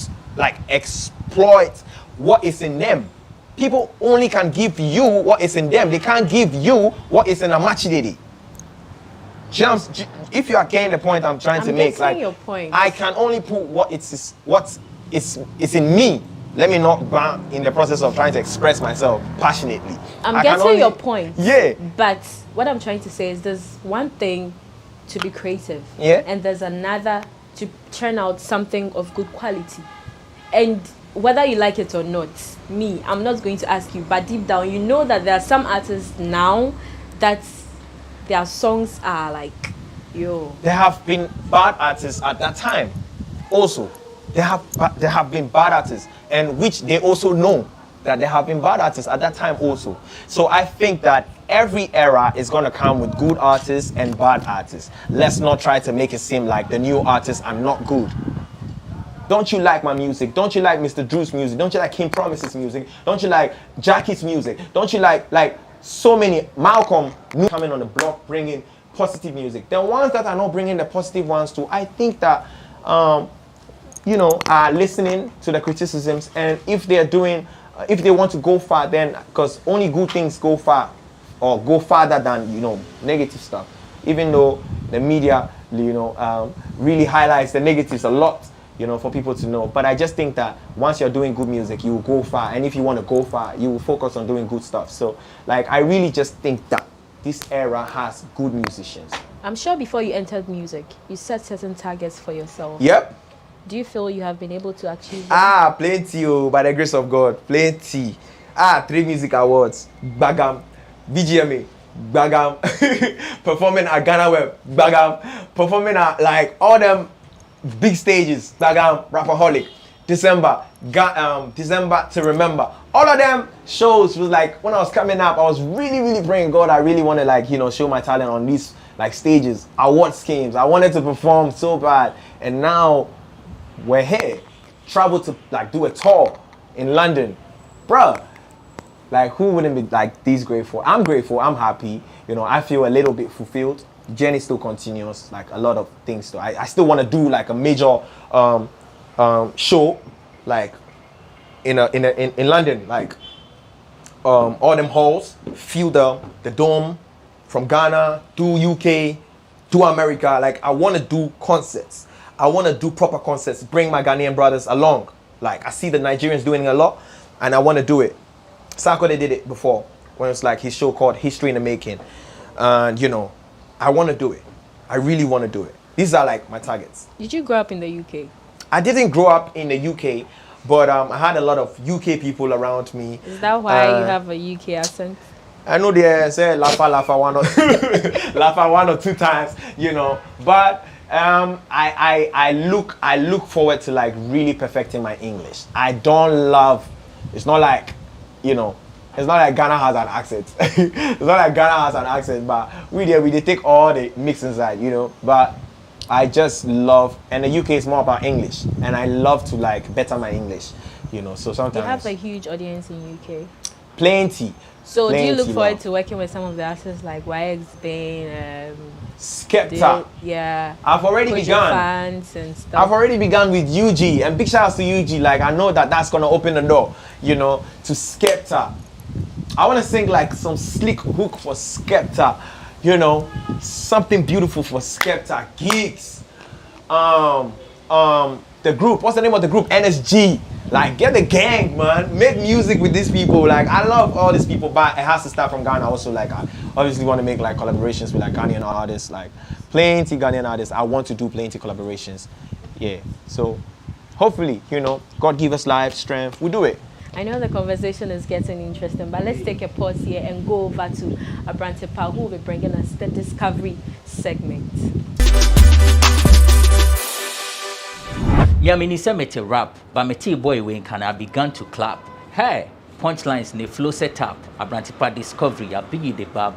S5: exploit what is in them. People only can give you what is in them. They can't give you what is in a machididi. If you are getting the point I'm trying to make,
S2: your point.
S5: I can only put what is in me. Let me not burn in the process of trying to express myself passionately.
S2: I'm getting your point.
S5: Yeah.
S2: But what I'm trying to say is there's one thing to be creative.
S5: Yeah.
S2: And there's another to turn out something of good quality. And whether you like it or not, I'm not going to ask you, but deep down, you know that there are some artists now that their songs are
S5: There have been bad artists at that time. Also, there have been bad artists, and which they also know. that there have been bad artists at that time also. So I think that every era is going to come with good artists and bad artists. Let's not try to make it seem like the new artists are not good. Don't you like my music? Don't you like Mr. Drew's music? Don't you like King Promise's music? Don't you like Jackie's music? Don't you like so many Malcolm coming on the block bringing positive music? The ones that are not bringing the positive ones too, I think that you know, are listening to the criticisms, and if they are doing, if they want to go far, then because only good things go far or go farther than, you know, negative stuff. Even though the media, you know, really highlights the negatives a lot, you know, for people to know. But I just think that once you're doing good music, you will go far. And if you want to go far, you will focus on doing good stuff. So, like, I really just think that this era has good musicians.
S2: I'm sure before you entered music, you set certain targets for yourself.
S5: Yep.
S2: Do you feel you have been able to achieve them?
S5: Plenty, oh, by the grace of God. Plenty. 3 music awards. Bagam. BGMA. Bagam. Performing at GhanaWeb. Bagam. Performing at, like, all them big stages, Rapperholic, December to Remember. All of them shows was like, when I was coming up, I was really praying God, I really want to, like, you know, show my talent on these, like, stages, award schemes. I wanted to perform so bad, and now we're here, travel to, like, do a tour in London, bruh. Like, who wouldn't be, like, this grateful? I'm grateful, I'm happy, you know, I feel a little bit fulfilled. Journey still continues, like a lot of things still. I still want to do like a major show, like in London, like all them halls, fill the dome, from Ghana to UK to America. Like, I want to do concerts. I want to do proper concerts, bring my Ghanaian brothers along. Like, I see the Nigerians doing a lot, and I want to do it. Sako, they did it before, when it's like his show called History in the Making, and you know, I want to do it. I really want to do it. These are like my targets.
S2: Did you grow up in the UK?
S5: I didn't grow up in the UK, but I had a lot of UK people around me.
S2: Is that why you have a UK accent?
S5: I know they say lafa one or lafa 1 or 2 times, you know. But I look forward to like really perfecting my English. I don't love. It's not like, you know. It's not like Ghana has an accent. It's not like Ghana has an accent, but we take all the mix inside, you know. But I just love, and the UK is more about English, and I love to like better my English, you know. So sometimes
S2: you have a huge audience in UK.
S5: Plenty.
S2: So do you look forward to working with some of the artists like YX Bane,
S5: Skepta?
S2: Yeah.
S5: I've already begun.
S2: Fans and stuff.
S5: I've already begun with UG, and big shout outs to UG. Like, I know that that's gonna open the door, you know, to Skepta. I want to sing like some slick hook for Skepta, you know, something beautiful for Skepta. Geeks, the group. What's the name of the group? NSG. Like, get the gang, man. Make music with these people. Like, I love all these people, but it has to start from Ghana. Also, like, I obviously want to make like collaborations with like Ghanaian artists, like plenty Ghanaian artists. I want to do plenty collaborations. Yeah. So, hopefully, you know, God give us life, strength. We do it.
S2: I know the conversation is getting interesting, but let's take a pause here and go over to Abrantepa, who will be bringing us the Discovery segment.
S25: Yeah, me say me to rap, but me tea boy when can I began to clap. Hey, punchlines ne flow set up. Abrantepa Discovery, I bring you the bab.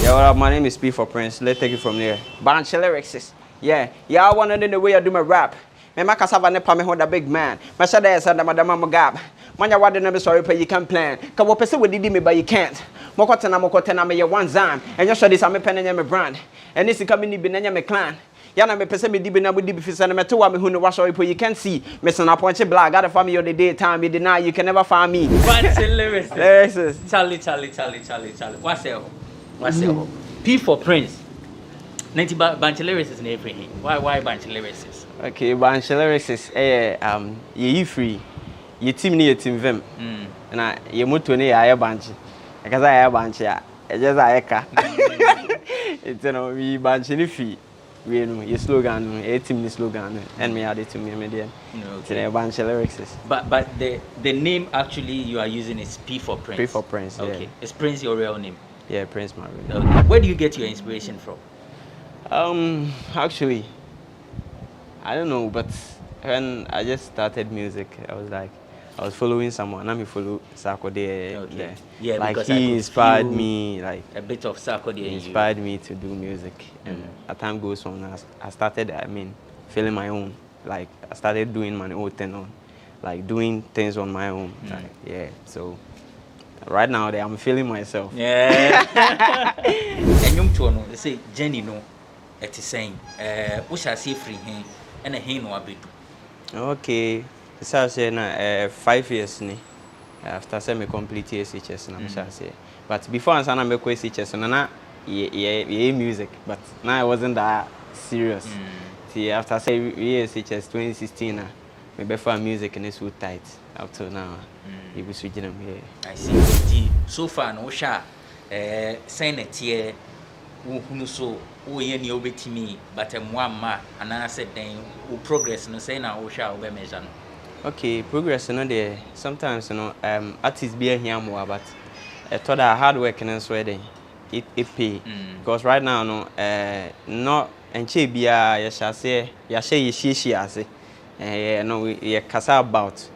S6: Yeah, what up? My name is P for Prince. Let's take it from there. Bunch of lyrics. Yeah, I want to know the way I do my rap. Me make cassava ne pa me hold a big man. My shadow is under madam gab. Manya wade never sorry pay you can plan. Ka wo pese we didi me but you can't. Mokotena me ye one zam. And you show this am pen and me brand. And this is coming ni bi na me clan. Yana me pese me di bi na bi fi sana me to wa me hu no wa sorry pay you can see. Me sana ponche black got for me on the daytime. You deny you can never find me.
S25: Bunch of lyrics. Charlie. What's up? P for Prince. 90 bunch of lyrics in everything. Why bunch of lyrics?
S6: Okay, bunch of lyrics is ye free. Ye team ni ye team vem. Na ye moto ni ya bunch. Because I bunch ya. Just eka. It's no we bunch ni free. We know your slogan, a team ni slogan, and me add it to me median. Okay. It's a bunch of lyrics.
S25: But the name actually you are using is P for Prince.
S6: P for Prince.
S25: Okay.
S6: Yeah.
S25: Is Prince your real name?
S6: Yeah, Prince my real
S25: name. Okay. Where do you get your inspiration from?
S6: Actually, I don't know, but when I just started music, I was like, I was following someone. Let me follow Sarko there.
S25: Okay. Yeah,
S6: like
S25: because
S6: he inspired me. Like
S25: a bit of Sarko there.
S6: He inspired me to do music, and as time goes on, I started. I mean, feeling my own. Like I started doing my own thing on, like doing things on my own. Like, yeah. So right now, I'm feeling myself.
S25: Yeah. And you know, they say Jenny no, it is saying, we shall see free him and a hen no abidu.
S6: Okay. So I say 5 years ni after say me complete SHS na I say. But before I sana me go SHS na music, but now I wasn't that serious. See after say SHS 2016 na me before music and it's so tight up till now. You be switching them here.
S25: I see. So far no sha saying it here who so we any obetimi but mwama and I said then progress no say na o sha we measure no.
S6: Okay, progress you know there. Sometimes you know artists be here more, but I thought that hard work and so then it pay. Because right now no not and che bia ya shall say ya she say no we kasa about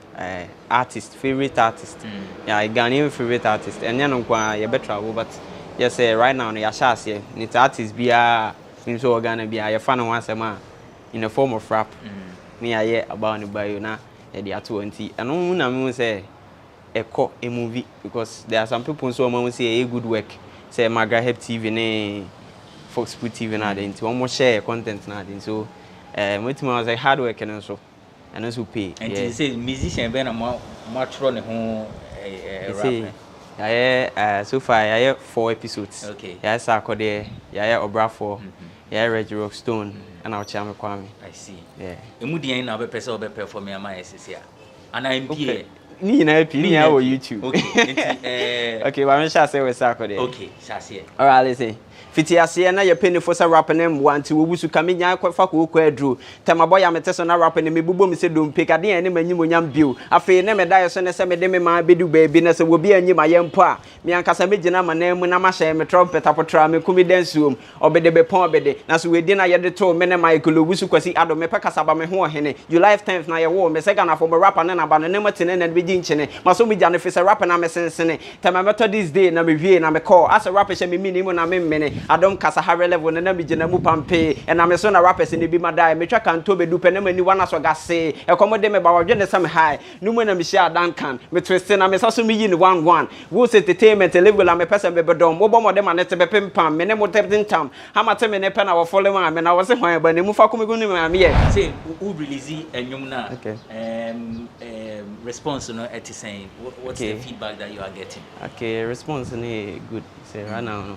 S6: artist, favorite artist. Yeah, Ghanaian favorite artist. And you know you better travel, but yes right now no ya shall say it's artist bia in so Ghana bia ya fan once a man in the form of rap. Me I about the bio na the 20 and no na me say a movie because there are some people so man say a good work say GhanaWeb TV ne Fox TV na then to almost share content na then so with me was a hard work and so pay
S25: and you say musician be na more tro ne ho
S6: rap so far I have 4 episodes.
S25: Okay.
S6: Yeah, Sarko there, yeah, Obrafo, yeah, Reggie Rockstone, and our Chama Kwame.
S25: I see.
S6: Yeah.
S25: Emudian na be person be perform ya my SSA. And I'm here.
S6: Ni na YouTube.
S25: Okay.
S6: Okay, but I'm sure say we Sarko there.
S25: Okay, shall see.
S6: All right, listen. Fiti ase na ye penny for sa rap nem want we wusu kamenya kwafa ko adru tema boy amete so na rap ne mebubo mi se dom peka de ene manyim onyam bio afi ne me dai so ne se me de me ma bedu baabi na se wo bi anyim ayempo a me ankasa megina manam na ma hye me trumpet apotra me kumi dansuom obede be pon obede na so we di na ye de to me ne Michael wusu kwasi ado me peka saba me ho hene you lifetimes na ye wo me se Ghana for me rapper na ba ne matene na be gi nchene maso mi jane fi se rapper na me sensene tema meto this day na me wie na me call as a rapper she me mini mu na me mene Adam kasa high level na me gina mu pampe and I'm so na rappers in be madai me twa kan to be du pe na mani wana so gase e komode me ba wadwe ne sam high no mu na me share dankan me twist na me so me yi ni 1-1 wo entertainment level am person be bedom wo bomo de ma net be pam me ne mo teptin tam ha mate me ne pe na wo follow ma me na wo se hwan ba ne mu fa ko me gunu me am ye
S25: say who release enyum na response no at saying what's the feedback that you are getting?
S6: Okay, response ni good say right now no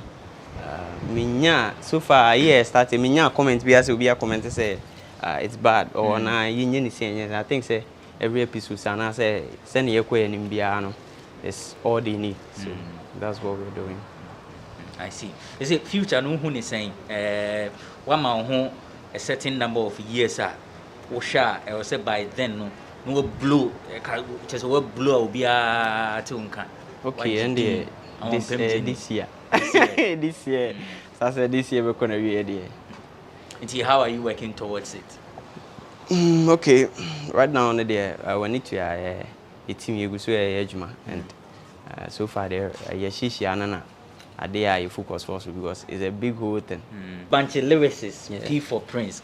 S6: minya so far yeah started minya comment be as will be a comment say it's bad or na yin ni say I think say every episode sana say send ye ko enim bia no it's all they need so that's what we're doing.
S25: I see. Is it future no who is saying one man who a certain number of years or sha or say by then no blow just will blow be a tunka.
S6: Okay, and this year. This year. So I said this year we're going to be here.
S25: And how are you working towards it?
S6: Okay, right now on the day we need to a team you go so ejuma and so far there yeshishi anana ade you focus for because it's a big whole thing.
S25: Bunch of lyricists, P for Prince.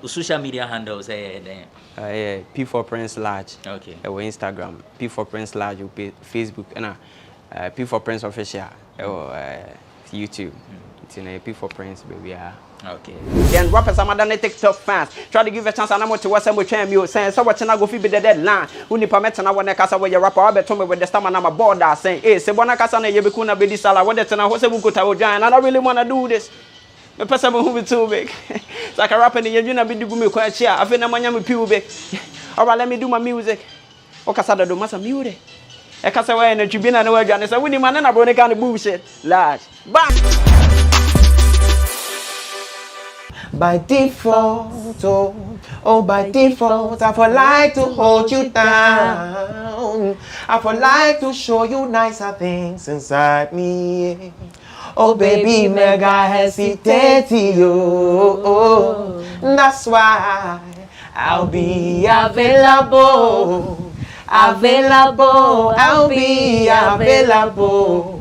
S25: Social media handles
S6: P for Prince large.
S25: Okay.
S6: Instagram P for Prince large, Facebook and P for Prince official. YouTube. It's in a P for Prince, baby.
S25: Okay.
S6: Then rappers are than TikTok fans. Try to give a chance and I'm to what's some with you saying so watching I go feed the deadline. Uni permit and I want to cast away your rapper. I bet me with the stamina I'm a border saying, hey, se bona casa na yebikuna be this sala. What that's na what's a buku and I don't really want to do this. The person who be too big. It's like a rapper in your junior be do me quite chair. I feel na manya me big. Alright, let me do my music. Okasada do masa music. I can't say when you've been anywhere, Johnny. So, when you man and I brought kind of bullshit, large. Bang!
S10: By default, oh, by default, I for like to hold you down. I for like to show you nicer things inside me. Oh, baby, mega hesitate you. That's why I'll be available. available. I'll be available.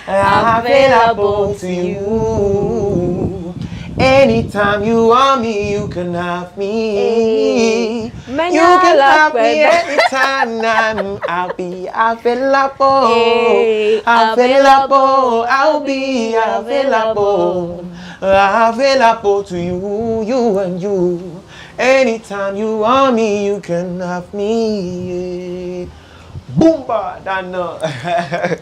S10: Available to you. Anytime you want me, you can have me. You can have me anytime. I'll be available. Available. I'll be available. Available to you, you and you. Anytime you want me, you can have me. Boomba, Dana.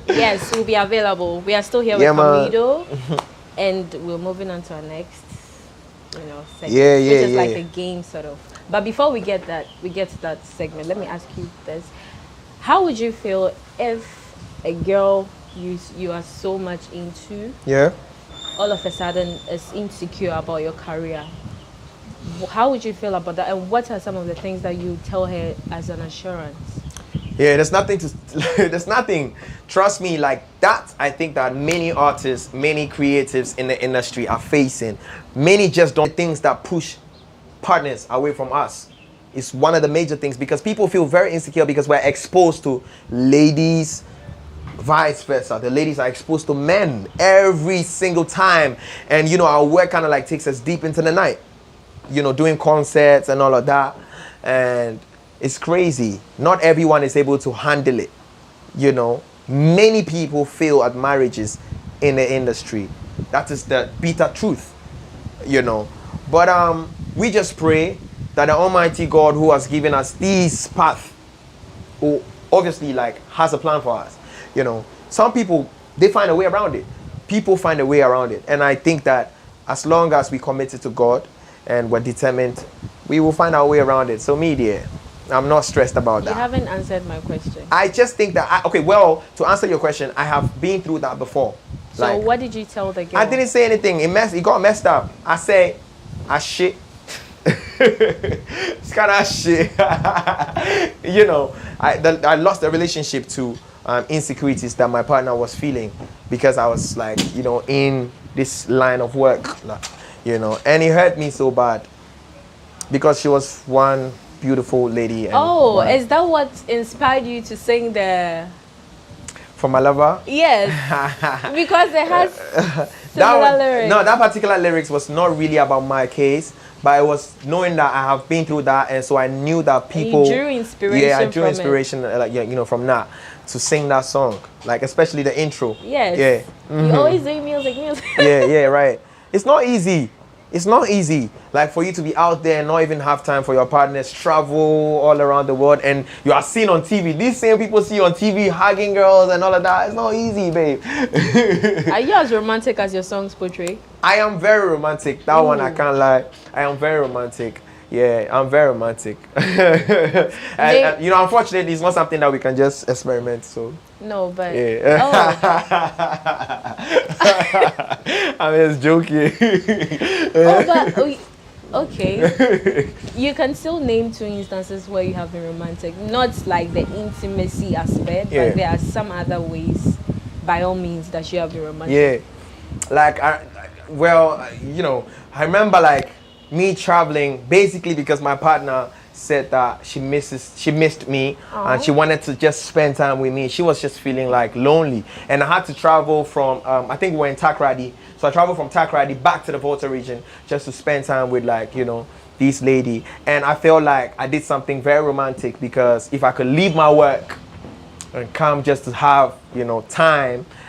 S2: Yes, we'll be available. We are still here with Camido, and we're moving on to our next, segment, which is like a game sort of. But before we get to that segment, let me ask you this: how would you feel if a girl you are so much into, all of a sudden is insecure about your career? How would you feel about that? And what are some of the things that you tell her as an assurance?
S10: Yeah, there's nothing, trust me, like that. I think that many artists, many creatives in the industry are facing. Many just don't things that push partners away from us. It's one of the major things because people feel very insecure because we're exposed to ladies, vice versa. The ladies are exposed to men every single time. And our work kind of like takes us deep into the night. Doing concerts and all of that. And it's crazy. Not everyone is able to handle it. Many people fail at marriages in the industry. That is the bitter truth. But we just pray that the Almighty God who has given us this path, who obviously has a plan for us. Some people, they find a way around it. People find a way around it. And I think that as long as we commit it to God and we're determined, we will find our way around it. So me, dear, I'm not stressed about that.
S2: You haven't answered my question.
S10: I just think that, to answer your question, I have been through that before.
S2: So what did you tell the girl?
S10: I didn't say anything. It got messed up. I said, shit. It's kind of shit. I lost the relationship to insecurities that my partner was feeling because I was in this line of work, and it hurt me so bad because she was one beautiful lady. And
S2: is that what inspired you to sing the
S10: For My Lover?
S2: Yes. Because it has similar lyrics.
S10: No, that particular lyrics was not really about my case, but it was knowing that I have been through that, and so I knew that people.
S2: And you drew inspiration.
S10: Yeah, I drew inspiration, from that to sing that song, especially the intro.
S2: Yes.
S10: Yeah. Mm-hmm.
S2: You always do music.
S10: Yeah, right. It's not easy. It's not easy, for you to be out there and not even have time for your partners, travel all around the world, and you are seen on TV. These same people see you on TV hugging girls and all of that. It's not easy, babe.
S2: Are you as romantic as your songs portray?
S10: I am very romantic. That one, I can't lie. I am very romantic. Yeah, I'm very romantic. and, unfortunately, it's not something that we can just experiment, so.
S2: No, but...
S10: Yeah. I'm just joking.
S2: Okay. You can still name 2 instances where you have been romantic. Not like the intimacy aspect, but there are some other ways, by all means, that you have been romantic.
S10: Yeah. I remember me traveling basically because my partner said that she missed me. Aww. And she wanted to just spend time with me. She was just feeling lonely, and I had to travel from I think we were in Takrady, so I traveled from Takrady back to the Volta region just to spend time with this lady. And I felt like I did something very romantic because if I could leave my work and come just to have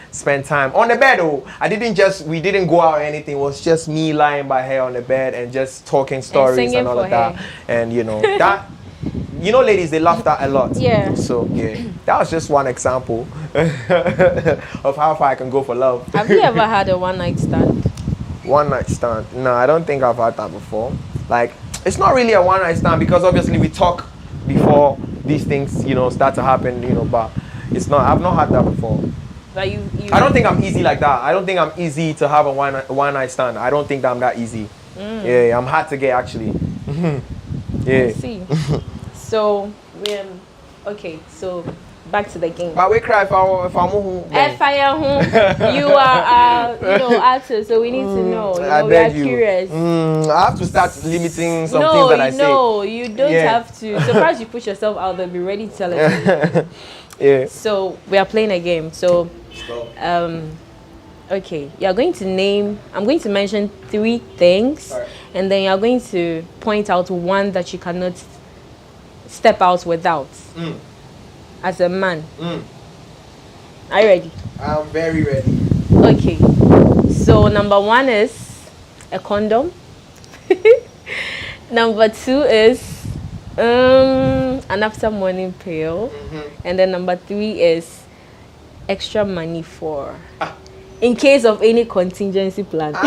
S10: spend time on the bed. We didn't go out or anything. It was just me lying by her on the bed and just talking stories and all of that. And that, ladies, they love that a lot.
S2: Yeah.
S10: So that was just one example of how far I can go for love.
S2: Have you ever had a one-night stand?
S10: One-night stand? No, I don't think I've had that before. It's not really a one-night stand because obviously we talk before these things, start to happen, but it's not. I've not had that before. I don't think I'm easy like that. I don't think I'm easy to have a one night stand. I don't think that I'm that easy. Yeah, I'm hard to get actually.
S2: Yeah. I see. So back to the game.
S10: But we cry if I'm who.
S2: You are artists, so we need to know. We are curious.
S10: I have to start limiting some things that I say.
S2: No, you don't have to. So first you push yourself out there, be ready to tell it.
S10: Yeah.
S2: So we are playing a game. So okay, you're going to name, I'm going to mention 3 things, and then you're going to point out one that you cannot step out without. As a man. Are you ready?
S10: I'm very ready.
S2: Okay. So number 1 is a condom. Number 2 is an after morning pill. And then number 3 is extra money for in case of any contingency plan.
S10: That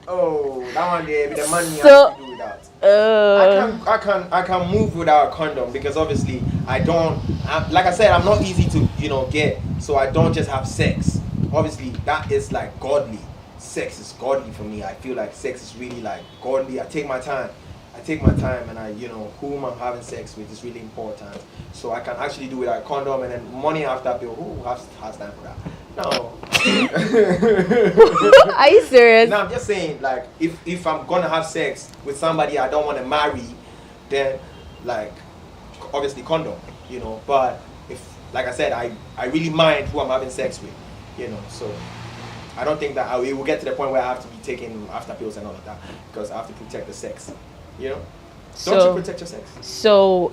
S10: one there with the money I have to do that. I can move without a condom because obviously like I said, I'm not easy to get, so I don't just have sex. Obviously that is like godly. Sex is godly for me. I feel like sex is really like godly. I take my time and I whom I'm having sex with is really important. So I can actually do without a condom, and then money after bill. Who has time for that? No.
S2: Are you serious?
S10: No, I'm just saying, like, if I'm gonna have sex with somebody I don't want to marry, then like obviously condom, But if, like I said, I really mind who I'm having sex with, So I don't think that it will get to the point where I have to be taking after pills and all of that because I have to protect the sex, Don't you protect your sex?
S2: So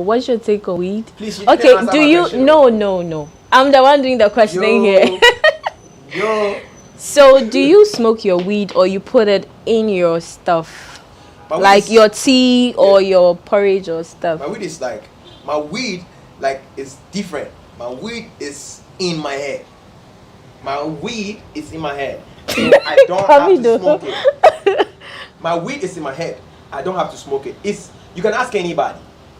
S2: what's your take on weed?
S10: Please,
S2: okay, do you no. I'm the one doing the questioning here. So do you smoke your weed or you put it in your stuff? Like your tea or your porridge or stuff?
S10: My weed is different. My weed is in my head. So I don't have to smoke it. My weed is in my head. I don't have to smoke it. You can ask anybody.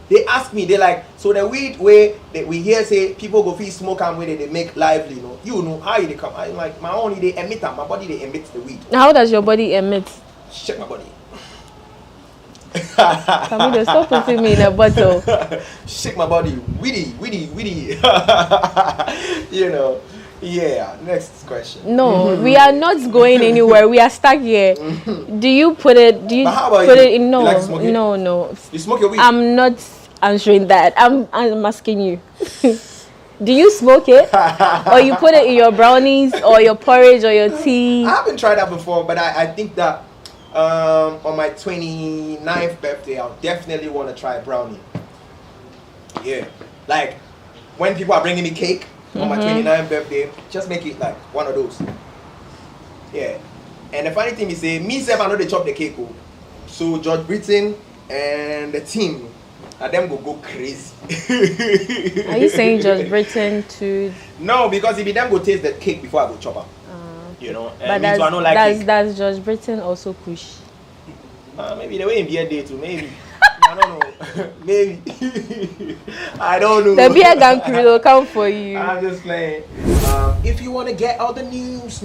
S10: They ask me, they're like, so the weed way that we hear say people go feed smoke and way they make lively, how they come. I'm like, my only they emit my body they emit the weed.
S2: How does your body emit?
S10: Check my body.
S2: Kamido, stop putting me in a bottle.
S10: Shake my body, witty. Yeah, next question.
S2: No, we are not going anywhere. We are stuck here. Do you put it in? No,
S10: you like to smoke it?
S2: No.
S10: You smoke your weed?
S2: I'm not answering that. I'm asking you. Do you smoke it? Or you put it in your brownies or your porridge or your tea?
S10: I haven't tried that before, but I think that on my 29th birthday, I'll definitely want to try brownie. Yeah. Like, when people are bringing me cake on my 29th birthday, just make it like one of those. Yeah. And the funny thing is, me self, I know they chop the cake. So George Britain and the team, them go crazy.
S2: Are you saying George Britain to?
S10: No, because if them go taste the cake before I go chop them.
S2: But does George Britain also push?
S10: Maybe the way in beer day too, maybe. I don't know. Maybe. I don't know.
S2: The beer gang crew will come for you.
S10: I'm just playing. If you want to get all the news,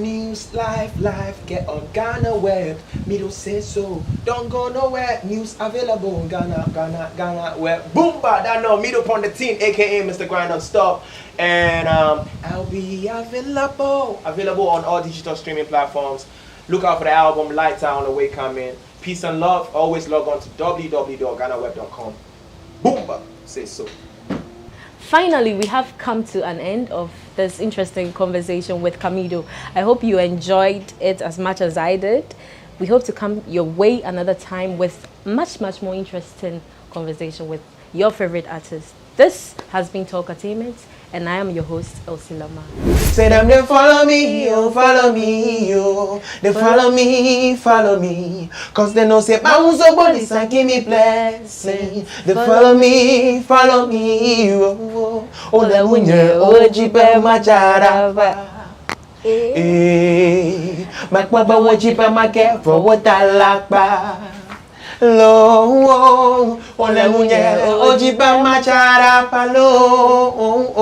S10: live, get on GhanaWeb. Me don't say so. Don't go nowhere. News available on GhanaWeb. Boomba, that know. Me don't on the team, aka Mr. Grind on Stop. And I'll be available on all digital streaming platforms. Look out for the album Lights Out on the way coming. Peace and love. Always log on to www.ghanaweb.com. Boomba, say so.
S2: Finally, we have come to an end of this interesting conversation with Kamido. I hope you enjoyed it as much as I did. We hope to come your way another time with much more interesting conversation with your favorite artist. This has been Talkatainment, and I am your host, Elsie Lama.
S10: Say them, they follow me, oh, follow me, oh. They follow me, cause they know say, bounce up on this and give me blessing. They follow me, oh. Oh, the munye, oh, jipe macharava. My papa won't jipe my care for what I like. Lo, ole munye, ojiba machara palo.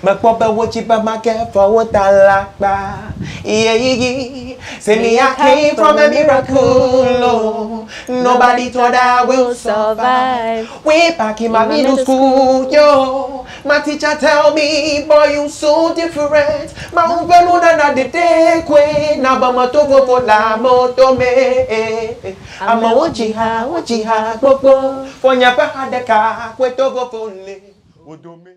S10: Makwaba wojiba makefa wotalakba. Yeah. Say me I came from a miracle. Nobody thought I will survive. Way back in my middle school, yo. My teacher tell me, boy, you so different. My uncle na the day kwe na ba matovo for la moto me. I'm a wajiha, popo. Fonya pa hadeka kwe togo fole. Odome.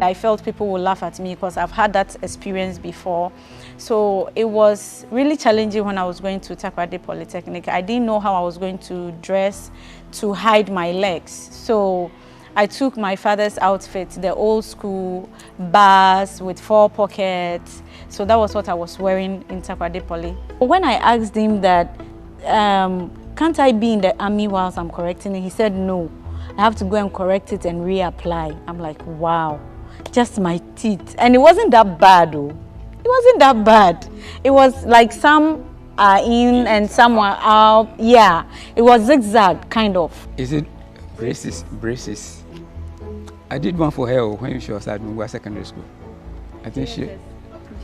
S2: I felt people would laugh at me because I've had that experience before. So it was really challenging when I was going to Takoradi Polytechnic. I didn't know how I was going to dress to hide my legs. So I took my father's outfit, the old school bars with 4 pockets. So that was what I was wearing in Takoradi Poly. When I asked him that, can't I be in the army whilst I'm correcting it? He said, no, I have to go and correct it and reapply. I'm like, wow. Just my teeth. And it wasn't that bad though. It wasn't that bad. It was like some are in and some are out. Yeah, it was zigzag kind of.
S12: Is it braces? Braces. I did one for her when she was at secondary school. I think she,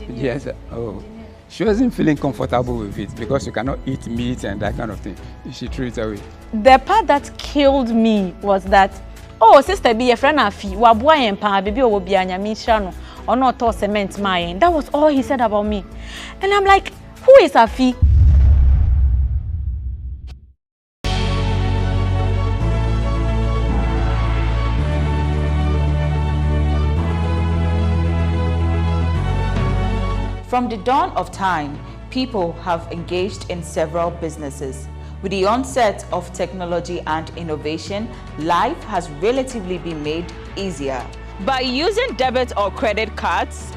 S12: yes, oh. She wasn't feeling comfortable with it because you cannot eat meat and that kind of thing. She threw it away.
S2: The part that killed me was that, oh, sister, be a friend of fee. Wabwa and pa, baby, will be an yamishano or not to cement my. That was all he said about me. And I'm like, who is a fee?
S15: From the dawn of time, people have engaged in several businesses. With the onset of technology and innovation, life has relatively been made easier. By using debit or credit cards,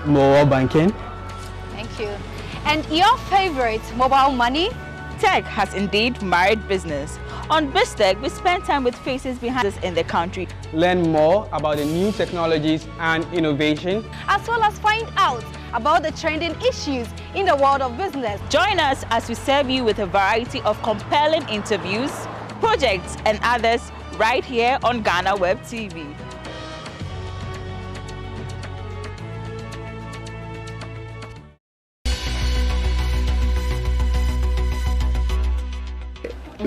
S17: mobile banking.
S16: Thank you. And your favorite, mobile money?
S15: Tech has indeed married business. On BizTech, we spend time with faces behind us in the country.
S7: Learn more about the new technologies and innovation,
S16: as well as find out about the trending issues in the world of business.
S15: Join us as we serve you with a variety of compelling interviews, projects, and others right here on GhanaWeb TV.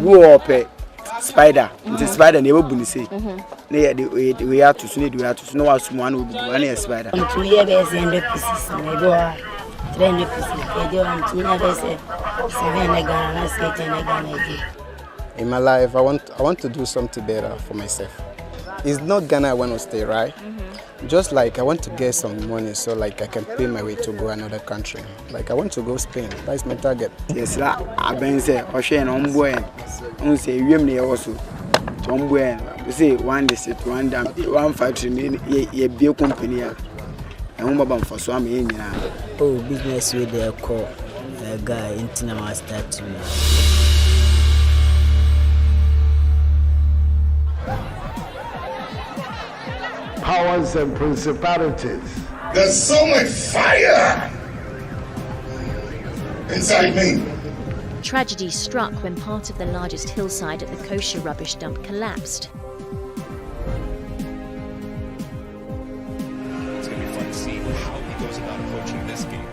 S13: Go up spider. It's a spider never been say. We have to see it, know what someone will be one spider.
S20: 2 years and the pieces, and I go 300 pieces. I do and 2 years, 7 Ghana skate and Ghana.
S21: In my life, I want to do something better for myself. It's not Ghana I want to stay, right? Just like I want to get some money so like I can pay my way to go another country. Like I want to go Spain. That's my target.
S13: Yes, I've been saying, Ocean on boy. I say, you may also. Tom Gwen, say one district, one dam, one factory, a beer company. And home for some in.
S20: Oh, business with their call a guy in Tinama start to me.
S4: Powers and principalities.
S14: There's so much fire inside me.
S19: Tragedy struck when part of the largest hillside at the kosher rubbish dump collapsed.
S1: It's going to be fun to see how he goes about approaching this game.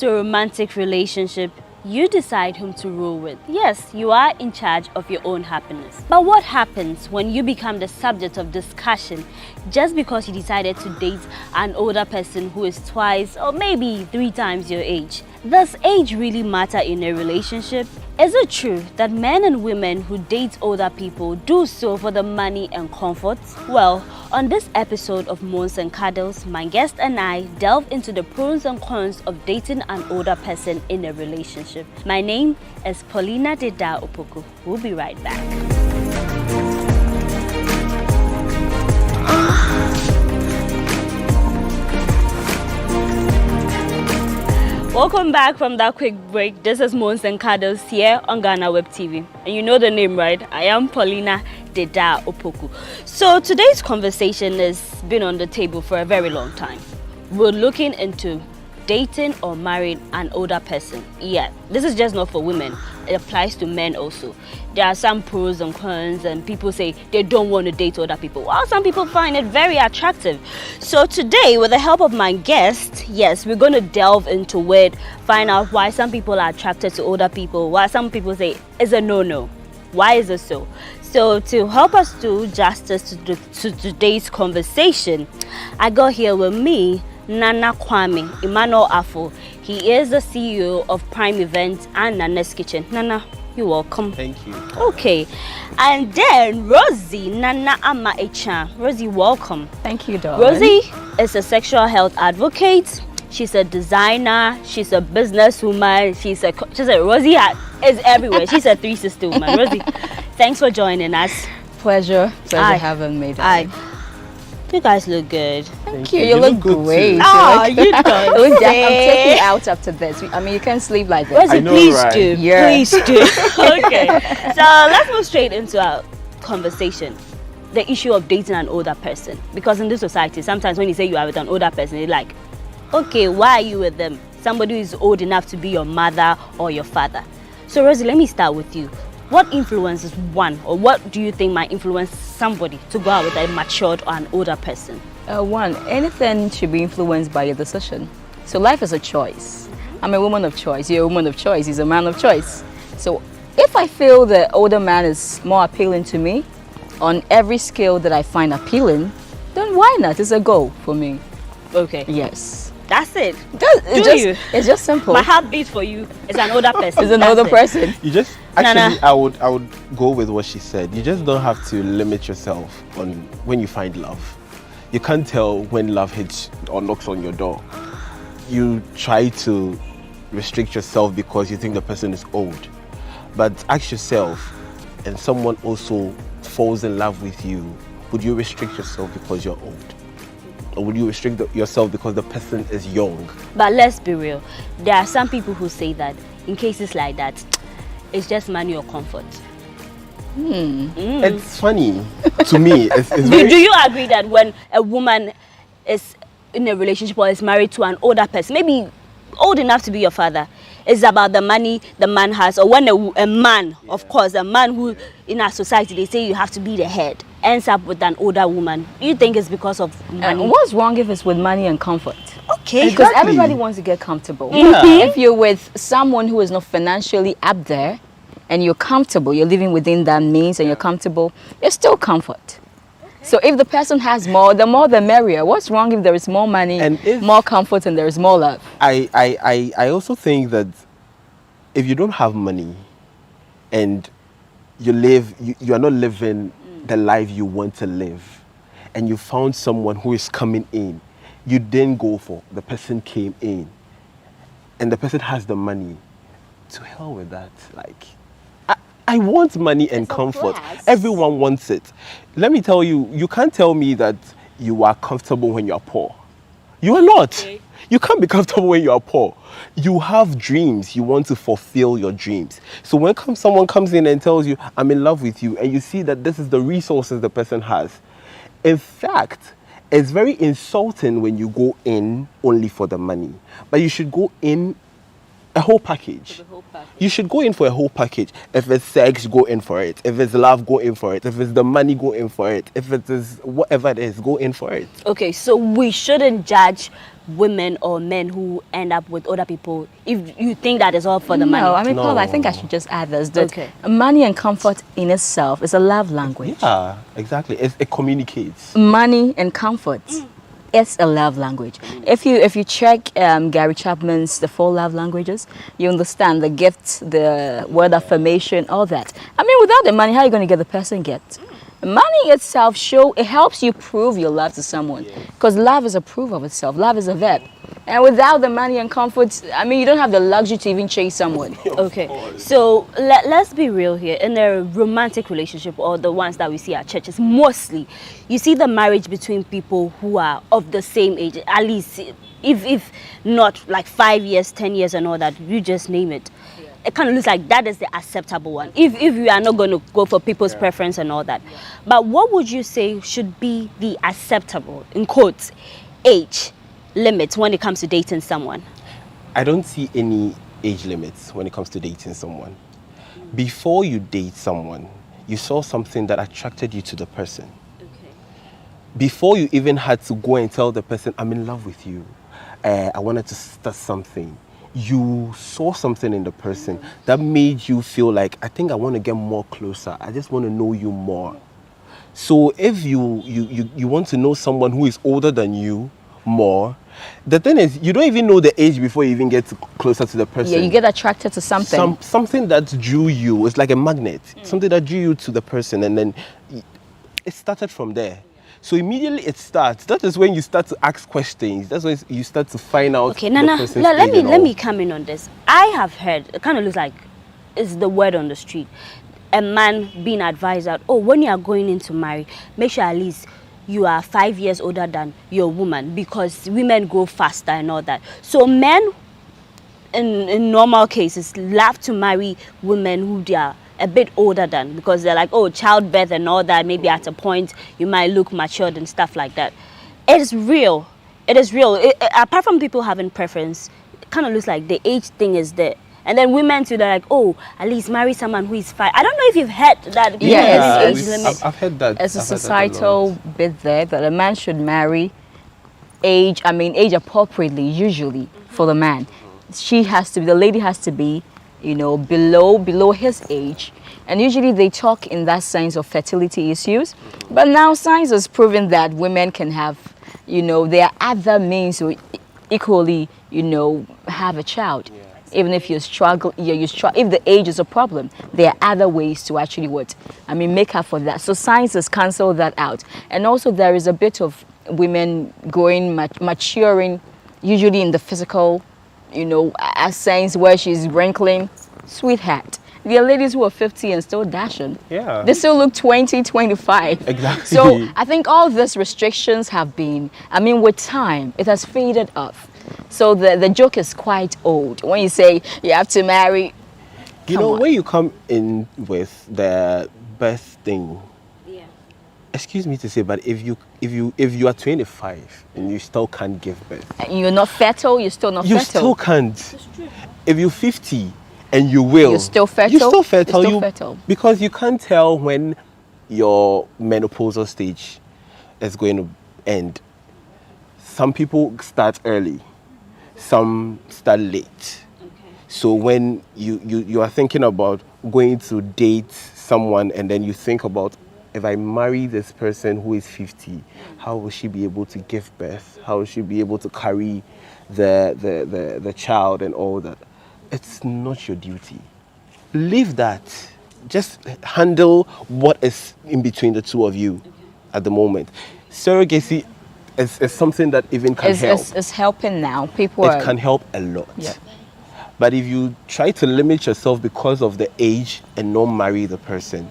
S22: To a romantic relationship,
S16: You decide whom to roll with. Yes, you are in charge of your own happiness. But what happens when you become the subject of discussion just because you decided to date an older person who is twice or maybe 3 times your age? Does age really matter in a relationship? Is it true that men and women who date older people do so for the money and comfort? Well, on this episode of Moans and Cuddles, my guest and I delve into the pros and cons of dating an older person in a relationship. My name is Paulina Deda Opoku. We'll be right back. Welcome back from that quick break. This is Moans and Cuddles here on GhanaWeb TV. And you know the name, right? I am Paulina Deda Opoku. So today's conversation has been on the table for a very long time. We're looking into dating or marrying an older person. Yeah, this is just not for women. It applies to men also. There are some pros and cons, and people say they don't want to date older people, while some people find it very attractive. So today, with the help of my guest, yes, we're going to delve into it, find out why some people are attracted to older people, why some people say it's a no-no. Why is it so? So to help us do justice to today's conversation, I got here with me Nana Kwame Emmanuel Afo. He is the CEO of Prime Events and Nana's Kitchen. Nana, you're welcome.
S10: Thank you.
S16: Okay. And then Rosie Nana Ama Echa. Rosie, welcome.
S3: Thank you, darling.
S16: Rosie is a sexual health advocate. She's a designer. She's a businesswoman. Rosie is everywhere. She's a 360 woman. Rosie, thanks for joining us.
S3: Pleasure having me.
S16: You guys look good.
S3: Thank you. You look great.
S16: Oh, you don't.
S3: I'm taking you out after this. I mean, you can't sleep like this.
S16: Rosie, please do.
S3: Yeah.
S16: Please do. Okay. So let's go straight into our conversation. The issue of dating an older person. Because in this society, sometimes when you say you are with an older person, it's like, okay, why are you with them? Somebody who is old enough to be your mother or your father. So Rosie, let me start with you. What influences one, or what do you think might influence somebody to go out with a matured or an older person?
S3: One, anything should be influenced by your decision. So life is a choice. I'm a woman of choice. You're a woman of choice. He's a man of choice. So if I feel the older man is more appealing to me on every scale that I find appealing, then why not? It's a go for me.
S16: Okay.
S3: Yes.
S16: That's it.
S3: It's just simple.
S16: My heartbeat for you is an older person.
S3: It's an older person.
S10: You just actually, I would go with what she said. You just don't have to limit yourself on when you find love. You can't tell when love hits or knocks on your door. You try to restrict yourself because you think the person is old. But ask yourself, and someone also falls in love with you, would you restrict yourself because you're old? Or would you restrict yourself because the person is young?
S16: But let's be real. There are some people who say that in cases like that, it's just money or comfort.
S10: It's funny to me.
S16: Do you agree that when a woman is in a relationship or is married to an older person, maybe old enough to be your father, it's about the money the man has, or when a man, of course, a man who in our society they say you have to be the head, ends up with an older woman, do you think it's because of money?
S3: What's wrong if it's with money and comfort?
S16: Okay.
S3: Because everybody wants to get comfortable.
S10: Yeah.
S3: If you're with someone who is not financially up there and you're comfortable, you're living within that means and you're comfortable, it's still comfort. So if the person has more, the more the merrier. What's wrong if there is more money, and more comfort, and there is more love?
S10: I also think that if you don't have money and you are not living the life you want to live, and you found someone who is coming in, you then go for the person came in, and the person has the money. To hell with that. Like, I want money and comfort. Everyone wants it. Let me tell you, you can't tell me that you are comfortable when you are poor. You are not. Okay. You can't be comfortable when you are poor. You have dreams. You want to fulfill your dreams. So when someone comes in and tells you, I'm in love with you, and you see that this is the resources the person has. In fact, it's very insulting when you go in only for the money. But you should go in a whole package. You should go in for a whole package. If it's sex, go in for it. If it's love, go in for it. If it's the money, go in for it. If it is whatever it is, go in for it.
S16: Okay, so we shouldn't judge women or men who end up with other people if you think that is all for the money.
S3: No, I mean, Paul, I think I should just add this, that money and comfort in itself is a love language.
S10: Yeah, exactly. It communicates.
S3: Money and comfort. It's a love language. If you check Gary Chapman's The 4 Love Languages, you understand the gifts, the word affirmation, all that. I mean, without the money, how are you going to get the person gift? Money itself it helps you prove your love to someone, because love is a proof of itself. Love is a verb. And without the money and comfort, I mean, you don't have the luxury to even chase someone.
S16: Okay, so let's be real here. In a romantic relationship, or the ones that we see at churches, mostly, you see the marriage between people who are of the same age, at least, if not like 5 years, 10 years and all that, you just name it. It kind of looks like that is the acceptable one, if you are not going to go for people's preference and all that. But what would you say should be the acceptable, in quotes, age limits when it comes to dating someone?
S10: I don't see any age limits when it comes to dating someone. Before you date someone, you saw something that attracted you to the person. Before you even had to go and tell the person, I'm in love with you, I wanted to start something, you saw something in the person that made you feel like, I think I want to get more closer. I just want to know you more. So if you want to know someone who is older than you more, the thing is, you don't even know the age before you even get closer to the person.
S3: Yeah, you get attracted to something.
S10: Something that drew you. It's like a magnet. Something that drew you to the person, and then it started from there. So immediately it starts. That is when you start to ask questions. That's when you start to find out.
S16: Okay, Nana, let me come in on this. I have heard, it kind of looks like it's the word on the street, a man being advised that, oh, when you are going in to marry, make sure at least you are 5 years older than your woman, because women grow faster and all that. So men, in normal cases, love to marry women who they are a bit older than, because they're like, oh, childbirth and all that, maybe at a point you might look matured and stuff like that. It is real. It is real. Apart from people having preference, it kind of looks like the age thing is there. And then women too, they're like, oh, at least marry someone who is 5. I don't know if you've heard that.
S3: Yes,
S16: age limit.
S10: I've heard that.
S3: It's a societal bit there that a man should marry age appropriately, usually, for the man. The lady has to be, below his age. And usually they talk in that sense of fertility issues. But now science has proven that women can have, there are other means to equally, have a child. Even if you struggle, if the age is a problem, there are other ways to actually make up for that. So science has cancelled that out. And also there is a bit of women growing, maturing, usually in the physical, a sense where she's wrinkling. Sweetheart, there are ladies who are 50 and still dashing.
S10: Yeah.
S3: They still look 20, 25.
S10: Exactly.
S3: So I think all these restrictions have been, with time, it has faded off. So the joke is quite old. When you say you have to marry,
S10: when you come in with the birth thing, excuse me to say, but if you are 25 and you still can't give birth,
S3: and you're not fertile, you're still not fertile.
S10: You still can't. If you're 50 and you will,
S3: you're still fertile.
S10: You're still fertile.
S3: You're still fertile.
S10: Because you can't tell when your menopausal stage is going to end. Some people start early, some start late. So when you are thinking about going to date someone, and then you think about, if I marry this person who is 50, how will she be able to give birth? How will she be able to carry the child and all that? It's not your duty. Leave that. Just handle what is in between the two of you at the moment. Surrogacy is something that even can help.
S3: It's helping now. It
S10: can help a lot. Yeah. But if you try to limit yourself because of the age and not marry the person,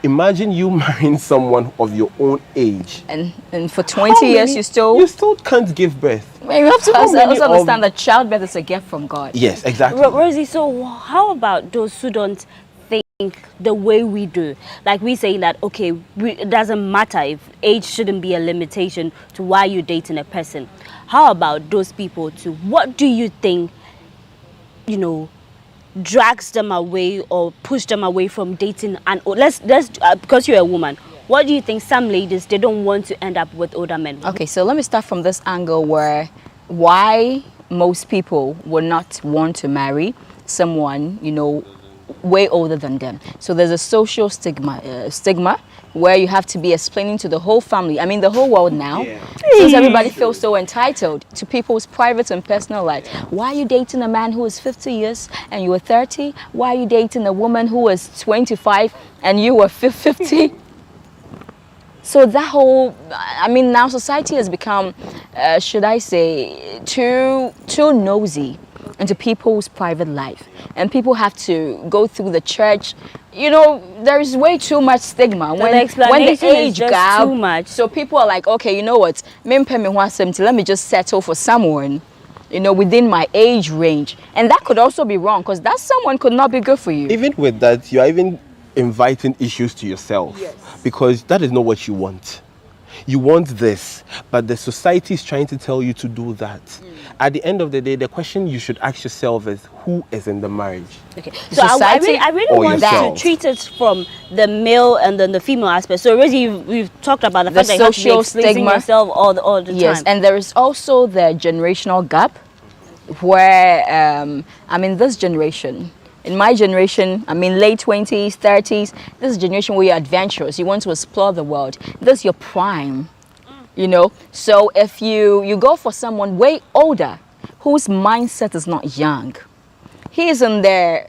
S10: imagine you marrying someone of your own age.
S3: And for 20 years you still
S10: can't give birth.
S3: You have to also understand that childbirth is a gift from God.
S10: Yes, exactly.
S16: Rosie, so how about those who don't think the way we do? Like we say that, okay, it doesn't matter if age shouldn't be a limitation to why you're dating a person. How about those people too? What do you think you know, drags them away or push them away from dating? And let's because you're a woman, what do you think some ladies, they don't want to end up with older men?
S3: Okay, so let me start from this angle where why most people would not want to marry someone, you know, way older than them. So there's a social stigma where you have to be explaining to the whole family, I mean the whole world now, since everybody feels so entitled to people's private and personal life. Why are you dating a man who is 50 years and you were 30? Why are you dating a woman who is 25 and you were 50? So that whole, I mean, now society has become, should I say, too nosy into people's private life. And people have to go through the church. You know, there is way too much stigma.
S16: So
S3: when the age gap,
S16: too much.
S3: So people are like, okay, you know what, let me just settle for someone, you know, within my age range. And that could also be wrong, because that someone could not be good for you.
S10: Even with that, you are even inviting issues to yourself, because that is not what you want. You want this, but the society is trying to tell you to do that. At the end of the day, the question you should ask yourself is, who is in the marriage?
S16: Okay, so I really want to treat it from the male and then the female aspect. So already we've talked about the fact that you have to be explaining yourself all the
S3: Yes,
S16: time.
S3: and there is also the generational gap where, I mean, this generation, in my generation, I mean, late 20s, 30s, this is a generation where you're adventurous. You want to explore the world. This is your prime, you know. So if you go for someone way older, whose mindset is not young, he is in their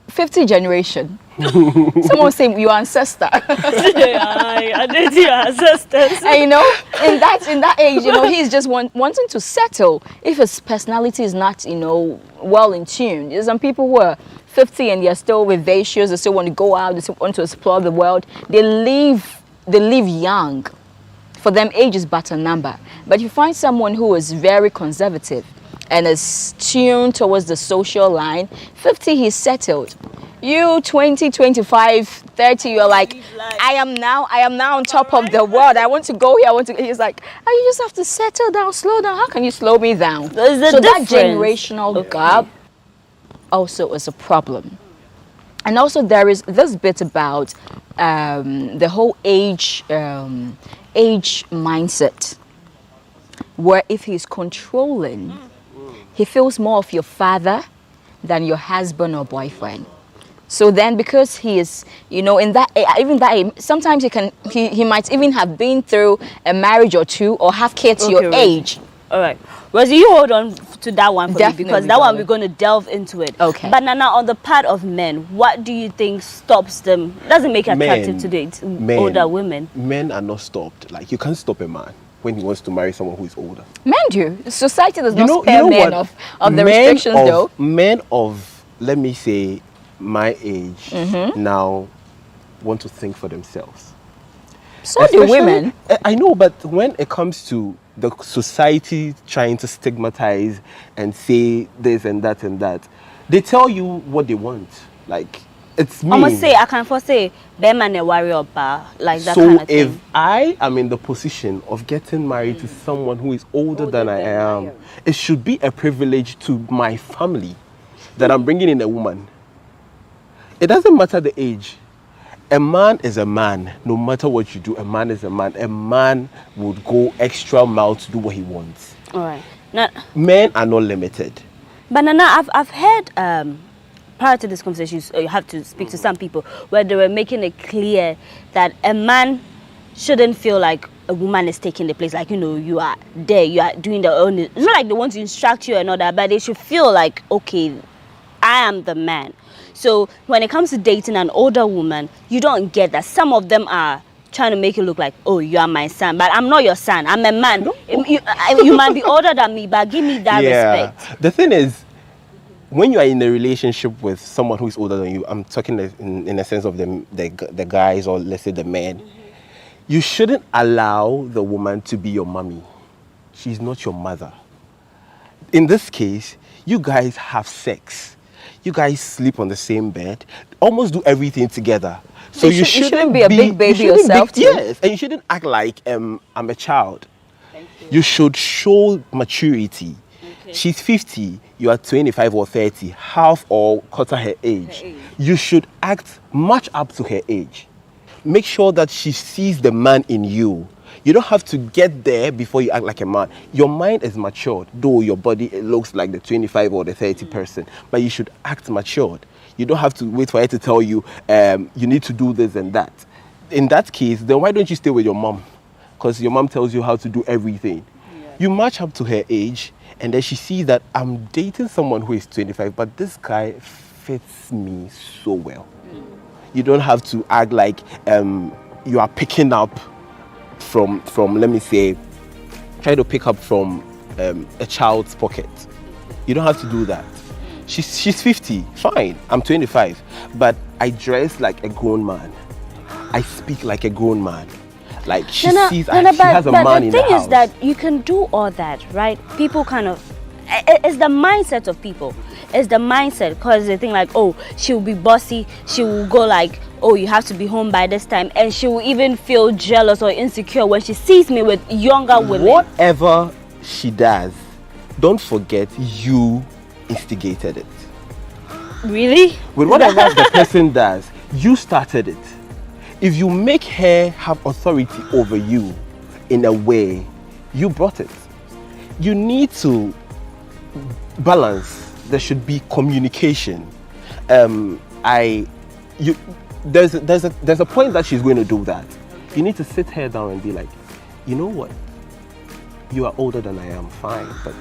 S3: 50 generation. Someone say your ancestor.
S16: I did your ancestors.
S3: And you know, in that age, you know, he's just wanting to settle. If his personality is not, you know, well in tune. There's some people who are 50 and they're still vivacious. They still want to go out. They still want to explore the world. They live young. For them, age is but a number. But you find someone who is very conservative and is tuned towards the social line. 50, he's settled. You 20, 25, 30, you're like, I am now on top of the world. I want to go here. He's like, oh, you just have to settle down, slow down. How can you slow me down? So that generational gap also is a problem. And also there is this bit about the whole age mindset, where if he's controlling, he feels more of your father than your husband or boyfriend. So then, because he is, you know, in that, even that, sometimes he might even have been through a marriage or two, or have kids your age.
S16: All right, Rosie, you hold on to that one for me, because that one we're going to delve into it.
S3: Okay.
S16: But Nana, on the part of men, what do you think stops them? Doesn't make it attractive to date older women?
S10: Men are not stopped. Like, you can't stop a man when he wants to marry someone who is older.
S3: Men do. Society does not spare men of the restrictions, though.
S10: Men of, let me say, my age now want to think for themselves.
S3: So do women.
S10: I know, but when it comes to the society trying to stigmatize and say this and that and that, they tell you what they want. Like, it's me.
S16: I must say, I can first say, Beman a warrior bar, like that
S10: so
S16: kind of thing.
S10: if I am in the position of getting married to someone who is older than I am, it should be a privilege to my family that I'm bringing in a woman. It doesn't matter the age. A man is a man. No matter what you do, a man is a man. A man would go extra mile to do what he wants.
S16: All right. Now,
S10: men are not limited.
S16: But Nana, I've heard prior to this conversation, you have to speak to some people where they were making it clear that a man shouldn't feel like a woman is taking the place. Like, you know, you are there, you are doing the own. It's not like they want to instruct you and all that, but they should feel like, okay, I am the man. So when it comes to dating an older woman, you don't get that. Some of them are trying to make it look like, oh, you are my son, but I'm not your son. I'm a man. No. You might be older than me, but give me that respect.
S10: The thing is, when you are in a relationship with someone who is older than you, I'm talking in a sense of the guys, or let's say the men, you shouldn't allow the woman to be your mommy. She's not your mother. In this case, you guys have sex. You guys sleep on the same bed, almost do everything together. So you shouldn't
S3: be a big baby yourself too.
S10: Yes, and you shouldn't act like I'm a child. You should show maturity. Okay. She's 50, you are 25 or 30, half or quarter her age, you should act much up to her age. Make sure that she sees the man in you. You don't have to get there before you act like a man. Your mind is matured, though your body it looks like the 25 or the 30 person, but you should act matured. You don't have to wait for her to tell you, you need to do this and that. In that case, then why don't you stay with your mom? Because your mom tells you how to do everything. You match up to her age, and then she sees that I'm dating someone who is 25, but this guy fits me so well. You don't have to act like you are picking up from let me say, try to pick up from a child's pocket. You don't have to do that. She's 50, fine, I'm 25, but I dress like a grown man. I speak like a grown man. Like she sees, she has a man in the house.
S16: The thing is that you can do all that, right? People kind of, it's the mindset of people. It's the mindset, because they think like, oh, she will be bossy. She will go like, oh, you have to be home by this time. And she will even feel jealous or insecure when she sees me with younger women.
S10: Whatever she does, don't forget you instigated it.
S16: Really?
S10: With whatever the person does, you started it. If you make her have authority over you in a way, you brought it. You need to balance. There should be communication. There's a point that she's going to do that. You need to sit her down and be like, you know what? You are older than I am, fine, but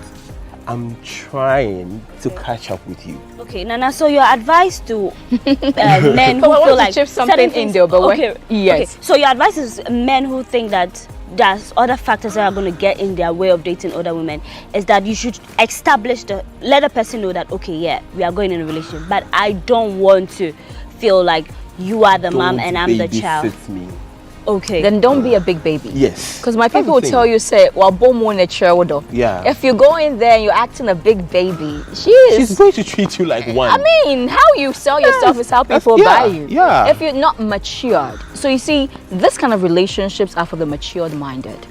S10: I'm trying to catch up with you.
S16: Okay, Nana, so your advice to men who feel like
S3: something in there, but
S16: okay,
S3: yes.
S16: Okay. So your advice is men who think that there's other factors that are going to get in their way of dating other women, is that you should let a person know that, okay, yeah, we are going in a relationship, but I don't want to feel like you are the mom and I'm the child.
S10: Me.
S16: Okay.
S3: Then don't be a big baby.
S10: Yes.
S3: Because my people will tell you, say, well,
S10: yeah.
S3: If you go in there and you're acting a big baby, she's
S10: going to treat you like one.
S3: I mean, how you sell yourself is how people buy you.
S10: Yeah.
S3: If you're not matured. So you see, this kind of relationships are for the matured minded.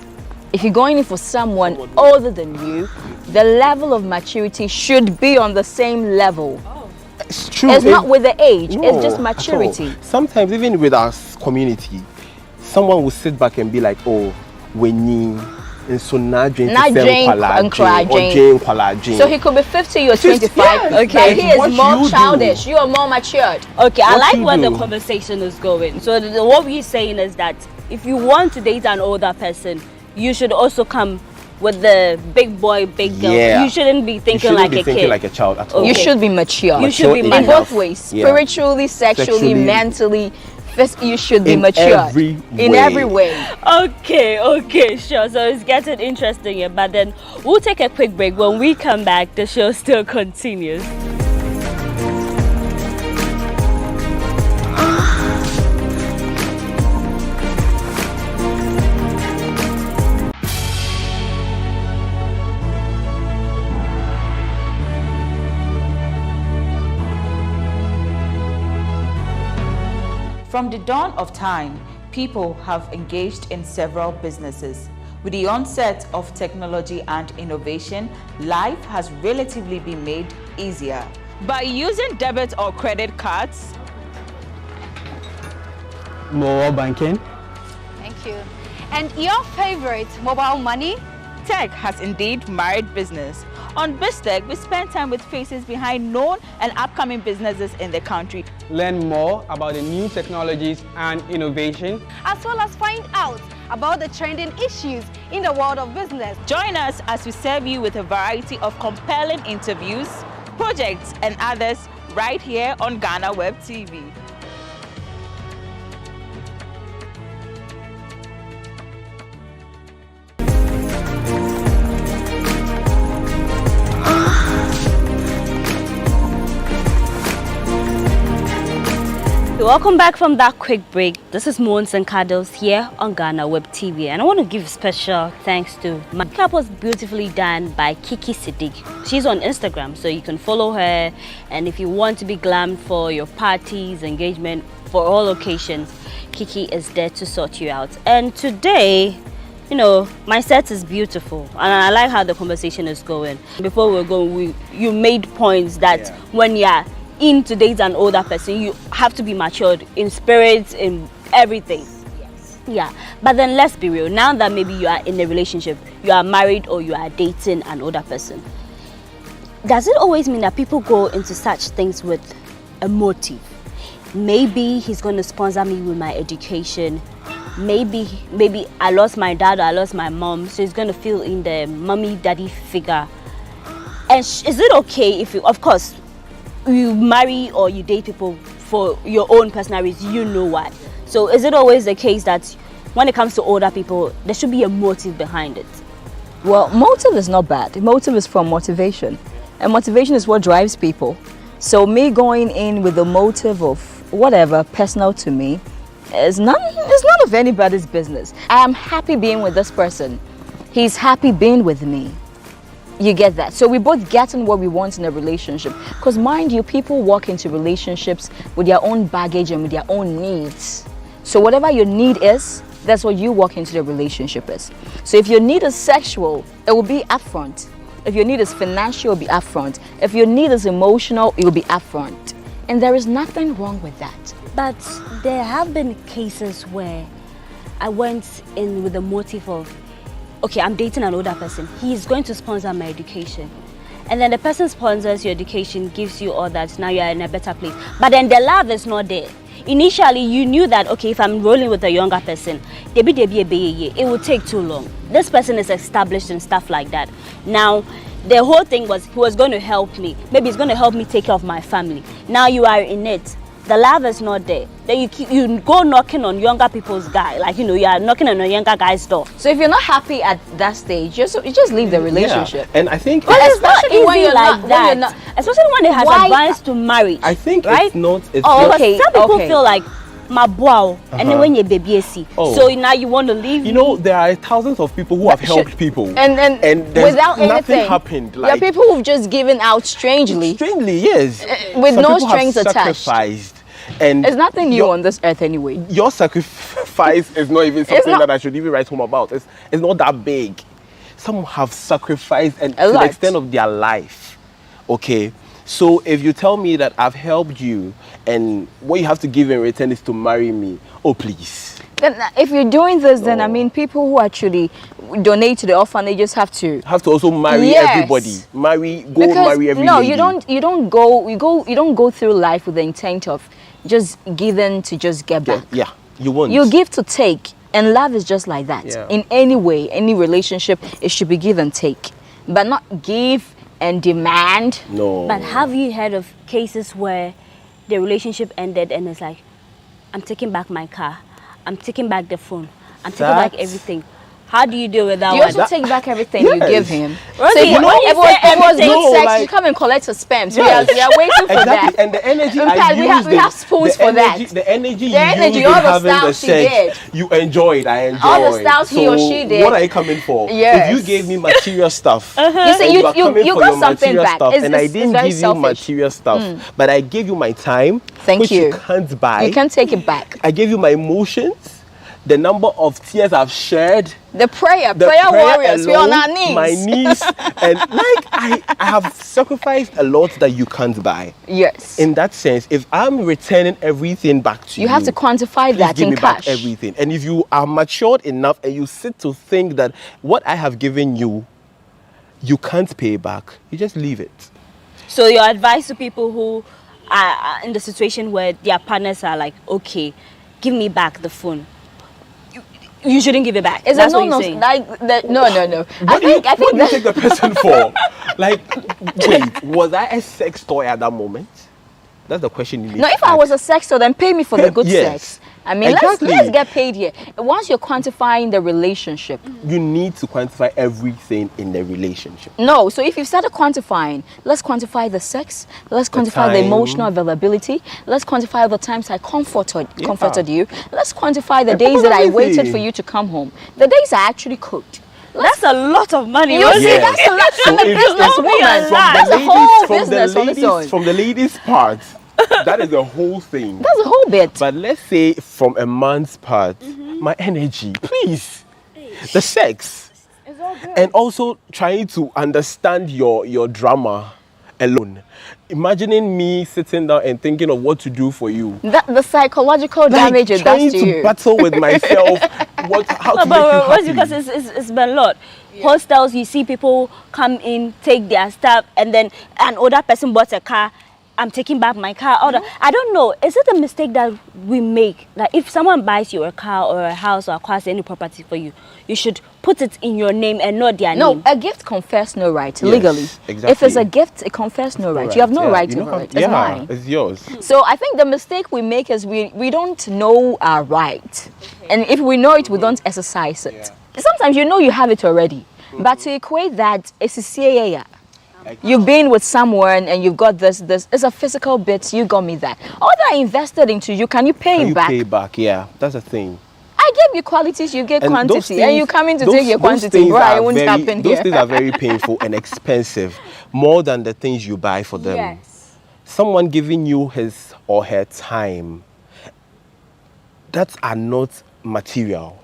S3: If you're going in for someone older than you, the level of maturity should be on the same level.
S10: It's true.
S3: It's not with the age,
S10: No,
S3: it's just maturity.
S10: Sometimes even with our community, someone will sit back and be like, oh, when you so
S3: he could be 50, you're 25.
S16: Yes,
S3: okay. But he is more childish. You are more matured.
S16: Okay, I like where the conversation is going. So what we're saying is that if you want to date an older person, you should also come with the big boy, big girl.
S10: Yeah.
S16: You shouldn't be thinking like a kid.
S10: Like a child at all.
S3: You should be mature.
S16: You should be
S3: in both ways. Spiritually, sexually, mentally. You should be mature in every way.
S16: Okay, sure. So it's getting interesting here, but then we'll take a quick break. When we come back, the show still continues.
S15: From the dawn of time, people have engaged in several businesses. With the onset of technology and innovation, life has relatively been made easier. By using debit or credit cards,
S17: mobile banking.
S8: Thank you. And your favorite, mobile money?
S15: Tech has indeed married business. On BizTech, we spend time with faces behind known and upcoming businesses in the country.
S7: Learn more about the new technologies and innovation,
S8: as well as find out about the trending issues in the world of business.
S15: Join us as we serve you with a variety of compelling interviews, projects, and others right here on GhanaWeb TV.
S16: Welcome back from that quick break. This is Mons and Cuddles here on GhanaWeb TV, and I want to give special thanks to my makeup was beautifully done by Kiki Siddiq. She's on Instagram, so you can follow her, and if you want to be glammed for your parties, engagement, for all occasions, Kiki is there to sort you out. And today you know, my set is beautiful, and I like how the conversation is going. Before we're going, you made points that when you're in to date an older person, you have to be matured in spirit, in everything. Yeah, but then let's be real. Now that maybe you are in a relationship, you are married or you are dating an older person, does it always mean that people go into such things with a motive? Maybe he's going to sponsor me with my education. Maybe I lost my dad or I lost my mom, so he's going to fill in the mommy daddy figure. And is it okay if you, of course, you marry or you date people for your own personal reasons, you know what? So is it always the case that when it comes to older people, there should be a motive behind it?
S3: Well, motive is not bad. Motive is from motivation. And motivation is what drives people. So me going in with the motive of whatever, personal to me, it's none of anybody's business. I am happy being with this person. He's happy being with me. You get that? So we both getting what we want in a relationship. Because mind you, people walk into relationships with their own baggage and with their own needs. So whatever your need is, that's what you walk into the relationship is. So if your need is sexual, it will be upfront. If your need is financial, it will be upfront. If your need is emotional, it will be upfront. And there is nothing wrong with that.
S16: But there have been cases where I went in with the motive of, okay, I'm dating an older person. He's going to sponsor my education. And then the person sponsors your education, gives you all that. Now you're in a better place. But then the love is not there. Initially, you knew that, okay, if I'm rolling with a younger person, it will take too long. This person is established and stuff like that. Now, the whole thing was he was going to help me. Maybe he's going to help me take care of my family. Now you are in it. The love is not there. Then you go knocking on younger people's guy, like, you know, you are knocking on a younger guy's door.
S3: So if you're not happy at that stage, you just leave the relationship.
S10: Yeah. And I think,
S16: but especially when you're like that, especially when they have advanced to marriage.
S10: I think
S16: right?
S10: it's not.
S16: Okay. Some people feel like my and then when you baby so now you want to leave.
S10: You know, there are thousands of people who have helped people,
S3: and without
S10: nothing
S3: anything
S10: happened.
S3: Like, there are people who've just given out strangely,
S10: yes,
S3: with
S10: some
S3: no
S10: people
S3: strings
S10: have
S3: attached.
S10: Sacrificed. And
S3: it's nothing new on this earth anyway.
S10: Your sacrifice is not even something that I should even write home about. It's not that big. Some have sacrificed and to the extent of their life. Okay, so if you tell me that I've helped you and what you have to give in return is to marry me, oh please.
S3: Then if you're doing this, then I mean, people who actually donate to the orphanages have to
S10: also marry everybody. Marry every
S3: no,
S10: lady.
S3: you don't go through life with the intent of just giving to just get back.
S10: Yeah, you won't.
S3: You give to take, and love is just like that.
S10: Yeah.
S3: In any way, any relationship, it should be give and take, but not give and demand.
S10: No.
S16: But have you heard of cases where the relationship ended and it's like, I'm taking back my car, I'm taking back the phone, I'm taking back everything? How do you deal with that?
S3: You also take back everything you give him.
S16: Rosie,
S3: so if it was good sex,
S10: like,
S3: you come and collect your sperms.
S10: Yes.
S3: We are waiting for that.
S10: And the energy
S3: in fact, we have spoons for that.
S10: The energy you used
S3: all
S10: in
S3: the
S10: having the
S3: styles she
S10: sex,
S3: did.
S10: you enjoyed. I enjoyed.
S3: All the styles he or she did.
S10: What are you coming for?
S3: Yes.
S10: If you gave me material stuff,
S3: you say you got something back.
S10: Stuff, and I didn't give you material stuff, but I gave you my time, which you can't buy.
S3: You can't take it back.
S10: I gave you my emotions. The number of tears I've shed,
S3: the prayer warriors,
S10: alone,
S3: we're on our knees.
S10: My knees, and like I have sacrificed a lot that you can't buy.
S3: Yes.
S10: In that sense, if I'm returning everything back to you,
S3: you have to quantify that
S10: give
S3: in
S10: me
S3: cash.
S10: Back everything. And if you are matured enough and you sit to think that what I have given you, you can't pay back, you just leave it.
S16: So your advice to people who are in the situation where their partners are like, okay, give me back the phone. You shouldn't give it back.
S3: Is
S16: That's
S3: no,
S16: what you're
S3: no,
S16: saying.
S3: No.
S10: I think what do you take the person for? Like, wait, was I a sex toy at that moment? That's the question you need.
S3: No, if I was a sex toy, then pay me for the good sex. I mean,
S10: exactly.
S3: let's get paid here. Once you're quantifying the relationship,
S10: you need to quantify everything in the relationship.
S3: No, so if you've started quantifying, let's quantify the sex, let's quantify the emotional availability, let's quantify the times I comforted you, let's quantify the days that I waited for you to come home, the days I actually cooked.
S16: That's a lot of money.
S3: You see, that's a lot.
S10: So
S3: I'm a businesswoman. That's a whole business on its own.
S10: From the ladies' part, that is the whole thing.
S3: That's the whole bit.
S10: But let's say from a man's part, my energy, please. the sex.
S2: It's all good.
S10: And also trying to understand your drama alone. Imagining me sitting down and thinking of what to do for you.
S3: The psychological damage it does to you.
S10: Trying to battle with myself. How to make you happy.
S16: Because it's been a lot. Hostels, you see people come in, take their stuff, and then an older person bought a car. I'm taking back my car. I don't know. Is it a mistake that we make? Like if someone buys you a car or a house or acquires any property for you, you should put it in your name and not their name.
S3: No, a gift confers no right legally.
S10: Exactly.
S3: If it's a gift, it confers no right. You have no right over it. It's mine.
S10: It's yours.
S3: So I think the mistake we make is we don't know our right. And if we know it, we don't exercise it. Sometimes you know you have it already. But to equate that, it's a CAA. You've been with someone and you've got this. It's a physical bit. You got me that. All that I invested into you, can you pay back?
S10: Pay back, yeah. That's the thing.
S3: I gave you qualities, you get quantity, and you come in to take your quantity. Right, it won't happen
S10: those
S3: here.
S10: things are very painful and expensive, more than the things you buy for them.
S3: Yes.
S10: Someone giving you his or her time, that are not material.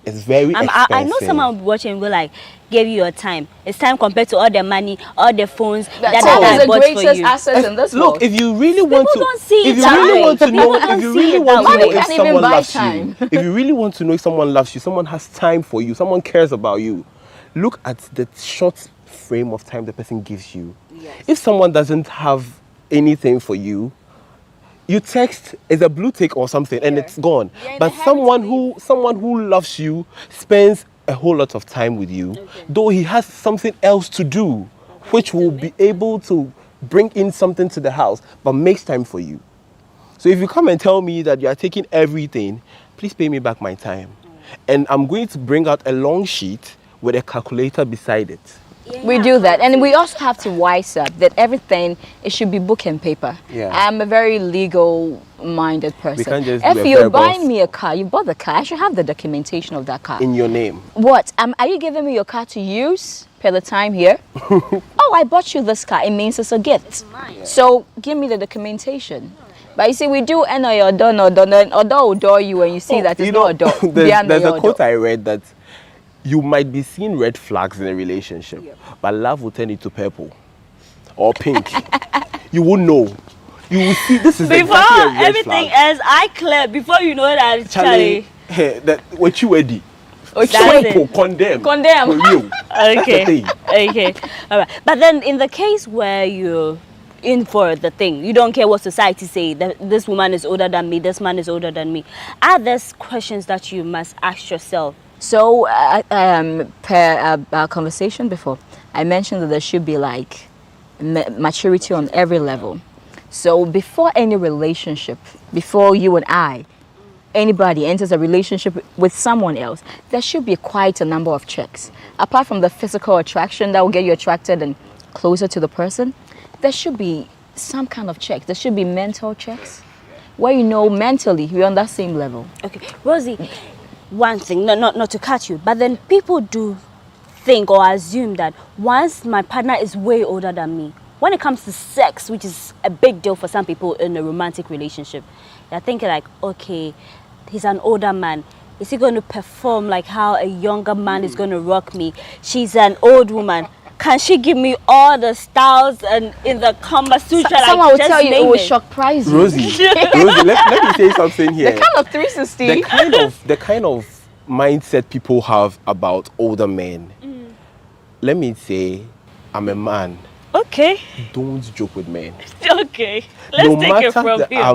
S10: It's very expensive.
S16: I know someone will be watching and will like, give you your time. It's time compared to all the money, all the phones that I bought for you.
S3: Greatest asset in this world.
S10: Look, if you really want to,
S16: don't see
S10: if
S16: it
S10: you
S16: that
S10: really
S16: way.
S10: want to know,
S16: People
S10: if you
S16: don't see
S10: really
S16: it
S10: want
S16: that
S10: to know
S16: way.
S10: if someone loves you, if you really want to know if someone loves you, someone has time for you, someone cares about you, look at the short frame of time the person gives you. Yes. If someone doesn't have anything for you, you text, it's a blue tick or something, and it's gone. But someone who loves you spends a whole lot of time with you, though he has something else to do, which will be able to bring in something to the house, but makes time for you. So if you come and tell me that you are taking everything, please pay me back my time. And I'm going to bring out a long sheet with a calculator beside it.
S3: We do that, and we also have to wise up that everything, it should be book and paper.
S10: Yeah.
S3: I'm a very legal-minded person.
S10: We can't just
S3: if you're buying me a car, you bought the car, I should have the documentation of that car.
S10: In your name.
S3: What? Are you giving me your car to use per the time here? Oh, I bought you this car. It means it's a gift. It's mine. So give me the documentation. But you see, we do and or door you when you see that it's not a door.
S10: There's a quote I read that you might be seeing red flags in a relationship, but love will turn it to purple or pink. You won't know. You will see this is
S16: before
S10: exactly a red
S16: everything
S10: flag.
S16: else, I clear before you know that Charlie.
S10: That what you ready? Condemn.
S16: Condemn.
S10: For you.
S16: Okay. Okay. All right. But then, in the case where you're in for the thing, you don't care what society say. That this woman is older than me. This man is older than me. Are there questions that you must ask yourself?
S3: So, per our conversation before, I mentioned that there should be like maturity on every level. So, before any relationship, before you and I, anybody enters a relationship with someone else, there should be quite a number of checks. Apart from the physical attraction that will get you attracted and closer to the person, there should be some kind of check. There should be mental checks where you know mentally we're on that same level.
S16: Okay, Rosie. One thing, not to cut you, but then people do think or assume that once my partner is way older than me, when it comes to sex, which is a big deal for some people in a romantic relationship, they're thinking like, okay, he's an older man. Is he going to perform like how a younger man is going to rock me? She's an old woman. Can she give me all the styles and in the Kama Sutra?
S3: Someone will tell you it will surprise you.
S10: Rosie, let me say something here.
S3: The kind of 360.
S10: The kind of mindset people have about older men. Let me say, I'm a man.
S16: Okay.
S10: Don't joke with men.
S16: Okay. Let's take it from here.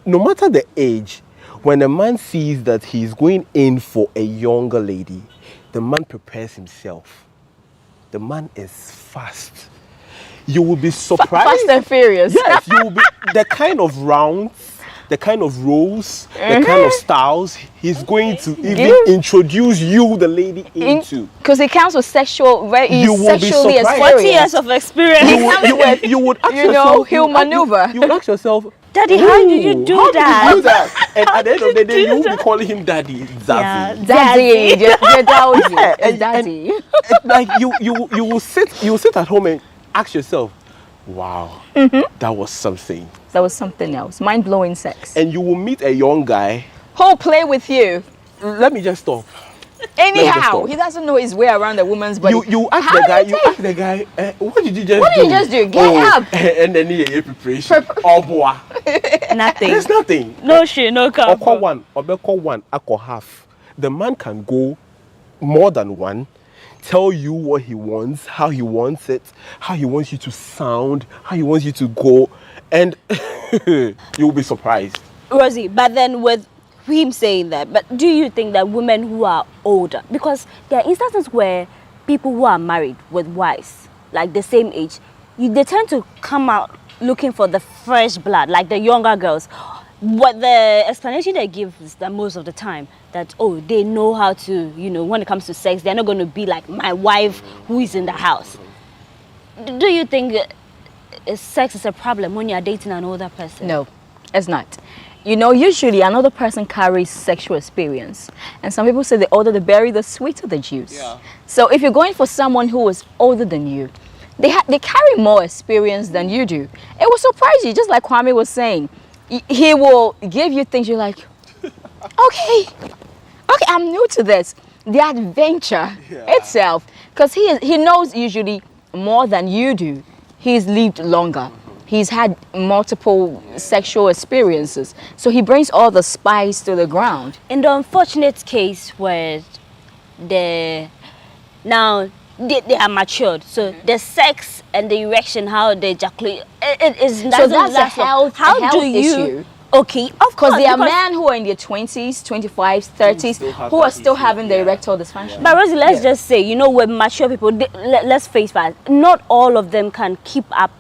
S10: No matter the age, when a man sees that he's going in for a younger lady, the man prepares himself. The man is fast. You will be surprised.
S3: Fast and furious.
S10: Yes, you will be the kind of rounds, the kind of roles, the kind of styles he's going to even introduce you, the lady, into.
S3: Because it counts with sexual,
S10: you will be
S16: sexually
S10: surprised.
S16: 40 years of experience.
S10: You would ask yourself,
S3: he'll maneuver.
S10: You would ask yourself,
S16: Daddy, how did you do that?
S10: Did you do that? And at the end of the day, you will be calling him Daddy. Zazie.
S3: Daddy.
S10: Like you will sit at home and ask yourself, wow, that was something.
S3: That was something else. Mind-blowing sex.
S10: And you will meet a young guy
S3: who'll play with you.
S10: let me just stop.
S3: Anyhow, he doesn't know his way around a woman's body.
S10: You ask the guy. You ask the guy. What did you just do?
S3: What did you just do? Get up.
S10: And then he preparation. Oh boy.
S16: Nothing.
S10: There's nothing.
S16: No shit, no cover.
S10: Or call one. Or call one. I call half. The man can go more than one. Tell you what he wants, how he wants it, how he wants you to sound, how he wants you to go, and you'll be surprised.
S16: Rosie, but then with him saying that, but do you think that women who are older, because there are instances where people who are married with wives, like the same age, they tend to come out looking for the fresh blood, like the younger girls. What the explanation they give is that most of the time that, oh, they know how to, when it comes to sex, they're not going to be like my wife who is in the house. Do you think sex is a problem when you're dating an older person?
S3: No, it's not. Usually another person carries sexual experience. And some people say the older the berry, the sweeter the juice. Yeah. So if you're going for someone who is older than you, they carry more experience than you do. It will surprise you, just like Kwame was saying. He will give you things you're like, okay, I'm new to this. The adventure itself, because he knows usually more than you do. He's lived longer. He's had multiple sexual experiences. So he brings all the spice to the ground.
S16: In the unfortunate case where they are matured, so the sex and the erection, how they ejaculate,
S3: so that's a health issue.
S16: Okay, of course.
S3: Because there are men who are in their 20s, 25s, 30s, who are still having the erectile dysfunction.
S16: But Rosie, let's just say, with mature people, let's face it, not all of them can keep up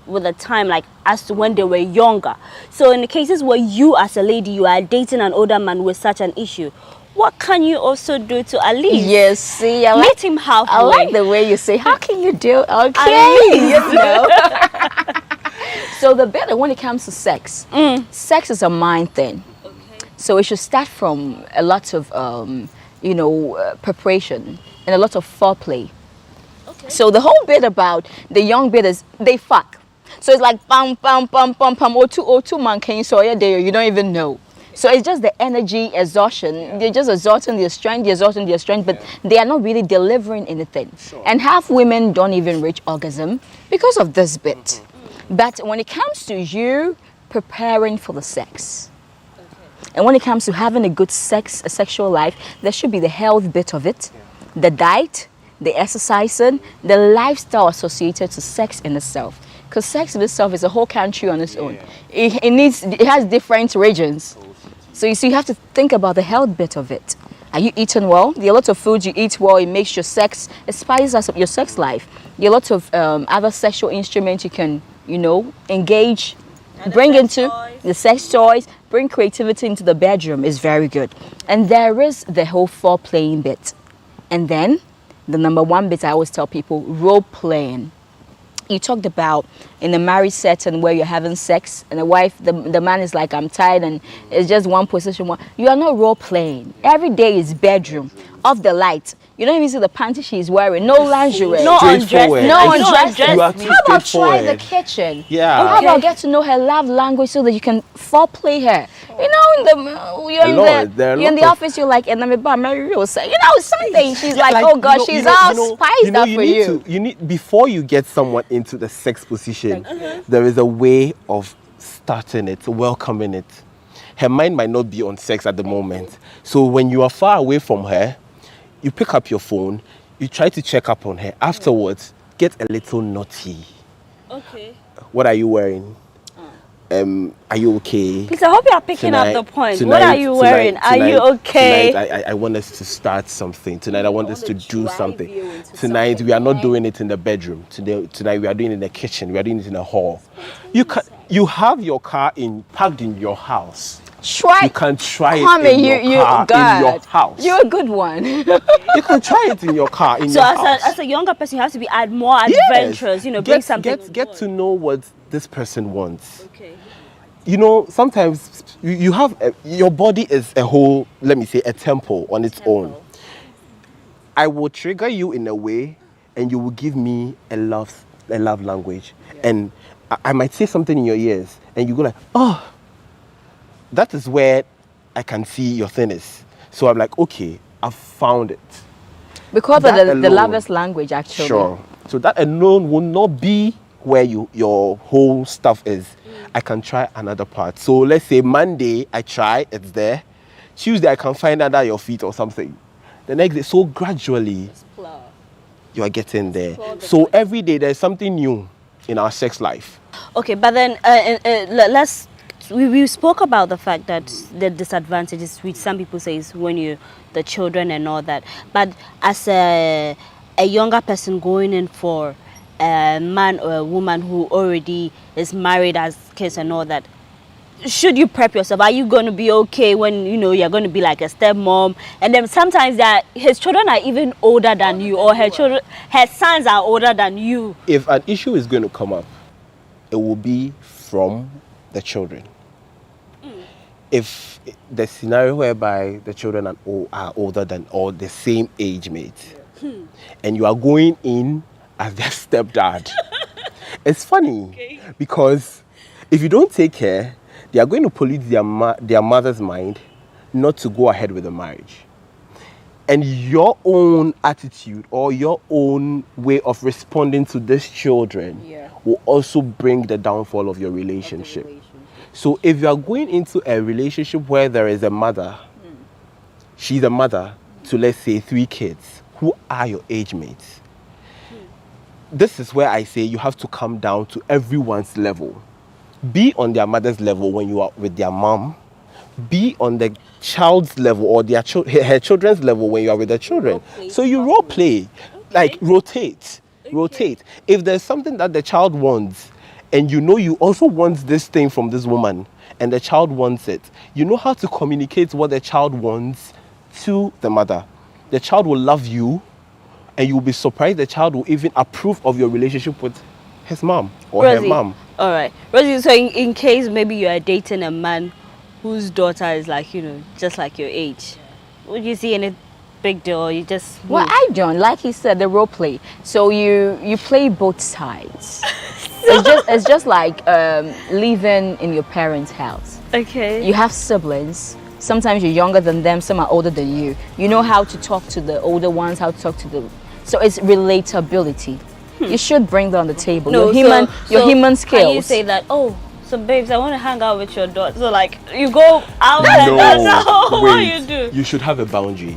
S16: with the time, like as to when they were younger. So in the cases where you as a lady, you are dating an older man with such an issue, what can you also do to at least meet him halfway?
S3: I like the way you say, how can you do? Okay, So the better when it comes to sex, sex is a mind thing. Okay. So it should start from a lot of, preparation and a lot of foreplay. Okay. So the whole bit about the young bit is they fuck. So it's like pam, pam, pam, pam, pam, O2 man, can you saw you there? You don't even know. So it's just the energy exhaustion. They're just exhausting their strength, but they are not really delivering anything. Sure. And half women don't even reach orgasm because of this bit. But when it comes to you preparing for the sex, and when it comes to having a good sexual life, there should be the health bit of it, the diet, the exercising, the lifestyle associated to sex in itself. Because sex in itself is a whole country on its own. It has different regions. So you see, you have to think about the health bit of it. Are you eating well? There are lots of foods you eat well. It makes your sex, it spices up your sex life. There are lots of other sexual instruments you can, engage, bring into the sex toys, bring creativity into the bedroom is very good. And there is the whole foreplaying bit. And then the number one bit I always tell people, role playing. You talked about in a marriage setting where you're having sex and the wife, the man is like, I'm tired, and it's just one position. You are not role playing. Every day is bedroom, off the light. You don't even see the panty she's wearing, no lingerie,
S10: no undress.
S3: How about try the kitchen?
S10: Yeah.
S3: How about get to know her love language so that you can foreplay her? You're in the office, you're like, and I'm married. Something. She's like, oh God, she's all spiced up for you.
S10: You need, before you get someone into the sex position, there is a way of starting it, welcoming it. Her mind might not be on sex at the moment. So when you are far away from her, you pick up your phone, you try to check up on her. Afterwards, get a little naughty. Okay. What are you wearing? Are you okay?
S16: Please, I hope you are picking up the point. What are you wearing? Are you okay?
S10: Tonight, I want us to start something. Tonight, I want us to do something. Tonight, we are not doing it in the bedroom. Tonight, we are doing it in the kitchen. We are doing it in the hall. You have your car parked in your house. You can try it in your house.
S3: You're a good one.
S10: You can try it in your car, in your house.
S16: So as a younger person, you have to be more adventurous, bring something.
S10: Get to know what this person wants. Okay. Sometimes you have, your body is a whole, let me say, a temple on its own. I will trigger you in a way and you will give me a love language. Yeah. And I might say something in your ears and you go like, oh, that is where I can see your thinness. So I'm like, okay, I've found it.
S3: Because
S10: That
S3: of the
S10: alone-
S3: lover's language, actually.
S10: Sure. So that alone will not be where your whole stuff is. I can try another part. So let's say Monday, I try, it's there. Tuesday, I can find under your feet or something. The next day, so gradually, you are getting there. So every day, there's something new in our sex life.
S16: Okay, but then we spoke about the fact that the disadvantages, which some people say is when you the children and all that. But as a younger person going in for a man or a woman who already is married, has kids and all that, should you prep yourself? Are you going to be okay when you're going to be like a stepmom? And then sometimes his children are even older than you, or her sons are older than you.
S10: If an issue is going to come up, it will be from the children. If the scenario whereby the children are older than or the same age mate, and you are going in as their stepdad, it's funny because if you don't take care, they are going to pollute their mother's mind not to go ahead with the marriage. And your own attitude or your own way of responding to these children will also bring the downfall of your relationship. So if you are going into a relationship where there is a mother, she's a mother to, let's say, 3 kids who are your age mates, this is where I say you have to come down to everyone's level. Be on their mother's level when you are with their mom. Be on the child's level or her children's level when you are with the children. So you role play, like rotate. If there's something that the child wants, and you also want this thing from this woman, and the child wants it, you know how to communicate what the child wants to the mother. The child will love you, and you'll be surprised the child will even approve of your relationship with his mom or
S16: Rosie,
S10: her mom.
S16: All right. Rosie, so in case maybe you are dating a man whose daughter is like, just like your age, would you see any big deal, or you just...
S3: Well, I don't. Like he said, the role play. So you play both sides. It's just like living in your parents' house.
S16: Okay.
S3: You have siblings. Sometimes you're younger than them, some are older than you. You know how to talk to the older ones, how to talk to the... So it's relatability. You should bring that on the table.
S16: No,
S3: your human skills.
S16: Can you say that, so babes, I want to hang out with your daughter. So like, you go out and that's what you do.
S10: You should have a boundary.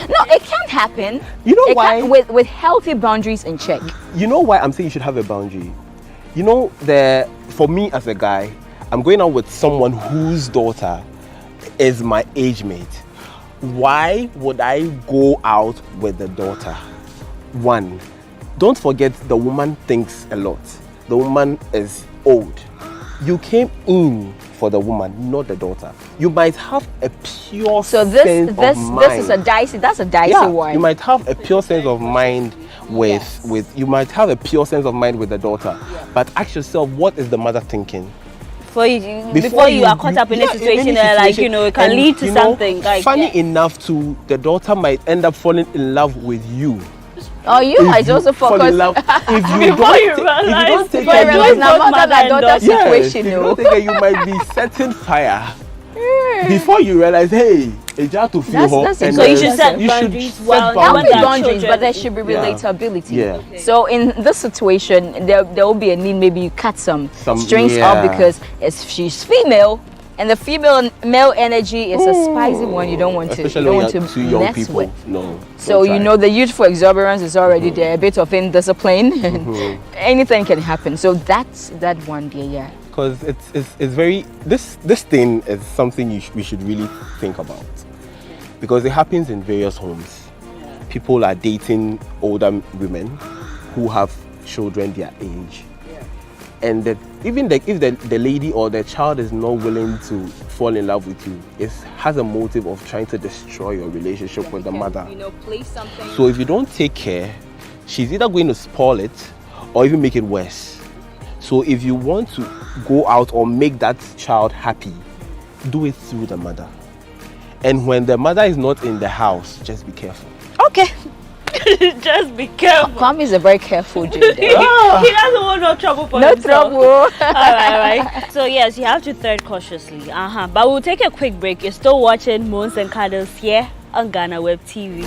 S3: No, it can't happen.
S10: You know why?
S3: With healthy boundaries in check.
S10: You know why I'm saying you should have a boundary? For me as a guy, I'm going out with someone whose daughter is my age mate. Why would I go out with the daughter? One, don't forget the woman thinks a lot. The woman is old. You came in for the woman, not the daughter. You might have a pure sense of mind.
S3: This is a dicey one.
S10: You might have a pure sense of mind with you might have a pure sense of mind with the daughter. But ask yourself, what is the mother thinking?
S16: Before you are caught up in a situation that it can lead to something.
S10: Funny enough, the daughter might end up falling in love with you.
S3: Oh, you might also fall in
S10: love. If
S16: you don't
S3: take care, situation,
S10: you might be setting fire. Before you realize, hey, it's just to feel hot.
S16: So you should set boundaries.
S3: Boundaries, but there should be relatability.
S10: Yeah.
S3: So in this situation, there will be a need. Maybe you cut some strings off because she's female. And the male energy is a spicy one. You don't want to mess with.
S10: No.
S3: So the youthful exuberance is already there. A bit of indiscipline, and anything can happen. So that's that one day, yeah.
S10: Because it's very this thing is something we should really think about, because it happens in various homes. People are dating older women who have children their age. And if the lady or the child is not willing to fall in love with you, it has a motive of trying to destroy your relationship with the mother. So if you don't take care, she's either going to spoil it or even make it worse. So if you want to go out or make that child happy, do it through the mother. And when the mother is not in the house, just be careful.
S16: Okay. Just be careful.
S3: Kwame is a very careful dude.
S16: He doesn't want no trouble for
S3: No
S16: himself.
S3: trouble.
S16: All right. So yes, you have to tread cautiously. But we'll take a quick break. You're still watching Moons and Cuddles here on GhanaWeb TV.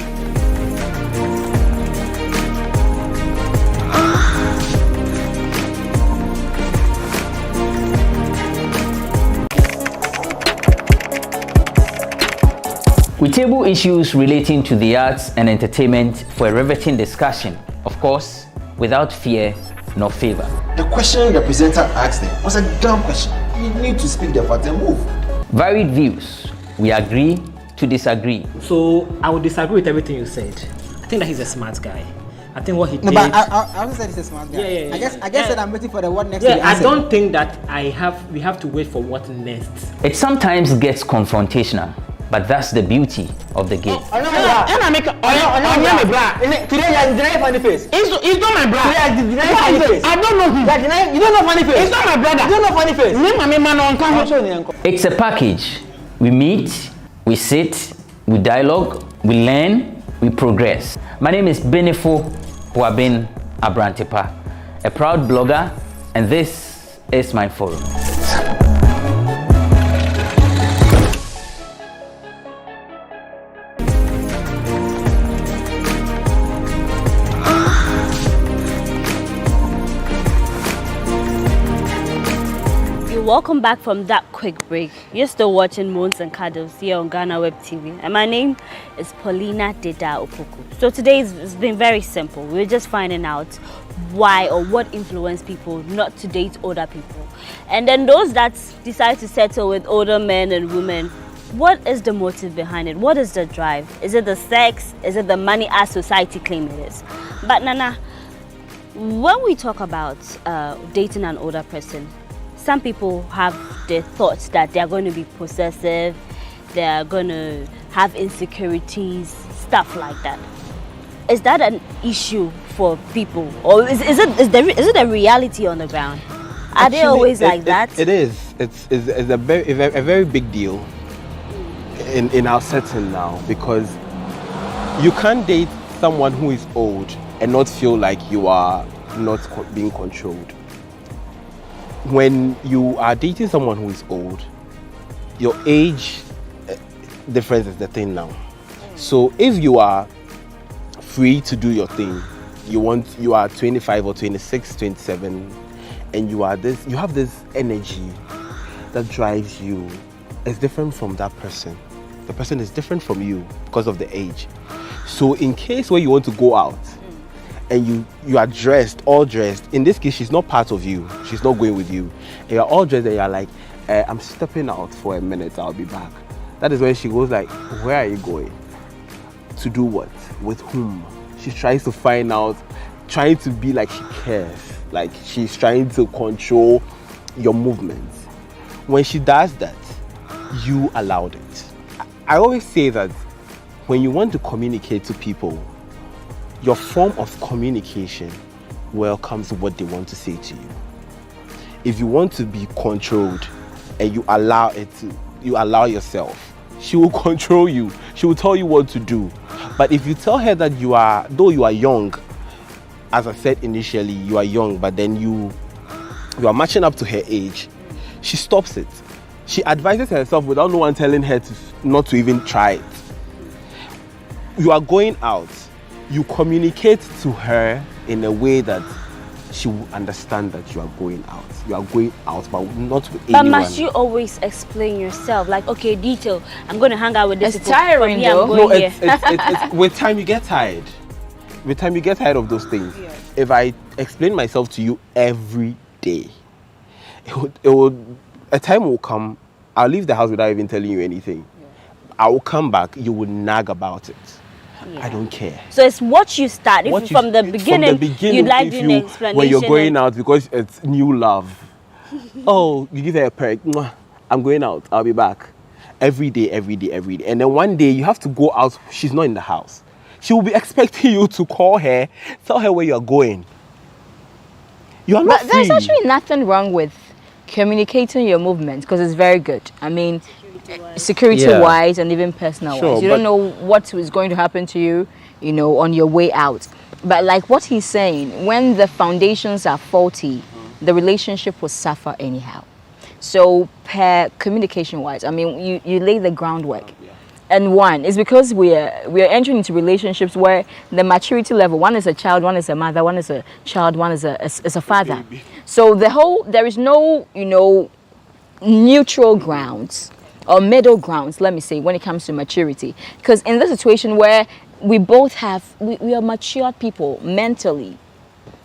S25: We table issues relating to the arts and entertainment for a riveting discussion, of course, without fear nor favor.
S10: The question the presenter asked them was a dumb question. You need to speak the fact and move.
S25: Varied views. We agree to disagree.
S11: So I would disagree with everything you said. I think that he's a smart guy. I think what he did.
S18: No, but I also said he's a smart guy.
S11: Yeah.
S18: I guess that I'm waiting for the what next. Yeah,
S11: I don't think that we have to wait for what next.
S25: It sometimes gets confrontational, but that's the beauty of the game.
S18: Today you are denying funny face. It's not my brother. Today you denying funny face. I don't know him. You don't know funny face. It's not my brother. You don't know funny face.
S25: It's a package. We meet, we sit, we dialogue, we learn, we progress. My name is Benefo Huabin Abrantepa, a proud blogger, and this is my forum.
S16: Welcome back from that quick break. You're still watching Moons and Cuddles here on GhanaWeb TV, and my name is Paulina Deda Opoku. So today it's been very simple. We're just finding out why or what influenced people not to date older people, and then those that decide to settle with older men and women. What is the motive behind it? What is the drive? Is it the sex? Is it the money as society claims it is? But Nana, when we talk about dating an older person, some people have the thoughts that they are going to be possessive, they are going to have insecurities, stuff like that. Is that an issue for people, or is it a reality on the ground? Are they always like that?
S17: It is. It's a very big deal in our setting now, because you can't date someone who is old and not feel like you are not being controlled. When you are dating someone who is old, your age difference is the thing now. So if you are free to do your thing, you are 25 or 26, 27, and you have this energy that drives you, it's different from that person. The person is different from you because of the age. So in case where you want to go out and you are all dressed, in this case she's not part of you, she's not going with you, and you're all dressed and you're like, I'm stepping out for a minute, I'll be back. That is when she goes like, where are you going? To do what? With whom? She tries to find out, trying to be like she cares, like she's trying to control your movements. When she does that, you allowed it. I always say that when you want to communicate to people, your form of communication welcomes what they want to say to you. If you want to be controlled and you allow yourself, she will control you. She will tell you what to do. But if you tell her that though you are young, as I said initially, you are young, but then you are matching up to her age, she stops it. She advises herself without no one telling her not to even try it. You are going out. You communicate to her in a way that she will understand that you are going out. You are going out, but not with anyone.
S16: But must you always explain yourself? Like, okay, detail, I'm going to hang out with this.
S3: It's tiring though.
S17: No, it's with time you get tired. With time you get tired of those things. Yeah. If I explain myself to you every day, a time will come, I'll leave the house without even telling you anything. Yeah. I will come back, you will nag about it. Yeah. I don't care.
S16: So it's what you start. From the beginning, you like doing the explanation.
S17: When you're going out, because it's new love. Oh, you give her a perk. I'm going out. I'll be back. Every day. And then one day you have to go out. She's not in the house. She will be expecting you to call her, tell her where you're going. You are not free.
S3: There's actually nothing wrong with communicating your movements, because it's very good. I mean, security-wise and even personal-wise. You don't know what is going to happen to you. you know, on your way out. But like what he's saying, when the foundations are faulty, the relationship will suffer anyhow. So per communication wise, I mean, you lay the groundwork. And one is because we are entering into relationships where the maturity level, one is a child, one is a mother, one is a child, one is a father. So there is no, you know, neutral grounds or middle grounds, let me say, when it comes to maturity. Because in the situation where we both have, we are mature people mentally.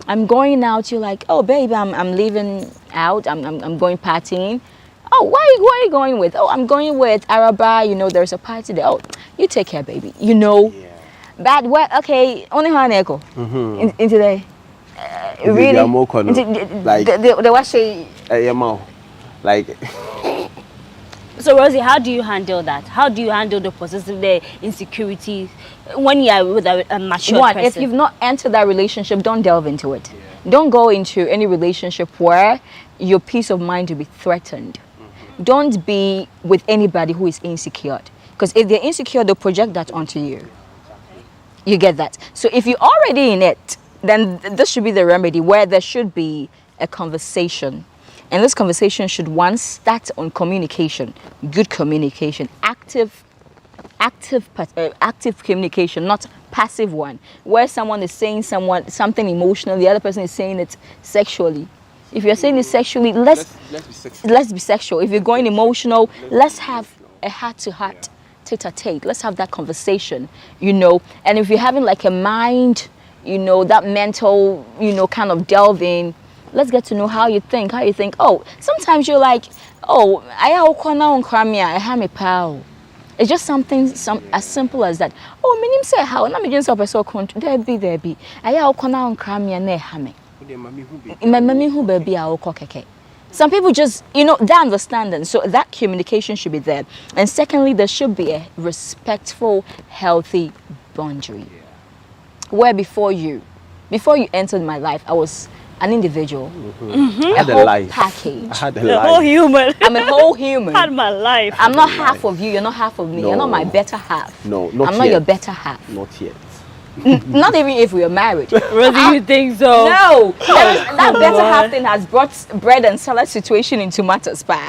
S3: I'm going out, you're like, oh baby, I'm leaving out, I'm going partying. Oh, where are you going with? Oh, I'm going with Araba, you know, there's a party there. Oh, you take care, baby. You know. Yeah. But what, okay, only one echo. Into the really
S10: like
S3: the what say
S10: like
S16: So Rosie, how do you handle that? How do you handle the possessive, the insecurity when you are with a mature person?
S3: If you've not entered that relationship, don't delve into it. Don't go into any relationship where your peace of mind will be threatened. Don't be with anybody who is insecure. Because if they're insecure, they'll project that onto you. You get that? So if you're already in it, then this should be the remedy where there should be a conversation. And this conversation should once start on communication, good communication, active communication, not passive one, where someone is saying something emotional, the other person is saying it sexually. If you're saying it sexually, let's be sexual. If you're going emotional, let's have a heart-to-heart, tete-a-tete. Let's have that conversation, you know. And if you're having like a mind, you know, that mental, you know, kind of delve in, let's get to know how you think. Oh, sometimes you're like, oh, it's just something as simple as that. Oh, minim say how na me just up so there be. Some people just, you know, they understand. So that communication should be there. And secondly, there should be a respectful, healthy boundary. Where before you entered my life, I was an individual.
S10: I had a life.
S3: Package.
S10: I had a
S16: life.
S10: Whole
S16: human.
S3: I'm a whole human.
S16: I had my life.
S3: I'm not half of you. You're not half of me. No. You're not my better half.
S10: No, not
S3: I'm
S10: yet.
S3: not your better half.
S10: Not yet.
S3: Not even if we are married.
S16: Rosie, you think so?
S3: No. That better half thing has brought bread and salad situation into matters. Better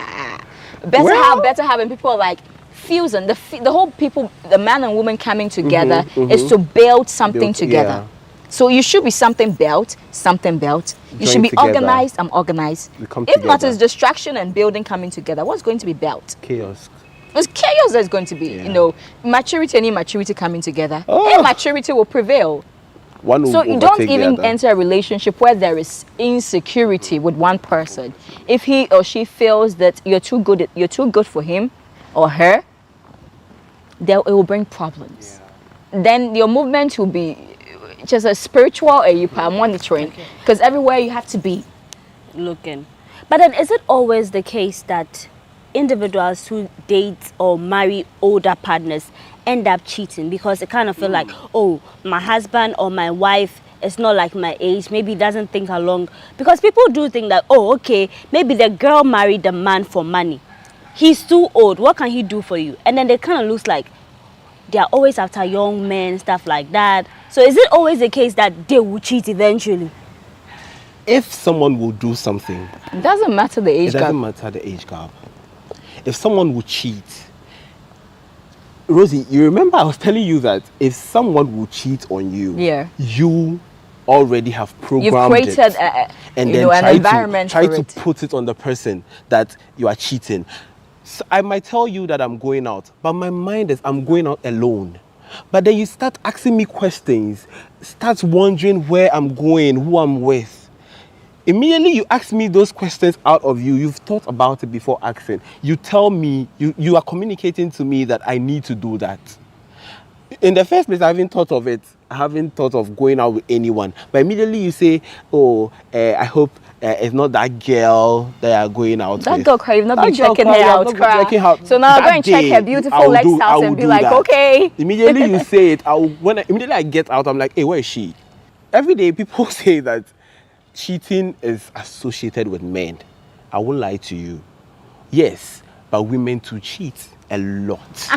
S3: half, and people are like fusing. The whole people, the man and woman coming together is to build something together. Yeah. So you should be something built. You should be together. Organized. I'm organized. If not, it's distraction and building coming together. What's going to be built?
S10: Chaos.
S3: It's chaos that's going to be, you know, maturity and immaturity coming together. Immaturity will prevail. So you don't even enter a relationship where there is insecurity with one person. If he or she feels that you're too good for him or her, it will bring problems. Yeah. Then your movement will be just a spiritual monitoring, because everywhere you have to be
S16: looking. But then is it always the case that individuals who date or marry older partners end up cheating because they kind of feel like, oh, my husband or my wife is not like my age, maybe doesn't think along? Because people do think that, oh, okay, maybe the girl married the man for money. He's too old, what can he do for you? And then they kind of looks like they're always after young men, stuff like that. So is it always the case that they will cheat eventually?
S10: If someone will do something,
S3: it doesn't matter the age gap.
S10: It doesn't matter the age gap. If someone will cheat, Rosie, you remember I was telling you that if someone will cheat on you, you already have programmed
S3: You've created
S10: and then an environment try to put it on the person that you are cheating. So I might tell you that I'm going out, but my mind is I'm going out alone. But then you start asking me questions, start wondering where I'm going, who I'm with. Immediately you ask me those questions out of you. You've thought about it before asking. You tell me, you are communicating to me that I need to do that. In the first place, I haven't thought of it. I haven't thought of going out with anyone. But immediately you say, oh, I hope it's not that girl that you are going out with.
S3: That girl cry, you've not been checking her out. So now I'll go and check her beautiful legs house and be like, okay.
S10: Immediately you say it. Immediately I get out, I'm like, hey, where is she? Every day people say that cheating is associated with men. I won't lie to you. Yes, but women too cheat. a lot.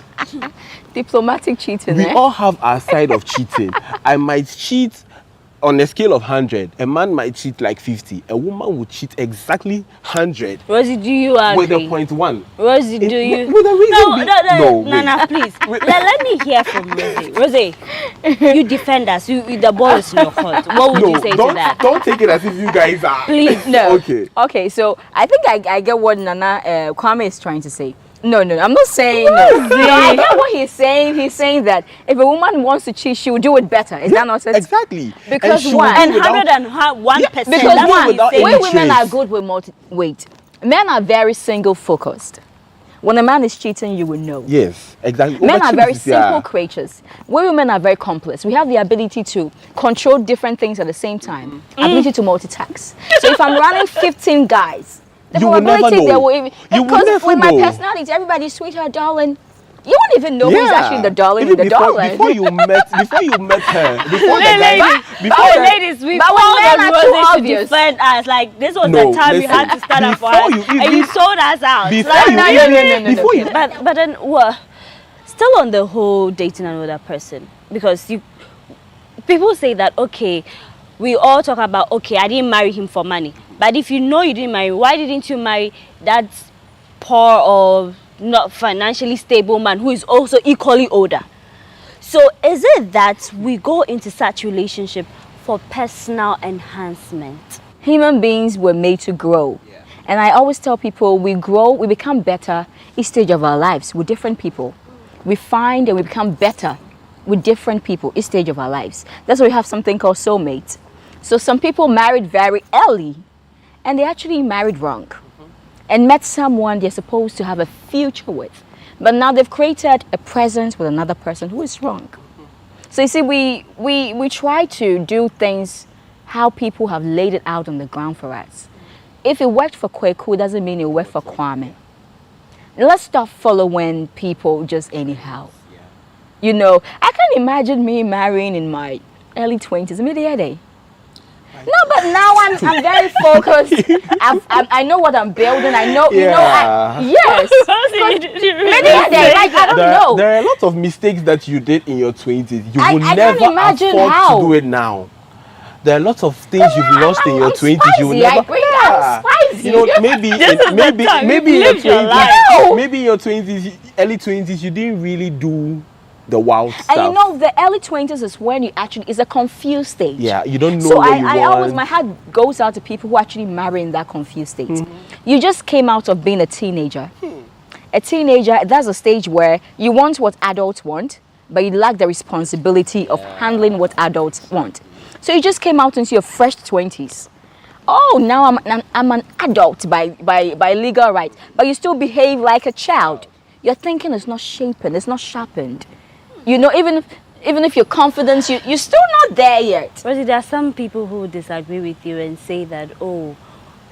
S3: Diplomatic cheating.
S10: We all have our side of cheating. I might cheat on a scale of 100. A man might cheat like 50. A woman would cheat exactly 100.
S16: Rosie, do you agree?
S10: With a 0.1.
S16: Rosie, do you?
S10: With a reason.
S16: No, Nana, please. let me hear from Rosie. Rosie, you defend us. The ball is in your court. What would you say to that?
S10: Don't take it as if you guys are.
S16: Please,
S3: no.
S10: Okay.
S3: Okay, so I think I get what Nana Kwame is trying to say. No, I'm not saying no. I get what he's saying. He's saying that if a woman wants to cheat, she will do it better. Is that not it?
S10: Exactly.
S3: Because
S16: and 101%.
S3: Because we women are good with wait. Men are very single focused. When a man is cheating, you will know.
S10: Yes, exactly.
S3: Men are very simple creatures. We women are very complex. We have the ability to control different things at the same time. Ability to multitask. So if I'm running 15 guys, the probability they will even, because with my personality, everybody's sweetheart, darling. You won't even know who's actually the darling and the darling.
S10: Before you met her,
S16: ladies, we called on Rosie to defend us. Like this was the time we had to stand up for her, and you sold us out. No. But then, still on the whole dating another person, because people say that okay, we all talk about okay, I didn't marry him for money. But if you know you didn't marry, why didn't you marry that poor or not financially stable man who is also equally older? So is it that we go into such relationship for personal enhancement?
S3: Human beings were made to grow. And I always tell people we grow, we become better each stage of our lives with different people. We find and we become better with different people each stage of our lives. That's why we have something called soulmates. So some people married very early and they actually married wrong and met someone they're supposed to have a future with. But now they've created a presence with another person who is wrong. So you see, we try to do things how people have laid it out on the ground for us. If it worked for Kweku, doesn't mean it worked for Kwame. Let's stop following people just anyhow. You know, I can't imagine me marrying in my early 20s, mid-day. No, but now I'm very focused. I know what I'm building. I know, yes. I don't know.
S10: There are a lot of mistakes that you did in your 20s. You will never afford to do it now. There are lots of things you've lost in your 20s. You will never. You know, maybe in your 20s, maybe in your 20s, early 20s, you didn't really do the wild stuff.
S3: And you know, the early 20s is when you actually, it's a confused stage.
S10: Yeah, you don't know
S3: so
S10: what you
S3: I
S10: want.
S3: always, my heart goes out to people who actually marry in that confused state. You just came out of being a teenager. A teenager, that's a stage where you want what adults want, but you lack the responsibility of handling what adults want. So you just came out into your fresh 20s. Oh, now I'm an adult by legal right, but you still behave like a child. Your thinking is not shapen, it's not sharpened. You know, even if your confidence, you're still not there yet.
S16: Rosie, there are some people who disagree with you and say that, oh,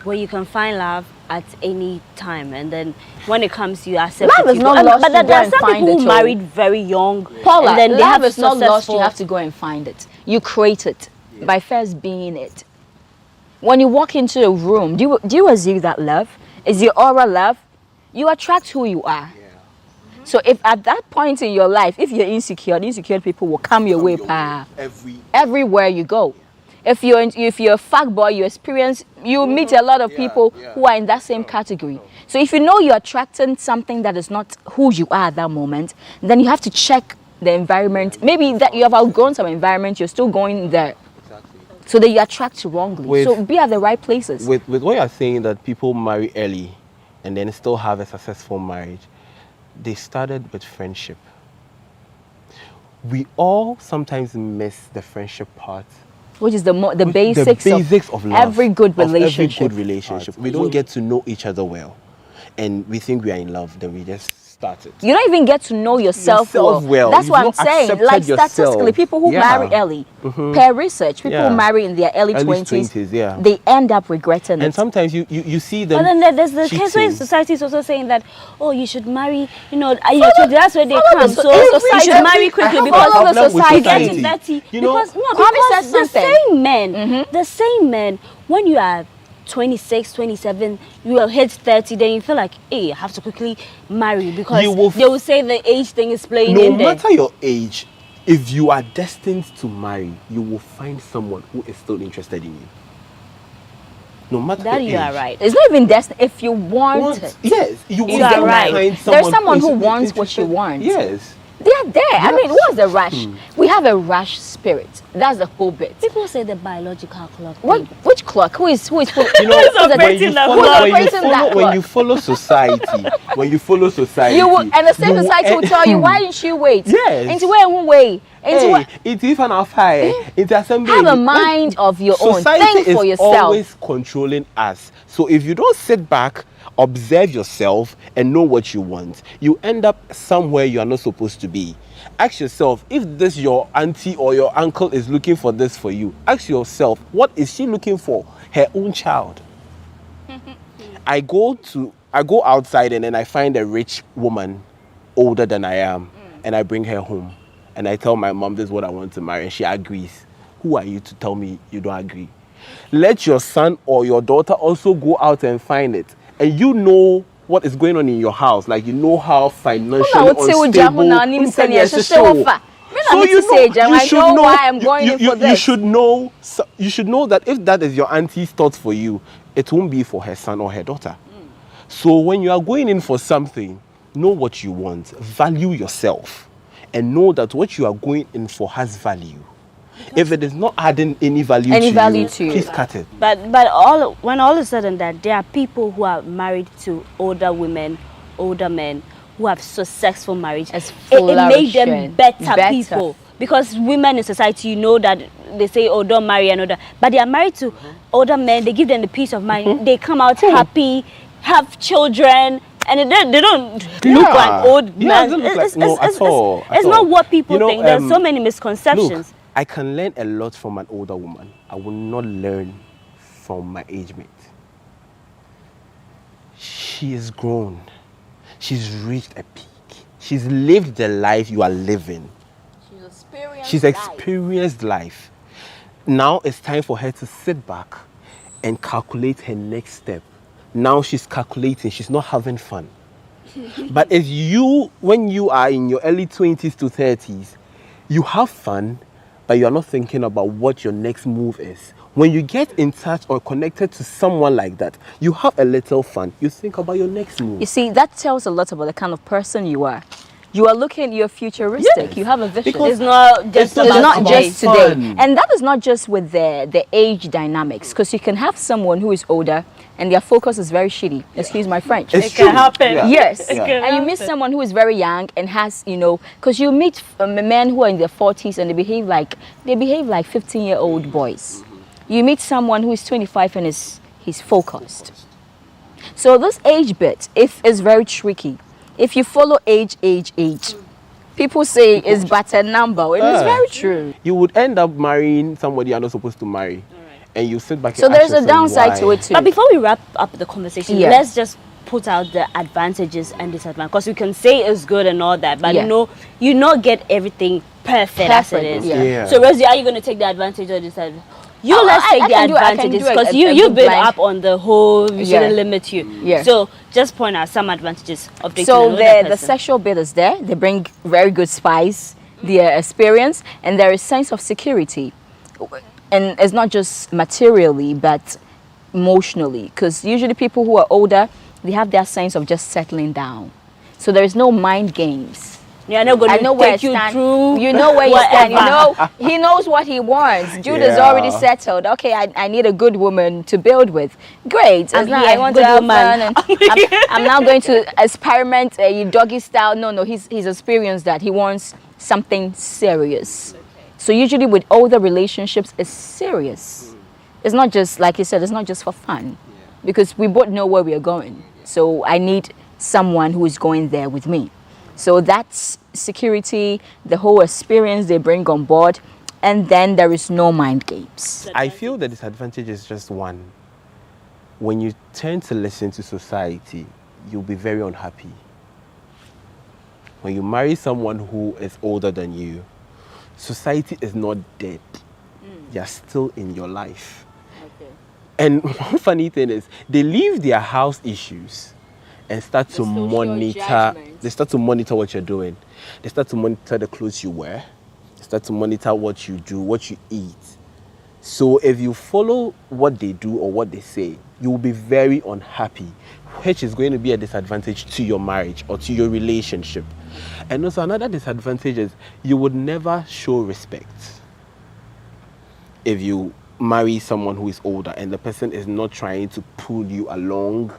S16: well, you can find love at any time, and then when it comes, you accept it.
S3: Love is not lost.
S16: But there are some people who married very young,
S3: Paula,
S16: and then they
S3: love
S16: have
S3: is not lost. You have to go and find it. You create it by first being it. When you walk into a room, do you assume that love is your aura love? You attract who you are. So if at that point in your life, if you're insecure, the insecure people will come your way everywhere you go. If you're a fuck boy, you meet a lot of people who are in that same category. So if you know you're attracting something that is not who you are at that moment, then you have to check the environment. Maybe that you have outgrown some environment, you're still going there. So that you attract wrongly. So be at the right places.
S10: With what you're saying that people marry early and then still have a successful marriage, they started with friendship. We all sometimes miss the friendship part,
S3: which is the basics of love, every good relationship.
S10: We don't get to know each other well, and we think we are in love. Then we just started.
S3: You don't even get to know yourself well. That's what I'm saying. Like statistically, people who marry early, per research, people who marry in their early 20s, they end up regretting it.
S10: And sometimes you see them.
S16: But then there's the case where society is also saying that, oh, you should marry, that's where they come. So you should marry quickly because
S3: the society
S16: getting 30. Because the same men, when you are 26, 27, you will hit 30, then you feel like, hey, I have to quickly marry because they will say the age thing is playing in there.
S10: No matter your age, if you are destined to marry, you will find someone who is still interested in you. No matter
S16: that
S10: the
S16: you
S10: age.
S16: are right.
S3: It's not even destined. If you want it.
S10: Yes, you will
S3: right.
S10: find someone.
S3: There's someone who wants what you want.
S10: Yes.
S3: They are there. Yes. I mean, what's the rush? We have a rush spirit. That's the whole bit.
S16: People say the biological clock.
S3: Which clock? Who is
S10: You know, when you follow society,
S3: you will, and the same society will tell you, why didn't you wait?
S10: Yes.
S3: Into where who wait?
S10: It's even a fire.
S3: Have a mind of your own.
S10: Society
S3: Think for
S10: is
S3: yourself.
S10: always controlling us. So if you don't sit back, observe yourself and know what you want, you end up somewhere you are not supposed to be. Ask yourself, if this your auntie or your uncle is looking for this for you, ask yourself, what is she looking for? Her own child. I go outside and then I find a rich woman older than I am and I bring her home and I tell my mom this is what I want to marry and she agrees. Who are you to tell me you don't agree? Let your son or your daughter also go out and find it. And you know what is going on in your house. Like, you know how financially unstable. So you should know that if that is your auntie's thoughts for you, it won't be for her son or her daughter. So when you are going in for something, know what you want, value yourself, and know that what you are going in for has value. If it is not adding any value to you, please cut it.
S16: But when all is said and done, there are people who are married to older women, older men, who have successful marriage. It made them better people. Because women in society, you know that they say, oh, don't marry another. But they are married to older men. They give them the peace of mind. They come out happy, have children. And they don't look like old men. It's not what people think. There's so many misconceptions.
S10: Look, I can learn a lot from an older woman. I will not learn from my age mate. She is grown. She's reached a peak. She's lived the life you are living. She's experienced life. Now it's time for her to sit back and calculate her next step. Now she's calculating. She's not having fun. But if when you are in your early 20s to 30s, you have fun, but you are not thinking about what your next move is. When you get in touch or connected to someone like that, you have a little fun. You think about your next move.
S3: You see, that tells a lot about the kind of person you are. You are looking, you're futuristic. Yes. You have a vision.
S16: Because it's not just
S3: today. And that is not just with the age dynamics. Because you can have someone who is older and their focus is very shitty. Excuse my French.
S16: It can happen.
S3: Yeah. Yes. And you meet someone who is very young and has, because you meet men who are in their 40s and they behave like 15-year-old boys. You meet someone who is 25 and he's focused. So this age bit is very tricky. If you follow age, people say it's but a number. It is very true.
S10: You would end up marrying somebody you're not supposed to marry. And you sit back and
S3: so there's a downside to it too.
S16: But before we wrap up the conversation, let's just put out the advantages and disadvantages. Because we can say it's good and all that, but you not get everything perfect as it is.
S3: Yeah.
S16: So Rosie, are you going to take the advantage or disadvantage? Let's take the advantages because you've been up on the whole, we shouldn't limit you.
S3: Yeah.
S16: So just point out some advantages of dating
S3: So
S16: another
S3: the sexual bit is there. They bring very good spice, their experience, and there is sense of security. And it's not just materially, but emotionally. Because usually people who are older, they have their sense of just settling down. So there is no mind games.
S16: Yeah, not going to take you through.
S3: You know where you stand. He knows what he wants. Jude is already settled. Okay, I need a good woman to build with. Great. I want to have fun. And I'm now going to experiment a doggy style. No, he's experienced that. He wants something serious. So usually with older relationships, it's serious. It's not just, like you said, it's not just for fun. Because we both know where we are going. So I need someone who is going there with me. So that's security, the whole experience they bring on board, and then there is no mind games.
S10: I feel the disadvantage is just one. When you turn to listen to society, you'll be very unhappy. When you marry someone who is older than you, society is not dead. You're still in your life. And one funny thing is, they leave their house issues and start to monitor. They start to monitor what you're doing. They start to monitor the clothes you wear. They start to monitor what you do, what you eat. So if you follow what they do or what they say, you will be very unhappy, which is going to be a disadvantage to your marriage or to your relationship. And also another disadvantage is you would never show respect if you marry someone who is older and the person is not trying to pull you along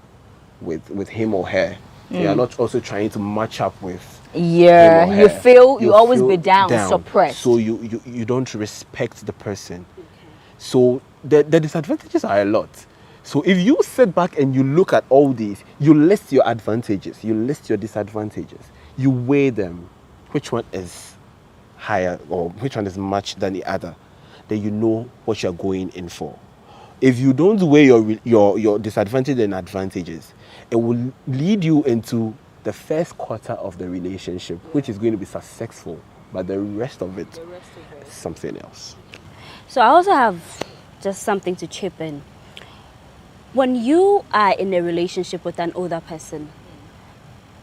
S10: with him or her. They are not also trying to match up with
S3: Yeah,
S10: him or
S3: you
S10: her.
S3: feel you always be down, suppressed.
S10: So you don't respect the person. So the disadvantages are a lot. So if you sit back and you look at all these, you list your advantages, you list your disadvantages, you weigh them, which one is higher or which one is much than the other, then you know what you're going in for. If you don't weigh your disadvantages and advantages, it will lead you into the first quarter of the relationship, which is going to be successful, but the rest of it is something else.
S16: So I also have just something to chip in. When you are in a relationship with an older person,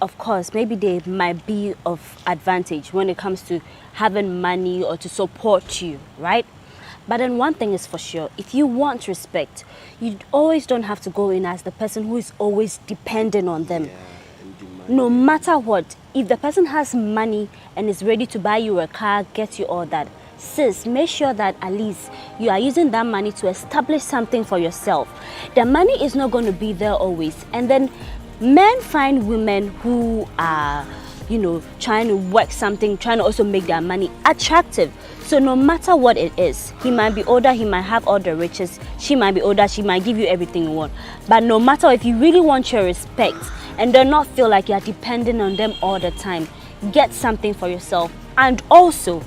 S16: of course, maybe they might be of advantage when it comes to having money or to support you, right? But then one thing is for sure, if you want respect, you always don't have to go in as the person who is always dependent on them. No matter what, if the person has money and is ready to buy you a car, get you all that, sis, make sure that at least you are using that money to establish something for yourself. The money is not going to be there always. And then men find women who are, trying to work something, trying to also make their money attractive. So no matter what it is, he might be older, he might have all the riches, she might be older, she might give you everything you want. But no matter if you really want your respect and do not feel like you're depending on them all the time, get something for yourself. And also,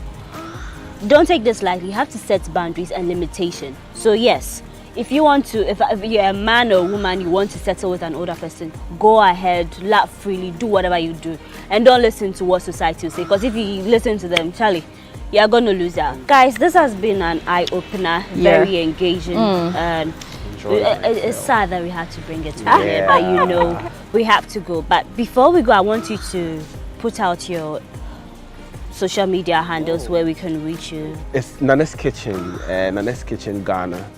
S16: don't take this lightly. You have to set boundaries and limitation. So yes, if you want to, if you're a man or a woman, you want to settle with an older person, go ahead, laugh freely, do whatever you do, and don't listen to what society will say. Because if you listen to them, Charlie, you're going to lose out. Guys, this has been an eye-opener, very engaging, and it's sad that we had to bring it to here, but we have to go. But before we go, I want you to put out your social media handles where we can reach you.
S10: It's Nana's Kitchen Ghana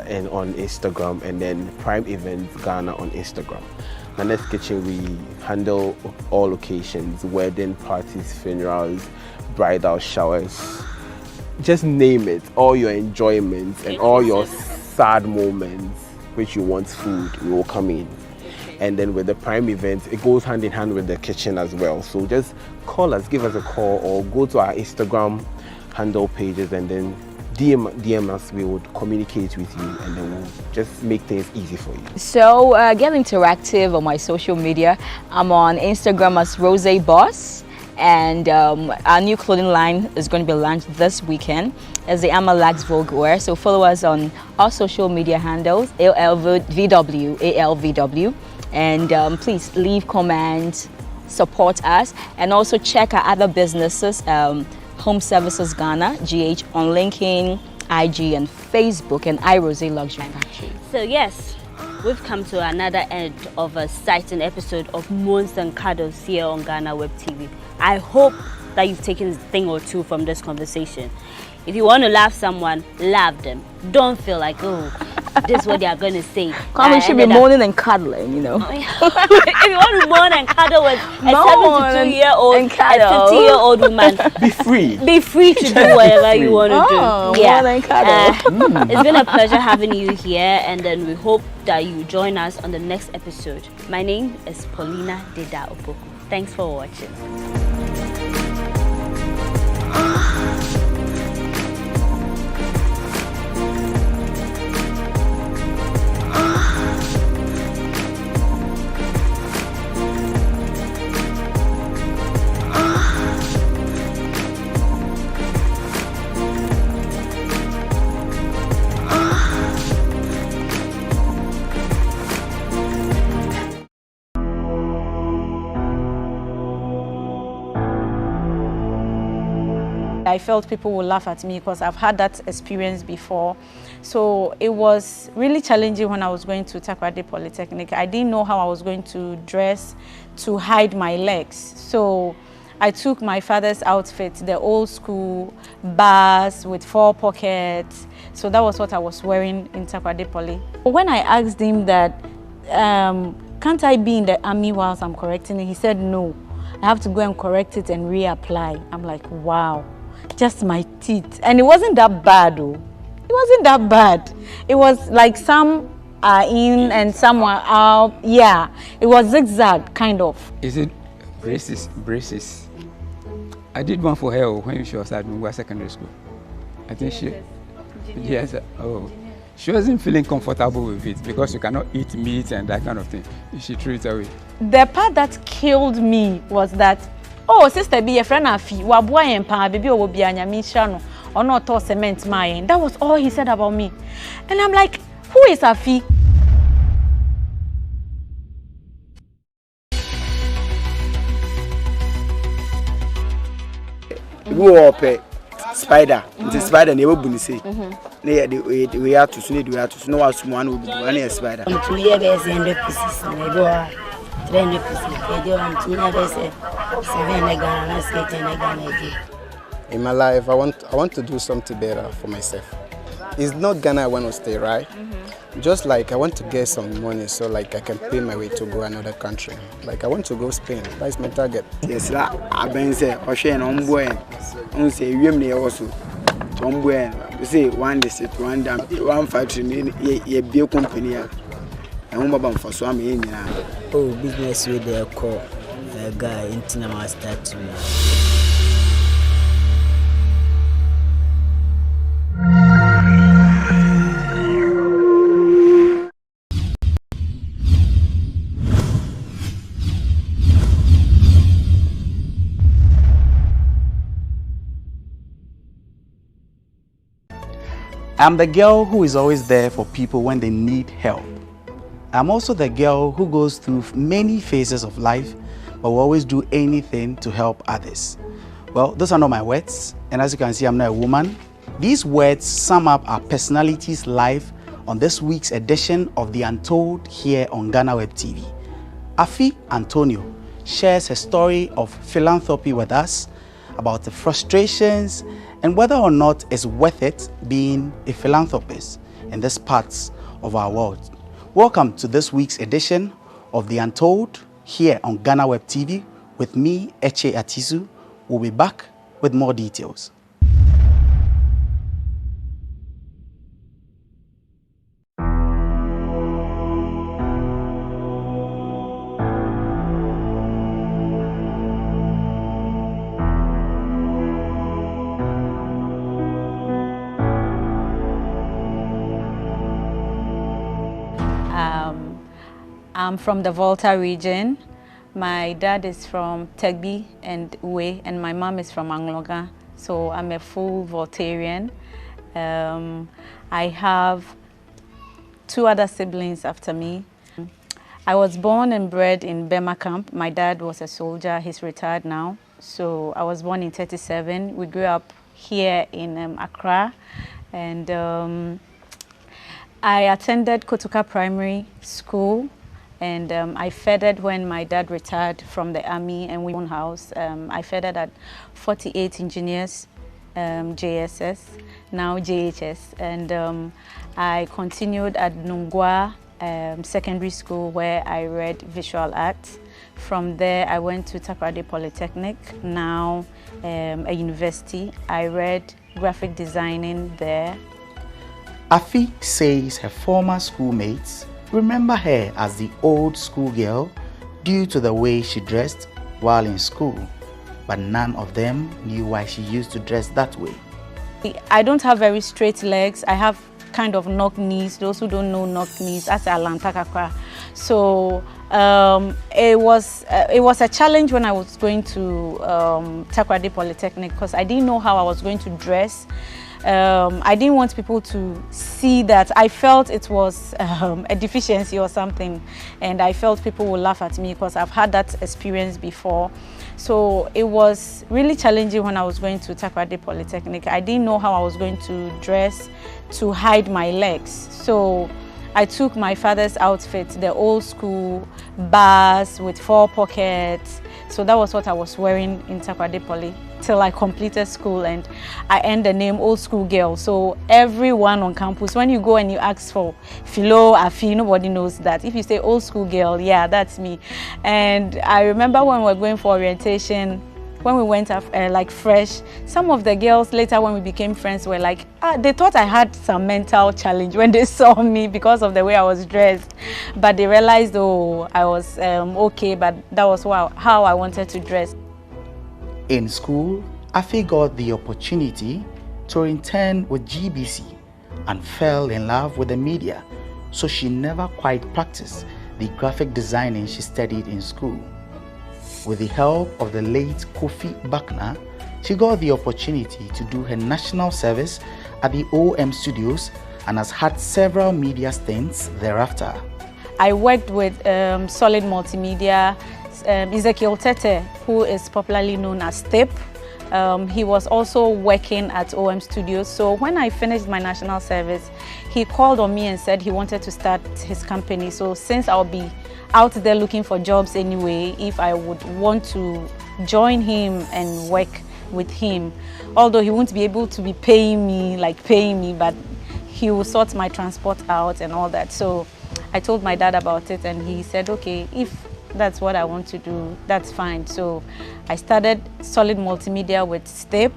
S10: and on Instagram, and then Prime Events Ghana on Instagram. Nana's Kitchen, we handle all occasions, wedding parties, funerals, bridal showers, just name it, all your enjoyments and all your sad moments which you want food, we will come in. And then with the Prime Events, it goes hand in hand with the kitchen as well. So just call us, give us a call, or go to our Instagram handle pages and then DM us. We would communicate with you and then we'll just make things easy for you.
S3: So get interactive on my social media. I'm on Instagram as Rose Boss, and our new clothing line is going to be launched this weekend as the Amalax Vogue Wear. So follow us on our social media handles, ALVW. And please leave comments, support us, and also check our other businesses, Home Services Ghana, GH, on LinkedIn, IG, and Facebook, and iRose Luxury Factory.
S16: So yes, we've come to another end of a exciting episode of Moons and Cuddles here on GhanaWeb TV. I hope that you've taken a thing or two from this conversation. If you want to laugh someone, laugh them. Don't feel like, oh, this is what they are going to say.
S3: We should be moaning and cuddling,
S16: If you want to moan and cuddle with a 72-year-old, a 50-year-old woman,
S10: be free.
S16: Be free to do whatever you want to do.
S3: Moan and cuddle.
S16: It's been a pleasure having you here, and then we hope that you join us on the next episode. My name is Paulina Deda Opoku. Thanks for watching.
S5: I felt people would laugh at me because I've had that experience before. So it was really challenging when I was going to Takoradi Polytechnic. I didn't know how I was going to dress to hide my legs. So I took my father's outfit, the old school bars with 4 pockets. So that was what I was wearing in Takoradi Poly. When I asked him that, can't I be in the army whilst I'm correcting it? He said, no, I have to go and correct it and reapply. I'm like, wow, just my teeth. And it wasn't that bad though. It wasn't that bad. It was like some are in and some are out. Yeah, it was zigzag kind of.
S12: Is it braces? Braces. I did one for her when she was at secondary school. I think she, yes, oh, she wasn't feeling comfortable with it because you cannot eat meat and that kind of thing. She threw it away.
S5: The part that killed me was that, oh, sister, be a friend of you, waboy and pa, baby, or be an yamishano, or not to cement mine. That was all he said about me. And I'm like, who is Afi?
S9: Go up spider. It's a spider never been say. We have to see no one will be one spider.
S20: 2 years and the pieces and they go 300 pieces. They do and 2 years 7 Ghana skate and Ghana.
S21: In my life, I want to do something better for myself. It's not Ghana I want to stay, right? Just like I want to get some money so like I can pay my way to go another country. Like I want to go Spain. That's my target.
S9: Yes, I've been saying, Oshen on boy. I say, you may also. Tom Buen, you say one district, one dam, one factory, a beer company. And home about for Swami in
S20: oh, business with their call a guy in Tinama start to me.
S22: I'm the girl who is always there for people when they need help. I'm also the girl who goes through many phases of life, but will always do anything to help others. Well, those are not my words, and as you can see, I'm not a woman. These words sum up our personality's life on this week's edition of The Untold here on GhanaWeb TV. Afi Antonio shares her story of philanthropy with us, about the frustrations and whether or not it's worth it being a philanthropist in these parts of our world. Welcome to this week's edition of The Untold here on GhanaWeb TV with me, Eche Atisu. We'll be back with more details.
S5: I'm from the Volta region. My dad is from Tegbi and Uwe, and my mom is from Angloga. So I'm a full Voltarian. I have 2 other siblings after me. I was born and bred in Bema Camp. My dad was a soldier. He's retired now. So I was born in 1937. We grew up here in Accra. And I attended Kotoka Primary School. And I feathered when my dad retired from the army and we own house. I feathered at 48 Engineers, JSS, now JHS. And I continued at Nungwa Secondary School where I read visual arts. From there, I went to Takoradi Polytechnic, now a university. I read graphic designing there.
S22: Afi says her former schoolmates remember her as the old school girl due to the way she dressed while in school, but none of them knew why she used to dress that way.
S5: I don't have very straight legs. I have kind of knock knees. Those who don't know knock knees, that's Alantakakwa. So it was a challenge when I was going to Takoradi Polytechnic because I didn't know how I was going to dress. I didn't want people to see that. I felt it was a deficiency or something, and I felt people would laugh at me because I've had that experience before. So it was really challenging when I was going to Takoradi Polytechnic. I didn't know how I was going to dress to hide my legs. So I took my father's outfit, the old school bars with 4 pockets. So that was what I was wearing in Takoradi Poly till I completed school, and I earned the name Old School Girl. So everyone on campus, when you go and you ask for Philo, Afi, nobody knows that. If you say Old School Girl, yeah, that's me. And I remember when we were going for orientation, when we went like fresh, some of the girls later when we became friends were like, they thought I had some mental challenge when they saw me because of the way I was dressed. But they realized, oh, I was okay, but that was how I wanted to dress.
S22: In school, Afi got the opportunity to intern with GBC and fell in love with the media, so she never quite practiced the graphic designing she studied in school. With the help of the late Kofi Bakna, she got the opportunity to do her national service at the OM Studios and has had several media stints thereafter.
S5: I worked with Solid Multimedia, Ezekiel Tete, who is popularly known as Step. He was also working at OM Studios. So when I finished my national service, he called on me and said he wanted to start his company. So since I'll be out there looking for jobs anyway, if I would want to join him and work with him, although he won't be able to be paying me, but he will sort my transport out and all that. So I told my dad about it, and he said, okay, if that's what I want to do, that's fine. So I started Solid Multimedia with Step,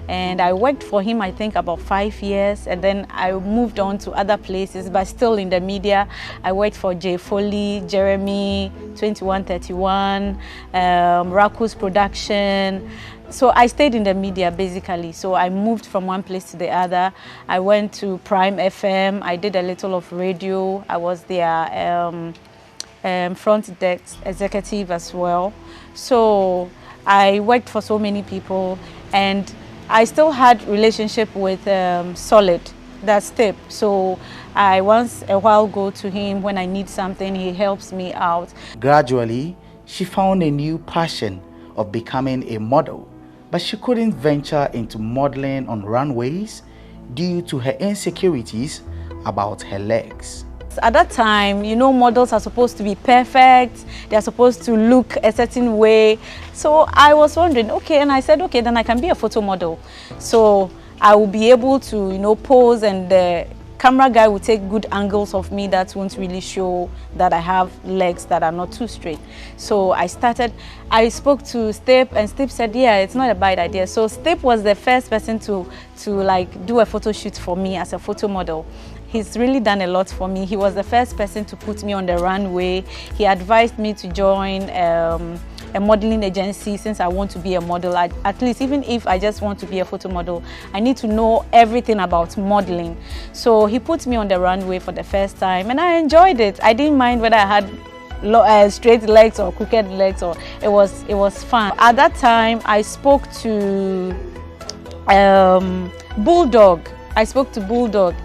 S5: and I worked for him I think about 5 years, and then I moved on to other places, but still in the media. I worked for J Foley, Jeremy, 2131, Raku's Production. So I stayed in the media basically. So I moved from one place to the other. I went to Prime FM. I did a little of radio. I was their front desk executive as well. So I worked for so many people, and I still had relationship with Solid, that Step. So I once a while go to him when I need something. He helps me out.
S22: Gradually, she found a new passion of becoming a model, but she couldn't venture into modeling on runways due to her insecurities about her legs.
S5: At that time, you know, models are supposed to be perfect. They are supposed to look a certain way. So I was wondering, okay, and I said, okay, then I can be a photo model. So I will be able to, you know, pose, and the camera guy will take good angles of me that won't really show that I have legs that are not too straight. So I spoke to Step, and Step said, yeah, it's not a bad idea. So Step was the first person to like do a photo shoot for me as a photo model. He's really done a lot for me. He was the first person to put me on the runway. He advised me to join a modeling agency since I want to be a model. At least even if I just want to be a photo model, I need to know everything about modeling. So he put me on the runway for the first time, and I enjoyed it. I didn't mind whether I had straight legs or crooked legs, or it was fun. At that time, I spoke to Bulldog. I spoke to Bulldog.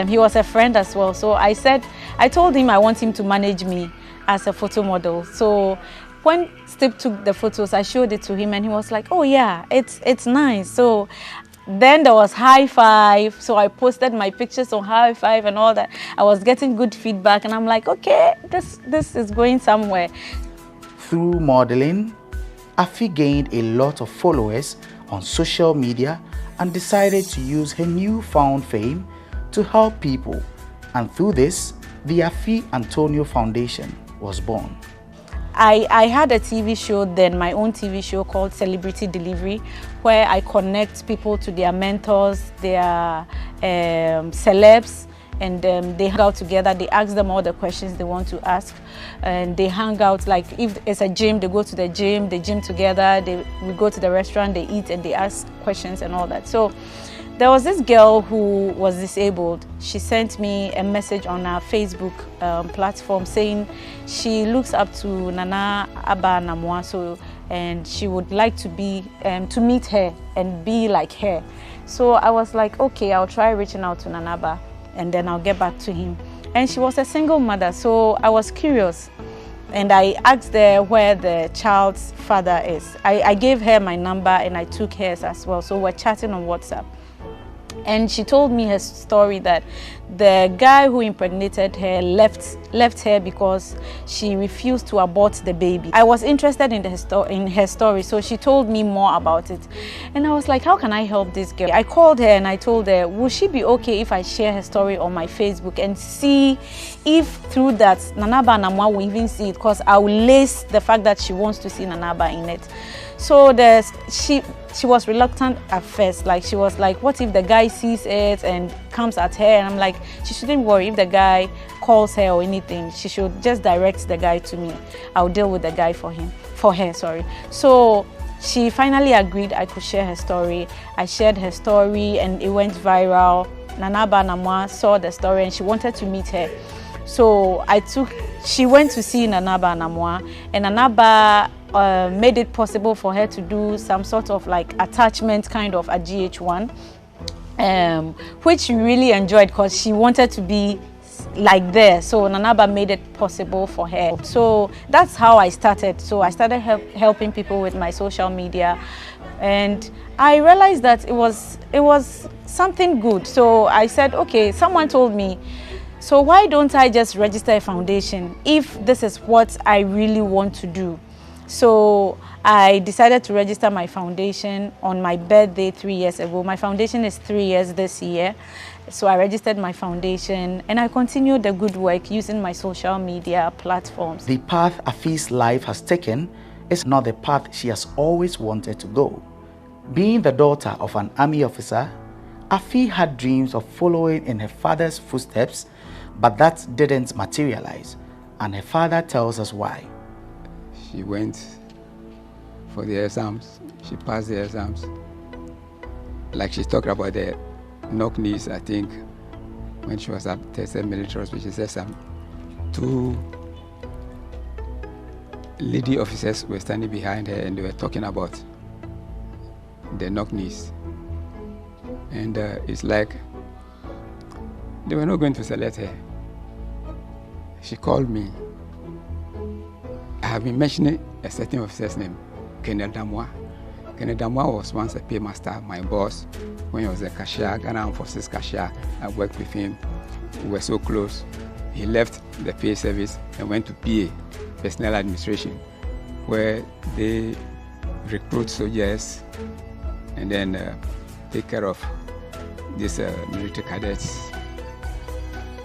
S5: He was a friend as well. So I told him I want him to manage me as a photo model. So when Steve took the photos, I showed it to him, and he was like, oh yeah, it's nice. So then there was High Five. So I posted my pictures on High Five and all that. I was getting good feedback, and I'm like, okay, this is going somewhere.
S22: Through modeling, Afi gained a lot of followers on social media and decided to use her newfound fame to help people, and through this, the Afi Antonio Foundation was born.
S5: I had a TV show then, my own TV show called Celebrity Delivery, where I connect people to their mentors, their celebs, and they hang out together. They ask them all the questions they want to ask, and they hang out. Like if it's a gym, they go to the gym, they gym together, we go to the restaurant, they eat, and they ask questions and all that. So there was this girl who was disabled. She sent me a message on our Facebook platform saying she looks up to Nana Abba Namwa. So and she would like to meet her and be like her. So I was like, okay, I'll try reaching out to Nanaba and then I'll get back to him. And she was a single mother, so I was curious. And I asked her where the child's father is. I gave her my number and I took hers as well. So we're chatting on WhatsApp. And she told me her story that the guy who impregnated her left her because she refused to abort the baby. I was interested in her story, so she told me more about it. And I was like, how can I help this girl? I called her and I told her, will she be okay if I share her story on my Facebook and see if through that Nanaba Namwa will even see it, because I will lace the fact that she wants to see Nanaba in it. So she was reluctant at first. Like, she was like, what if the guy sees it and comes at her? And I'm like, she shouldn't worry if the guy calls her or anything. She should just direct the guy to me. I'll deal with the guy for her. So she finally agreed I could share her story. I shared her story and it went viral. Nanaba Namwa saw the story and she wanted to meet her. So she went to see Nanaba Namwa, and Nanaba made it possible for her to do some sort of like attachment kind of at GH1, which she really enjoyed because she wanted to be like there. So Nanaba made it possible for her. So that's how I started. So I started helping people with my social media, and I realized that it was something good. So I said, okay, someone told me, so why don't I just register a foundation if this is what I really want to do? So I decided to register my foundation on my birthday 3 years ago. My foundation is 3 years this year. So I registered my foundation and I continued the good work using my social media platforms.
S22: The path Afi's life has taken is not the path she has always wanted to go. Being the daughter of an army officer, Afi had dreams of following in her father's footsteps, but that didn't materialize, and her father tells us why.
S12: She went for the exams. She passed the exams. Like she talked about the knock knees, I think, when she was at Tested Military Hospital, she said some 2 lady officers were standing behind her and they were talking about the knock knees. And it's like they were not going to select her. She called me. I have been mentioning a certain officer's name, Kenneth Damwa. Kenneth Damwa was once a paymaster, my boss, when he was a cashier, Ghana Armed Forces cashier. I worked with him. We were so close. He left the pay service and went to PA, Personnel Administration, where they recruit soldiers and then take care of these military cadets.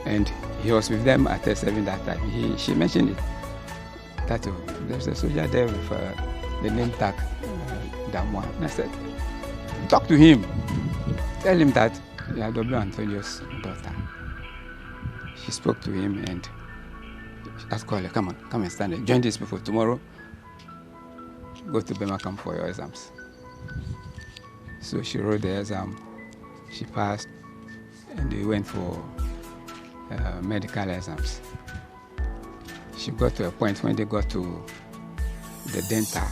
S12: And he was with them at S7 that time. She mentioned it. That there's a soldier there with the name tag, Damwa. And I said, talk to him. Tell him that you are W. Antonio's daughter. She spoke to him and asked her, come on, come and stand there. Join these people tomorrow. Go to Bema Camp for your exams. So she wrote the exam. She passed and they went for medical exams. She got to a point when they got to the dental.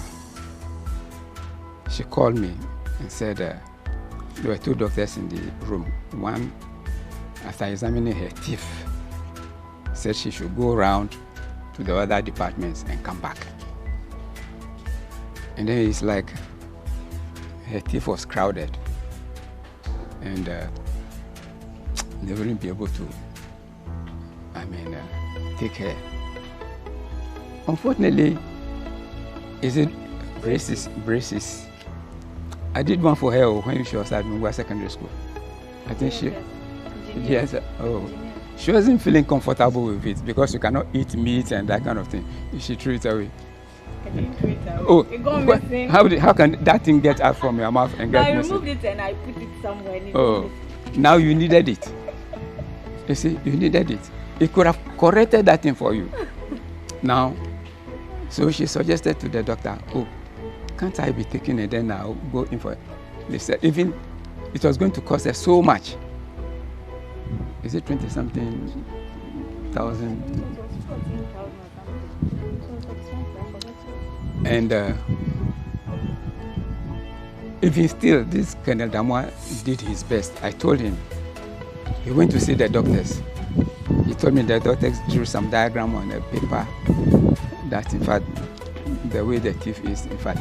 S12: She called me and said there were 2 doctors in the room. One, after examining her teeth, said she should go around to the other departments and come back. And then it's like her teeth was crowded and they wouldn't be able to, take her. Unfortunately, is it braces? I did one for her when she was at Mungwa Secondary School. I think she wasn't feeling comfortable with it because you cannot eat meat and that kind of thing. She threw it away.
S5: I didn't throw it away.
S12: Oh,
S5: it got missing.
S12: How can that thing get out from your mouth and get missing?
S5: I removed it and I put it somewhere.
S12: Oh, now you needed it. You see, you needed it. It could have corrected that thing for you. Now, so she suggested to the doctor, oh, can't I be taking it then I'll go in for it? They said even it was going to cost her so much. Is it 20-something thousand? And Even still, this Colonel Damwa did his best. I told him, he went to see the doctors. He told me the doctors drew some diagram on a paper that, in fact, the way the teeth is, in fact,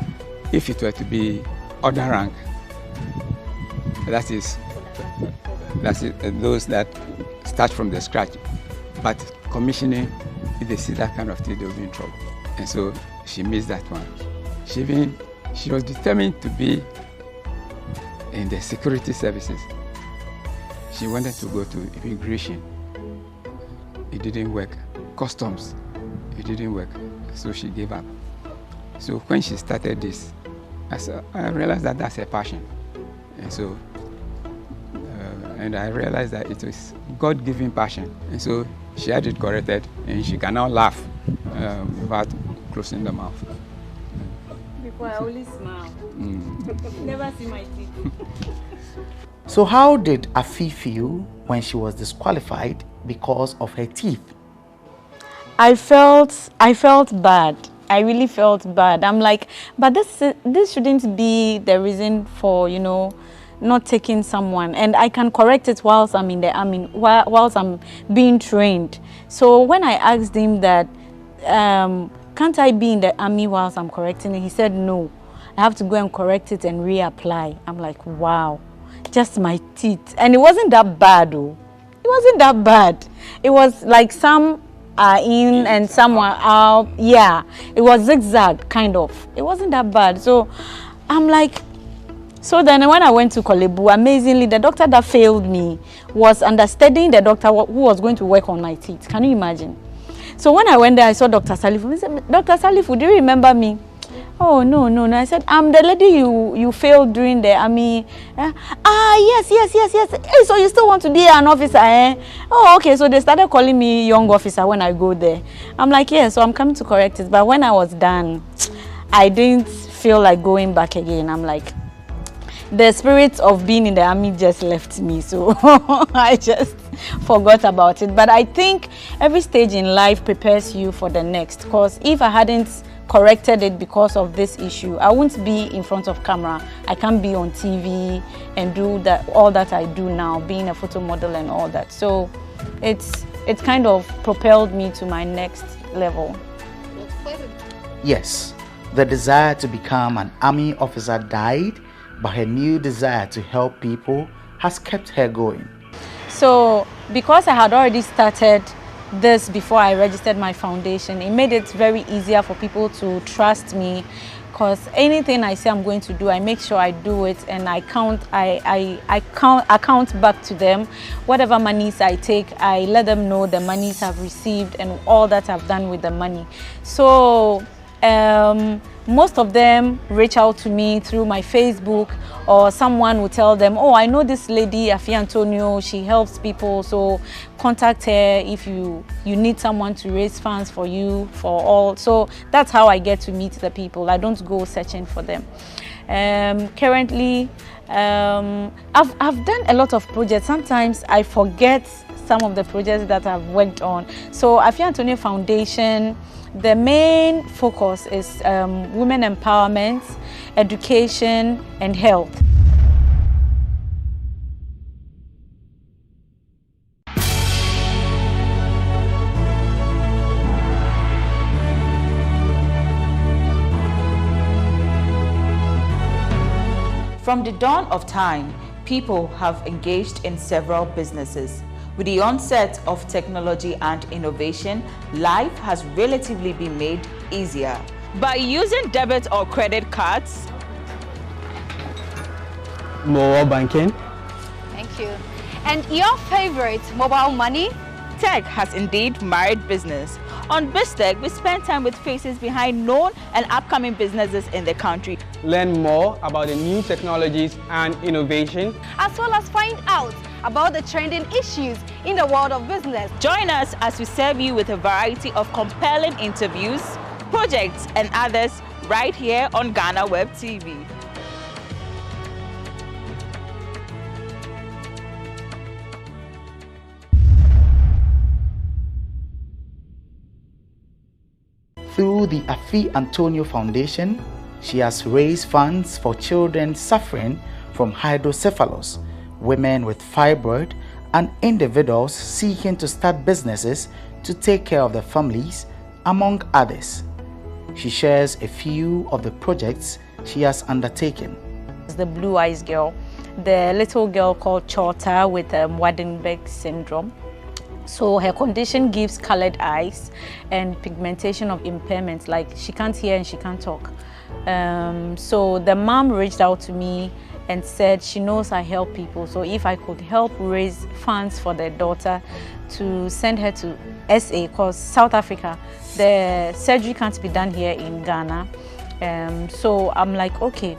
S12: if it were to be other rank, that is those that start from the scratch. But commissioning, if they see that kind of thing, they'll be in trouble. And so she missed that one. She was determined to be in the security services. She wanted to go to immigration. It didn't work. Customs, it didn't work. So she gave up. So when she started this, I realized that that's her passion. And so, and I realized that it was God-given passion. And so she had it corrected, and she can now laugh without closing the mouth.
S5: Before I always smile. Never see my teeth.
S22: So how did Afi feel when she was disqualified because of her teeth?
S5: I felt bad. I really felt bad. I'm like, but this shouldn't be the reason for, you know, not taking someone. And I can correct it whilst I'm in the army, whilst I'm being trained. So when I asked him that, can't I be in the army whilst I'm correcting it? He said, no, I have to go and correct it and reapply. I'm like, wow, just my teeth. And it wasn't that bad, though. It wasn't that bad. It was like some are in and some are out. Yeah, it was zigzag, kind of. It wasn't that bad. So I'm like, so then when I went to Kolebu, amazingly, the doctor that failed me was understudying the doctor who was going to work on my teeth. Can you imagine? So when I went there, I saw Dr. Salifu. He said, Dr. Salifu, do you remember me? Oh, no. I said, I'm the lady you failed during the army. Yes. Hey, so you still want to be an officer, eh? Oh, okay. So they started calling me young officer when I go there. I'm like, yeah, so I'm coming to correct it. But when I was done, I didn't feel like going back again. I'm like, the spirit of being in the army just left me. So I just forgot about it. But I think every stage in life prepares you for the next. Because if I hadn't corrected it because of this issue, I wouldn't be in front of camera. I can't be on TV and do all that I do now, being a photo model and all that. So it's kind of propelled me to my next level.
S22: Yes, the desire to become an army officer died, but her new desire to help people has kept her going.
S5: So because I had already started this before I registered my foundation, it made it very easier for people to trust me, because anything I say I'm going to do, I make sure I do it, and I account back to them. Whatever monies I take, I let them know the monies I've received and all that I've done with the money. So most of them reach out to me through my Facebook, or someone will tell them, oh, I know this lady, Afi Antonio, she helps people, so contact her if you need someone to raise funds for you, for all. So that's how I get to meet the people. I don't go searching for them. Currently, I've done a lot of projects. Sometimes I forget some of the projects that I've worked on. So Afi Antonio Foundation, the main focus is women empowerment, education, and health.
S15: From the dawn of time, people have engaged in several businesses. With the onset of technology and innovation, life has relatively been made easier. By using debit or credit cards,
S17: mobile banking.
S8: Thank you. And your favorite, mobile money?
S15: Tech has indeed married business. On BizTech, we spend time with faces behind known and upcoming businesses in the country.
S7: Learn more about the new technologies and innovation,
S8: as well as find out about the trending issues in the world of business.
S15: Join us as we serve you with a variety of compelling interviews, projects, and others right here on GhanaWeb TV.
S22: Through the Afi Antonio Foundation, She has raised funds for children suffering from hydrocephalus, women with fibroid, and individuals seeking to start businesses to take care of their families, among others. She shares a few of the projects she has undertaken.
S5: The Blue Eyes Girl, the little girl called Chota with Waardenburg syndrome. So her condition gives colored eyes and pigmentation of impairments, like she can't hear and she can't talk. So the mom reached out to me and said she knows I help people, so if I could help raise funds for their daughter to send her to SA, because South Africa, the surgery can't be done here in Ghana. So I'm like, okay.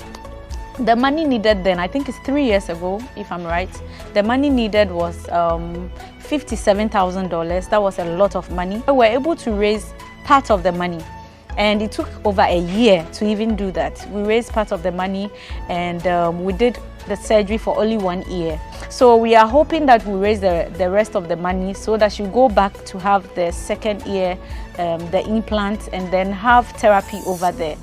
S5: The money needed then, I think it's 3 years ago, if I'm right, the money needed was $57,000. That was a lot of money. We were able to raise part of the money, and it took over a year to even do that. We raised part of the money, and we did the surgery for only 1 year. So we are hoping that we raise the rest of the money so that she'll go back to have the second year, the implant, and then have therapy over there.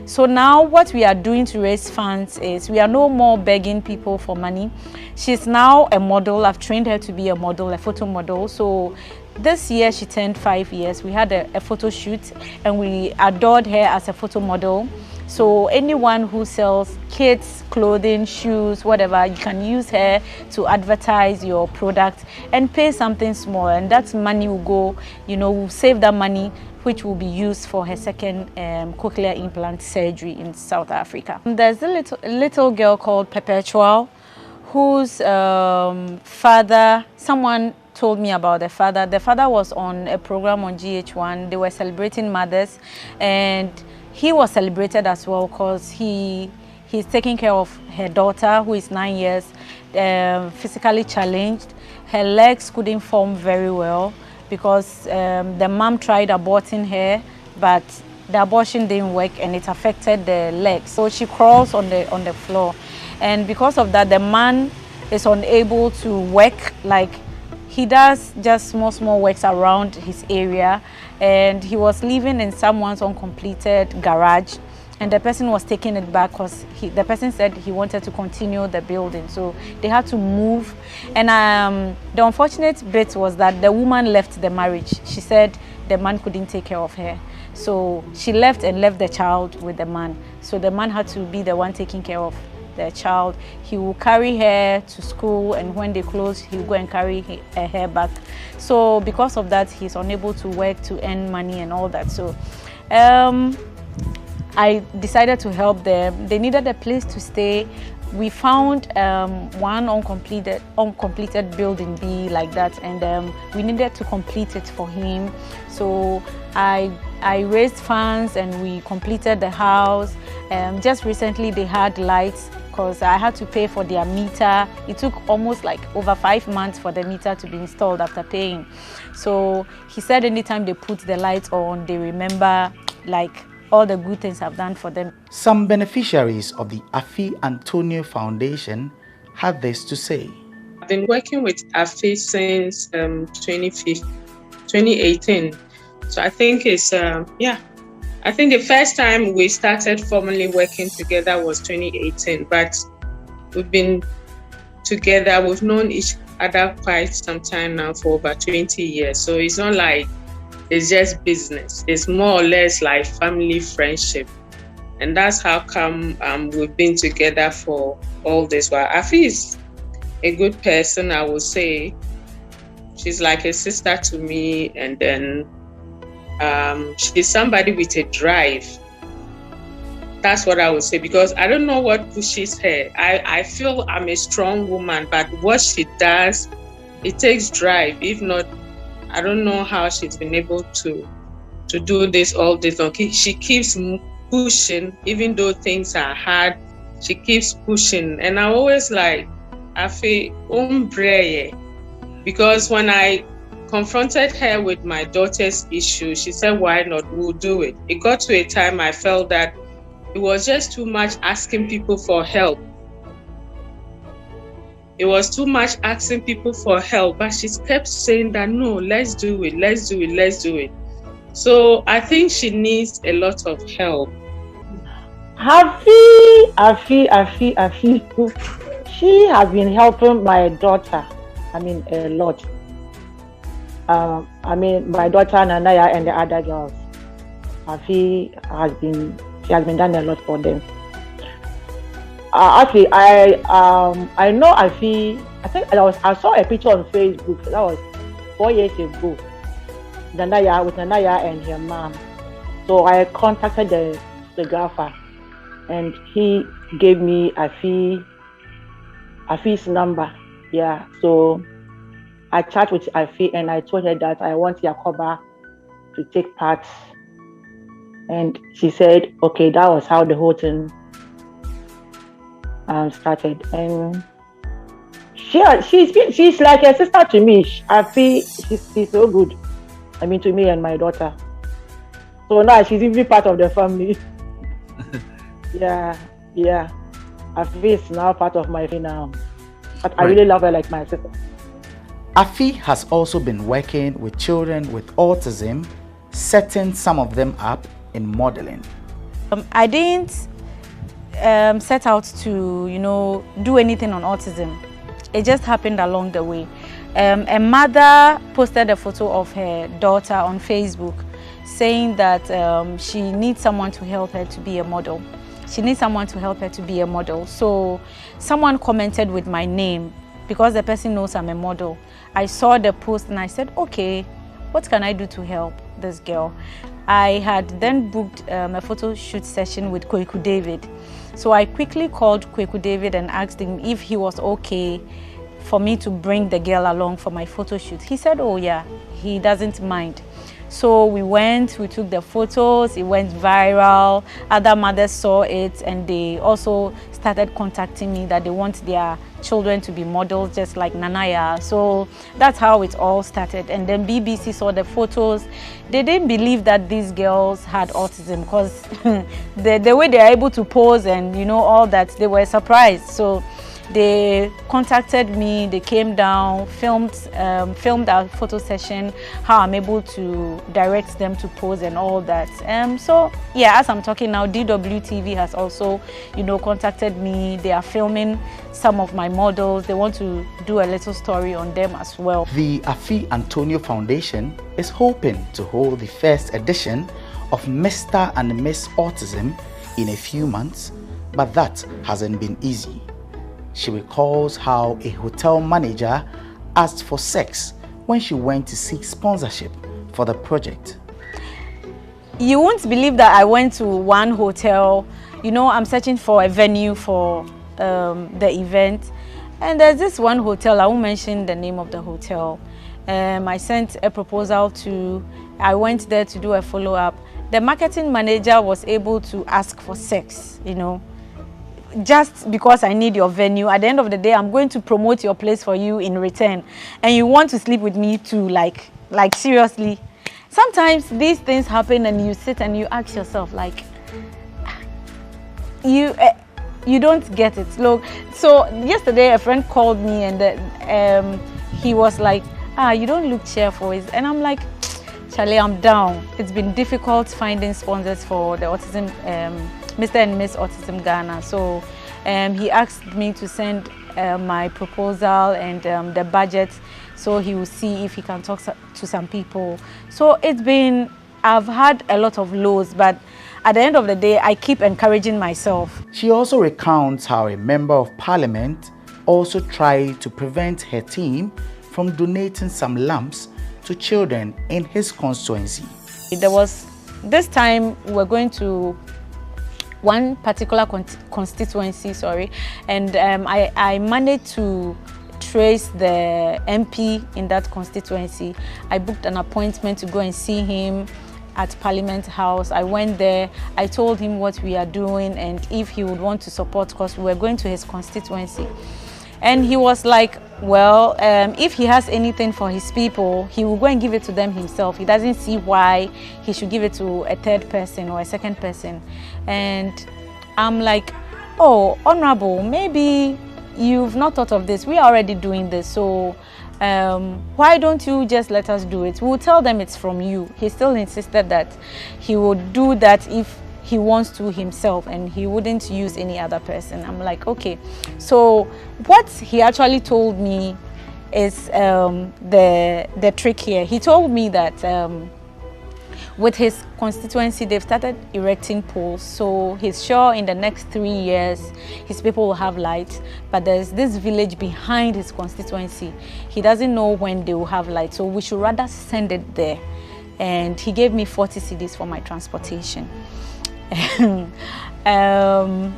S5: So now what we are doing to raise funds is we are no more begging people for money. She's now a model. I've trained her to be a model, a photo model. So this year she turned 5 years. We had a photo shoot and we adored her as a photo model. So anyone who sells kids, clothing, shoes, whatever, you can use her to advertise your product and pay something small, and that money will go, we'll save that money, which will be used for her second cochlear implant surgery in South Africa. There's a little girl called Perpetual, whose father, someone told me about the father. The father was on a program on GH1. They were celebrating mothers, and he was celebrated as well because he's taking care of her daughter, who is 9 years, physically challenged. Her legs couldn't form very well because the mom tried aborting her, but the abortion didn't work and it affected the legs. So she crawls on the floor, and because of that, the man is unable to work. Like, he does just small works around his area, and he was living in someone's uncompleted garage, and the person was taking it back because the person said he wanted to continue the building, so they had to move. And the unfortunate bit was that the woman left the marriage. She said the man couldn't take care of her, so she left and left the child with the man. So the man had to be the one taking care of the child. He will carry her to school, and when they close, he will go and carry her back. So because of that, he's unable to work to earn money and all that. So I decided to help them. They needed a place to stay. We found one uncompleted building B like that, and we needed to complete it for him. So I raised funds and we completed the house. Just recently they had lights because I had to pay for their meter. It took almost like over 5 months for the meter to be installed after paying. So he said anytime they put the lights on, they remember like all the good things I've done for them.
S22: Some beneficiaries of the Afi Antonio Foundation had this to say.
S4: I've been working with Afi since 2018. So I think it's, I think the first time we started formally working together was 2018, but we've been together, we've known each other quite some time now for over 20 years. So it's not like it's just business. It's more or less like family friendship. And that's how come we've been together for all this while. Afi is a good person, I would say. She's like a sister to me, and then she's somebody with a drive. That's what I would say, because I don't know what pushes her. I feel I'm a strong woman, but what she does, it takes drive. If not, I don't know how she's been able to do this all this long. She keeps pushing, even though things are hard. She keeps pushing, and I always like, I feel umbre, because when I confronted her with my daughter's issue, she said, "Why not? We'll do it." It got to a time I felt that it was just too much asking people for help. It was too much asking people for help, but she kept saying that, no, let's do it, let's do it, let's do it. So I think she needs a lot of help.
S6: Afi. She has been helping my daughter. I mean, a lot. My daughter Nanaya and the other girls. Afi she has been done a lot for them. Actually, I know Afi. I think I saw a picture on Facebook. That was 4 years ago. Nanaya and her mom. So I contacted the photographer, and he gave me Afi's number. Yeah. So I chat with Afi, and I told her that I want Yakoba to take part. And she said, okay, that was how the whole thing started. And she's like a sister to me. Afi, she's so good. I mean, to me and my daughter. So now she's even part of the family. Yeah. Afi is now part of my family now. But I really love her like my sister.
S22: Afi has also been working with children with autism, setting some of them up in modeling.
S5: I didn't set out to, do anything on autism. It just happened along the way. A mother posted a photo of her daughter on Facebook saying that she needs someone to help her to be a model. So someone commented with my name because the person knows I'm a model. I saw the post and I said, okay, what can I do to help this girl? I had then booked a photo shoot session with Kweku David. So I quickly called Kweku David and asked him if he was okay for me to bring the girl along for my photo shoot. He said, oh yeah, he doesn't mind. So we took the photos, it went viral. Other mothers saw it and they also started contacting me that they want their children to be models just like Nanaya. So that's how it all started. And then BBC saw the photos. They didn't believe that these girls had autism because the way they are able to pose and all that, they were surprised. So they contacted me, they came down, filmed our photo session, how I'm able to direct them to pose and all that. So yeah, as I'm talking now, GhanaWeb has also, contacted me. They are filming some of my models. They want to do a little story on them as well.
S22: The Afi Antonio Foundation is hoping to hold the first edition of Mr. and Miss Autism in a few months, but that hasn't been easy. She recalls how a hotel manager asked for sex when she went to seek sponsorship for the project.
S5: You won't believe that I went to one hotel. I'm searching for a venue for the event. And there's this one hotel, I won't mention the name of the hotel. I sent a proposal I went there to do a follow-up. The marketing manager was able to ask for sex, just because I need your venue. At the end of the day, I'm going to promote your place for you in return. And you want to sleep with me too, like seriously. Sometimes these things happen and you sit and you ask yourself, like, you don't get it. Look, so yesterday a friend called me and he was like, you don't look cheerful. And I'm like, Charlie, I'm down. It's been difficult finding sponsors for the autism Mr. and Miss Autism Ghana. So he asked me to send my proposal and the budget so he will see if he can talk to some people. So I've had a lot of lows, but at the end of the day, I keep encouraging myself.
S22: She also recounts how a member of parliament also tried to prevent her team from donating some lumps to children in his constituency.
S5: There was this time we're going to one particular constituency, and I managed to trace the MP in that constituency. I booked an appointment to go and see him at Parliament House. I went there, I told him what we are doing and if he would want to support, because we were going to his constituency. And he was like, well, if he has anything for his people, he will go and give it to them himself. He doesn't see why he should give it to a third person or a second person. And I'm like, oh, Honorable, maybe you've not thought of this. We are already doing this, so why don't you just let us do it? We'll tell them it's from you. He still insisted that he would do that if he wants to himself and he wouldn't use any other person. I'm like, okay. So what he actually told me is the trick here. He told me that with his constituency, they've started erecting poles. So he's sure in the next 3 years, his people will have lights. But there's this village behind his constituency. He doesn't know when they will have light. So we should rather send it there. And he gave me 40 cedis for my transportation. Anytime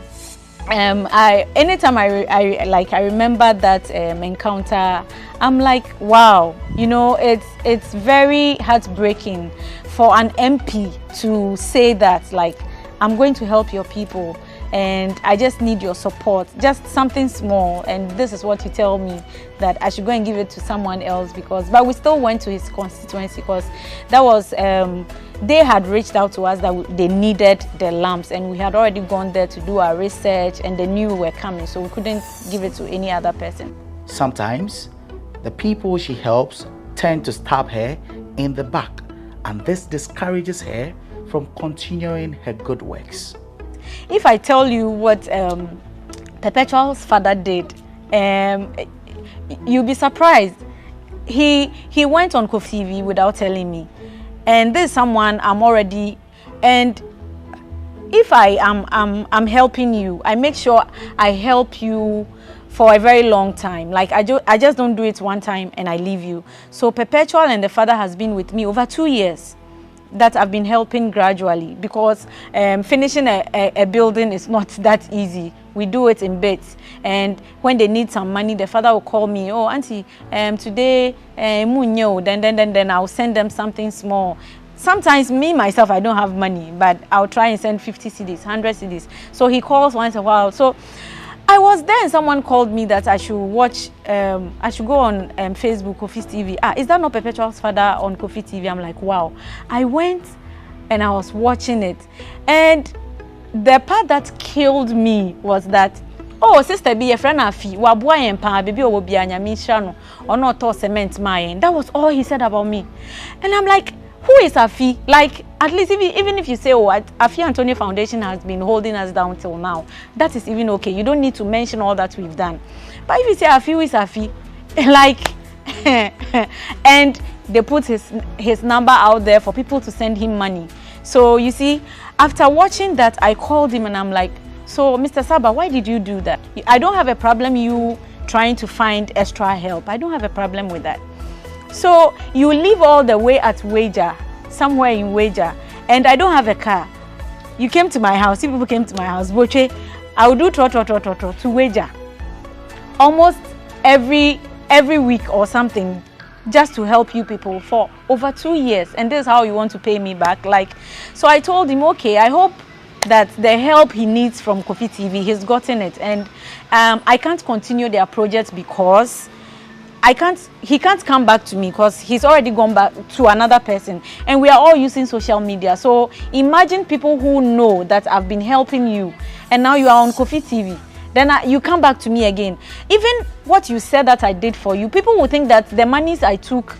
S5: I remember that encounter, I'm like, wow, you know, it's very heartbreaking for an MP to say that, like, I'm going to help your people and I just need your support, just something small, and this is what you tell me that I should go and give it to someone else. But we still went to his constituency because that was they had reached out to us that they needed the lamps, and we had already gone there to do our research and they knew we were coming, so we couldn't give it to any other person.
S22: Sometimes the people she helps tend to stab her in the back, and this discourages her from continuing her good works.
S5: If I tell you what Perpetual's father did, you'll be surprised. He went on Kofi TV without telling me, and this is someone I'm already. And if I'm helping you, I make sure I help you for a very long time. Like I just don't do it one time and I leave you. So Perpetual and the father has been with me over 2 years. That I've been helping gradually, because finishing a building is not that easy. We do it in bits, and when they need some money, the father will call me, oh auntie, today then I'll send them something small. Sometimes me myself, I don't have money, but I'll try and send 50 cedis, 100 cedis. So he calls once in a while. So I was there and someone called me that I should watch, I should go on Facebook, Kofi TV. Is that not Perpetual's father on Kofi TV? I'm like, wow. I went and I was watching it. And the part that killed me was that, oh, sister, be a friend of you. Waboy and pa, baby, or be a nyamishano, or not to cement mine. That was all he said about me. And I'm like, who is Afi? Like, at least even if you say, oh, Afi Antonio Foundation has been holding us down till now, that is even okay. You don't need to mention all that we've done. But if you say Afi, who is Afi? Like, and they put his number out there for people to send him money. So you see, after watching that, I called him and I'm like, so Mr. Saba, why did you do that? I don't have a problem you trying to find extra help. I don't have a problem with that. So you live all the way at Wager, somewhere in Wager, and I don't have a car. You came to my house, people came to my house, Boche, I will do to Wager almost every week or something, just to help you people for over 2 years, and this is how you want to pay me back. Like, so I told him, okay, I hope that the help he needs from Kofi TV, he's gotten it, and I can't continue their project because he can't come back to me because he's already gone back to another person, and we are all using social media. So imagine people who know that I've been helping you and now you are on Kofi TV, then you come back to me again. Even what you said that I did for you, people will think that the monies I took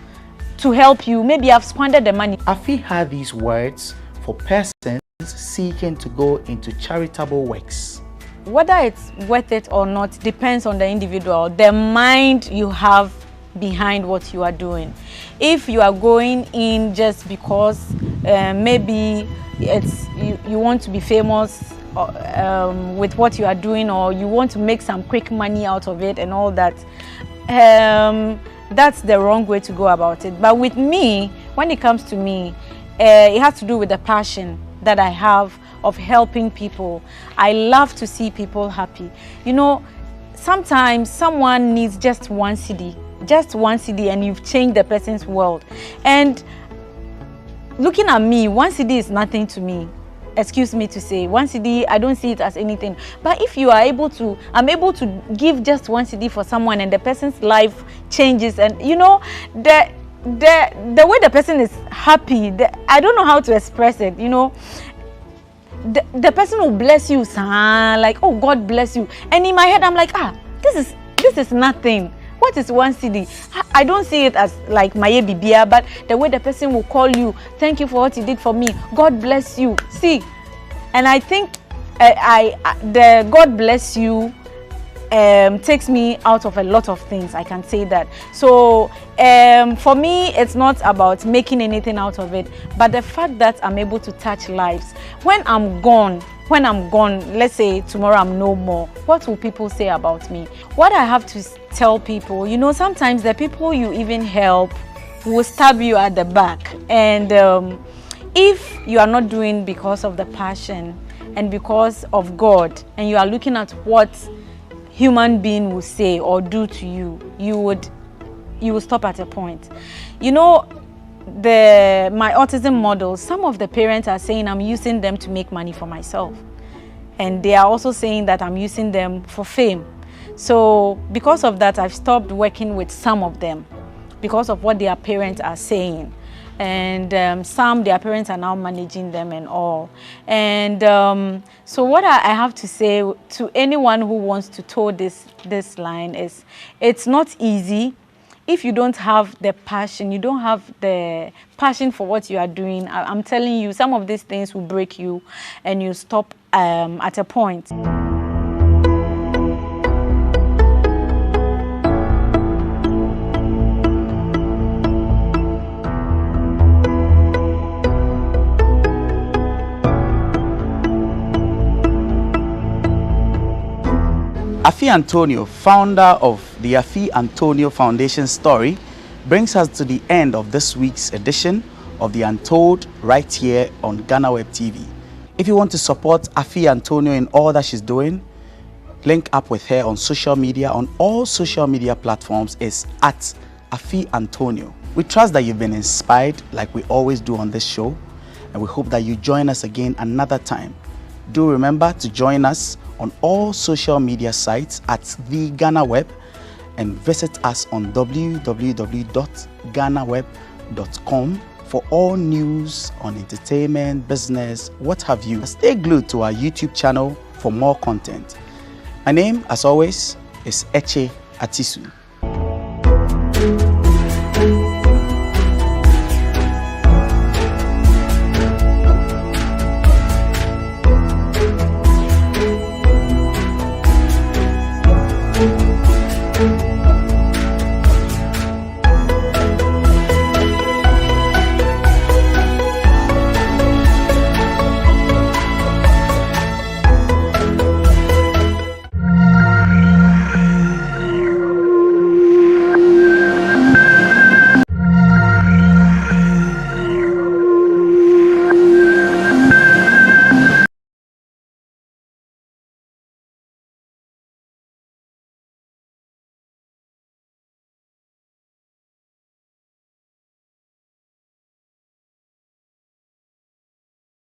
S5: to help you, maybe I've squandered the money.
S22: Afi had these words for persons seeking to go into charitable works.
S5: Whether it's worth it or not depends on the individual, the mind you have behind what you are doing. If you are going in just because maybe it's you want to be famous with what you are doing, or you want to make some quick money out of it and all that, that's the wrong way to go about it. But with me, when it comes to me, it has to do with the passion that I have of helping people. I love to see people happy. You know, sometimes someone needs just one CD, and you've changed the person's world. And looking at me, one CD is nothing to me. Excuse me to say, one CD, I don't see it as anything. But if you are able to, I'm able to give just one CD for someone and the person's life changes, and you know, the way the person is happy, I don't know how to express it, you know. The person will bless you, like, oh, God bless you. And in my head, I'm like, this is nothing. What is one CD? I don't see it as like my bibia, but the way the person will call you, thank you for what you did for me, God bless you. See, And I think the God bless you takes me out of a lot of things. I can say that. So for me, it's not about making anything out of it, but the fact that I'm able to touch lives. When I'm gone, let's say tomorrow I'm no more, what will people say about me? What I have to tell people, you know, sometimes the people you even help will stab you at the back. And if you are not doing because of the passion and because of God, and you are looking at what human being will say or do to you, you will stop at a point. You know, my autism model, some of the parents are saying I'm using them to make money for myself, and they are also saying that I'm using them for fame. So because of that, I've stopped working with some of them because of what their parents are saying. And their parents are now managing them and all. And so what I have to say to anyone who wants to toe this line is, it's not easy. If you don't have the passion, you don't have the passion for what you are doing, I'm telling you, some of these things will break you and you stop at a point.
S22: Afi Antonio, founder of the Afi Antonio Foundation story, brings us to the end of this week's edition of The Untold right here on GhanaWeb TV. If you want to support Afi Antonio in all that she's doing, link up with her on social media. On all social media platforms is at Afi Antonio. We trust that you've been inspired like we always do on this show, and we hope that you join us again another time. Do remember to join us on all social media sites at The GhanaWeb, and visit us on www.ghanaweb.com for all news on entertainment, business, what have you. Stay glued to our YouTube channel for more content. My name, as always, is Eche Atisu.